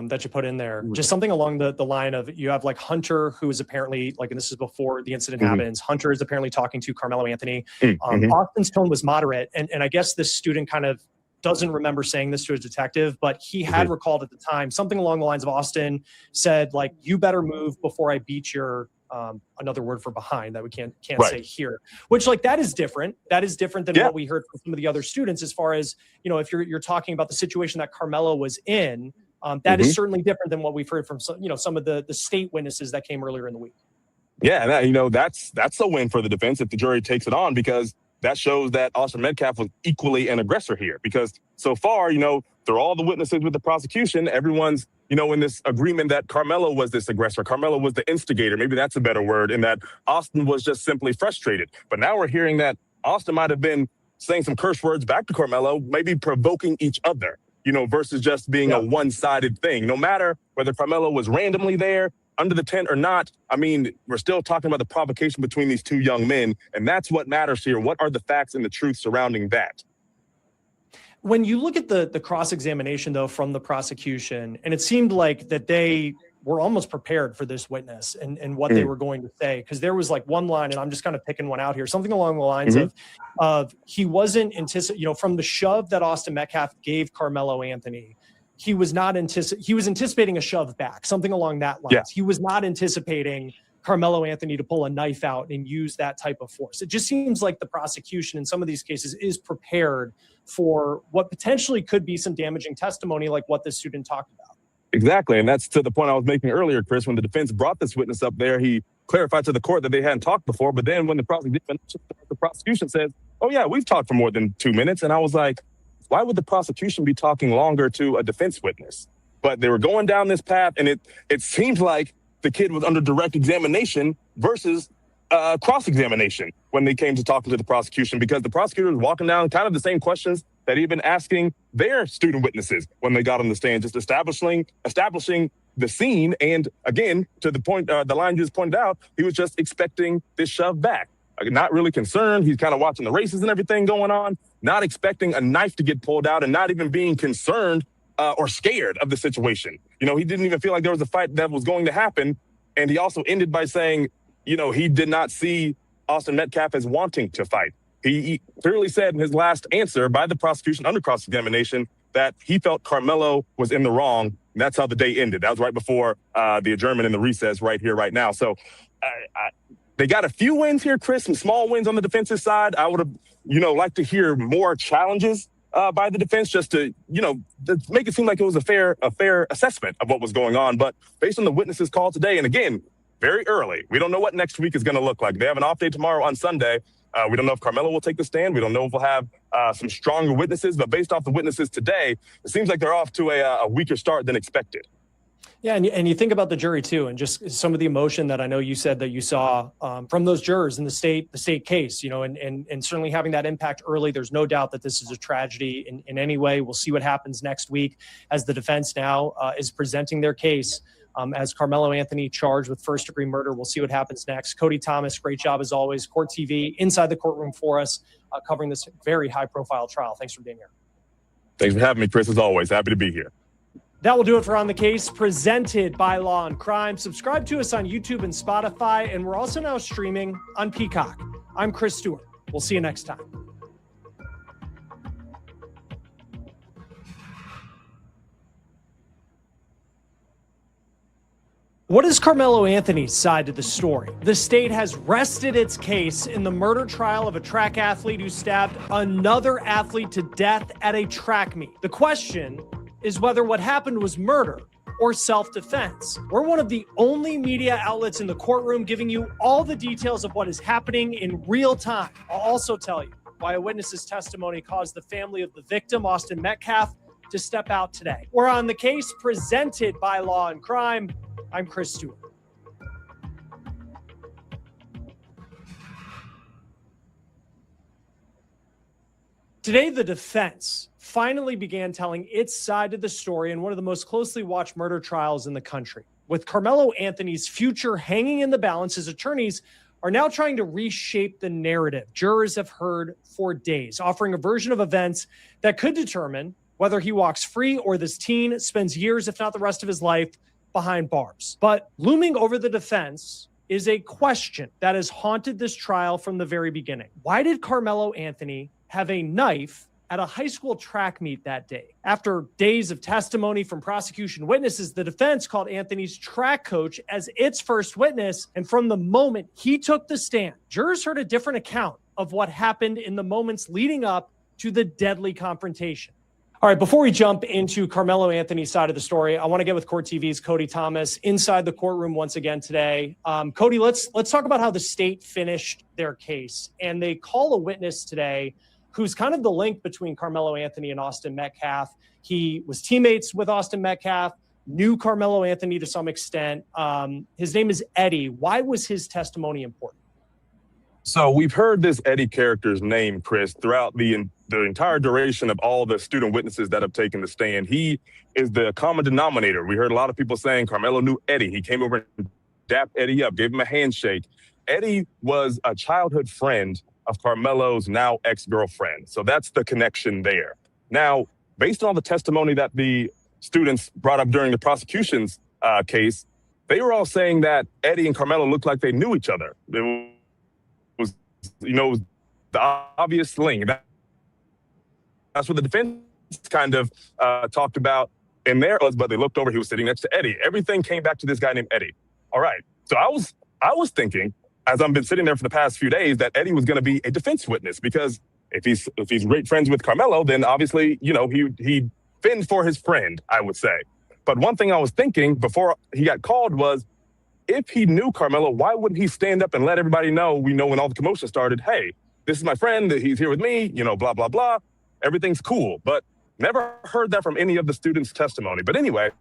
that you put in there, just something along the line of, you have like Hunter, who is apparently like, and this is before the incident happens, Hunter is apparently talking to Karmelo Anthony. Austin's tone was moderate. And I guess this student kind of doesn't remember saying this to his detective, but he had recalled at the time something along the lines of Austin said, like, you better move before I beat your, another word for behind that we can't say here, which like, that is different. That is different than what we heard from some of the other students, as far as, if you're talking about the situation that Karmelo was in. That is certainly different than what we've heard from some of the state witnesses that came earlier in the week. Yeah, that's a win for the defense if the jury takes it on, because that shows that Austin Metcalf was equally an aggressor here. Because so far, through all the witnesses with the prosecution, everyone's, in this agreement that Karmelo was this aggressor. Karmelo was the instigator. Maybe that's a better word, and that Austin was just simply frustrated. But now we're hearing that Austin might have been saying some curse words back to Karmelo, maybe provoking each other. Versus just being a one-sided thing. No matter whether Karmelo was randomly there, under the tent or not, I mean, we're still talking about the provocation between these two young men, and that's what matters here. What are the facts and the truth surrounding that? When you look at the cross-examination, though, from the prosecution, and it seemed like that they were almost prepared for this witness and what they were going to say, because there was like one line, and I'm just kind of picking one out here, something along the lines of he wasn't from the shove that Austin Metcalf gave Karmelo Anthony, he was anticipating a shove back, something along that lines. Yeah. He was not anticipating Karmelo Anthony to pull a knife out and use that type of force. It just seems like the prosecution in some of these cases is prepared for what potentially could be some damaging testimony like what this student talked about. Exactly. And that's to the point I was making earlier, Chris. When the defense brought this witness up there, he clarified to the court that they hadn't talked before. But then when the prosecution says, oh, yeah, we've talked for more than 2 minutes. And I was like, why would the prosecution be talking longer to a defense witness? But they were going down this path, and it seemed like the kid was under direct examination versus cross-examination when they came to talking to the prosecution, because the prosecutor was walking down kind of the same questions that he'd been asking their student witnesses when they got on the stand, just establishing the scene. And again, to the point, the line you just pointed out, he was just expecting this shove back. Not really concerned. He's kind of watching the races and everything going on, not expecting a knife to get pulled out, and not even being concerned or scared of the situation. You know, he didn't even feel like there was a fight that was going to happen. And he also ended by saying, you know, he did not see Austin Metcalf as wanting to fight. He clearly said in his last answer by the prosecution under cross-examination that he felt Karmelo was in the wrong. And that's how the day ended. That was right before the adjournment and the recess right here, right now. So they got a few wins here, Chris, some small wins on the defensive side. I would have, liked to hear more challenges by the defense, just to make it seem like it was a fair assessment of what was going on. But based on the witnesses called today, and again, very early, we don't know what next week is going to look like. They have an off day tomorrow on Sunday. We don't know if Karmelo will take the stand. We don't know if we'll have some stronger witnesses. But based off the witnesses today, it seems like they're off to a weaker start than expected. Yeah, and you think about the jury too, and just some of the emotion that I know you said that you saw from those jurors in the state case, and certainly having that impact early. There's no doubt that this is a tragedy in any way. We'll see what happens next week as the defense now is presenting their case as Karmelo Anthony charged with first-degree murder. We'll see what happens next. Cody Thomas, great job as always. Court TV inside the courtroom for us, covering this very high-profile trial. Thanks for being here. Thanks for having me, Chris. As always, happy to be here. That will do it for On the Case, presented by Law and Crime. Subscribe to us on YouTube and Spotify, and we're also now streaming on Peacock. I'm Chris Stewart. We'll see you next time. What is Karmelo Anthony's side to the story? The state has rested its case in the murder trial of a track athlete who stabbed another athlete to death at a track meet. The question is whether what happened was murder or self-defense. We're one of the only media outlets in the courtroom giving you all the details of what is happening in real time. I'll also tell you why a witness's testimony caused the family of the victim, Austin Metcalf, to step out today. We're On the Case, presented by Law and Crime. I'm Chris Stewart. Today, the defense finally began telling its side of the story in one of the most closely watched murder trials in the country. With Karmelo Anthony's future hanging in the balance, his attorneys are now trying to reshape the narrative jurors have heard for days, offering a version of events that could determine whether he walks free or this teen spends years, if not the rest of his life, behind bars. But looming over the defense is a question that has haunted this trial from the very beginning. Why did Karmelo Anthony have a knife at a high school track meet that day? After days of testimony from prosecution witnesses, the defense called Anthony's track coach as its first witness. And from the moment he took the stand, jurors heard a different account of what happened in the moments leading up to the deadly confrontation. All right, before we jump into Karmelo Anthony's side of the story, I want to get with Court TV's Cody Thomas inside the courtroom once again today. Cody, let's talk about how the state finished their case. And they call a witness today who's kind of the link between Karmelo Anthony and Austin Metcalf. He was teammates with Austin Metcalf, knew Karmelo Anthony to some extent. His name is Eddie. Why was his testimony important? So we've heard this Eddie character's name, Chris, throughout the entire duration of all the student witnesses that have taken the stand. He is the common denominator. We heard a lot of people saying Karmelo knew Eddie. He came over and dapped Eddie up, gave him a handshake. Eddie was a childhood friend of Karmelo's now ex-girlfriend. So that's the connection there. Now, based on all the testimony that the students brought up during the prosecution's case, they were all saying that Eddie and Karmelo looked like they knew each other. It was, the obvious link. That's what the defense kind of talked about in there was, but they looked over, he was sitting next to Eddie. Everything came back to this guy named Eddie. All right. So I was thinking, as I've been sitting there for the past few days, that Eddie was going to be a defense witness, because if he's great friends with Karmelo, then obviously, he'd fend for his friend, I would say. But one thing I was thinking before he got called was, if he knew Karmelo, why wouldn't he stand up and let everybody know, when all the commotion started, hey, this is my friend, he's here with me, blah, blah, blah. Everything's cool. But never heard that from any of the students' testimony. But anyway,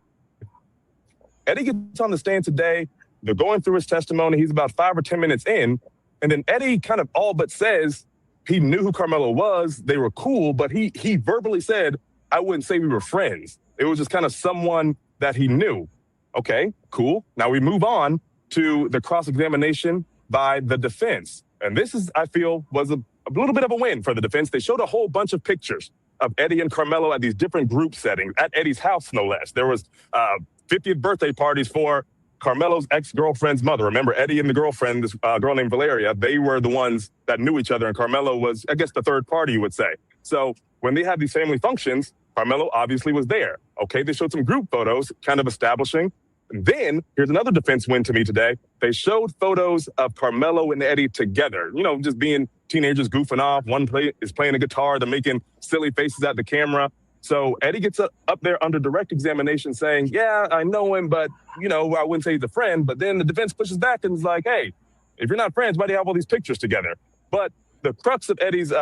Eddie gets on the stand today. They're going through his testimony. He's about 5 or 10 minutes in. And then Eddie kind of all but says he knew who Karmelo was. They were cool, but he verbally said, I wouldn't say we were friends. It was just kind of someone that he knew. Okay, cool. Now we move on to the cross-examination by the defense. And this is, I feel, was a little bit of a win for the defense. They showed a whole bunch of pictures of Eddie and Karmelo at these different group settings, at Eddie's house, no less. There was 50th birthday parties for Karmelo's ex-girlfriend's mother. Remember, Eddie and the girlfriend, this girl named Valeria, they were the ones that knew each other, and Karmelo was, I guess, the third party, you would say. So when they had these family functions, Karmelo obviously was there. Okay, they showed some group photos, kind of establishing. And then, here's another defense win to me today. They showed photos of Karmelo and Eddie together, just being teenagers goofing off. One is playing a guitar, they're making silly faces at the camera. So Eddie gets up there under direct examination saying, yeah, I know him, but, I wouldn't say he's a friend. But then the defense pushes back and is like, hey, if you're not friends, why do you have all these pictures together? But the crux of Eddie's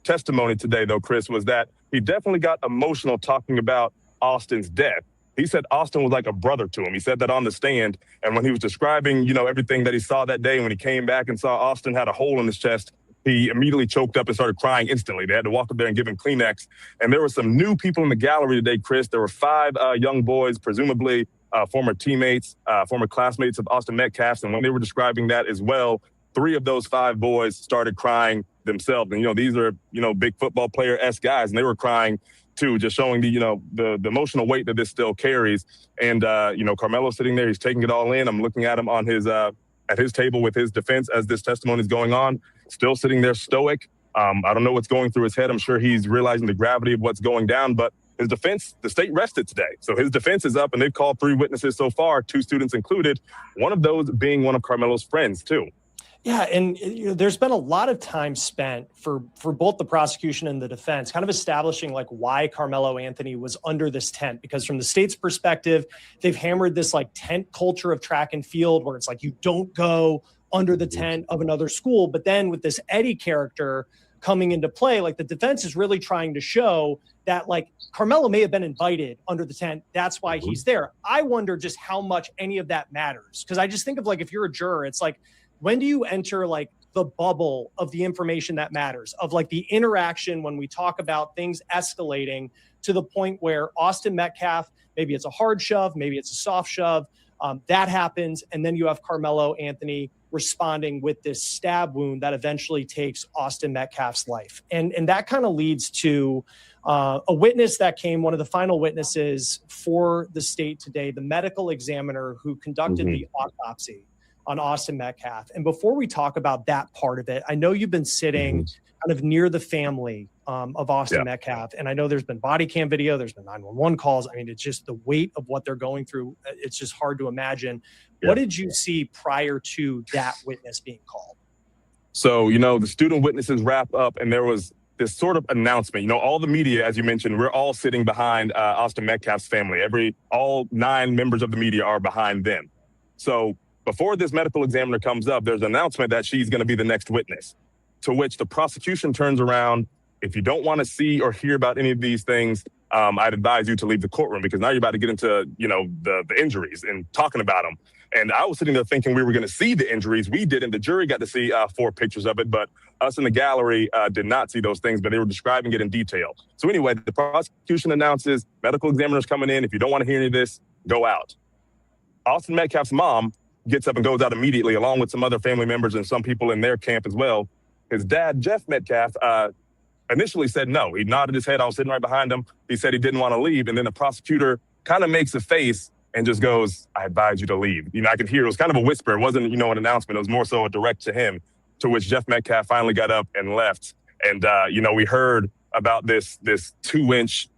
testimony today, though, Chris, was that he definitely got emotional talking about Austin's death. He said Austin was like a brother to him. He said that on the stand. And when he was describing, everything that he saw that day, when he came back and saw Austin had a hole in his chest, he immediately choked up and started crying instantly. They had to walk up there and give him Kleenex. And there were some new people in the gallery today, Chris. There were 5 young boys, presumably former teammates, former classmates of Austin Metcalf's. And when they were describing that as well, 3 of those 5 boys started crying themselves. And, these are, big football player-esque guys, and they were crying too, just showing the emotional weight that this still carries. And, Karmelo's sitting there, he's taking it all in. I'm looking at him on his, at his table with his defense as this testimony is going on, still sitting there stoic. I don't know what's going through his head. I'm sure he's realizing the gravity of what's going down, but his defense, the state rested today. So his defense is up, and they've called 3 witnesses so far, 2 students included, one of those being one of Karmelo's friends too. Yeah, and there's been a lot of time spent for both the prosecution and the defense kind of establishing like why Karmelo Anthony was under this tent, because from the state's perspective, they've hammered this like tent culture of track and field where it's like you don't go under the tent of another school. But then with this Eddie character coming into play, like the defense is really trying to show that like Karmelo may have been invited under the tent. That's why he's there. I wonder just how much any of that matters, because I just think of like if you're a juror, it's like, when do you enter like the bubble of the information that matters, of like the interaction when we talk about things escalating to the point where Austin Metcalf, maybe it's a hard shove, maybe it's a soft shove, that happens. And then you have Karmelo Anthony responding with this stab wound that eventually takes Austin Metcalf's life. And that kind of leads to a witness that came, one of the final witnesses for the state today, the medical examiner who conducted the autopsy on Austin Metcalf. And before we talk about that part of it, I know you've been sitting kind of near the family of Austin Metcalf. And I know there's been body cam video, there's been 911 calls. I mean, it's just the weight of what they're going through. It's just hard to imagine. What did you see prior to that witness being called? So, the student witnesses wrap up, and there was this sort of announcement. All the media, as you mentioned, we're all sitting behind Austin Metcalf's family. All 9 members of the media are behind them. So before this medical examiner comes up, there's an announcement that she's going to be the next witness, to which the prosecution turns around. If you don't want to see or hear about any of these things, I'd advise you to leave the courtroom, because now you're about to get into, the injuries and talking about them. And I was sitting there thinking we were going to see the injuries. We didn't. The jury got to see 4 pictures of it, but us in the gallery did not see those things, but they were describing it in detail. So anyway, the prosecution announces medical examiner's coming in. If you don't want to hear any of this, go out. Austin Metcalf's mom gets up and goes out immediately, along with some other family members and some people in their camp as well. His dad, Jeff Metcalf, initially said no. He nodded his head. I was sitting right behind him. He said he didn't want to leave. And then the prosecutor kind of makes a face and just goes, I advise you to leave. I could hear it was kind of a whisper. It wasn't, an announcement. It was more so a direct to him, to which Jeff Metcalf finally got up and left. And, we heard about this 2-inch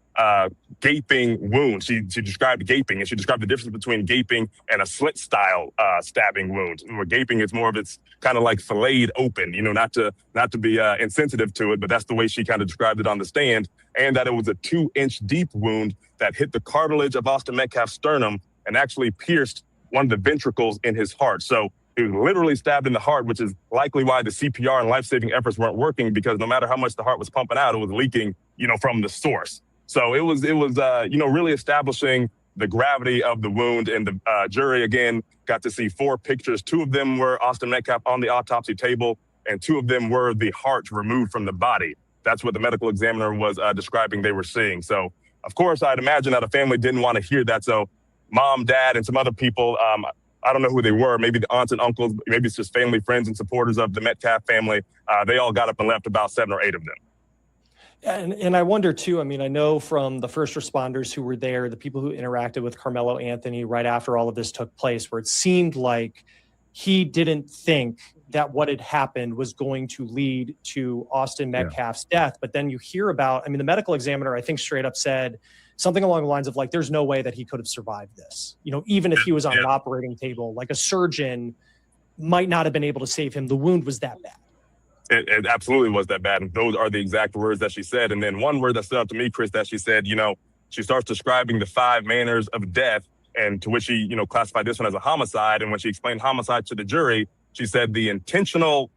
gaping wound. She described gaping, and she described the difference between gaping and a slit style stabbing wound. Where gaping is more of it's kind of like filleted open, not to be insensitive to it, but that's the way she kind of described it on the stand. And that it was a 2-inch deep wound that hit the cartilage of Austin Metcalf's sternum and actually pierced one of the ventricles in his heart. So he was literally stabbed in the heart, which is likely why the CPR and life-saving efforts weren't working, because no matter how much the heart was pumping out, it was leaking, from the source. So it was really establishing the gravity of the wound. And the jury, again, got to see 4 pictures. 2 of them were Austin Metcalf on the autopsy table, and 2 of them were the heart removed from the body. That's what the medical examiner was describing they were seeing. So, of course, I'd imagine that a family didn't want to hear that. So mom, dad, and some other people, I don't know who they were, maybe the aunts and uncles, maybe it's just family, friends, and supporters of the Metcalf family. They all got up and left, about 7 or 8 of them. And I wonder, too, I know from the first responders who were there, the people who interacted with Karmelo Anthony right after all of this took place, where it seemed like he didn't think that what had happened was going to lead to Austin Metcalf's death. But then you hear about, the medical examiner, I think, straight up said something along the lines of, like, there's no way that he could have survived this. Even if he was on an operating table, like a surgeon might not have been able to save him. The wound was that bad. It absolutely was that bad. And those are the exact words that she said. And then one word that stood out to me, Chris, that she said, she starts describing the 5 manners of death, and to which she, classified this one as a homicide. And when she explained homicide to the jury, she said the intentional,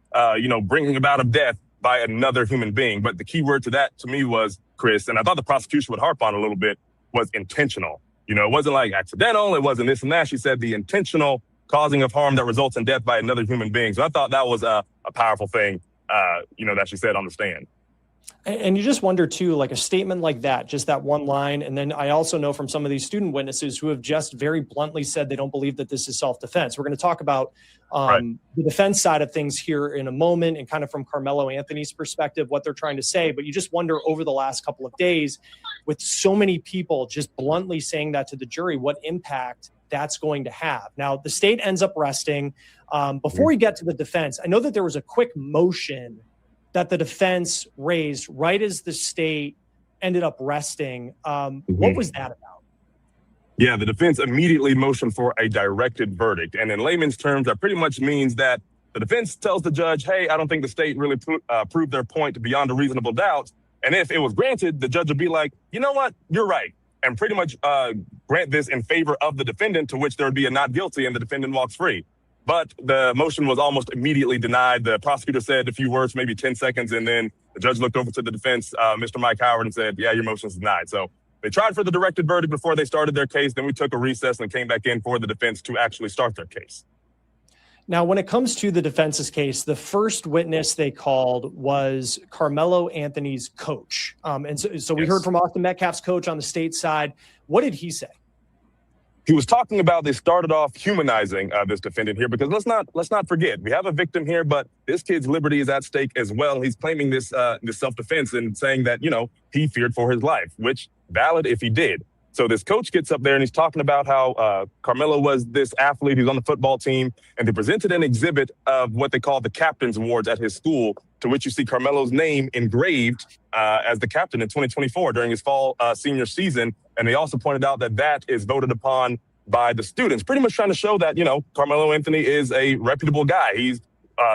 bringing about of death by another human being. But the key word to that, to me, was, Chris, and I thought the prosecution would harp on a little bit, was intentional. It wasn't like accidental. It wasn't this and that. She said the intentional causing of harm that results in death by another human being. So I thought that was a powerful thing, that she said on the stand. And you just wonder, too, like a statement like that, just that one line. And then I also know from some of these student witnesses who have just very bluntly said they don't believe that this is self-defense. We're going to talk about the defense side of things here in a moment, and kind of from Karmelo Anthony's perspective, what they're trying to say. But you just wonder, over the last couple of days, with so many people just bluntly saying that to the jury, what impact that's going to have. Now, the state ends up resting. Before we get to the defense, I know that there was a quick motion that the defense raised right as the state ended up resting. What was that about? Yeah, the defense immediately motioned for a directed verdict. And in layman's terms, that pretty much means that the defense tells the judge, hey, I don't think the state really proved their point beyond a reasonable doubt. And if it was granted, the judge would be like, you know what, you're right. And pretty much grant this in favor of the defendant, to which there would be a not guilty and the defendant walks free. But the motion was almost immediately denied. The prosecutor said a few words, maybe 10 seconds, and then the judge looked over to the defense, Mr. Mike Howard, and said, yeah, your motion's denied. So they tried for the directed verdict before they started their case. Then we took a recess and came back in for the defense to actually start their case. Now, when it comes to the defense's case, the first witness they called was Karmelo Anthony's coach. And so we heard from Austin Metcalf's coach on the state side. What did he say? He was talking about, they started off humanizing this defendant here, because let's not forget, we have a victim here, but this kid's liberty is at stake as well. He's claiming this self-defense and saying that, he feared for his life, which valid if he did. So this coach gets up there and he's talking about how Karmelo was this athlete. He's on the football team, and they presented an exhibit of what they call the captain's awards at his school, to which you see Karmelo's name engraved as the captain in 2024 during his fall senior season. And they also pointed out that is voted upon by the students, pretty much trying to show that, Karmelo Anthony is a reputable guy. He's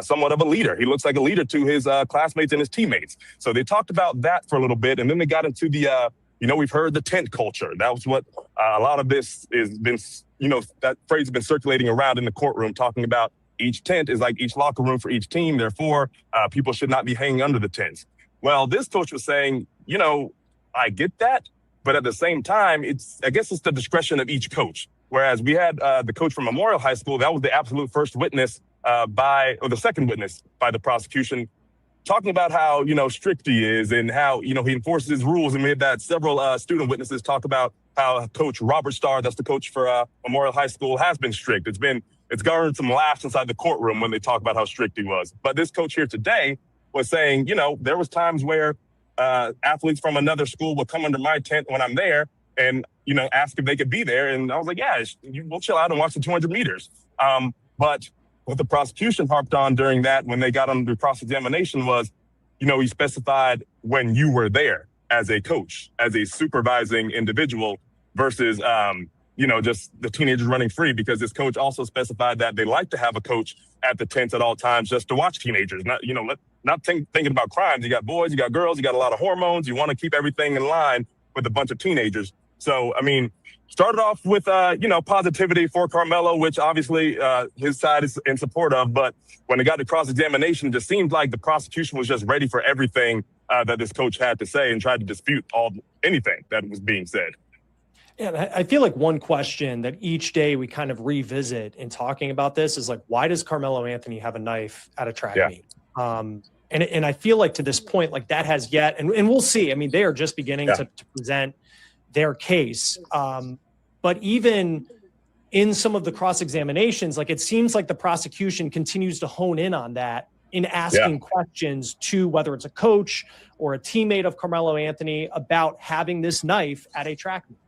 somewhat of a leader. He looks like a leader to his classmates and his teammates. So they talked about that for a little bit. And then they got into the, we've heard the tent culture. That was what a lot of this has been, that phrase has been circulating around in the courtroom, talking about each tent is like each locker room for each team. Therefore, people should not be hanging under the tents. Well, this coach was saying, I get that. But at the same time, I guess it's the discretion of each coach. Whereas we had the coach from Memorial High School, that was the absolute first witness or the second witness by the prosecution, talking about how, strict he is and how, he enforces his rules. And we had that several student witnesses talk about how Coach Robert Starr, that's the coach for Memorial High School, has been strict. It's garnered some laughs inside the courtroom when they talk about how strict he was. But this coach here today was saying, there was times where athletes from another school will come under my tent when I'm there and, ask if they could be there. And I was like, yeah, we'll chill out and watch the 200 meters. But what the prosecution harped on during that, when they got under cross-examination, was, he specified when you were there as a coach, as a supervising individual versus, just the teenagers running free, because this coach also specified that they like to have a coach at the tents at all times just to watch teenagers, not thinking about crimes. You got boys, you got girls, you got a lot of hormones. You want to keep everything in line with a bunch of teenagers. So, started off with, positivity for Karmelo, which obviously his side is in support of. But when it got to cross-examination, it just seemed like the prosecution was just ready for everything that this coach had to say and tried to dispute anything that was being said. Yeah, I feel like one question that each day we kind of revisit in talking about this is like, why does Karmelo Anthony have a knife at a track meet? And I feel like to this point, like that has yet, and we'll see. They are just beginning to present their case. But even in some of the cross-examinations, like it seems like the prosecution continues to hone in on that in asking questions to whether it's a coach or a teammate of Karmelo Anthony about having this knife at a track meet.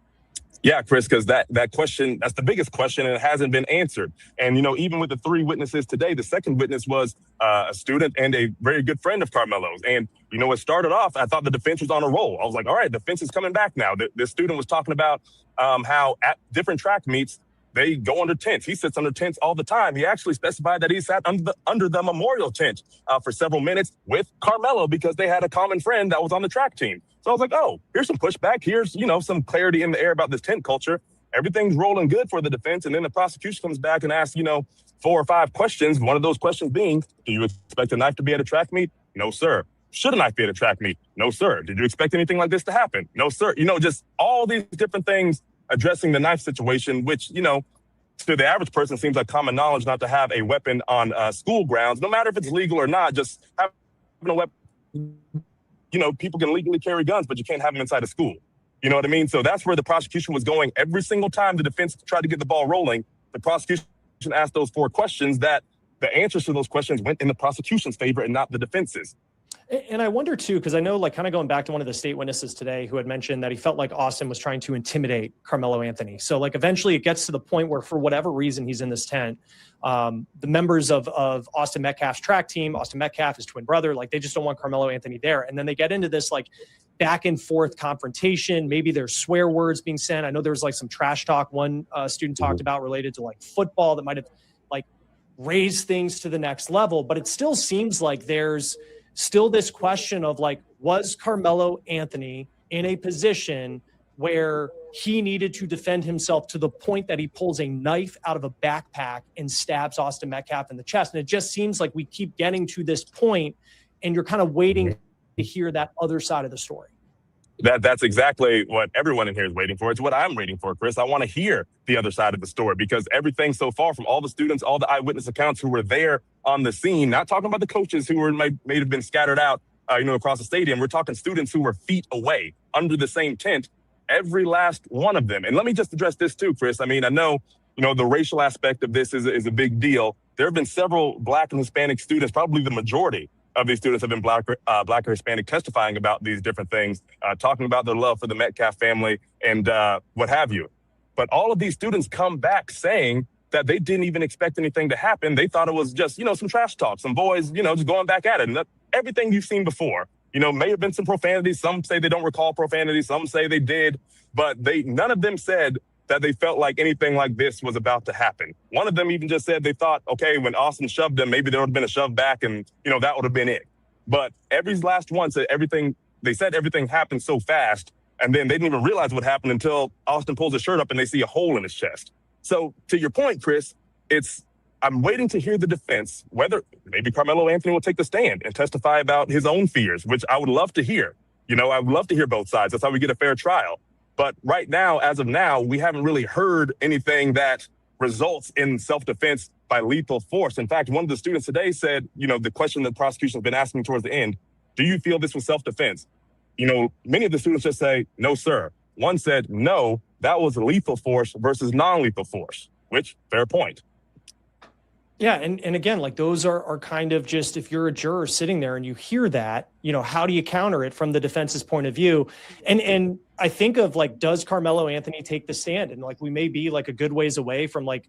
Yeah, Chris, because that question, that's the biggest question, and it hasn't been answered. And, even with the 3 witnesses today, the second witness was a student and a very good friend of Karmelo's. And, it started off, I thought the defense was on a roll. I was like, all right, the defense is coming back now. The student was talking about how at different track meets, they go under tents. He sits under tents all the time. He actually specified that he sat under the memorial tent for several minutes with Karmelo because they had a common friend that was on the track team. So I was like, oh, here's some pushback. Here's, some clarity in the air about this tent culture. Everything's rolling good for the defense. And then the prosecution comes back and asks, 4 or 5 questions. One of those questions being, do you expect a knife to be at a track meet? No, sir. Should a knife be at a track meet? No, sir. Did you expect anything like this to happen? No, sir. Just all these different things addressing the knife situation, which, to the average person seems like common knowledge not to have a weapon on school grounds, no matter if it's legal or not. Just having a weapon, people can legally carry guns, but you can't have them inside a school. You know what I mean? So that's where the prosecution was going. Every single time the defense tried to get the ball rolling, the prosecution asked those 4 questions that the answers to those questions went in the prosecution's favor and not the defense's. And I wonder too, because I know, like, kind of going back to one of the state witnesses today who had mentioned that he felt like Austin was trying to intimidate Karmelo Anthony. So like eventually it gets to the point where for whatever reason he's in this tent, the members of Austin Metcalf's track team, Austin Metcalf, his twin brother, like they just don't want Karmelo Anthony there. And then they get into this like back and forth confrontation. Maybe there's swear words being sent. I know there was like some trash talk one student talked about related to like football that might have like raised things to the next level. But it still seems like there's still this question of like, was Karmelo Anthony in a position where he needed to defend himself to the point that he pulls a knife out of a backpack and stabs Austin Metcalf in the chest? And it just seems like we keep getting to this point and you're kind of waiting to hear that other side of the story. That's exactly what everyone in here is waiting for. It's what I'm waiting for, Chris. I want to hear the other side of the story because everything so far from all the students, all the eyewitness accounts who were there on the scene, not talking about the coaches who may have been scattered out, across the stadium. We're talking students who were feet away under the same tent, every last one of them. And let me just address this too, Chris. I know, the racial aspect of this is a big deal. There have been several Black and Hispanic students, probably the majority of these students have been Black or Hispanic, testifying about these different things, talking about their love for the Metcalf family and what have you. But all of these students come back saying that they didn't even expect anything to happen. They thought it was just, some trash talk, some boys, just going back at it. And everything you've seen before, may have been some profanity. Some say they don't recall profanity. Some say they did. But none of them said that they felt like anything like this was about to happen. One of them even just said they thought, okay, when Austin shoved them, maybe there would have been a shove back and, that would have been it. But every last one said everything happened so fast. And then they didn't even realize what happened until Austin pulls his shirt up and they see a hole in his chest. So to your point, Chris, I'm waiting to hear the defense, whether maybe Karmelo Anthony will take the stand and testify about his own fears, which I would love to hear. I would love to hear both sides. That's how we get a fair trial. But right now, as of now, we haven't really heard anything that results in self-defense by lethal force. In fact, one of the students today said, the question that the prosecution has been asking towards the end, do you feel this was self-defense? Many of the students just say, no, sir. One said, no, that was lethal force versus non-lethal force, which, fair point. Yeah. And again, like those are kind of just, if you're a juror sitting there and you hear that, how do you counter it from the defense's point of view? And I think of like, does Karmelo Anthony take the stand? And like, we may be like a good ways away from like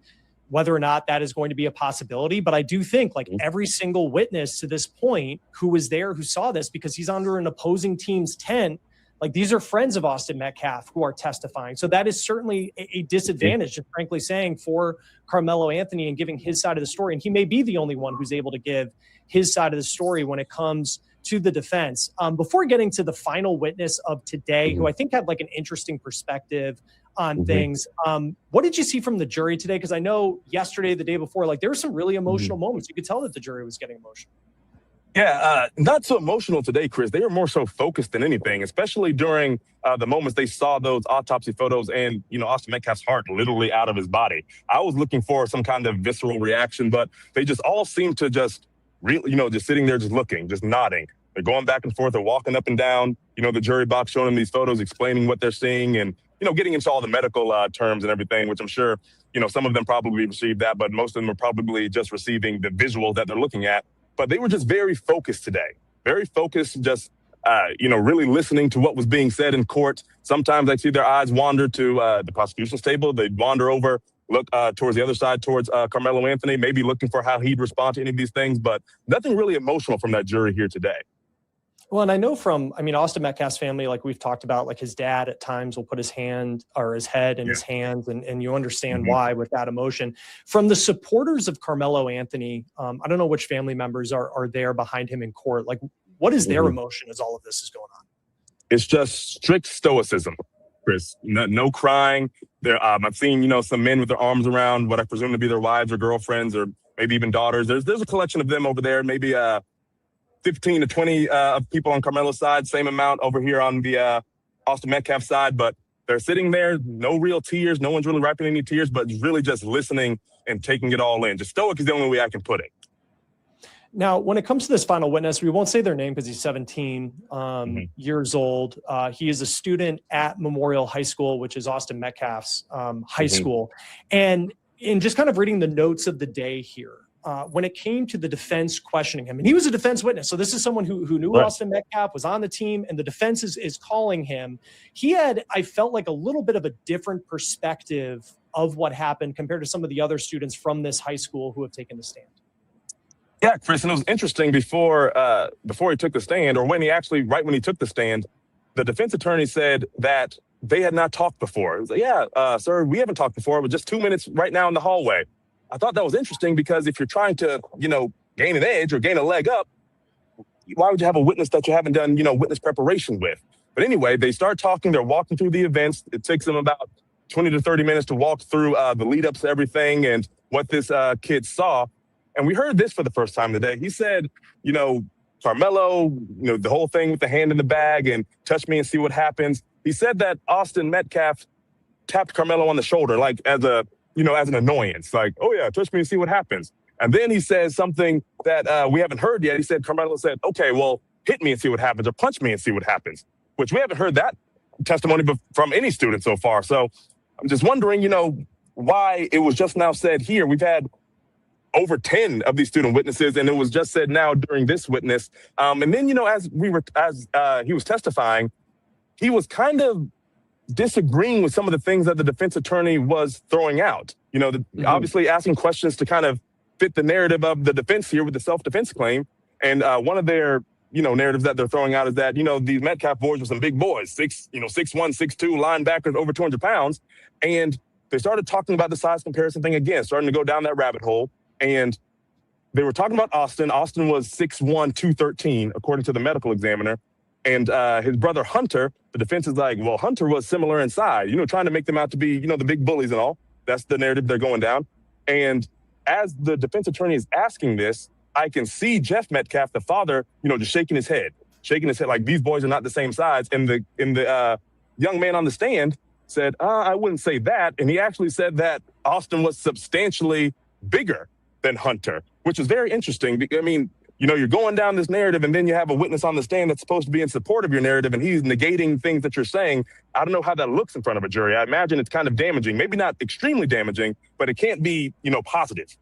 whether or not that is going to be a possibility. But I do think like every single witness to this point who was there, who saw this, because he's under an opposing team's tent, like these are friends of Austin Metcalf who are testifying. So that is certainly a disadvantage, just frankly saying, for Karmelo Anthony and giving his side of the story. And he may be the only one who's able to give his side of the story when it comes to the defense. Before getting to the final witness of today, who I think had like an interesting perspective on things. What did you see from the jury today? Because I know yesterday, the day before, like there were some really emotional moments. You could tell that the jury was getting emotional. Yeah, not so emotional today, Chris. They were more so focused than anything, especially during the moments they saw those autopsy photos and, Austin Metcalf's heart literally out of his body. I was looking for some kind of visceral reaction, but they just all seemed to just really, just sitting there, just looking, just nodding. They're going back and forth. They're walking up and down, the jury box, showing them these photos, explaining what they're seeing and, getting into all the medical terms and everything, which I'm sure, some of them probably received that, but most of them are probably just receiving the visual that they're looking at. But they were just very focused today, very focused, just, really listening to what was being said in court. Sometimes I see their eyes wander to the prosecution's table. They wander over, look towards the other side, towards Karmelo Anthony, maybe looking for how he'd respond to any of these things, but nothing really emotional from that jury here today. Well, and I know from, Austin Metcalf's family, like we've talked about, like his dad at times will put his hand or his head in his hands, and you understand why with that emotion. From the supporters of Karmelo Anthony, I don't know which family members are there behind him in court. Like, what is their emotion as all of this is going on? It's just strict stoicism, Chris. No crying. I've seen, some men with their arms around what I presume to be their wives or girlfriends or maybe even daughters. There's a collection of them over there, maybe 15 to 20 of people on Karmelo's side, same amount over here on the Austin Metcalf side, but they're sitting there, no real tears, no one's really wiping any tears, but really just listening and taking it all in. Just stoic is the only way I can put it. Now, when it comes to this final witness, we won't say their name because he's 17 years old. He is a student at Memorial High School, which is Austin Metcalf's high school. And in just kind of reading the notes of the day here, when it came to the defense questioning him, and he was a defense witness. So this is someone who knew Austin Metcalf, was on the team, and the defense is calling him. He had, I felt like, a little bit of a different perspective of what happened compared to some of the other students from this high school who have taken the stand. Yeah, Chris, and it was interesting before he took the stand, or when he took the stand, the defense attorney said that they had not talked before. It was like, sir, we haven't talked before, but just 2 minutes right now in the hallway. I thought that was interesting because if you're trying to, gain an edge or gain a leg up, why would you have a witness that you haven't done, witness preparation with? But anyway, they start talking. They're walking through the events. It takes them about 20 to 30 minutes to walk through the lead ups to everything and what this kid saw. And we heard this for the first time today. He said, Karmelo, the whole thing with the hand in the bag and touch me and see what happens. He said that Austin Metcalf tapped Karmelo on the shoulder, like as an annoyance, like, oh yeah, touch me and see what happens. And then he says something that we haven't heard yet. He said, Karmelo said, okay, well, hit me and see what happens, or punch me and see what happens, which we haven't heard that testimony from any student so far. So I'm just wondering, why it was just now said here. We've had over 10 of these student witnesses, and it was just said now during this witness. And then, as he was testifying, he was kind of disagreeing with some of the things that the defense attorney was throwing out. Obviously asking questions to kind of fit the narrative of the defense here with the self-defense claim. And one of their, narratives that they're throwing out is that, these Metcalf boys were some big boys, 6'1", 6'2", linebackers, over 200 pounds. And they started talking about the size comparison thing again, starting to go down that rabbit hole. And they were talking about Austin. Austin was 6'1", 213, according to the medical examiner. And his brother Hunter, the defense is like, well, Hunter was similar in size, trying to make them out to be, the big bullies and all. That's the narrative they're going down. And as the defense attorney is asking this, I can see Jeff Metcalf, the father, just shaking his head like these boys are not the same size. And the young man on the stand said, I wouldn't say that. And he actually said that Austin was substantially bigger than Hunter, which is very interesting. I mean, you're going down this narrative and then you have a witness on the stand that's supposed to be in support of your narrative and he's negating things that you're saying. I don't know how that looks in front of a jury. I imagine it's kind of damaging, maybe not extremely damaging, but it can't be, positive.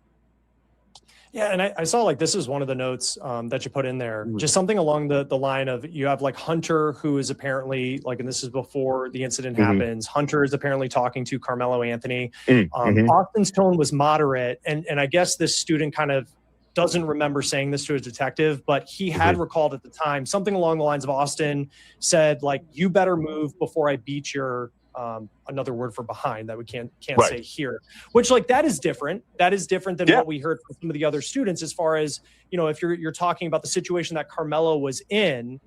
Yeah, and I saw like this is one of the notes that you put in there, just something along the line of you have like Hunter, who is apparently like, and this is before the incident happens. Hunter is apparently talking to Karmelo Anthony. Austin's tone was moderate, and I guess this student kind of doesn't remember saying this to his detective, but he had recalled at the time something along the lines of Austin said like, "You better move before I beat your." Another word for behind that we can't say here, which like that is different. That is different than what we heard from some of the other students. As far as if you're talking about the situation that Karmelo was in,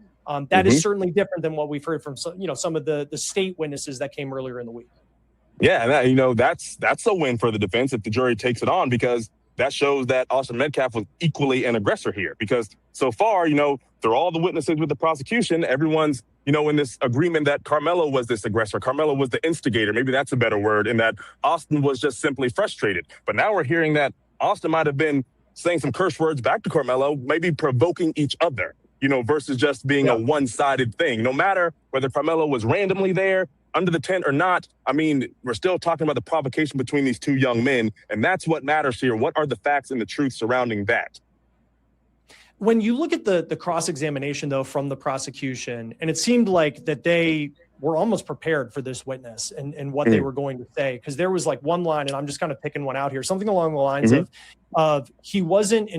that is certainly different than what we've heard from some of the state witnesses that came earlier in the week. Yeah, and that's a win for the defense if the jury takes it on, because that shows that Austin Metcalf was equally an aggressor here. Because so far, through all the witnesses with the prosecution, everyone's in this agreement that Karmelo was this aggressor. Karmelo was the instigator. Maybe that's a better word, and that Austin was just simply frustrated. But now we're hearing that Austin might have been saying some curse words back to Karmelo, maybe provoking each other, versus just being a one-sided thing. No matter whether Karmelo was randomly there, under the tent or not, I mean, we're still talking about the provocation between these two young men, and that's what matters here. What are the facts and the truth surrounding that? When you look at the cross-examination, though, from the prosecution, and it seemed like that they were almost prepared for this witness and what they were going to say, because there was like one line, and I'm just kind of picking one out here, something along the lines of he wasn't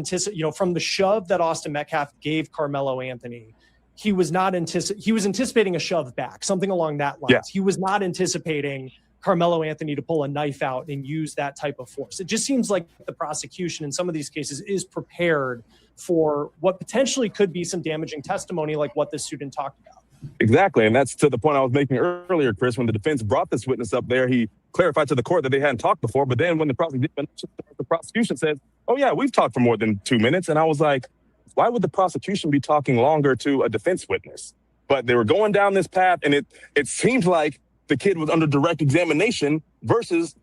from the shove that Austin Metcalf gave Karmelo Anthony, he was anticipating a shove back, something along that line. Yeah. He was not anticipating Karmelo Anthony to pull a knife out and use that type of force. It just seems like the prosecution in some of these cases is prepared for what potentially could be some damaging testimony like what this student talked about. Exactly. And that's to the point I was making earlier, Chris. When the defense brought this witness up there, he clarified to the court that they hadn't talked before. But then when the prosecution said, "Oh, yeah, we've talked for more than 2 minutes." And I was like, why would the prosecution be talking longer to a defense witness? But they were going down this path, and it seemed like the kid was under direct examination versus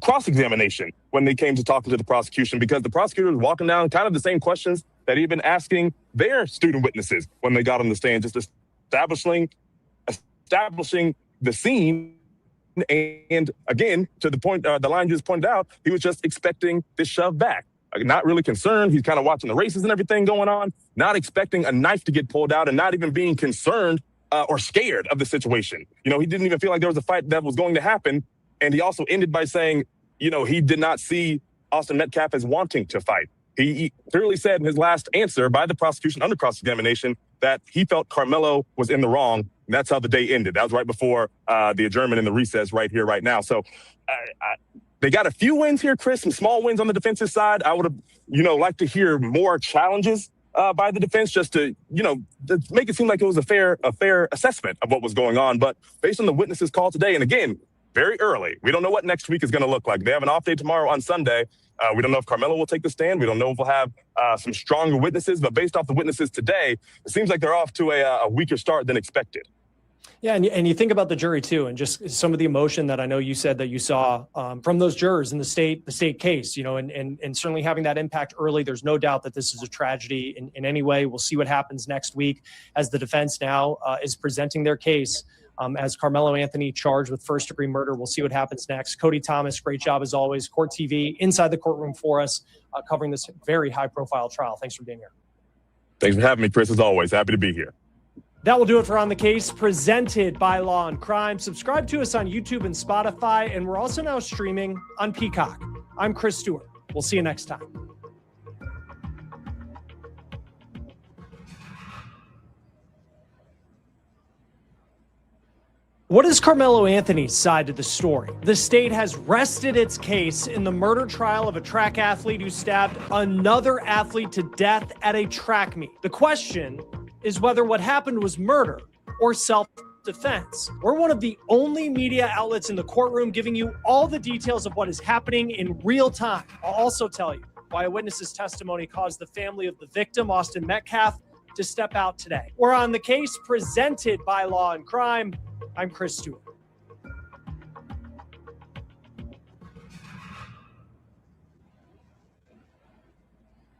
cross-examination when they came to talking to the prosecution, because the prosecutor was walking down kind of the same questions that he'd been asking their student witnesses when they got on the stand, just establishing the scene. And again, to the point, the line you just pointed out, he was just expecting this shove back. Not really concerned. He's kind of watching the races and everything going on, not expecting a knife to get pulled out, and not even being concerned or scared of the situation. He didn't even feel like there was a fight that was going to happen. And he also ended by saying, he did not see Austin Metcalf as wanting to fight. He clearly said in his last answer by the prosecution under cross-examination that he felt Karmelo was in the wrong. And that's how the day ended. That was right before the adjournment and the recess right here, right now. So they got a few wins here, Chris, some small wins on the defensive side. I would have, liked to hear more challenges by the defense, just to make it seem like it was a fair assessment of what was going on. But based on the witnesses called today, and again, very early, we don't know what next week is going to look like. They have an off day tomorrow on Sunday. We don't know if Karmelo will take the stand. We don't know if we'll have some stronger witnesses. But based off the witnesses today, it seems like they're off to a weaker start than expected. Yeah, and you think about the jury too, and just some of the emotion that I know you said that you saw from those jurors in the state case, and certainly having that impact early. There's no doubt that this is a tragedy in any way. We'll see what happens next week as the defense now is presenting their case as Karmelo Anthony charged with first-degree murder. We'll see what happens next. Cody Thomas, great job as always. Court TV inside the courtroom for us, covering this very high-profile trial. Thanks for being here. Thanks for having me, Chris. As always, happy to be here. That will do it for On the Case, presented by Law and Crime. Subscribe to us on YouTube and Spotify, and we're also now streaming on Peacock. I'm Chris Stewart. We'll see you next time. What is Karmelo Anthony's side to the story? The state has rested its case in the murder trial of a track athlete who stabbed another athlete to death at a track meet. The question is whether what happened was murder or self-defense. We're one of the only media outlets in the courtroom giving you all the details of what is happening in real time. I'll also tell you why a witness's testimony caused the family of the victim, Austin Metcalf, to step out today. We're On the Case, presented by Law and Crime. I'm Chris Stewart.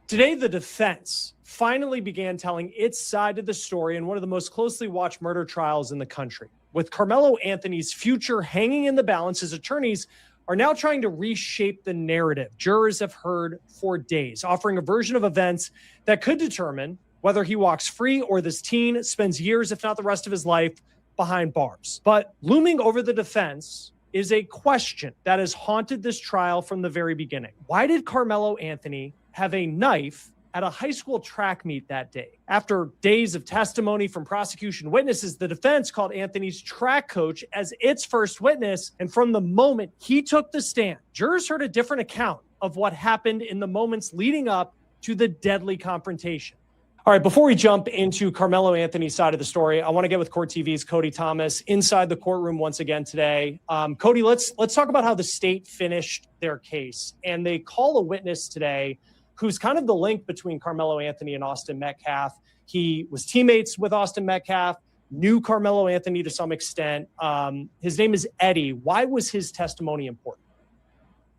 Today, the defense finally began telling its side of the story in one of the most closely watched murder trials in the country. With Karmelo Anthony's future hanging in the balance, his attorneys are now trying to reshape the narrative jurors have heard for days, offering a version of events that could determine whether he walks free or this teen spends years, if not the rest of his life, behind bars. But looming over the defense is a question that has haunted this trial from the very beginning. Why did Karmelo Anthony have a knife at a high school track meet that day? After days of testimony from prosecution witnesses, the defense called Anthony's track coach as its first witness. And from the moment he took the stand, jurors heard a different account of what happened in the moments leading up to the deadly confrontation. All right, before we jump into Karmelo Anthony's side of the story, I want to get with Court TV's Cody Thomas inside the courtroom once again today. Cody, let's talk about how the state finished their case. And they call a witness today who's kind of the link between Karmelo Anthony and Austin Metcalf. He was teammates with Austin Metcalf, knew Karmelo Anthony to some extent. His name is Eddie. Why was his testimony important?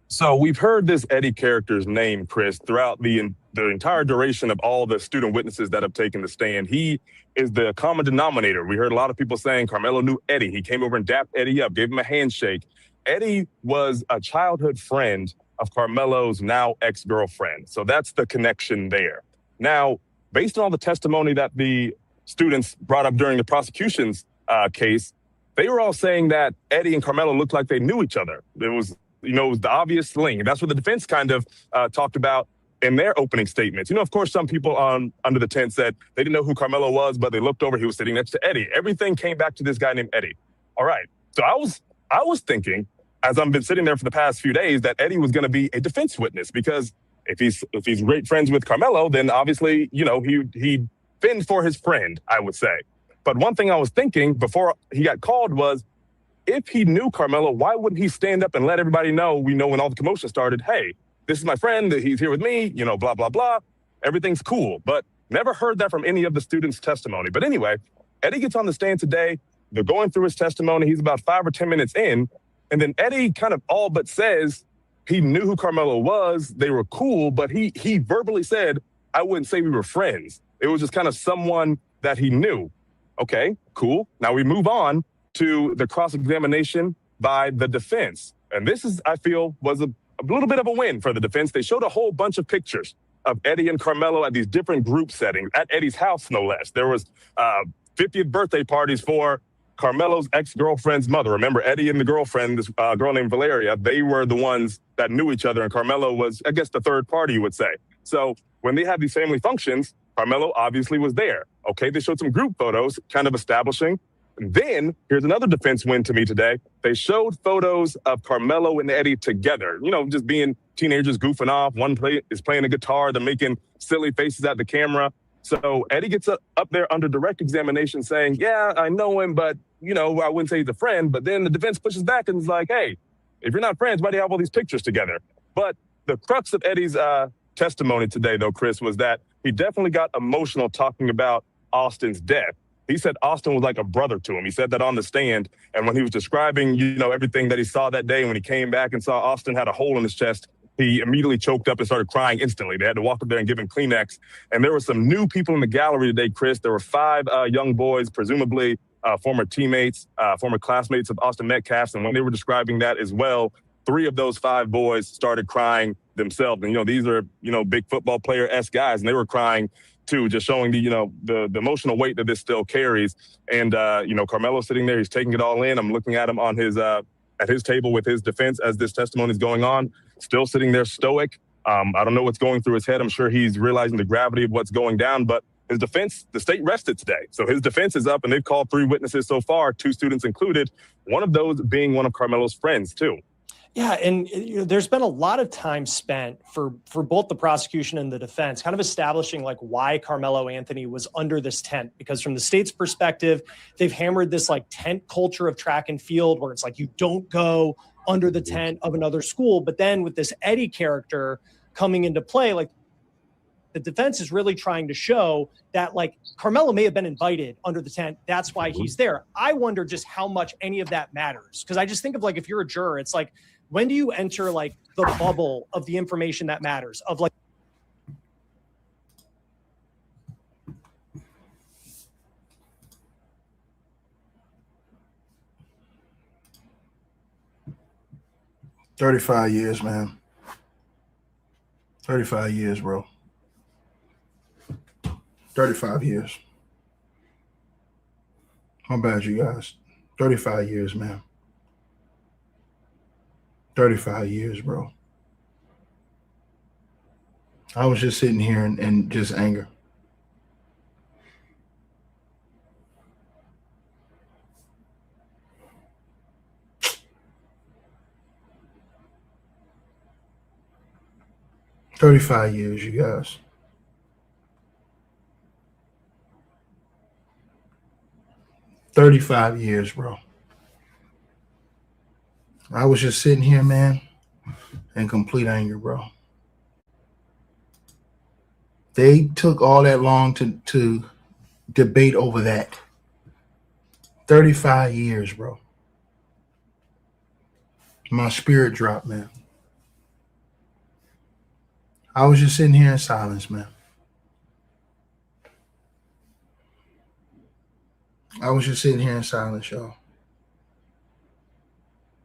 So we've heard this Eddie character's name, Chris, throughout the entire duration of all the student witnesses that have taken the stand. He is the common denominator. We heard a lot of people saying Karmelo knew Eddie. He came over and dapped Eddie up, gave him a handshake. Eddie was a childhood friend of Karmelo's now ex-girlfriend. So that's the connection there. Now, based on all the testimony that the students brought up during the prosecution's case, they were all saying that Eddie and Karmelo looked like they knew each other. It was the obvious link. That's what the defense kind of talked about in their opening statements. Of course, some people under the tent said they didn't know who Karmelo was, but they looked over, he was sitting next to Eddie. Everything came back to this guy named Eddie. All right. So I was thinking, as I've been sitting there for the past few days, that Eddie was going to be a defense witness, because if he's great friends with Karmelo, then obviously, he'd fend for his friend, I would say. But one thing I was thinking before he got called was, if he knew Karmelo, why wouldn't he stand up and let everybody know, when all the commotion started, hey, this is my friend, he's here with me, blah, blah, blah. Everything's cool. But never heard that from any of the students' testimony. But anyway, Eddie gets on the stand today. They're going through his testimony. He's about 5 or 10 minutes in. And then Eddie kind of all but says he knew who Karmelo was. They were cool, but he verbally said, I wouldn't say we were friends. It was just kind of someone that he knew. Okay, cool. Now we move on to the cross-examination by the defense. And this is, I feel, was a little bit of a win for the defense. They showed a whole bunch of pictures of Eddie and Karmelo at these different group settings, at Eddie's house, no less. There was 50th birthday parties for Karmelo's ex-girlfriend's mother. Remember, Eddie and the girlfriend, this girl named Valeria, they were the ones that knew each other, and Karmelo was, I guess, the third party, you would say. So when they had these family functions, Karmelo obviously was there. Okay, they showed some group photos, kind of establishing. And then, here's another defense win to me today. They showed photos of Karmelo and Eddie together, just being teenagers goofing off. One is playing a guitar. They're making silly faces at the camera. So Eddie gets up there under direct examination saying, yeah, I know him, but, I wouldn't say he's a friend. But then the defense pushes back and is like, hey, if you're not friends, why do you have all these pictures together? But the crux of Eddie's testimony today, though, Chris, was that he definitely got emotional talking about Austin's death. He said Austin was like a brother to him. He said that on the stand. And when he was describing, everything that he saw that day, when he came back and saw Austin had a hole in his chest, he immediately choked up and started crying instantly. They had to walk up there and give him Kleenex. And there were some new people in the gallery today, Chris. There were 5 young boys, presumably former teammates, former classmates of Austin Metcalf. And when they were describing that as well, 3 of those 5 boys started crying themselves. And, these are, big football player-esque guys. And they were crying too, just showing the emotional weight that this still carries. And, Karmelo sitting there, he's taking it all in. I'm looking at him on his at his table with his defense as this testimony is going on, still sitting there stoic. I don't know what's going through his head. I'm sure he's realizing the gravity of what's going down, but his defense, the state rested today. So his defense is up, and they've called 3 witnesses so far, 2 students included, one of those being one of Karmelo's friends too. Yeah, and there's been a lot of time spent for both the prosecution and the defense kind of establishing like why Karmelo Anthony was under this tent, because from the state's perspective, they've hammered this like tent culture of track and field where it's like you don't go under the tent of another school. But then with this Eddie character coming into play, like the defense is really trying to show that like Karmelo may have been invited under the tent. That's why he's there. I wonder just how much any of that matters. Because I just think of like, if you're a juror, it's like, when do you enter like the bubble of the information that matters, of like, 35 years, man. 35 years, bro. 35 years. How bad you guys? 35 years, man. 35 years, bro. I was just sitting here and just anger. $35 years, you guys. $35 years, bro. I was just sitting here, man, in complete anger, bro. They took all that long to debate over that. 35 years, bro. My spirit dropped, man. I was just sitting here in silence, man. I was just sitting here in silence, y'all.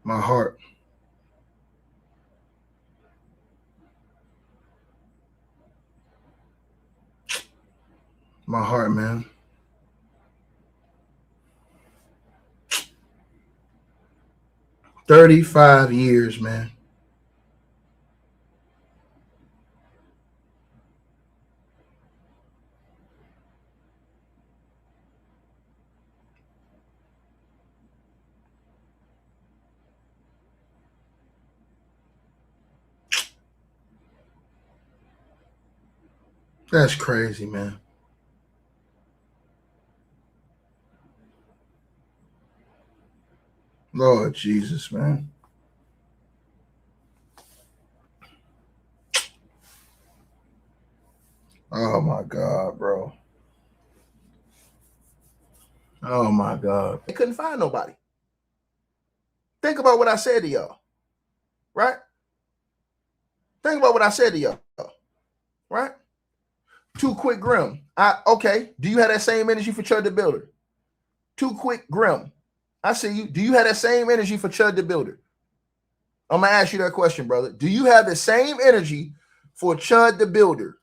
My heart. My heart, man. $35 years, man. That's crazy, man. Lord Jesus, man. Oh, my God, bro. Oh, my God. They couldn't find nobody. Think about what I said to y'all, right? Think about what I said to y'all, right? Too Quick Grim. Okay, do you have that same energy for Chud the Builder? Too Quick Grim. I see you. Do you have that same energy for Chud the Builder? I'm going to ask you that question, brother. Do you have the same energy for Chud the Builder?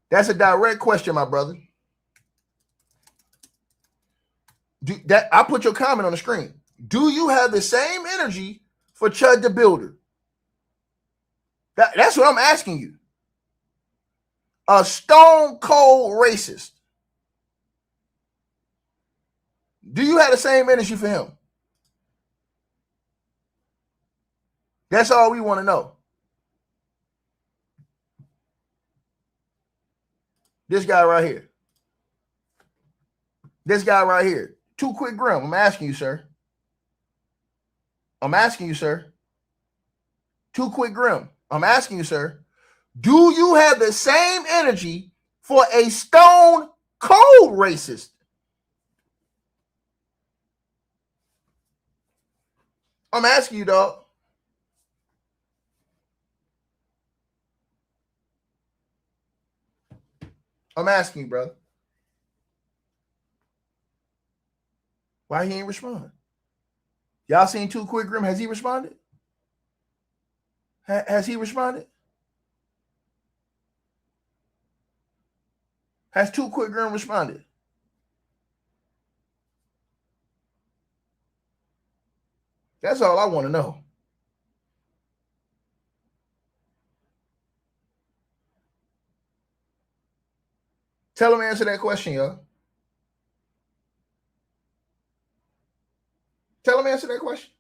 That's a direct question, my brother. I put your comment on the screen. Do you have the same energy for Chud the Builder? That's what I'm asking you. A stone cold racist. Do you have the same energy for him? That's all we want to know. This guy right here. This guy right here. Too Quick Grim. I'm asking you, sir. I'm asking you, sir. Too Quick Grim. I'm asking you, sir. Do you have the same energy for a stone cold racist? I'm asking you, dog. I'm asking you, brother. Why he ain't respond? Y'all seen Too Quick Grim? Has he responded? Has he responded? Has Too Quick Grim responded? That's all I want to know. Tell him to answer that question, y'all. Tell him to answer that question.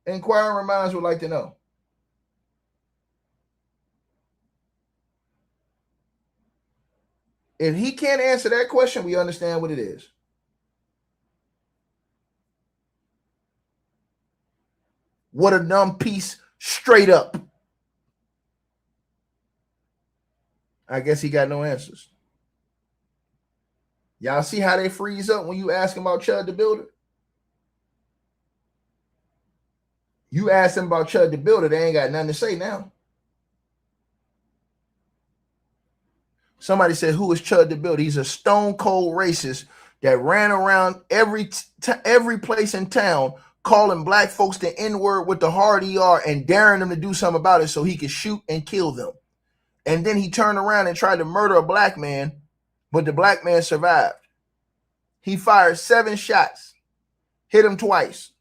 Inquiring minds would like to know. If he can't answer that question, we understand what it is. What a dumb piece, straight up. I guess he got no answers. Y'all see how they freeze up when you ask him about Chud the Builder? You ask them about Chud the Builder, they ain't got nothing to say now. Somebody said, who is Chud the Builder? He's a stone cold racist that ran around every place in town calling black folks the N-word with the hard ER and daring them to do something about it so he could shoot and kill them. And then he turned around and tried to murder a black man, but the black man survived. He fired 7 shots, hit him twice,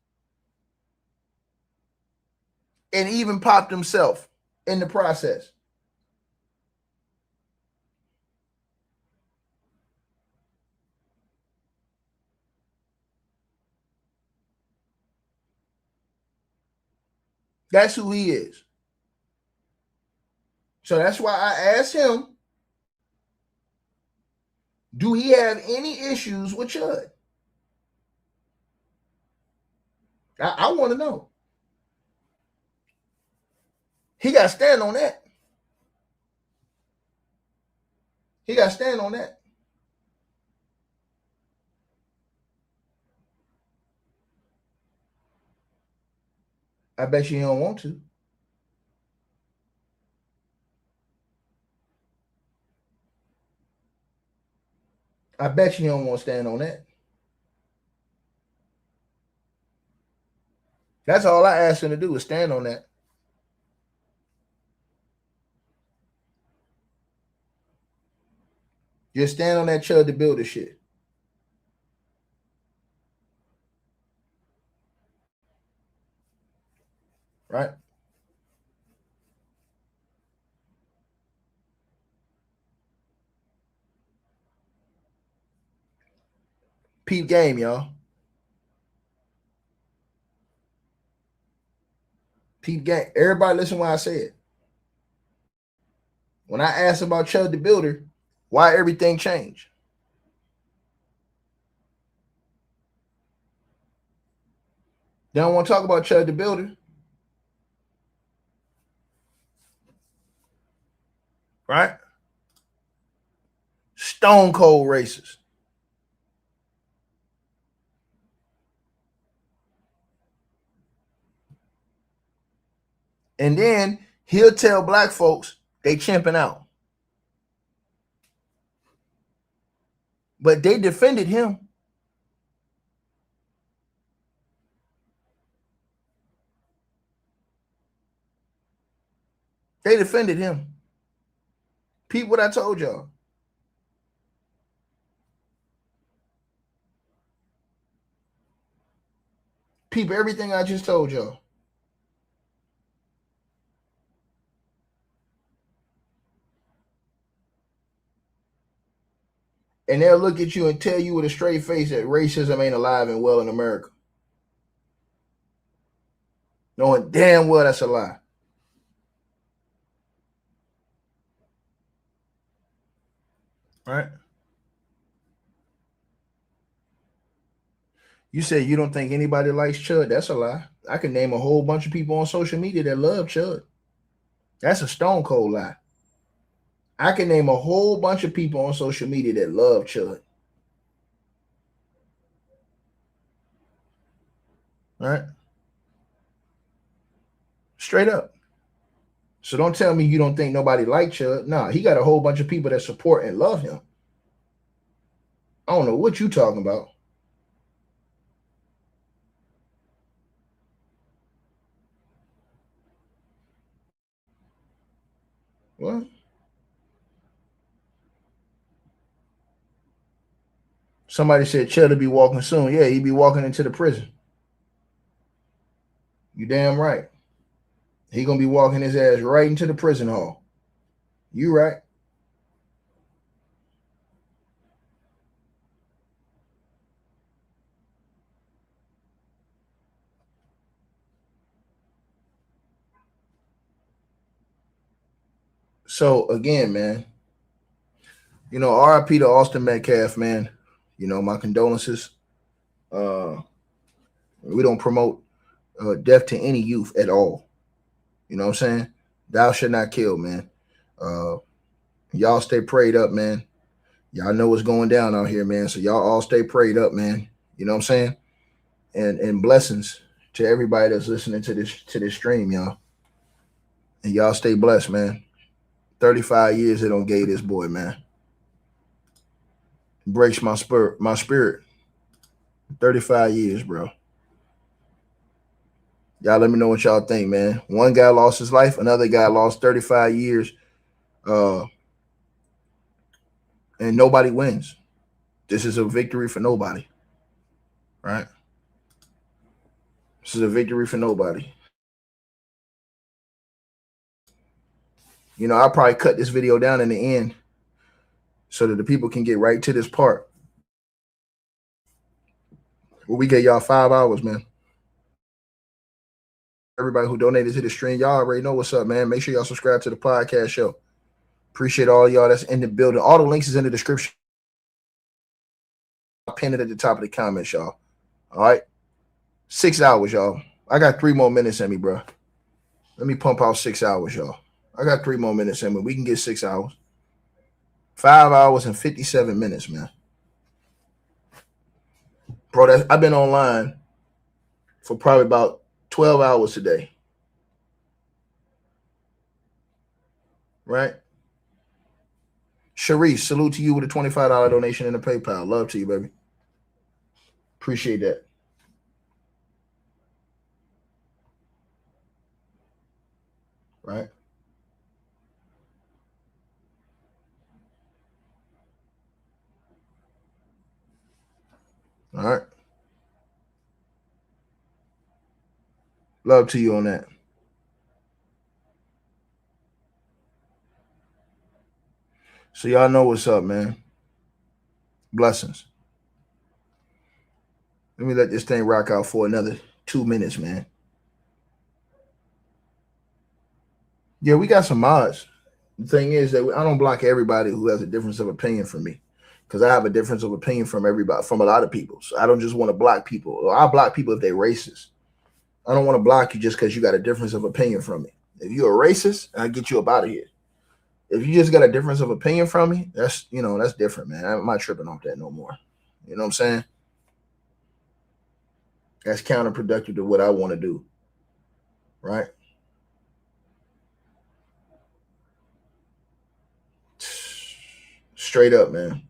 and even popped himself in the process. That's who he is. So that's why I asked him, do he have any issues with Chud? I want to know. He got to stand on that. He got to stand on that. I bet you he don't want to. I bet you he don't want to stand on that. That's all I asked him to do is stand on that. Just stand on that Chud the Builder shit. Right? Peep game, y'all. Peep game. Everybody listen what I said. When I asked about Chud the Builder, why everything changed? They don't want to talk about Chud the Builder. Right? Stone cold racist. And then he'll tell black folks they chimping out. But they defended him. They defended him. Peep what I told y'all. Peep everything I just told y'all. And they'll look at you and tell you with a straight face that racism ain't alive and well in America. Knowing damn well that's a lie. Right? You say you don't think anybody likes Chud. That's a lie. I can name a whole bunch of people on social media that love Chud. That's a stone cold lie. I can name a whole bunch of people on social media that love Chud. Right? Straight up. So don't tell me you don't think nobody likes Chud. Nah, he got a whole bunch of people that support and love him. I don't know what you talking about. What? Somebody said Chud will be walking soon. Yeah, he'd be walking into the prison. You damn right. He gonna be walking his ass right into the prison hall. You right. So again, man, you know, RIP to Austin Metcalf, man. You know, my condolences. We don't promote death to any youth at all. You know what I'm saying? Thou shalt not kill, man. Y'all stay prayed up, man. Y'all know what's going down out here, man. So y'all all stay prayed up, man. You know what I'm saying? And blessings to everybody that's listening to this stream, y'all. And y'all stay blessed, man. 35 years they don't gave this boy, man. Breaks my spirit. 35 years, bro. Y'all let me know what y'all think, man. One guy lost his life. Another guy lost 35 years. And nobody wins. This is a victory for nobody. Right? This is a victory for nobody. You know, I'll probably cut this video down in the end so that the people can get right to this part. Well, we gave y'all 5 hours, man. Everybody who donated to the stream, y'all already know what's up, man. Make sure y'all subscribe to the podcast show. Appreciate all y'all that's in the building. All the links is in the description. I'll pin it at the top of the comments, y'all. All right? 6 hours, y'all. I got 3 more minutes in me, bro. Let me pump out 6 hours, y'all. I got 3 more minutes in me. We can get 6 hours. 5 hours and 57 minutes, man. Bro, I've been online for probably about 12 hours today. Right? Sharice, salute to you with a $25 donation in the PayPal. Love to you, baby. Appreciate that. Right? All right. Love to you on that. So y'all know what's up, man. Blessings. Let me let this thing rock out for another 2 minutes, man. Yeah, we got some mods. The thing is that I don't block everybody who has a difference of opinion from me, because I have a difference of opinion from everybody, from a lot of people. So I don't just want to block people. I'll block people if they're racist. I don't want to block you just because you got a difference of opinion from me. If you're a racist, I'll get you up out of here. If you just got a difference of opinion from me, that's different, man. I'm not tripping off that no more. You know what I'm saying? That's counterproductive to what I want to do. Right? Straight up, man.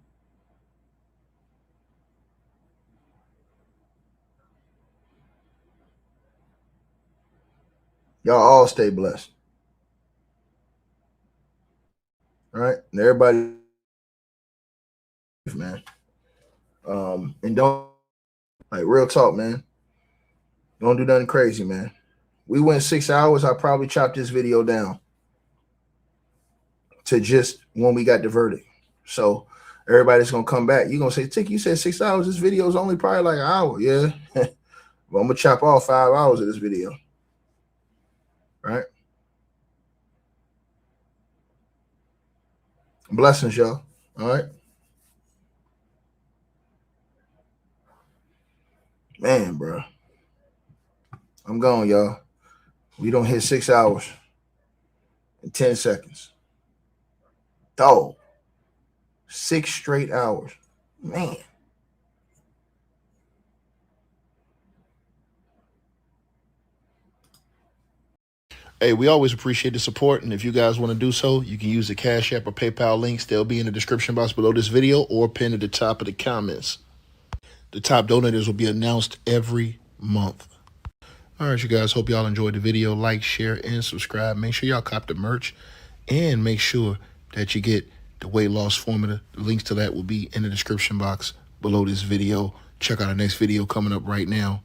Y'all all stay blessed. Right? And everybody, man. And don't, like, real talk, man. Don't do nothing crazy, man. We went 6 hours. I probably chopped this video down to just when we got the verdict. So everybody's gonna come back. You're gonna say, Tick, you said 6 hours. This video is only probably like an hour. Yeah. Well, I'm gonna chop off 5 hours of this video. Right? Blessings, y'all. All right. Man, bro. I'm gone, y'all. We don't hit 6 hours in 10 seconds. Dog. 6 straight hours. Man. Hey, we always appreciate the support, and if you guys want to do so, you can use the Cash App or PayPal links. They'll be in the description box below this video or pinned at the top of the comments. The top donators will be announced every month. All right, you guys, hope y'all enjoyed the video. Like, share, and subscribe. Make sure y'all cop the merch, and make sure that you get the weight loss formula. The links to that will be in the description box below this video. Check out our next video coming up right now.